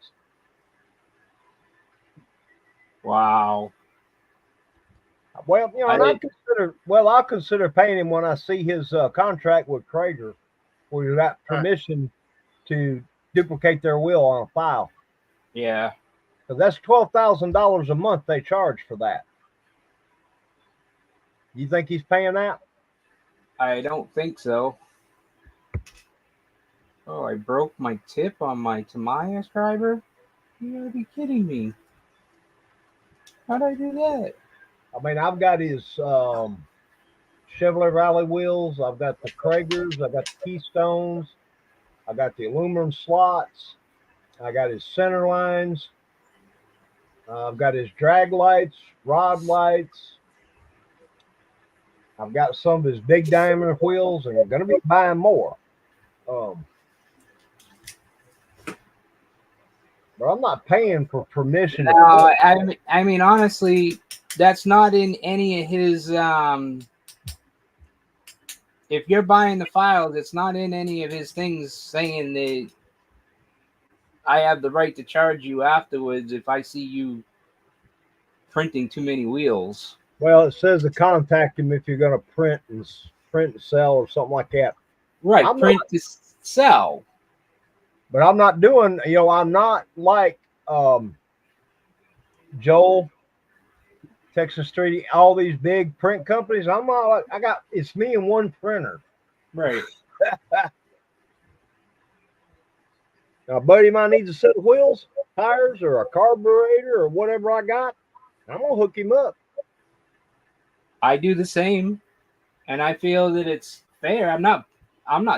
D: Wow.
G: Well, you know, I'll consider paying him when I see his contract with Krager, where you got permission to duplicate their wheel on a file.
D: Yeah.
G: Because that's $12,000 a month they charge for that. You think he's paying that?
D: I don't think so. Oh, I broke my tip on my Tamiya scriber? You gotta be kidding me. How'd I do that?
G: I mean, I've got his Chevrolet Rally wheels. I've got the Kragers. I've got the Keystones. I got the aluminum slots. I got his center lines. I've got his drag lights, rod lights. I've got some of his big diameter wheels, and I'm going to be buying more. But I'm not paying for permission.
D: No, I mean, honestly, that's not in any of his. If you're buying the files, it's not in any of his things saying that I have the right to charge you afterwards if I see you printing too many wheels.
G: Well, it says to contact him if you're going to print and sell or something like that.
D: Right, print to sell.
G: But I'm not doing, you know, I'm not like Joel, Texas 3D, all these big print companies. I'm not like, it's me and one printer.
D: Right.
G: Now, a buddy of mine needs a set of wheels, tires, or a carburetor, or whatever I got. I'm going to hook him up.
D: I do the same, and I feel that it's fair. I'm not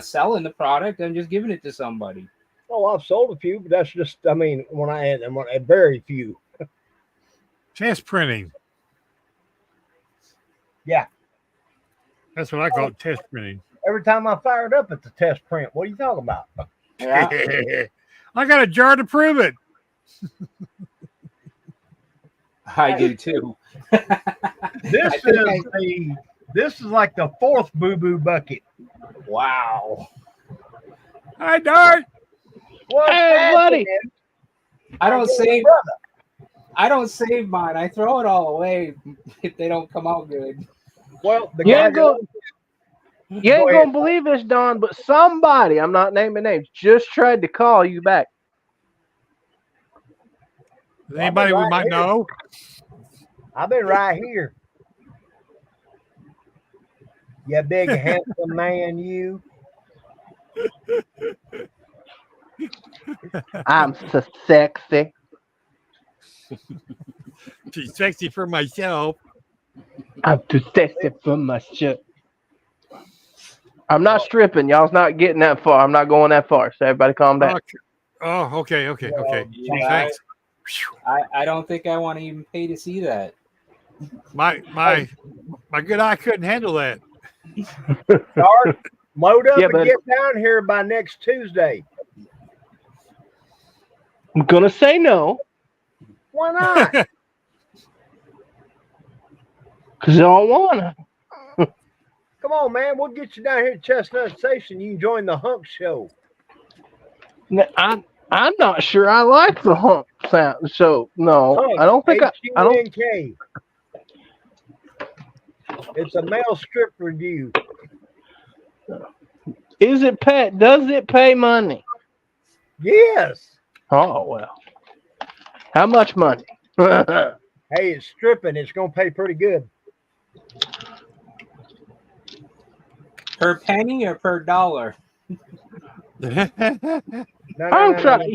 D: selling the product. I'm just giving it to somebody.
G: Oh, I've sold a few, but that's just, I mean, when I had very few.
F: Test printing.
G: Yeah.
F: That's what I call it, test printing.
G: Every time I fire it up, it's a test print. What are you talking about?
D: Yeah.
F: I got a jar to prove it.
D: I do too.
G: This is like the fourth boo-boo bucket.
D: Wow.
F: Hi, Dart.
G: What's
H: Hey, buddy.
G: happening?
D: I don't save. I don't save mine. I throw it all away if they don't come out good.
G: Well, the
H: You
G: guy
H: ain't gonna, you ain't
G: Go ahead.
H: gonna believe this, Don, but somebody, I'm not naming names, just tried to call you back.
F: Is anybody we might know?
G: I've been right here. You big handsome man, you.
H: I'm so sexy.
F: She's sexy for myself.
H: I'm too sexy for my shit. I'm not stripping. Y'all's not getting that far. I'm not going that far. So everybody calm down.
F: Okay.
D: Yeah,
F: Thanks.
D: I don't think I want to even pay to see that.
F: My good eye couldn't handle that.
G: Start, load up
H: Yeah,
G: and
H: but-
G: get down here by next Tuesday.
H: I'm gonna say no
G: Why not?
H: because I don't wanna.
G: Come on, man. We'll get you down here at Chestnut Station. You can join the Hunk Show.
H: I'm not sure I like the hump sound. So no,
G: Hunk,
H: I don't think I don't.
G: H-U-N-K. It's a male strip review.
H: Is it pay? Does it pay money?
G: Yes.
H: Oh well. How much money?
G: Hey, it's stripping. It's going to pay pretty good.
D: Per penny or per dollar?
G: No,
H: I'm trying.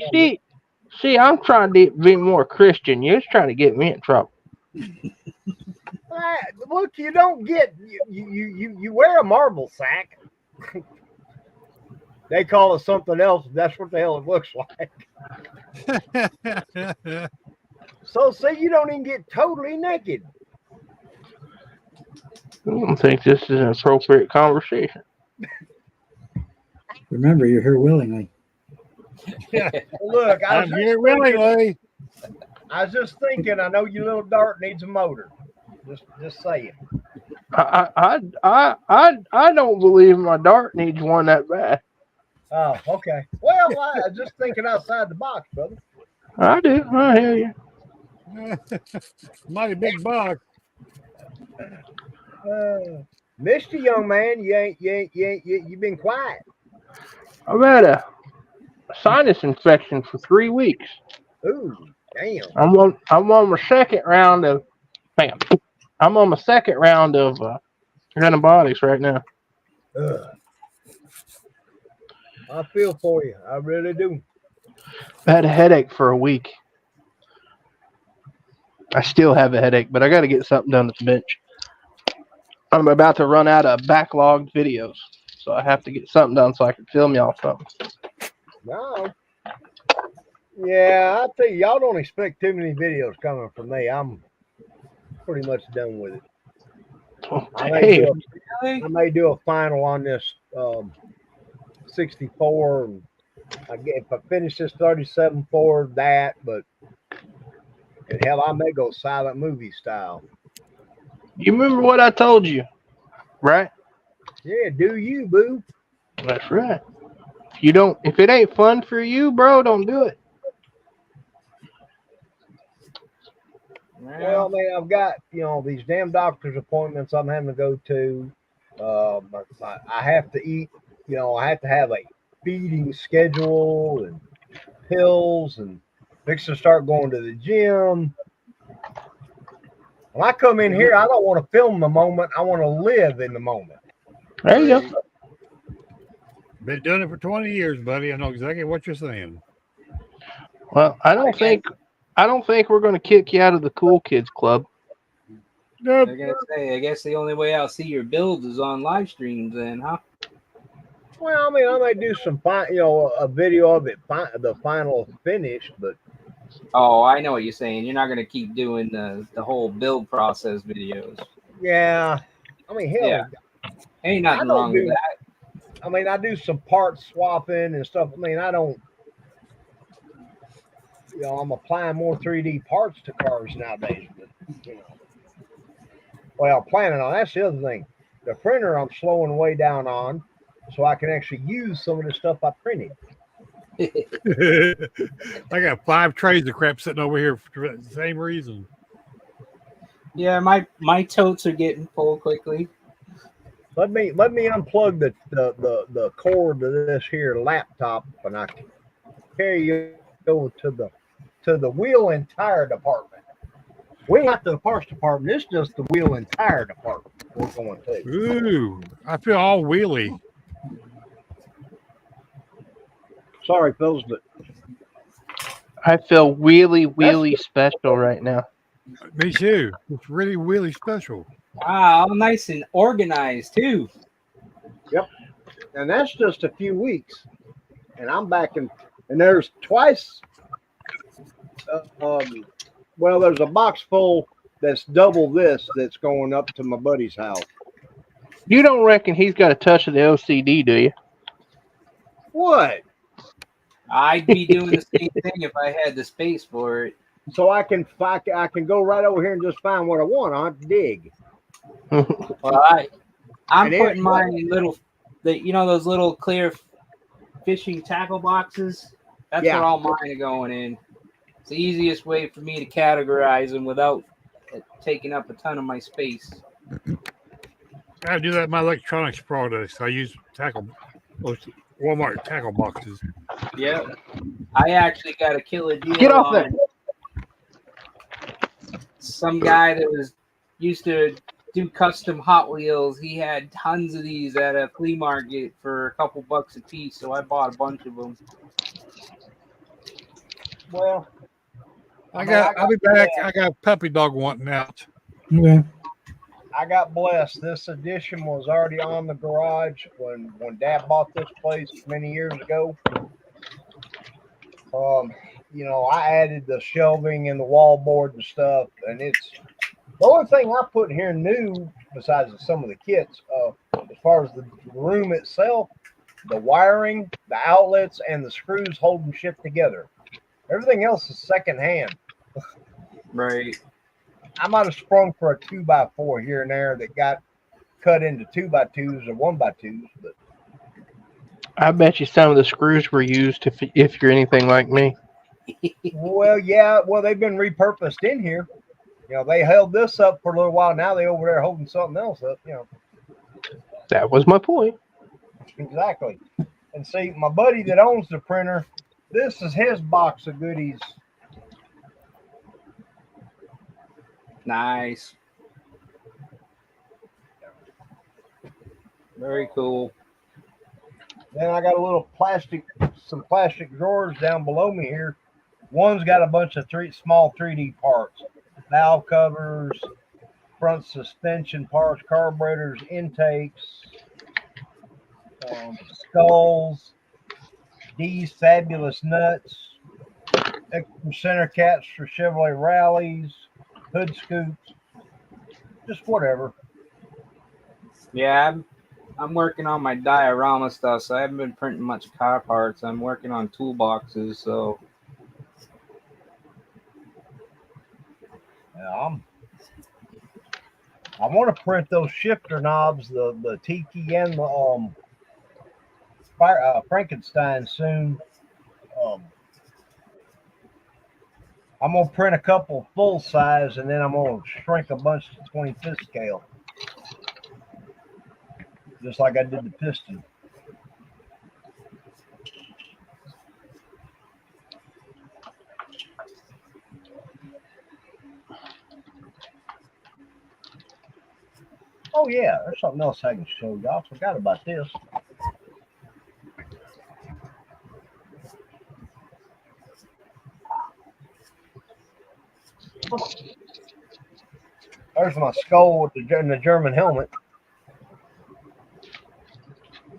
H: See, I'm trying to be more Christian. You're just trying to get me in trouble.
G: Look, you don't get you wear a marble sack. They call it something else. That's what the hell it looks like. So, see, you don't even get totally naked.
H: I don't think this is an appropriate conversation.
A: Remember, you're here willingly.
G: Look,
F: I'm here willingly.
G: I was just thinking. I know your little dart needs a motor. Just saying.
H: I don't believe my dart needs one that bad.
G: Oh, okay. Well, I was just thinking outside the box, brother.
H: I do. I hear you.
F: Mighty big buck.
G: Missed you, young man. You've been quiet.
H: I've had a sinus infection for 3 weeks.
G: Ooh, damn.
H: I'm on my second round of antibiotics right now.
G: Ugh. I feel for you. I really do.
H: I had a headache for a week. I still have a headache, but I got to get something done at the bench. I'm about to run out of backlogged videos, so I have to get something done so I can film y'all something.
G: No. Yeah, I tell you, y'all don't expect too many videos coming from me. I'm pretty much done with it.
H: Oh,
G: I
H: damn.
G: may do a final on this 64. And if I finish this 37 for that, but and hell, I may go silent movie style.
H: You remember what I told you, right?
G: Yeah, do you, boo?
H: That's right. If it ain't fun for you, bro, don't do it.
G: Well, I mean, I've got, these damn doctor's appointments I'm having to go to. I have to eat, I have to have a feeding schedule and pills and fix to start going to the gym. When I come in here, I don't want to film the moment. I want to live in the moment.
H: There you go.
F: Been doing it for 20 years, buddy. I know exactly what you're saying.
H: Well, I don't think we're going to kick you out of the cool kids club.
F: Nope.
D: I gotta say, I guess the only way I'll see your builds is on live streams, then, huh?
G: Well, I mean, I may do some, a video of it, the final finish, but
D: Oh, I know what you're saying. You're not gonna keep doing the whole build process videos.
G: yeah, I mean, hell,
D: Yeah. Ain't nothing
G: don't
D: wrong with that.
G: I mean, I do some part swapping and stuff. I mean, I don't, I'm applying more 3D parts to cars nowadays. But, well, planning on that's the other thing. The printer I'm slowing way down on, so I can actually use some of the stuff I printed.
F: I got 5 trays of crap sitting over here for the same reason.
D: Yeah, my totes are getting full quickly.
G: Let me unplug the cord to this here laptop, and I can carry you over to the wheel and tire department. We ain't got the parts department. It's just the wheel and tire department we're going to.
F: Ooh, I feel all wheely.
G: Sorry, Phils, but
H: I feel wheelie special right now.
F: Me too. It's really special.
D: Wow, nice and organized too.
G: and that's just a few weeks, and I'm back in. And there's twice. Well, there's a box full that's double this that's going up to my buddy's house.
H: You don't reckon he's got a touch of the OCD, do you?
G: What?
D: I'd be doing the same thing if I had the space for it.
G: So I can go right over here and just find what I want. I don't have to dig.
D: Well, I'm
G: And
D: putting my little, those little clear fishing tackle boxes. That's
G: Yeah.
D: where all mine are going in. It's the easiest way for me to categorize them without it taking up a ton of my space.
F: I do that in my electronics products. I use those Walmart tackle boxes.
D: Yeah, I actually got a killer deal.
H: Get off there.
D: Some guy that used to do custom Hot Wheels. He had tons of these at a flea market for a couple bucks a piece, so I bought a bunch of them.
G: Well,
F: I'll be back. I got a puppy dog wanting out.
A: Okay.
G: I got blessed. This edition was already on the garage when Dad bought this place many years ago. I added the shelving and the wall board and stuff, and it's the only thing I put here new besides some of the kits. As far as the room itself, the wiring, the outlets, and the screws holding shit together. Everything else is secondhand.
D: Right.
G: I might have sprung for a 2x4 here and there that got cut into 2x2s or 1x2s, but
H: I bet you some of the screws were used if you're anything like me.
G: well, they've been repurposed in here. They held this up for a little while. Now they over there holding something else up.
H: That was my point.
G: Exactly. And see, my buddy that owns the printer, this is his box of goodies.
D: Nice. Very cool.
G: Then I got some plastic drawers down below me here. One's got a bunch of small 3D parts, valve covers, front suspension parts, carburetors, intakes, skulls, these fabulous nuts, extra center caps for Chevrolet rallies, hood scoops, just whatever.
D: Yeah, I'm working on my diorama stuff, so I haven't been printing much car parts. I'm working on toolboxes, so
G: I want to print those shifter knobs, the Tiki and the Frankenstein soon. I'm gonna print a couple full size, and then I'm gonna shrink a bunch to 25th scale, just like I did the piston. Oh yeah, there's something else I can show y'all. I forgot about this. There's my skull with the German helmet.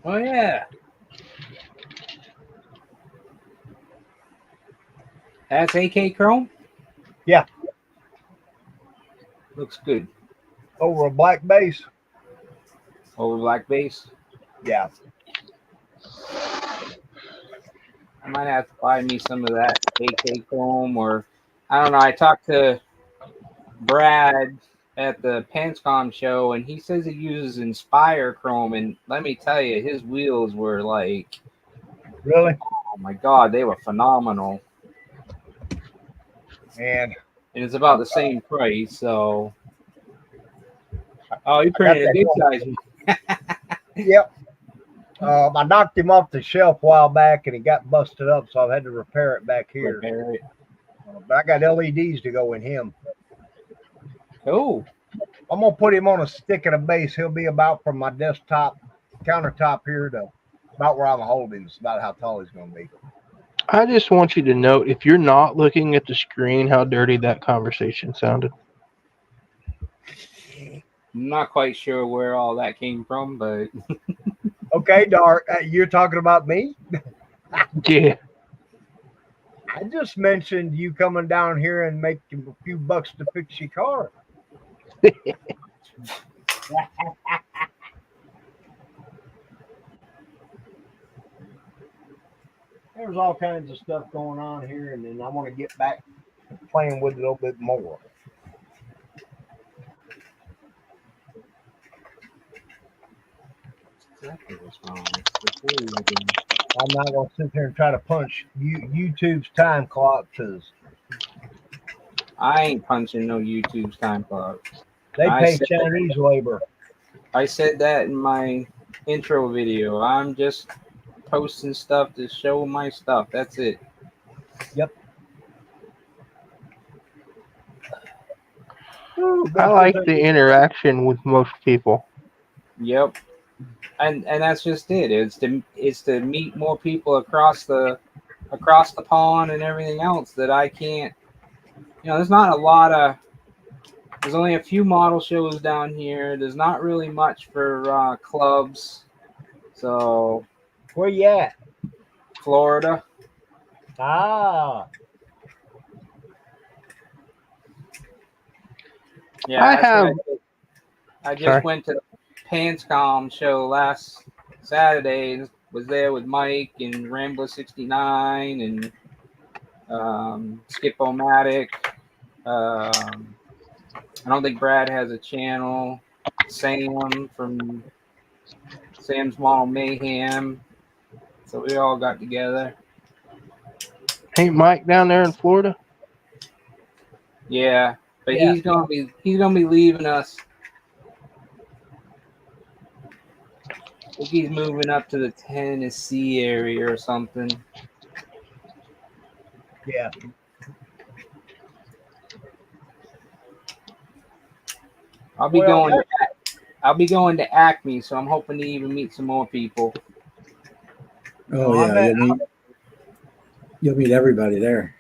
D: oh yeah. That's AK Chrome?
G: Yeah.
D: Looks good.
G: Over a black base.
D: Over black base.
G: Yeah.
D: I might have to buy me some of that AK Chrome, or I don't know. I talked to Brad at the Panscom show, and he says he uses Inspire Chrome, and let me tell you, his wheels were like
G: Really?
D: my God, they were phenomenal.
G: And
D: And it's about the same price, so. Oh, you
G: I got
D: printed a
G: that
D: good
G: one.
D: size.
G: Yep. I knocked him off the shelf a while back, and he got busted up, so I had to repair it back here.
D: Repair it.
G: But I got LEDs to go in him.
D: Cool.
G: I'm gonna put him on a stick and a base. He'll be about from my desktop countertop here to about where I'm holding. It's about how tall he's gonna be.
H: I just want you to note, if you're not looking at the screen, how dirty that conversation sounded.
D: I'm not quite sure where all that came from, but
G: Okay, Dark, you're talking about me?
H: Yeah.
G: I just mentioned you coming down here and making a few bucks to fix your car. There's all kinds of stuff going on here, and then I want to get back to playing with it a little bit more.
D: exactly what's wrong.
G: I'm not going to sit there and try to punch YouTube's time clock because
D: I ain't punching no YouTube's time clock.
G: they
D: I
G: pay
D: said-
G: Chinese labor.
D: I said that in my intro video. I'm just posting stuff to show my stuff. That's it.
G: Ooh,
H: I like the interaction with most people.
D: Yep. And that's just it. It's to meet more people across the pond and everything else that I can't. There's not a lot of. There's only a few model shows down here. There's not really much for clubs. So
G: Where you at?
D: Florida.
G: Ah,
D: Yeah,
H: I
D: that's what
H: have-
D: did. I just
H: Sorry.
D: went to the Panscom show last Saturday and was there with Mike and Rambler 69 and Skip-O-Matic. I don't think Brad has a channel. Sam from Sam's Model Mayhem. So we all got together.
H: Ain't Mike down there in Florida?
D: Yeah, but
G: Yeah.
D: he's gonna be leaving us. I think he's moving up to the Tennessee area or something.
G: yeah.
D: I'll be
G: Well,
D: going to Acme, so I'm hoping to even meet some more people.
A: Oh
G: I
A: yeah,
G: bet-
A: you'll meet everybody there.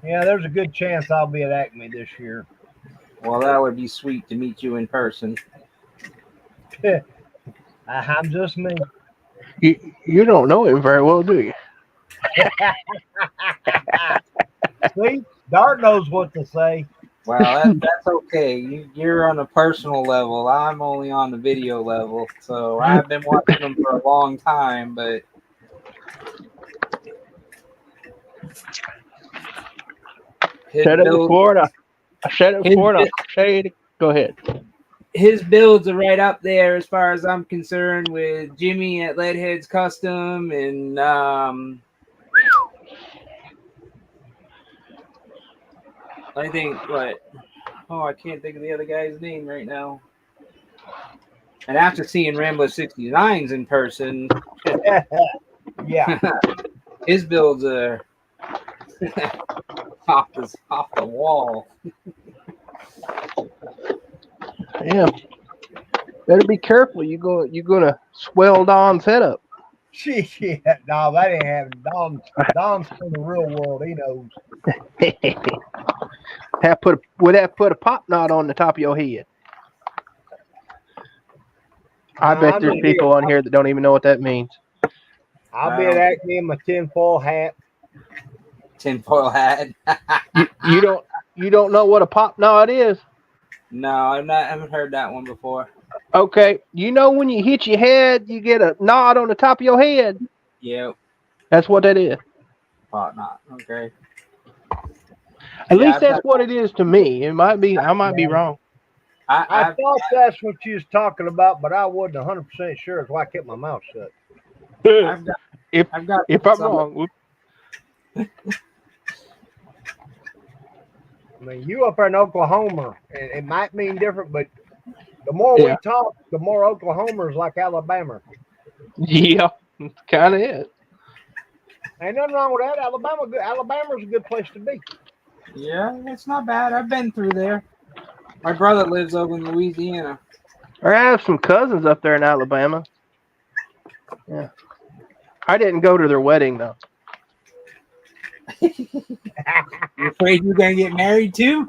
G: Yeah, there's a good chance I'll be at Acme this year.
D: Well, that would be sweet to meet you in person.
G: I'm just me.
H: You don't know him very well, do you?
G: See, Dart knows what to say.
D: Well, that's okay. You're on a personal level. I'm only on the video level. So I've been watching them for a long time, but his
H: Said it
D: build-
H: before, and I said it
D: His
H: before, and I'll
D: bit-
H: say it. Go ahead.
D: his builds are right up there as far as I'm concerned with Jimmy at Leadheads Custom and I think I can't think of the other guy's name right now. And after seeing Rambler 69s in person,
G: Yeah.
D: his builds are off the wall.
H: Yeah. Better be careful. You're gonna swell Don's head up.
G: Shit. No, that ain't happening. Don's from the real world. He knows.
H: Would have put a pop knot on the top of your head. I
G: No,
H: bet
G: I'm
H: there's
G: gonna
H: people on here that don't even know what that means.
G: I'll be at Acme in my tinfoil hat.
D: Tinfoil hat.
H: You don't know what a pop knot is?
D: No, I haven't heard that one before.
H: Okay, you know when you hit your head, you get a knot on the top of your head.
D: Yep.
H: That's what that is.
D: Pot knot. Okay.
H: At
D: Yeah,
H: least
D: I've
H: that's
D: got-
H: what it is to me. It might be. I might be wrong.
G: I
D: I've
G: thought that's what you was talking about, but I wasn't 100% sure. That's why I kept my mouth shut.
D: I've got I've got
H: If I'm
D: some.
H: wrong,
G: I mean, you up there in Oklahoma, and it might mean different, but the more we
H: Yeah.
G: talk, the more Oklahoma's like Alabama.
H: yeah, that's kind of it.
G: Ain't nothing wrong with that. Alabama's a good place to be.
D: Yeah, it's not bad. I've been through there. My brother lives over in Louisiana.
H: I have some cousins up there in Alabama. Yeah. I didn't go to their wedding though.
D: You afraid you're gonna get married too?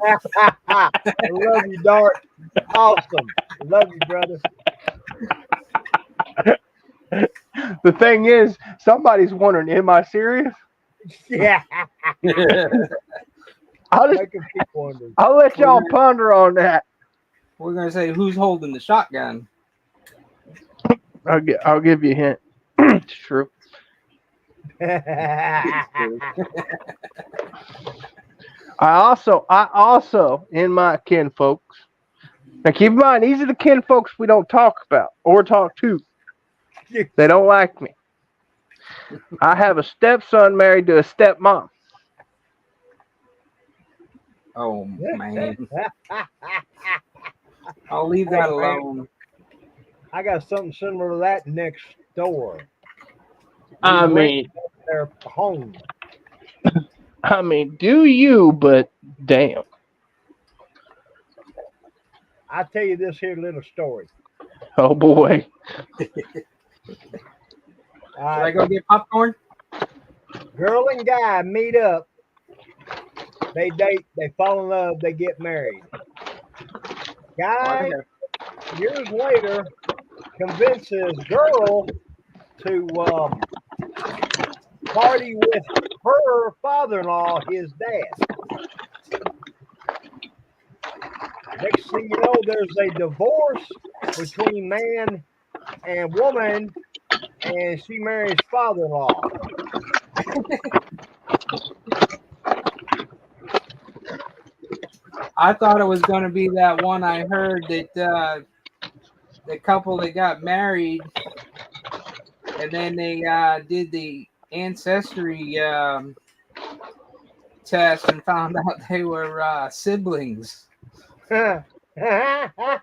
G: I love you, Dart. Awesome. Love you, brother.
H: The thing is, somebody's wondering, am I serious?
G: Yeah.
H: I'll just,
G: Make them keep wondering.
H: I'll let y'all ponder on that.
D: We're gonna say who's holding the shotgun.
H: I'll give you a hint. It's true. I also in my kin folks. Now keep in mind, these are the kin folks we don't talk about or talk to. They don't like me. I have a stepson married to a stepmom.
D: Oh man, I'll leave that alone.
G: I got something similar to that next door.
H: I
G: We
H: mean,
G: rent their home.
H: do you? But damn.
G: I'll tell you this here little story.
H: Oh boy.
D: Should I go get popcorn?
G: Girl and guy meet up. They date. They fall in love. They get married. Guy, years later, convinces girl to party with her father-in-law, his dad. Next thing you know, there's a divorce between man and woman, and she marries father-in-law.
D: I thought it was going to be that one I heard that the couple that got married and then they did the ancestry test and found out they were siblings.
G: That's
D: They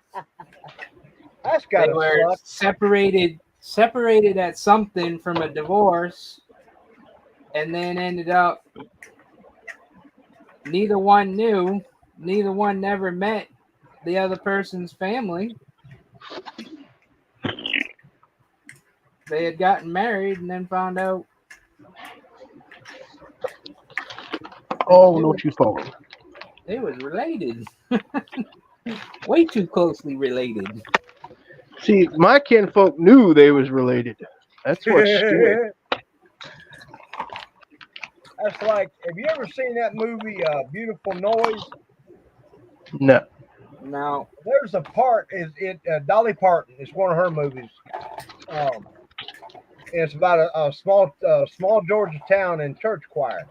G: gotta
D: were
G: suck.
D: separated at something from a divorce, and then ended up neither one knew, neither one never met the other person's family. They had gotten married and then found out.
H: Oh, not you for.
D: They was related. Way too closely related.
H: See, my kinfolk knew they was related. That's what's scary.
G: That's like, have you ever seen that movie, Beautiful Noise?
H: No.
D: No.
G: There's a part, Dolly Parton, it's one of her movies. It's about a small Georgia town and church choir.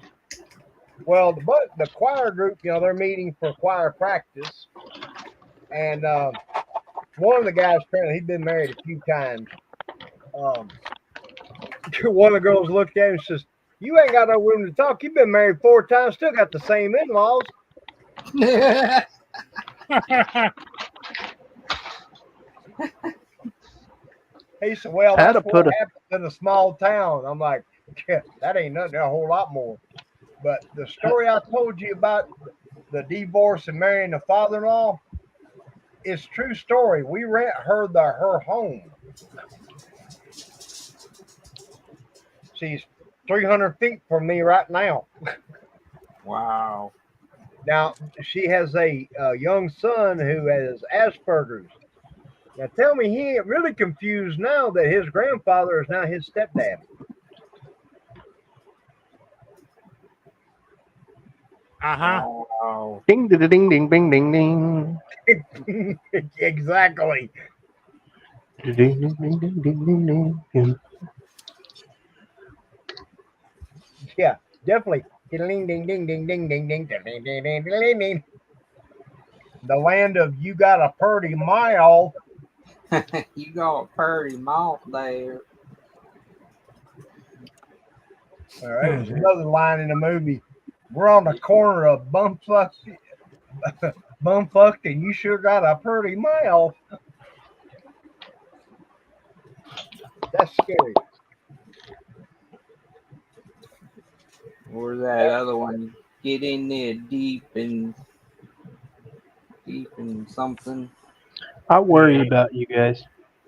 G: Well, the choir group, they're meeting for choir practice. And one of the guys, apparently, he'd been married a few times. One of the girls looked at him and says, "You ain't got no room to talk. You've been married 4 times, still got the same in-laws." He said, "Well, that's what happens in a small town." I'm like, yeah, that ain't nothing, a whole lot more. But the story I told you about the divorce and marrying the father-in-law, it's true story. We rent her her home. She's 300 feet from me right now.
D: Wow.
G: Now, she has a young son who has Asperger's. Now, tell me he ain't really confused now that his grandfather is now his stepdad.
F: Uh-huh.
D: Wow.
H: Ding, ding, ding, ding, ding, ding, ding.
G: Exactly.
H: Ding, ding, ding, ding, ding, ding, ding.
G: Yeah, definitely. Ding, ding, ding, ding, ding, ding, ding, ding, ding, ding, ding, ding, ding. The land of you got a purty mile.
D: You got a purty mouth there.
G: All right, there's another line in the movie. We're on the corner of bumfucked, and you sure got a pretty mouth. That's scary.
D: Or that other one, get in there deep and something.
H: I worry about you guys.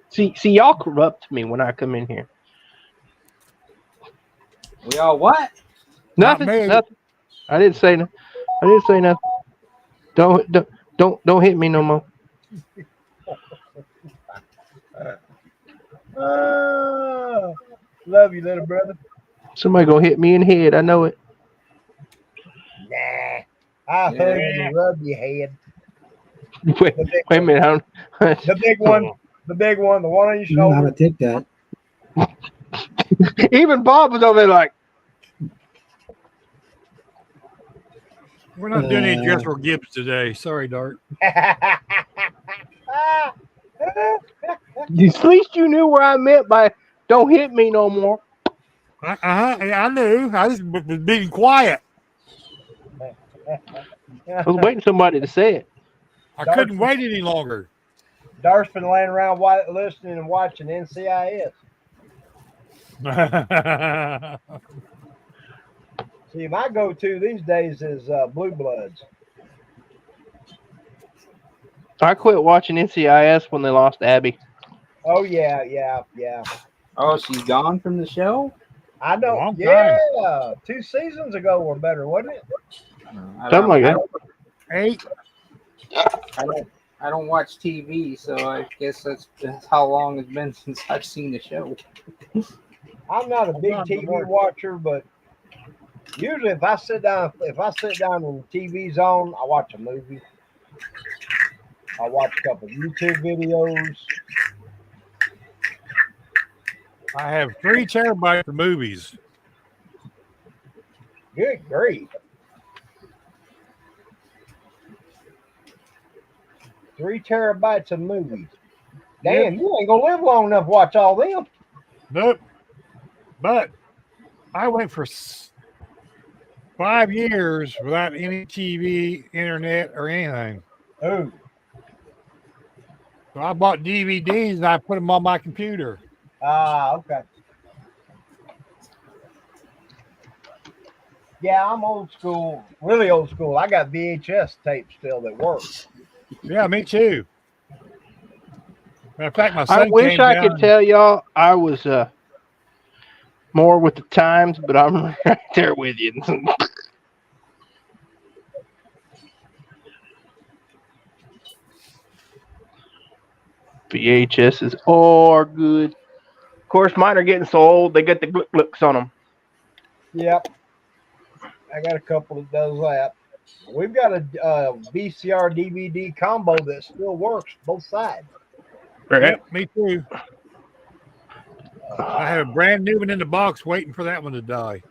H: See, y'all corrupt me when I come in here.
D: We all what?
F: Not
H: Nothing.
F: me.
H: Nothing. I didn't say nothing. Don't hit me no more.
G: Love you, little brother.
H: Somebody gonna hit me in the head. I know it.
G: Nah, I'll hug you and rub your head.
H: Wait a minute.
G: The big one, the one on your
A: You know how
G: shoulder.
A: to take that.
H: Even Bob was over there like,
F: We're not doing any Jethro Gibbs today. Sorry, Dart.
H: at least you knew where I meant by don't hit me no more.
F: I knew. I just was being quiet.
H: I was waiting for somebody to say it.
F: I couldn't wait any longer.
G: Dart's been laying around listening and watching NCIS. See, my go-to these days is Blue Bloods.
H: I quit watching NCIS when they lost Abby.
G: Oh yeah.
D: Oh, she's gone from the show?
G: I know.
F: Long
G: Yeah, 2 seasons ago or better, wasn't it?
H: Something like that.
F: Hey,
D: I don't watch TV, so I guess that's how long it's been since I've seen the show.
G: I'm not a big TV watcher, but usually if I sit down and the TV's on, I watch a movie. I watch a couple of YouTube videos.
F: I have 3 terabytes of movies.
G: Good grief. 3 terabytes of movies. Damn, you ain't gonna live long enough to watch all them.
F: Nope. But I went for 5 years without any TV, internet, or anything.
G: Oh,
F: So I bought DVDs and I put them on my computer.
G: okay. Yeah, I'm old school, really old school. I got VHS tapes still that work.
F: Yeah, me too. Matter of fact, my son
H: I wish
F: came
H: I
F: down
H: could tell y'all I was more with the times, but I'm right there with you. VHSs are good. Of course, mine are getting so old, they get the looks on them.
G: Yep. I got a couple that does that. We've got a VCR DVD combo that still works both sides.
F: Yep, me too. I have a brand new one in the box waiting for that one to die.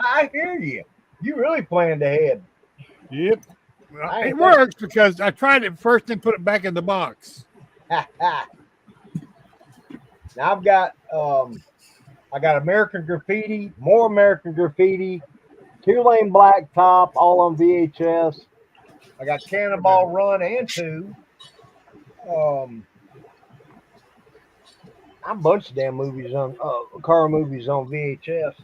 G: I hear you. You really planned ahead.
F: Yep. Well, it works because I tried it first and put it back in the box.
G: Now I've got I got American Graffiti, more American Graffiti, 2-Lane Blacktop, all on VHS. I got Cannonball Run and 2. A bunch of damn movies on car movies on VHS.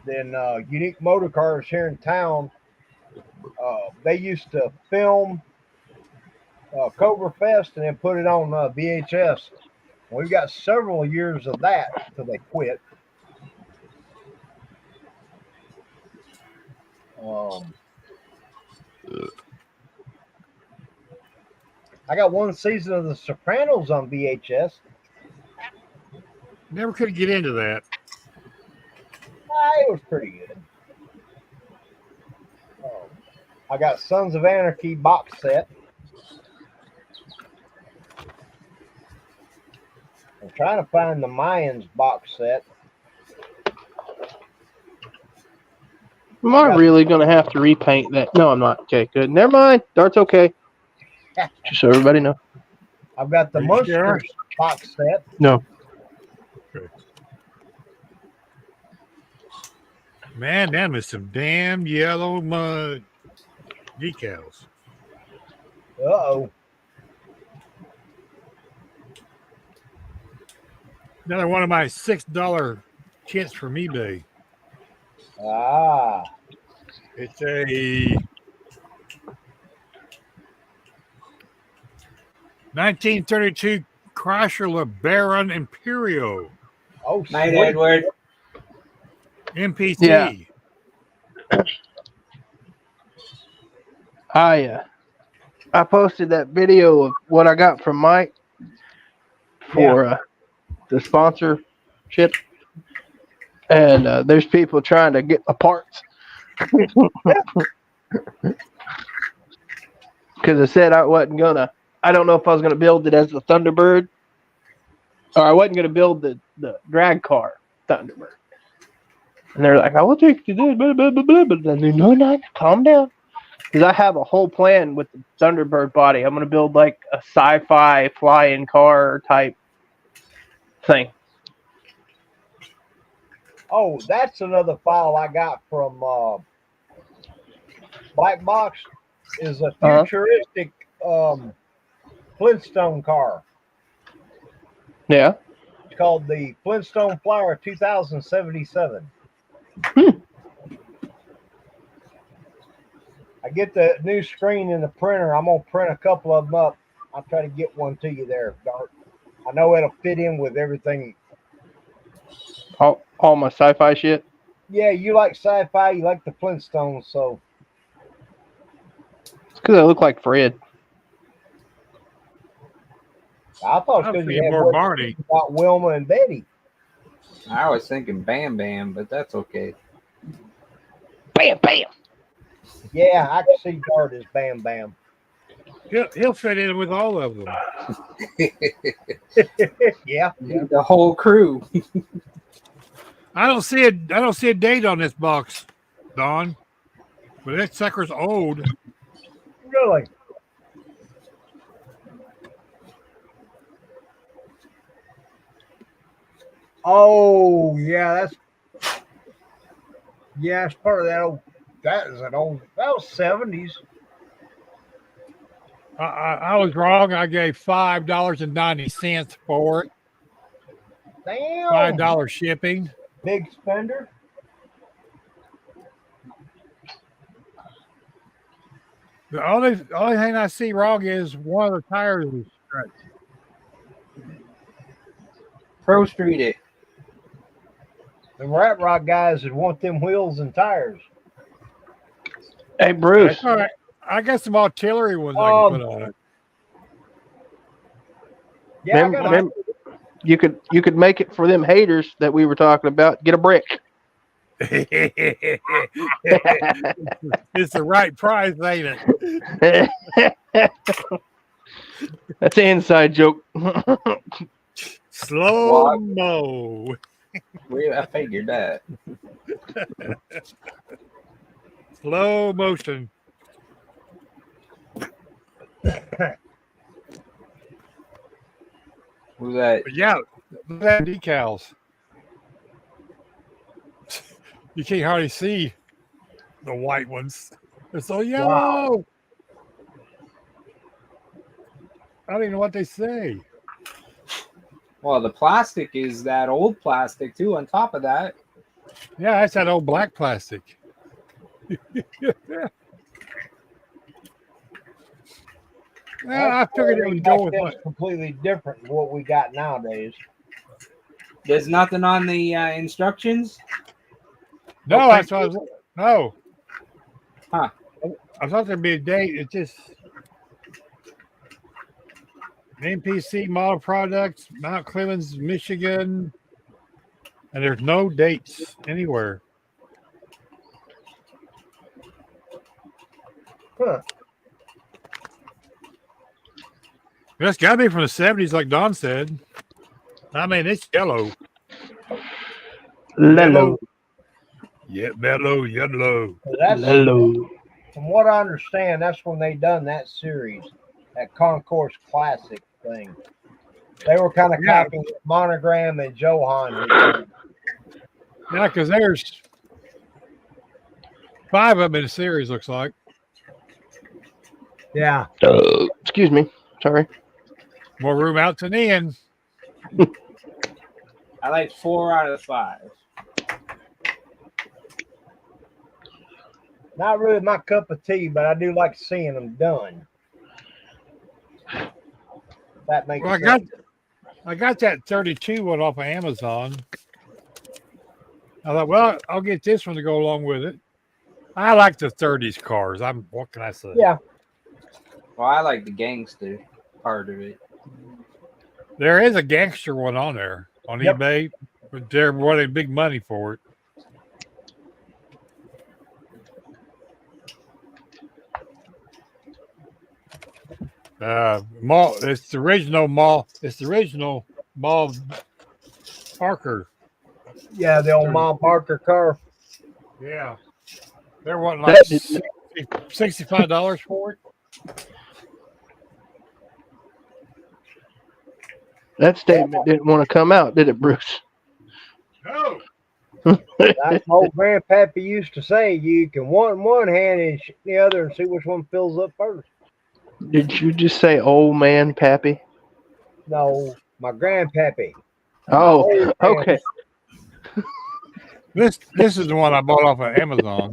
G: Then Unique Motor Cars here in town. They used to film Cobra Fest and then put it on VHS. We've got several years of that till they quit. I got 1 season of The Sopranos on VHS.
F: Never could get into that.
G: It was pretty good. I got Sons of Anarchy box set. I'm trying to find the Mayans box set.
H: Am I really going to have to repaint that? No, I'm not. Okay, good. Never mind. Dart's okay. Just so everybody know.
G: I've got the
F: Are you
G: Munsters
F: sure?
G: box set.
H: No.
F: Man, them is some damn yellow mud decals.
G: Uh-oh.
F: Another one of my $6 kits from eBay.
G: Ah.
F: It's a 1932 Chrysler LeBaron Imperio
G: Oh,
D: Night,
G: sweet.
D: Edward.
F: MPC.
H: Yeah. I posted that video of what I got from Mike for the sponsorship, and there's people trying to get the parts because I said I wasn't gonna. I don't know if I was gonna build it as the Thunderbird, or I wasn't gonna build the drag car Thunderbird. And they're like, "I will take you there, blah blah blah blah." But then, no, calm down. Because I have a whole plan with the Thunderbird body. I'm going to build like a sci-fi flying car type thing.
G: Oh, that's another file I got from Black Box. Is a futuristic Flintstone car.
H: Yeah.
G: It's called the Flintstone Flower 2077. I get the new screen in the printer. I'm going to print a couple of them up. I'll try to get one to you there, Dart. I know it'll fit in with everything.
H: All my sci-fi shit.
G: Yeah, you like sci-fi. You like the Flintstones, so.
H: It's because I look like Fred.
G: I thought
F: I'm
G: it was because
F: thinking
G: you had
F: more
G: more
F: Barney.
G: about Wilma and Betty.
D: I was thinking Bam Bam, but that's okay.
H: Bam, bam.
G: Yeah, I can see Dart as Bam Bam.
F: He'll fit in with all of them.
G: Yeah.
D: The whole crew.
F: I don't see a date on this box, Don. But that sucker's old.
G: Really? Oh, yeah, it's part of that old. That was 70s.
F: I was wrong. I gave $5.90 for it.
G: Damn.
F: $5 shipping.
G: Big spender.
F: The only thing I see wrong is one of the tires is stretched.
D: Pro Street it.
G: The Rat Rock guys would want them wheels and tires.
H: Hey, Bruce.
F: That's all right. I got some artillery ones I can put on it.
G: Yeah,
H: Remember, you could make it for them haters that we were talking about. Get a brick.
F: It's the right price, ain't it?
H: That's an inside joke.
F: Slow mo.
D: I figured that.
F: Slow motion.
D: Who's that?
F: But yeah, look at that decals. You can't hardly see the white ones. They're so yellow.
G: Wow.
F: I don't even know what they say.
D: Well, the plastic is that old plastic too. On top of that,
F: Yeah, that's that old black plastic. Well, I figured it would go with
G: That's
F: what.
G: completely different than what we got nowadays.
D: there's nothing on the instructions.
F: No, that's what I was. No.
D: Huh.
F: I thought there'd be a date. It's just NPC model products, Mount Clemens, Michigan, and there's no dates anywhere.
G: Huh.
F: That's got to be from the 70s, like Don said. I mean, it's yellow.
H: Lello.
F: Yeah, mellow, yellow.
G: That's,
H: Lello.
G: from what I understand, that's when they done that series, that Concourse Classic. thing. They were kind of
F: Yeah.
G: copying Monogram and Johan. had done.
F: Yeah, because there's 5 of them in the series, looks like.
G: Yeah.
H: Excuse me. Sorry.
F: More room out to the end.
D: I like 4 out of 5.
G: Not really my cup of tea, but I do like seeing them done. That makes
F: Well,
G: sense.
F: I got that 32 one off of Amazon. I thought, well, I'll get this one to go along with it. I like the 30s cars. What can I say?
G: Yeah.
D: Well, I like the gangster part of it.
F: There is a gangster one on there on
G: Yep.
F: eBay, but they're wanting big money for it. It's the original Mall Parker.
G: Yeah, the old Mom Parker car.
F: Yeah. They're wanting like $65 for it.
H: That statement didn't want to come out, did it, Bruce?
F: No.
G: Like my old grandpappy used to say, you can want one hand and the other and see which one fills up first.
H: Did you just say old man, Pappy?
G: No, my grandpappy.
H: Oh,
G: Old man.
H: okay.
F: This is the one I bought off of Amazon.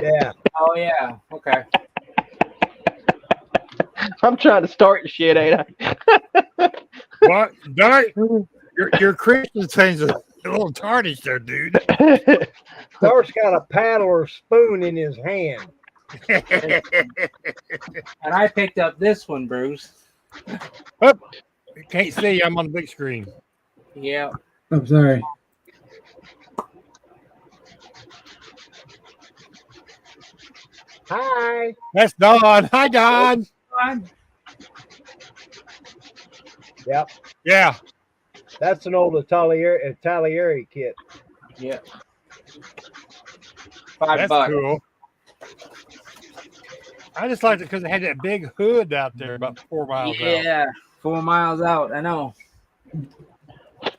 G: Yeah.
D: Oh yeah. Okay.
H: I'm trying to start shit, ain't I?
F: What? Your Christian thing's a little tarnished there, dude.
G: Dart's got a paddle or spoon in his hand.
D: And I picked up this one, Bruce.
F: Oh, you can't see. I'm on the big screen.
D: Yeah.
A: I'm sorry.
G: Hi.
F: That's Don. Hi, Don.
G: Yep.
F: Yeah.
G: That's an old Italieri kit.
D: Yeah. $5.
F: That's cool. I just liked it because it had that big hood out there about 4 miles out.
D: Yeah, 4 miles out. I know.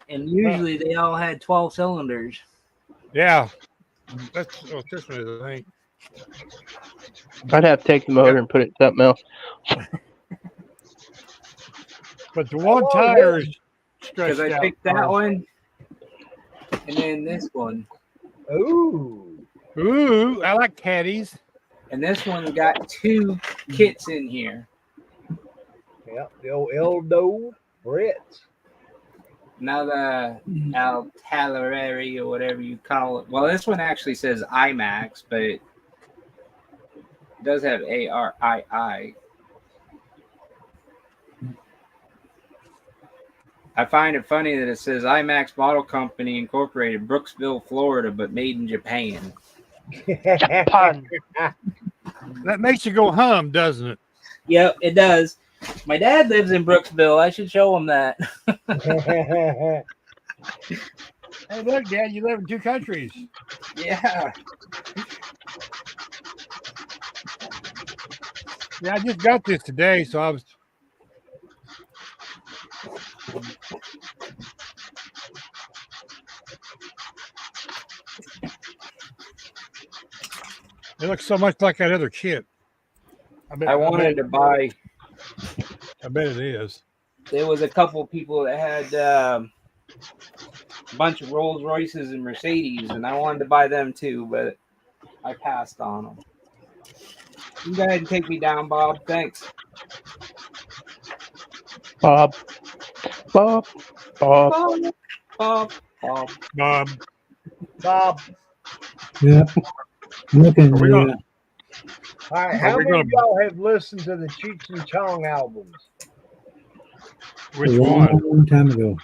D: And usually they all had 12 cylinders.
F: Yeah. That's what this one is, I think.
H: I'd have to take the motor and put it in something else.
F: But the one tire is
D: Because
F: stretched
D: I
F: out.
D: picked that one and then this one.
G: Ooh.
F: Ooh, I like caddies.
D: And this one got 2 kits in here.
G: Yep. The old Eldo Brits.
D: Now the Altaleri or whatever you call it. Well, this one actually says IMAX, but it does have ARII. I find it funny that it says IMAX Model Company Incorporated, Brooksville, Florida, but made in Japan.
H: Japan.
F: That makes you go hum, doesn't it?
D: Yep, it does. My dad lives in Brooksville. I should show him that.
F: Hey, look, Dad, you live in 2 countries.
D: Yeah.
F: Yeah, I just got this today, so I was. It looks so much like that other kit.
D: I wanted to buy.
F: I bet it is.
D: There was a couple people that had a bunch of Rolls Royces and Mercedes, and I wanted to buy them too, but I passed on them. You go ahead and take me down, Bob. Thanks.
H: Bob. Bob. Bob.
D: Bob. Bob. Bob.
F: Bob.
G: Bob.
A: Yeah. I'm looking.
F: Are we gonna-
G: All right. How
F: we
G: many of
F: gonna-
G: y'all have listened to the Cheech and Chong albums?
F: Which
A: a
F: one?
A: long time ago.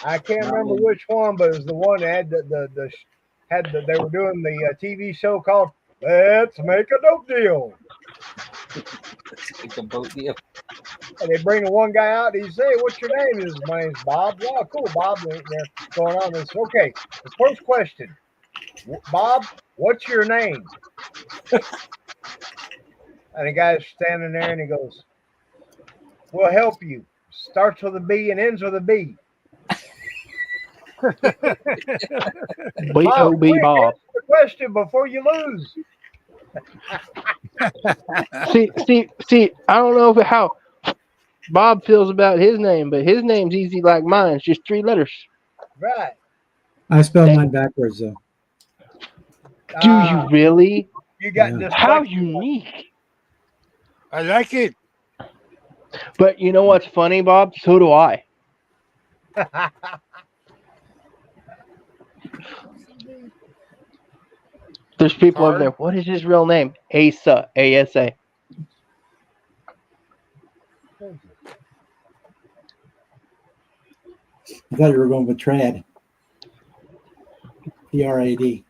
G: I can't remember which one, but it was the one that had they were doing the TV show called Let's Make a Dope Deal.
D: It's a boat deal.
G: And they bring the one guy out and he say, "What's your name?" He says, "My name's Bob." "Oh, cool, Bob." And they're going on. They say, "Okay, the first question, Bob, what's your name?" And the guy's standing there and he goes, "We'll help you. starts with a B and ends with a B.
H: B.O.B.
G: quick,
H: Bob.
G: answer the question before you lose.
H: See. I don't know how Bob feels about his name, but his name's easy like mine. It's just 3 letters.
G: Right.
A: I spell mine backwards though.
H: Do you really?
G: You got
A: Yeah.
G: dyslexia.
H: How unique.
F: I like it.
H: But you know what's funny, Bob? So do I. There's people over there. What is his real name? Asa. A-S-A.
A: I thought you were going with trad. P-R-A-D.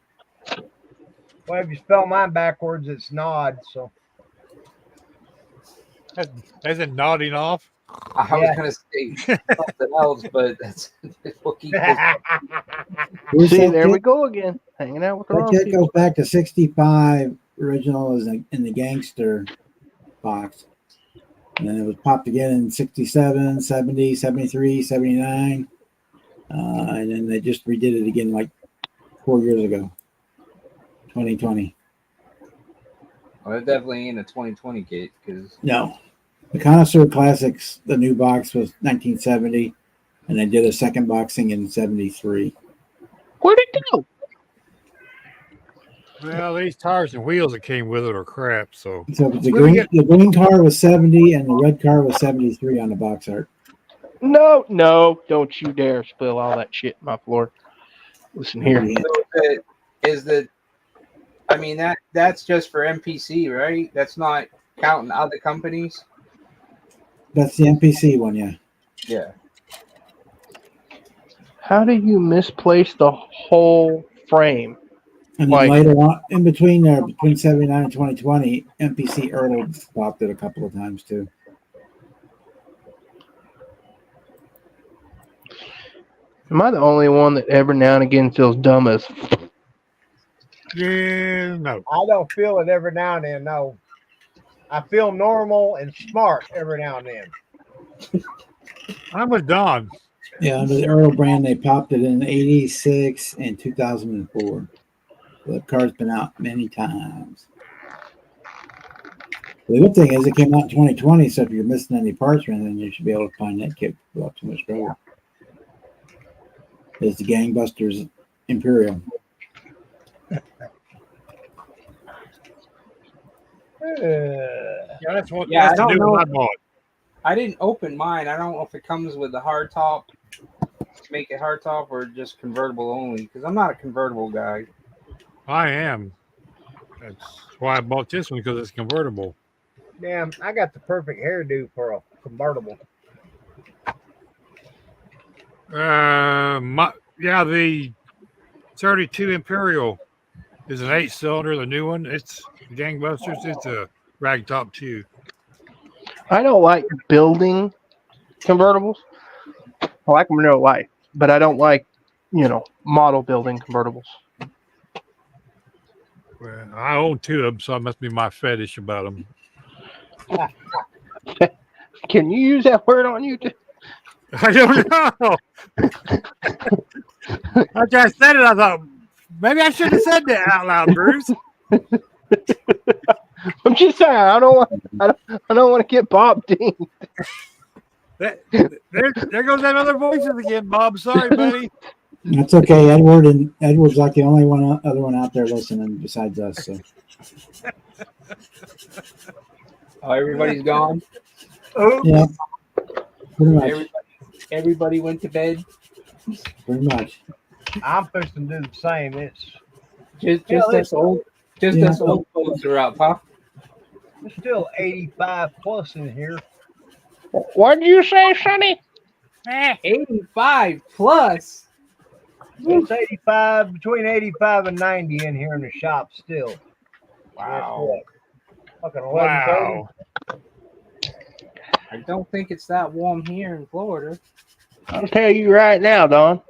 G: Well, if you spell mine backwards, it's nod. So
F: Is it nodding off?
D: I was gonna say something else, but that's we'll keep this.
A: Where's
H: See,
A: that
H: there
A: kid?
H: we go again. Hanging out with the
A: That
H: wrong
A: kit
H: people.
A: goes back to 65. Original is in the gangster box. And then it was popped again in 67, 70, 73, 79. And then they just redid it again like 4 years ago. 2020.
D: Well, it definitely ain't a 2020 kit because
A: No. The Connoisseur Classics, the new box was 1970. And they did a second boxing in 73.
H: Where'd it go?
F: Well, these tires and wheels that came with it are crap. So
A: So the
F: Really
A: green car was 70 and the red car was 73 on the box art.
H: No, don't you dare spill all that shit on my floor. Listen here.
D: is the I mean that's just for MPC, right? That's not counting other companies.
A: That's the MPC one, yeah.
D: Yeah.
H: How do you misplace the whole frame?
A: And then
H: Like-
A: later on, in between there, between 79 and 2020, MPC Earl popped it a couple of times too.
H: Am I the only one that every now and again feels dumb as?
F: yeah, no.
G: I don't feel it every now and then. No, I feel normal and smart every now and then.
F: I'm with Don.
A: Yeah, under the Earl brand, they popped it in 86 and 2004. The car's been out many times. The good thing is it came out in 2020, so if you're missing any parts or anything, you should be able to find that kit without too much trouble. It's the Gangbusters Imperial.
F: Yeah, that's what.
D: Yeah,
F: that's
D: I
F: the
D: don't
F: new one
D: know.
F: I bought.
D: I didn't open mine. I don't know if it comes with the hard top, make it hard top, or just convertible only. Because I'm not a convertible guy.
F: I am. That's why I bought this one because it's convertible.
G: Damn, I got the perfect hairdo for a convertible.
F: The 32 Imperial is an 8-cylinder. The new one, it's Gangbusters. It's a ragtop too.
H: I don't like building convertibles. I like them in real life, but I don't like, model building convertibles.
F: Well, I own 2 of them, so it must be my fetish about them.
H: Can you use that word on you?
F: I don't know. After I said it, I thought maybe I shouldn't have said that out loud, Bruce.
H: I'm just saying I don't want to get Bob dinged.
F: There goes that other voices again, Bob. Sorry, buddy.
A: That's okay. Edward's like the only other one out there listening besides us. So.
D: Oh, everybody's gone.
A: Yeah, pretty much.
D: Everybody went to bed.
A: Pretty much.
G: I'm fixing to do the same. It's
D: Just us old. Just
A: Yeah.
D: us old folks are up, huh?
G: There's still 85 plus in here.
H: What did you say, Sonny?
D: 85 plus.
G: It's 85, between 85 and 90 in here in the shop still.
D: Wow.
G: Fucking 11:30.
F: Wow.
D: I don't think it's that warm here in Florida.
H: I'll tell you right now, Don.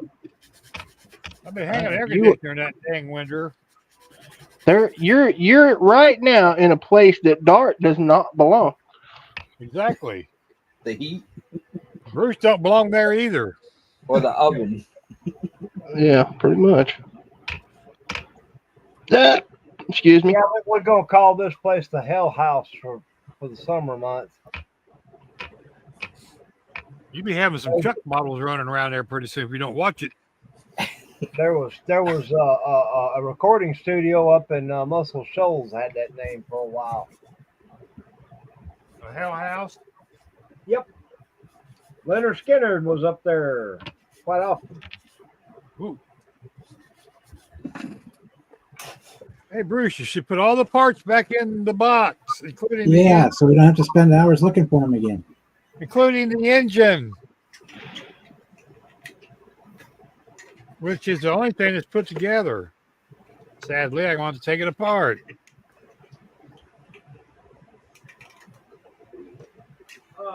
F: I've been hanging air conditioner in that dang winter.
H: You're right now in a place that Dart does not belong.
F: Exactly.
D: The heat.
F: Bruce don't belong there either.
D: Or the oven.
H: Yeah, pretty much. Excuse me.
G: Yeah, we're gonna call this place the Hell House for the summer months.
F: You be having some Chuck models running around there pretty soon if you don't watch it.
G: There was a recording studio up in Muscle Shoals had that name for a while.
F: The Hell House.
G: Leonard Skinner was up there quite often.
F: Ooh. Hey Bruce, you should put all the parts back in the box, including
A: Yeah, so we don't have to spend hours looking for them again.
F: including the engine, which is the only thing that's put together. Sadly, I want to take it apart.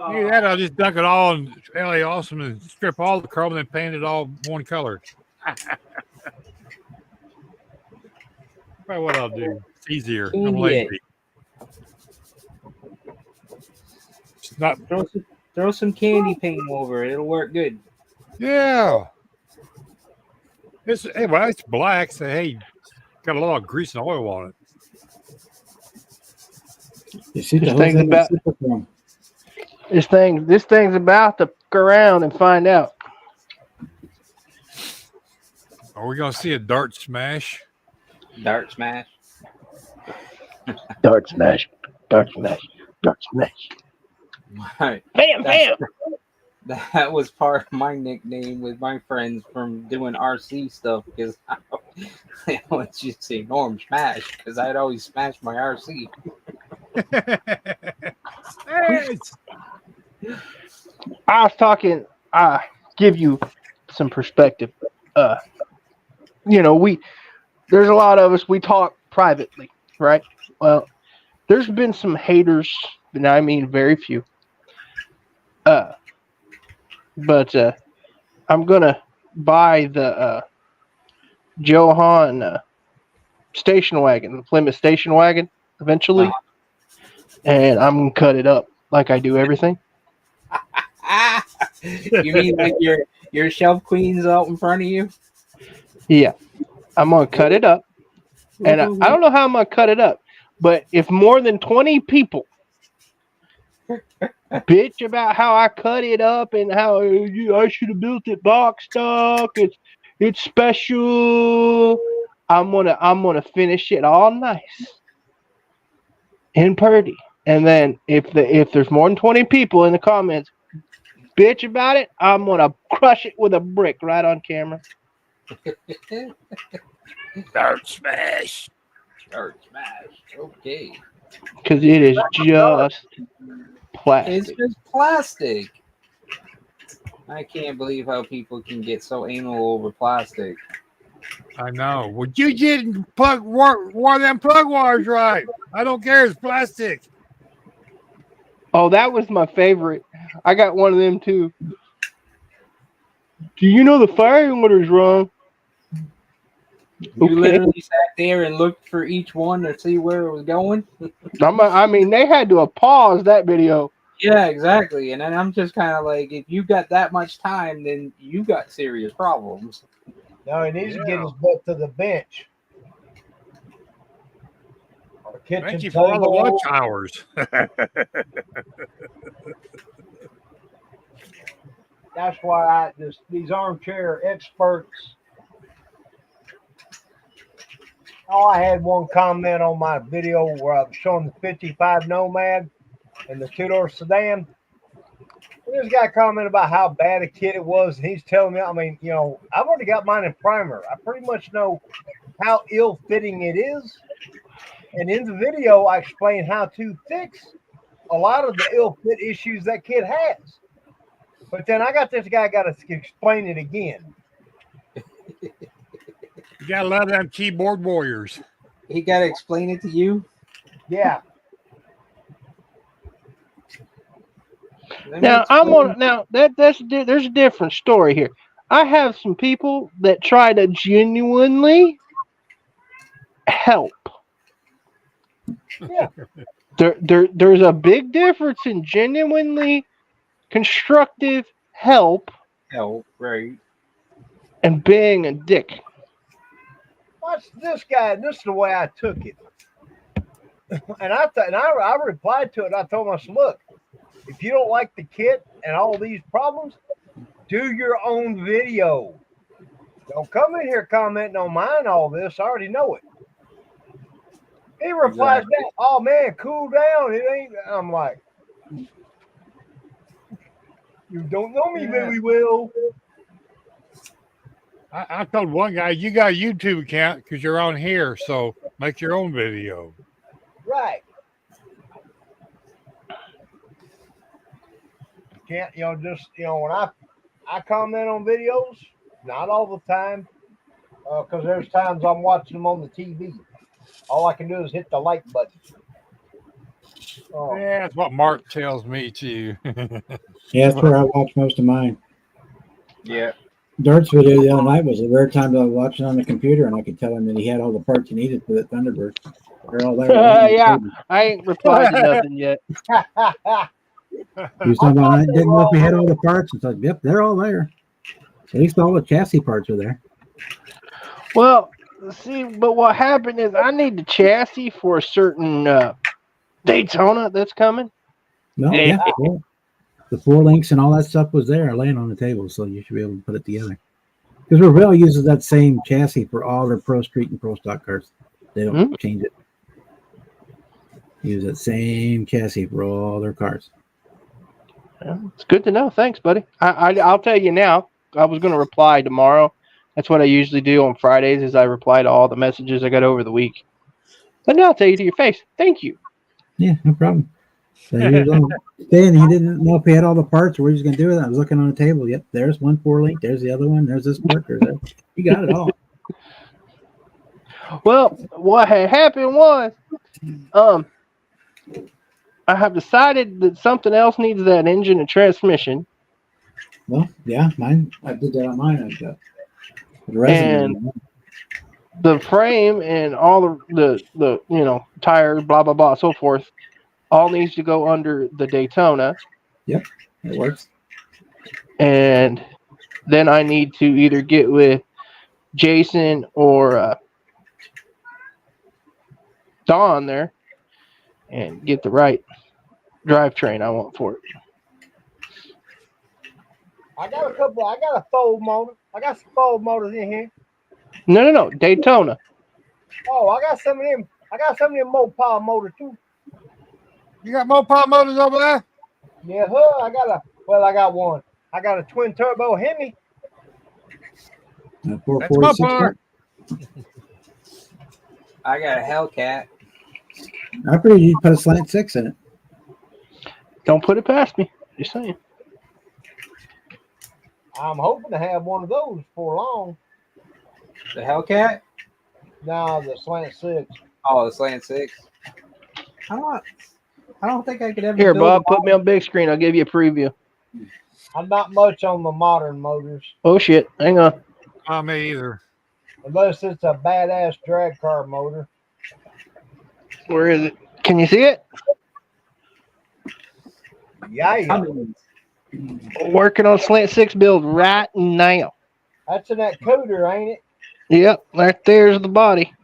F: Either that, I'll just dunk it all in LA Awesome and strip all the chrome and then paint it all one color. Probably what I'll do. It's easier. I'm lazy. It's not.
D: Throw some candy paint over it. It'll work good.
F: Yeah. It's black, so hey, got a lot of grease and oil on it.
A: You see the
H: This
A: whole
H: thing's
A: thing
H: about-
A: is super cool.
H: This thing's about to go around and find out.
F: Are we gonna see a dart smash?
D: Dart smash.
H: Dart smash. Dart smash. Dart smash.
D: Right.
H: Bam, bam.
D: That was part of my nickname with my friends from doing RC stuff because I always just say Norm Smash because I'd always smash my RC.
H: I was talking. I give you some perspective. There's a lot of us. We talk privately, right? Well, there's been some haters, and I mean very few. But I'm gonna buy the Johan station wagon, the Plymouth station wagon, eventually, and I'm gonna cut it up like I do everything.
D: You mean like your shelf queens out in front of you?
H: Yeah, I'm gonna cut it up, and I don't know how I'm gonna cut it up, but if more than 20 people bitch about how I cut it up and how I should have built it box stock, it's special, I'm gonna finish it all nice and pretty, and then if there's more than 20 people in the comments bitch about it, I'm gonna crush it with a brick right on camera.
F: Dart smash.
D: Dart smash. Okay.
H: Because it is just plastic.
D: It's just plastic. I can't believe how people can get so anal over plastic.
F: I know. Well, you didn't plug wire them plug wires right. I don't care. It's plastic.
H: Oh, that was my favorite. I got one of them too. Do you know the firing order's wrong?
D: You
H: Okay.
D: literally sat there and looked for each one to see where it was going.
H: I mean, they had to pause that video.
D: Yeah, exactly. And then I'm just kind of like, if you got that much time, then you got serious problems.
G: No, he needs to get his butt to the bench. Or kitchen
F: Thank you for all the
G: table.
F: lunch hours.
G: That's why these armchair experts. Oh, I had one comment on my video where I was showing the 55 Nomad and the two-door sedan. And this guy commented about how bad a kit it was, and he's telling me, I mean, I've already got mine in primer. I pretty much know how ill-fitting it is. And in the video, I explain how to fix a lot of the ill-fit issues that kit has. But then I got this guy got to explain it again.
F: You got a lot of them keyboard warriors.
D: He got to explain it to you.
G: Yeah.
H: Now there's a different story here. I have some people that try to genuinely help.
G: Yeah.
H: There's a big difference in genuinely constructive help
D: Help, right?
H: and being a dick.
G: Watch this guy. This is the way I took it. And I replied to it. I told him, I said, look, if you don't like the kit and all these problems, do your own video. Don't come in here commenting on mine, all this. I already know it. He replies back, oh man, cool down. It ain't. I'm like, you don't know me very well.
F: I told one guy, you got a YouTube account because you're on here, so make your own video.
G: Right. Can't, just, when I comment on videos, not all the time, because there's times I'm watching them on the TV. All I can do is hit the like button. Oh.
F: Yeah, that's what Mark tells me too.
A: Yeah, that's where I watch most of mine.
D: Yeah.
A: Dart's video the other night was the rare time that I was watching on the computer, and I could tell him that he had all the parts he needed for that Thunderbird. They're all there.
H: Yeah, I ain't replied to nothing yet.
A: He was talking about I didn't know if he had all the parts. It's like, yep, they're all there. At least all the chassis parts are there.
H: Well, see, but what happened is I need the chassis for a certain Daytona that's coming.
A: No,
H: Yeah.
A: well, the 4 links and all that stuff was there laying on the table, so you should be able to put it together. Because Revell uses that same chassis for all their Pro Street and Pro Stock cars. They don't change it. Use that same chassis for all their cars.
H: Well, it's good to know. Thanks, buddy. I'll tell you now. I was going to reply tomorrow. That's what I usually do on Fridays is I reply to all the messages I got over the week. But now I'll tell you to your face. Thank you.
A: Yeah, no problem. So he was on staying. He didn't know if he had all the parts or what he was going to do with it. I was looking on the table. Yep, there's one 4 link. There's the other one. There's this part. There's that. You got it all.
H: Well, what had happened was, I have decided that something else needs that engine and transmission.
A: Well, yeah, mine. I did that on mine. I've got the
H: And the frame and all the tires, blah blah blah, so forth, all needs to go under the Daytona.
A: Yep, it works.
H: And then I need to either get with Jason or Don there and get the right drivetrain I want for it.
G: I got a fold motor. I got some fold motors in here.
H: No, Daytona.
G: Oh, I got some of them. I got some of them Mopar motor too.
F: You got Mopar motors over there?
G: Yeah, I got one. I got a twin turbo Hemi.
F: That's Mopar.
D: I got a Hellcat.
A: I figured you'd put a slant 6 in it.
H: Don't put it past me. Just saying.
G: I'm hoping to have one of those before long.
D: The Hellcat?
G: No, the slant 6.
D: Oh, the slant 6. I don't think I could ever.
H: Here,
D: build
H: Bob,
D: one.
H: put me on big screen. I'll give you a preview.
G: I'm not much on the modern motors.
H: Oh shit! Hang on.
F: Not me either.
G: Unless it's a badass drag car motor.
H: Where is it? Can you see it?
G: Yeah.
H: Working on slant 6 build right now.
G: That's in that coder, ain't it?
H: Yep, right there's the body.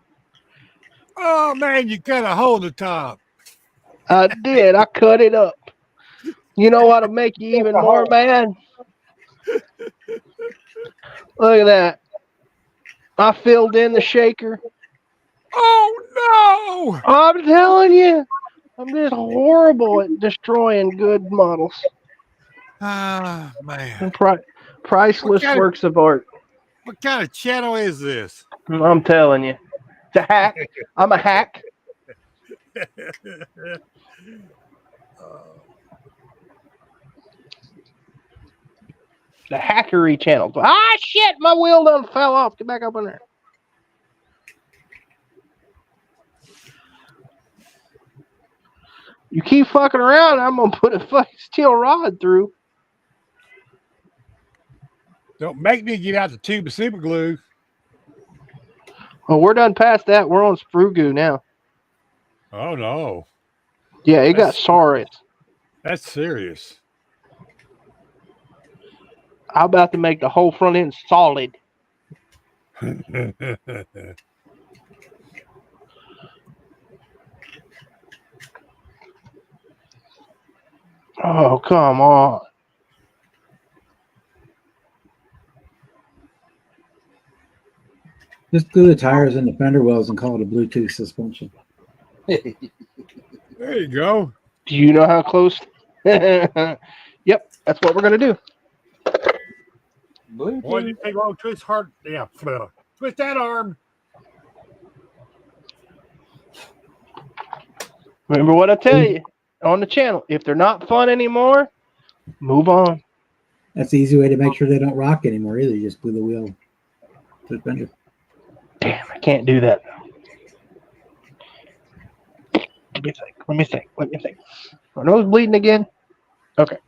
F: Oh man, you cut a hole in the top.
H: I did. I cut it up. You know what'll make you even more mad? Look at that. I filled in the shaker.
F: Oh no!
H: I'm telling you, I'm just horrible at destroying good models.
F: Ah man.
H: Priceless works of art.
F: What kind of channel is this?
H: I'm telling you. It's a hack. I'm a hack. The hackery channel. Ah, shit! My wheel done fell off. Get back up in there. You keep fucking around, I'm gonna put a fucking steel rod through.
F: Don't make me get out the tube of super glue.
H: Well, we're done past that. We're on sprue goo now.
F: Oh no.
H: Yeah, it got sorry.
F: That's serious.
H: I'm about to make the whole front end solid. Oh, come on.
A: Just glue the tires and the fender wells and call it a Bluetooth suspension.
F: There you go.
H: Do you know how close? Yep, that's what we're going to do.
F: Boy,
D: Bluetooth.
F: you take long twist hard. Yeah, twist that arm.
H: Remember what I tell you on the channel. If they're not fun anymore, move on.
A: That's the easy way to make sure they don't rock anymore either. You just glue the wheel to the fender.
H: Damn, I can't do that. Let me think. My nose bleeding again? Okay.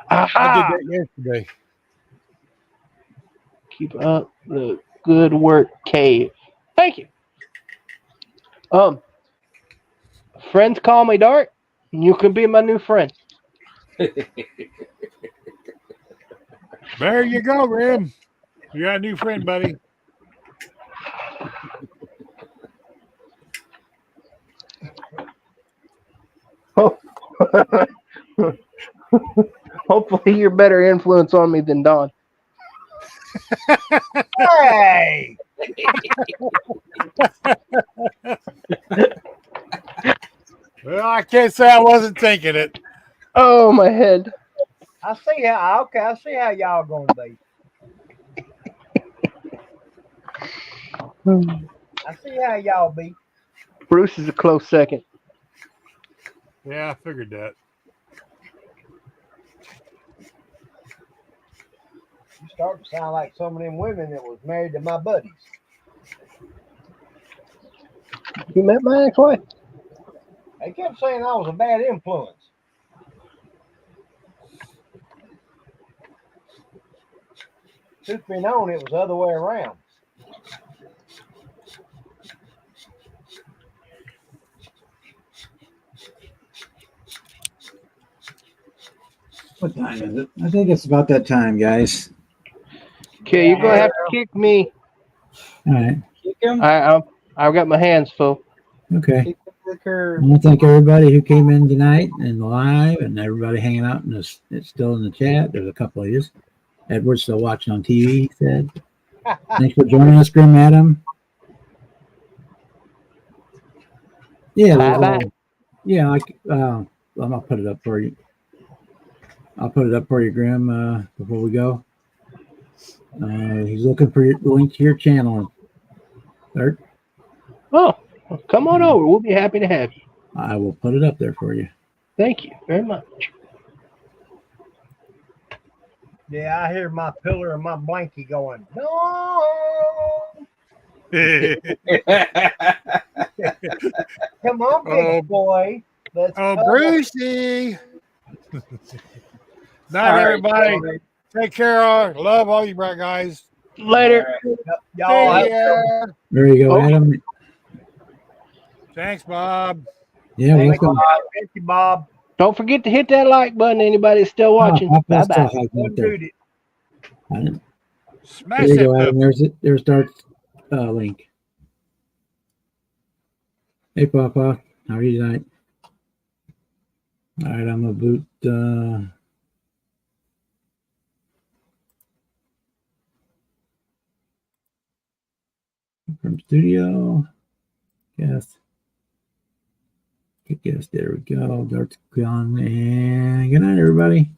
F: I
H: Aha!
F: did that yesterday.
H: Keep up the good work, Cave. Thank you. Friends call me Dart. You can be my new friend.
F: There you go, Rim. You got a new friend, buddy.
H: Oh. Hopefully you're better influence on me than Don.
G: Hey,
F: Well, I can't say I wasn't thinking it.
H: Oh, my head.
G: I see how. Okay, I see how y'all gonna be. I see how y'all be.
H: Bruce is a close second.
F: Yeah, I figured that.
G: You start to sound like some of them women that was married to my buddies.
H: You met my ex-wife?
G: They kept saying I was a bad influence. Truth be known, it was the other way around.
A: What time is it? I think it's about that time, guys.
H: Okay, you're going to have to kick me.
A: All right.
D: Kick him.
H: I've got my hands full.
A: Okay.
D: Kick him to the
A: I
D: curb.
A: want to thank everybody who came in tonight and live, and everybody hanging out and it's still in the chat. There's a couple of you. Edward's still watching on TV, he said. Thanks for joining us, Grim Adam. Yeah,
H: Bye-bye.
A: yeah. I'm gonna put it up for you. I'll put it up for you, Grim, before we go. He's looking for your link to your channel. Art,
H: Oh, come on over. We'll be happy to have you.
A: I will put it up there for you.
H: Thank you very much.
G: Yeah, I hear my pillar and my blankie going, no. Come on, big boy. Let's
F: Oh,
G: go.
F: Brucey. Night,
D: All right,
F: everybody.
D: boy.
F: Take care. Love all you bright guys.
H: Later.
G: Y'all have
F: See ya.
A: There you go,
H: Oh.
A: Adam.
F: Thanks, Bob.
A: Yeah,
G: Thank
A: welcome.
G: you, Bob.
H: Don't forget to hit that like button, anybody that's still watching.
A: Papa's
H: Bye-bye.
A: still hiding out there. There
F: Smash
A: you
F: that
A: go, Adam.
F: puppy.
A: There's Dart's link. Hey, Papa. How are you tonight? All right, I'm going to boot from studio. Yes. Yes, there we go. Dart's gone. And good night, everybody.